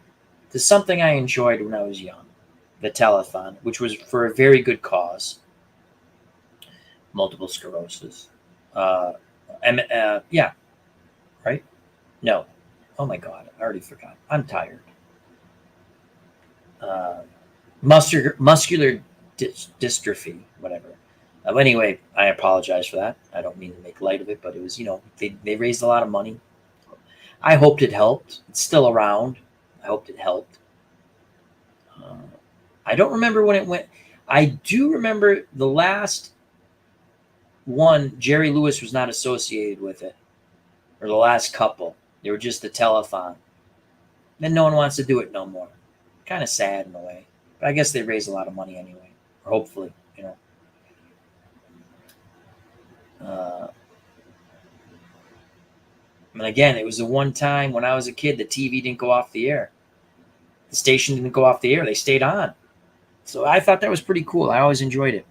to something I enjoyed when I was young, the telethon, which was for a very good cause, multiple sclerosis. Yeah, right? No. Oh my God, I already forgot. I'm tired. Muscular dystrophy, whatever. Anyway, I apologize for that. I don't mean to make light of it, but it was, they raised a lot of money. I hoped it helped. It's still around. I hoped it helped. I don't remember when it went. I do remember the last one, Jerry Lewis was not associated with it, or the last couple. They were just a telethon. Then no one wants to do it no more. Kind of sad in a way. But I guess they raised a lot of money anyway. Or hopefully, And again, it was the one time when I was a kid, the TV didn't go off the air. The station didn't go off the air. They stayed on. So I thought that was pretty cool. I always enjoyed it.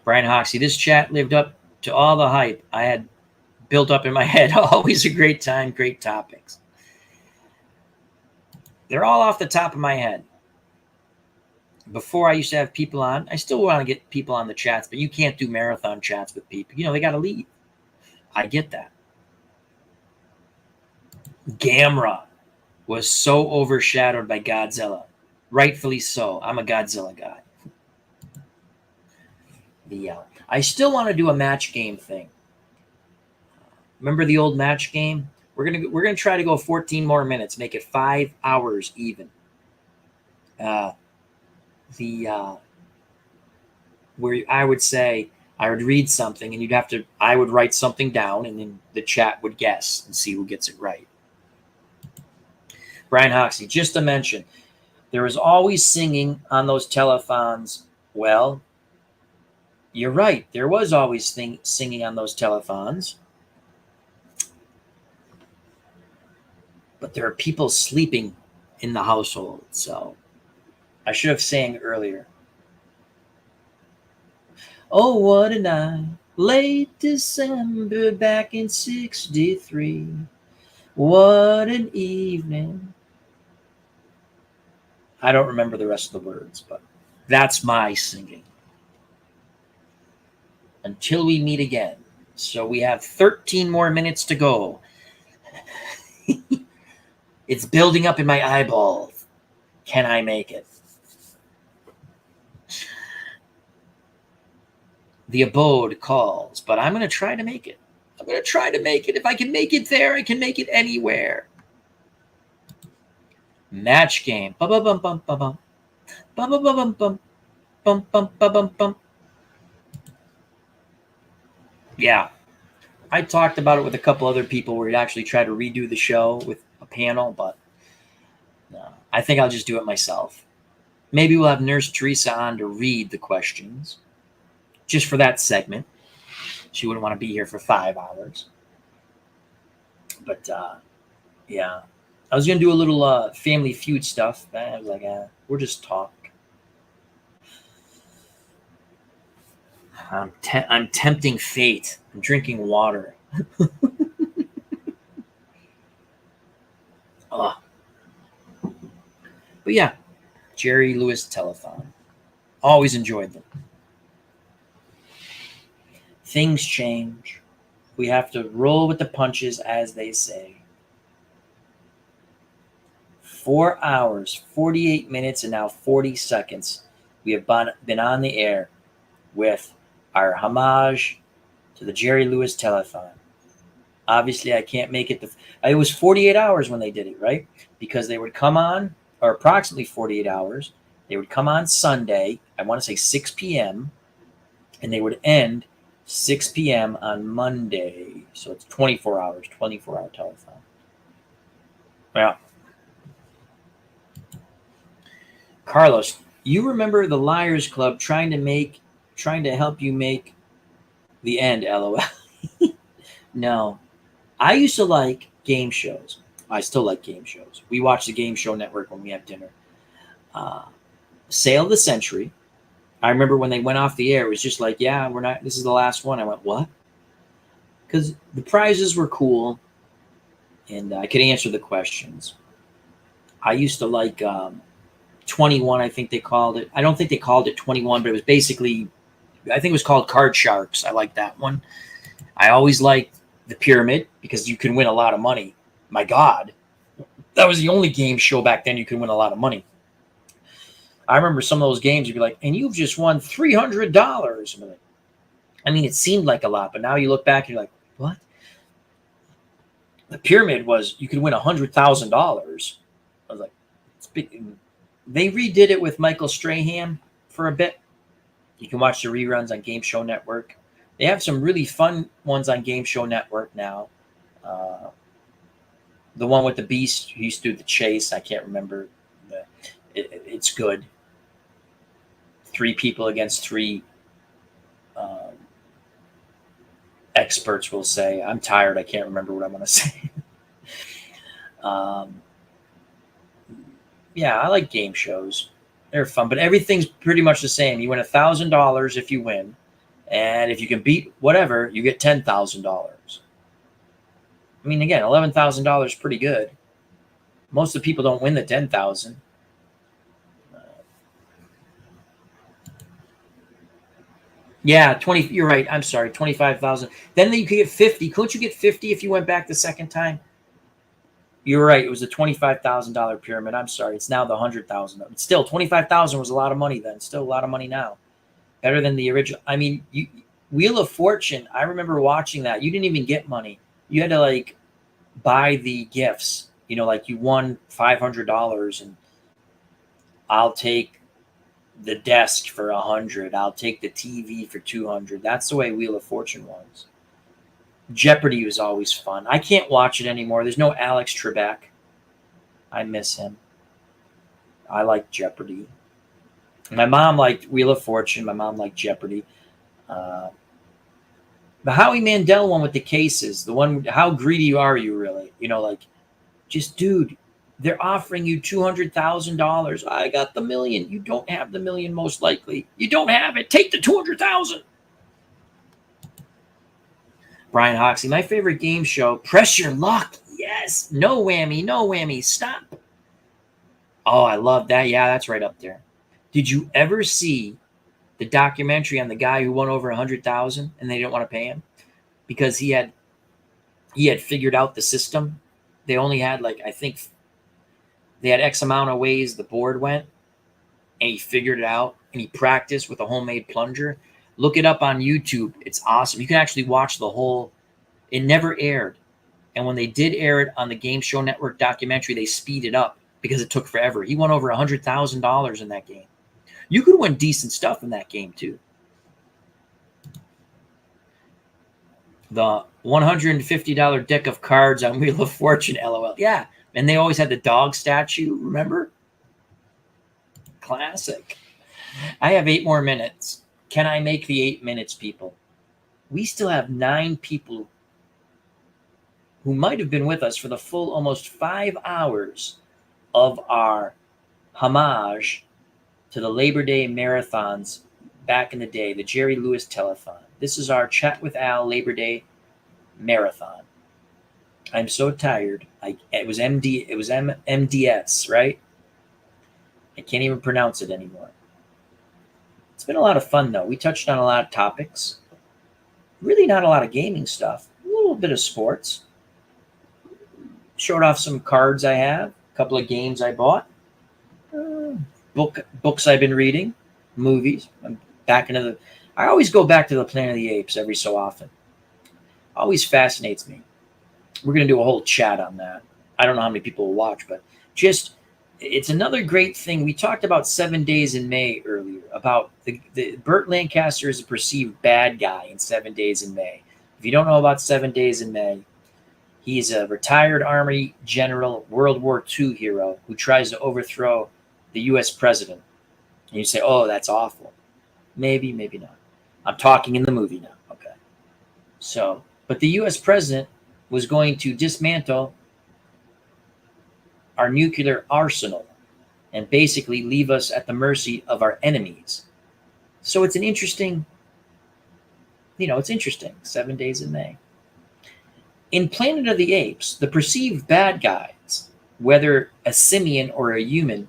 Brian Hoxie, this chat lived up to all the hype I had built up in my head. Always a great time, great topics. They're all off the top of my head. Before I used to have people on. I still want to get people on the chats, but you can't do marathon chats with people. They got to leave. I get that. Gamera was so overshadowed by Godzilla. Rightfully so. I'm a Godzilla guy. I still want to do a match game thing. Remember the old match game? We're gonna try to go 14 more minutes, make it 5 hours even. Where I would say I would read something and I would write something down and then the chat would guess and see who gets it right. Brian Hoxie, just to mention, there was always singing on those telethons. Well, you're right. There was always singing on those telethons. But there are people sleeping in the household, so I should have sang earlier. Oh, what a night, late December back in 63. What an evening. I don't remember the rest of the words, but that's my singing. Until we meet again. So we have 13 more minutes to go. It's building up in my eyeballs. Can I make it? The abode calls, but I'm going to try to make it. I'm going to try to make it. If I can make it there, I can make it anywhere. Match game. Ba-ba-bum-bum-ba-bum. Ba-ba-bum-bum-bum. Bum-bum-ba-bum-bum. Yeah. I talked about it with a couple other people where we'd actually try to redo the show with a panel, but no, I think I'll just do it myself. Maybe we'll have Nurse Teresa on to read the questions just for that segment. She wouldn't want to be here for 5 hours. But, yeah. I was going to do a little Family Feud stuff. I was like, we'll just talk. I'm tempting fate. I'm drinking water. Oh. But yeah, Jerry Lewis telethon. Always enjoyed them. Things change. We have to roll with the punches, as they say. 4 hours, 48 minutes, and now 40 seconds. We have been on the air with our homage to the Jerry Lewis telethon. Obviously, I can't make it. It was 48 hours when they did it, right? Because they would come on, or approximately 48 hours. They would come on Sunday, I want to say 6 p.m., and they would end 6 p.m. on Monday. So it's 24 hours, 24-hour telethon. Yeah. Carlos, you remember the Liars Club trying to help you make the end, LOL. No. I used to like game shows. I still like game shows. We watch the Game Show Network when we have dinner. Sale of the Century. I remember when they went off the air, it was just like, yeah, this is the last one. I went, what? because the prizes were cool, and I could answer the questions. I used to like 21, I think they called it. I don't think they called it 21, but it was basically, I think it was called Card Sharks. I like that one. I always liked the Pyramid because you can win a lot of money. My God, that was the only game show back then you could win a lot of money. I remember some of those games, you'd be like, and you've just won $300. I mean, it seemed like a lot, but now you look back and you're like, what? The Pyramid was, you could win $100,000. I was like, it's big. They redid it with Michael Strahan for a bit. You can watch the reruns on Game Show Network. They have some really fun ones on Game Show Network now. The one with the Beast who used to do the chase, I can't remember. It's good. 3 people against 3 experts will say. I'm tired. I can't remember what I'm going to say. Yeah, I like game shows. They're fun, but everything's pretty much the same. You win $1,000 if you win, and if you can beat whatever, you get $10,000. I mean, again, $11,000 is pretty good. Most of the people don't win the $10,000. Yeah, 20. You're right. I'm sorry, 25,000. Then you could get 50. Couldn't you get 50 if you went back the second time? You're right. It was a $25,000 pyramid. I'm sorry. It's now the $100,000. But still, 25,000 was a lot of money then. Still a lot of money now. Better than the original. I mean, Wheel of Fortune. I remember watching that. You didn't even get money. You had to like buy the gifts. You know, like you won $500, and I'll take the desk for $100. I'll take the TV for $200. That's the way Wheel of Fortune was. Jeopardy was always fun. I can't watch it anymore. There's no Alex Trebek. I miss him. I like Jeopardy. My mom liked Wheel of Fortune. My mom liked Jeopardy. The Howie Mandel one with the cases, the one, how greedy are you really? You know, like, just, dude, they're offering you $200,000. I got the million. You don't have the million, most likely. You don't have it. Take the 200,000. Brian Hoxie, my favorite game show, Press Your Luck. Yes. No whammy, no whammy. Stop. Oh, I love that. Yeah, that's right up there. Did you ever see the documentary on the guy who won over 100,000 and they didn't want to pay him because he had figured out the system? They only had, like, I think they had X amount of ways the board went, and he figured it out, and he practiced with a homemade plunger. Look it up on YouTube. It's awesome. You can actually watch the whole. It never aired. And when they did air it on the Game Show Network documentary, they speed it up because it took forever. He won over $100,000 in that game. You could win decent stuff in that game, too. The $150 deck of cards on Wheel of Fortune, LOL. Yeah, and they always had the dog statue, remember? Classic. I have 8 more minutes. Can I make the 8 minutes, people? We still have 9 people who might have been with us for the full almost 5 hours of our homage to the Labor Day marathons back in the day, the Jerry Lewis Telethon. This is our Chat with Al Labor Day marathon. I'm so tired. It was MDS, right? I can't even pronounce it anymore. It's been a lot of fun, though. We touched on a lot of topics. Really not a lot of gaming stuff. A little bit of sports. Showed off some cards I have. A couple of games I bought. Books I've been reading. Movies. I'm back into the... I always go back to the Planet of the Apes every so often. Always fascinates me. We're going to do a whole chat on that. I don't know how many people will watch, but just... It's another great thing. We talked about 7 Days in May earlier, about the Burt Lancaster is a perceived bad guy in 7 Days in May. If you don't know about 7 Days in May, he's a retired Army general, World War II hero who tries to overthrow the U.S. president. And you say, oh, that's awful. Maybe, maybe not. I'm talking in the movie now. Okay. So, but the U.S. president was going to dismantle our nuclear arsenal and basically leave us at the mercy of our enemies. So it's an interesting, it's interesting. 7 Days in May. In Planet of the Apes, the perceived bad guys, whether a simian or a human,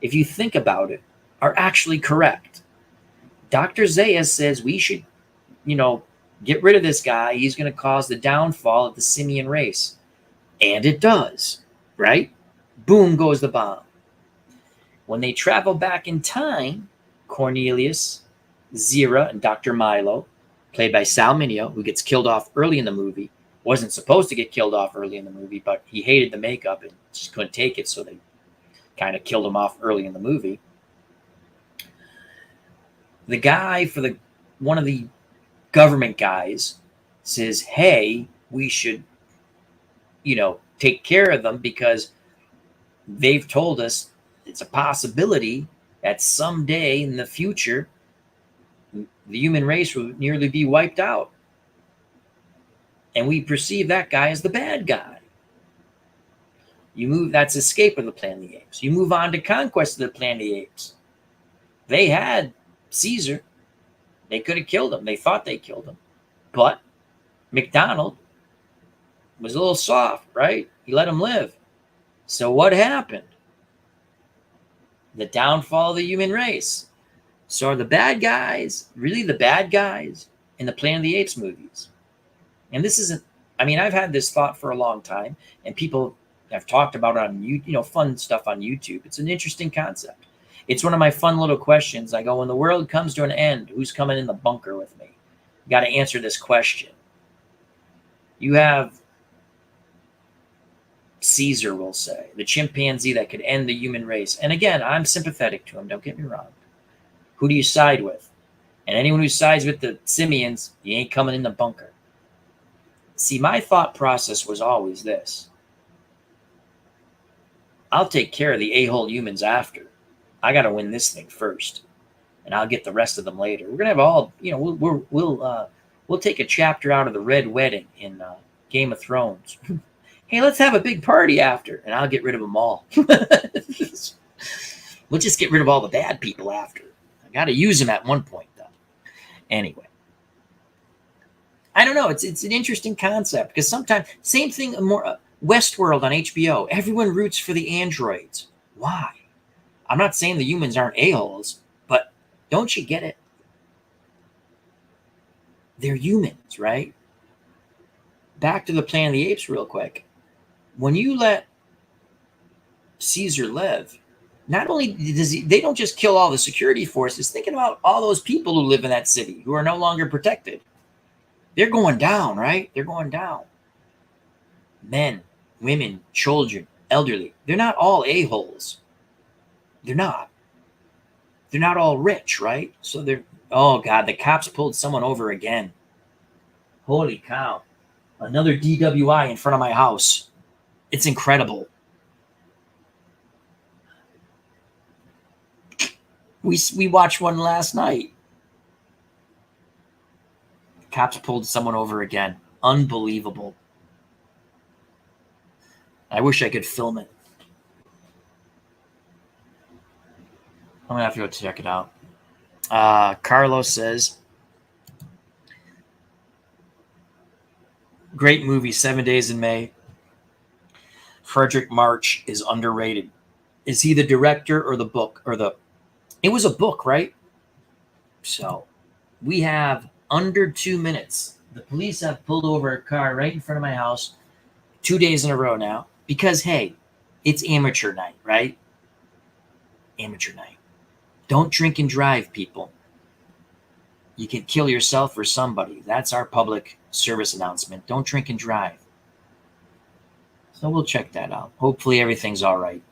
if you think about it, are actually correct. Dr. Zayas says we should, get rid of this guy. He's going to cause the downfall of the simian race. And it does, right? Boom goes the bomb. When they travel back in time, Cornelius, Zira, and Dr. Milo, played by Sal Mineo, who gets killed off early in the movie, wasn't supposed to get killed off early in the movie, but he hated the makeup and just couldn't take it, so they kind of killed him off early in the movie. The guy one of the government guys says, hey, we should, take care of them because they've told us it's a possibility that someday in the future, the human race will nearly be wiped out. And we perceive that guy as the bad guy. That's Escape of the Planet of the Apes. You move on to Conquest of the Planet of the Apes. They had Caesar. They could have killed him. They thought they killed him. But McDonald was a little soft, right? He let him live. So what happened? The downfall of the human race. So are the bad guys really the bad guys in the Planet of the Apes movies? And this isn't, I've had this thought for a long time, and people have talked about it on fun stuff on YouTube. It's an interesting concept. It's one of my fun little questions. I go, when the world comes to an end, who's coming in the bunker with me? You got to answer this question. You have Caesar, we'll say, the chimpanzee that could end the human race. And again, I'm sympathetic to him. Don't get me wrong. Who do you side with? And anyone who sides with the simians, you ain't coming in the bunker. See, my thought process was always this. I'll take care of the a-hole humans after. I got to win this thing first, and I'll get the rest of them later. We're gonna have all, we'll take a chapter out of the Red Wedding in Game of Thrones. Hey, let's have a big party after, and I'll get rid of them all. We'll just get rid of all the bad people after. I got to use them at one point, though. Anyway, I don't know. It's an interesting concept because sometimes, same thing, Westworld on HBO. Everyone roots for the androids. Why? I'm not saying the humans aren't a-holes, but don't you get it? They're humans, right? Back to the Planet of the Apes real quick. When you let Caesar live, not only they don't just kill all the security forces, thinking about all those people who live in that city who are no longer protected. They're going down, right? They're going down. Men, women, children, elderly. They're not all a-holes. They're not. They're not all rich, right? So oh God, the cops pulled someone over again. Holy cow. Another DWI in front of my house. It's incredible. We watched one last night. Cops pulled someone over again. Unbelievable. I wish I could film it. I'm going to have to go check it out. Carlos says, great movie, 7 Days in May. Frederick March is underrated. Is he the director or the book? It was a book, right? So we have under 2 minutes. The police have pulled over a car right in front of my house 2 days in a row now because, hey, it's amateur night, right? Amateur night. Don't drink and drive, people. You can kill yourself or somebody. That's our public service announcement. Don't drink and drive. So we'll check that out. Hopefully everything's all right.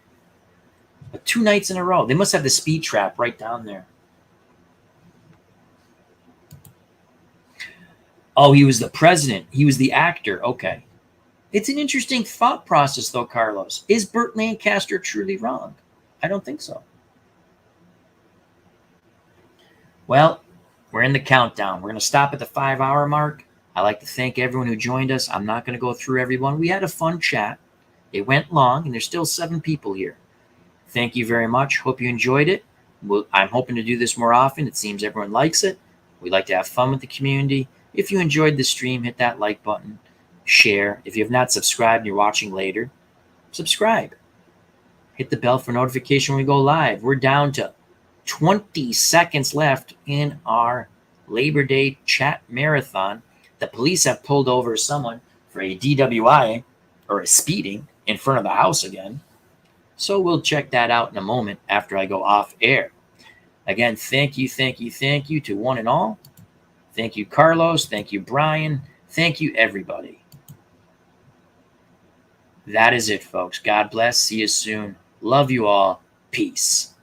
But 2 nights in a row. They must have the speed trap right down there. Oh, he was the president. He was the actor. Okay. It's an interesting thought process, though, Carlos. Is Burt Lancaster truly wrong? I don't think so. Well, we're in the countdown. We're going to stop at the 5-hour mark. I'd like to thank everyone who joined us. I'm not going to go through everyone. We had a fun chat. It went long, and there's still 7 people here. Thank you very much. Hope you enjoyed it. I'm hoping to do this more often. It seems everyone likes it. We like to have fun with the community. If you enjoyed the stream, hit that like button. share. If you have not subscribed and you're watching later, subscribe. Hit the bell for notification when we go live. We're down to 20 seconds left in our Labor Day chat marathon. The police have pulled over someone for a DWI or a speeding in front of the house again. So we'll check that out in a moment after I go off air. Again, thank you to one and all. Thank you, Carlos. Thank you, Brian. Thank you, everybody. That is it, folks. God bless. See you soon. Love you all. Peace.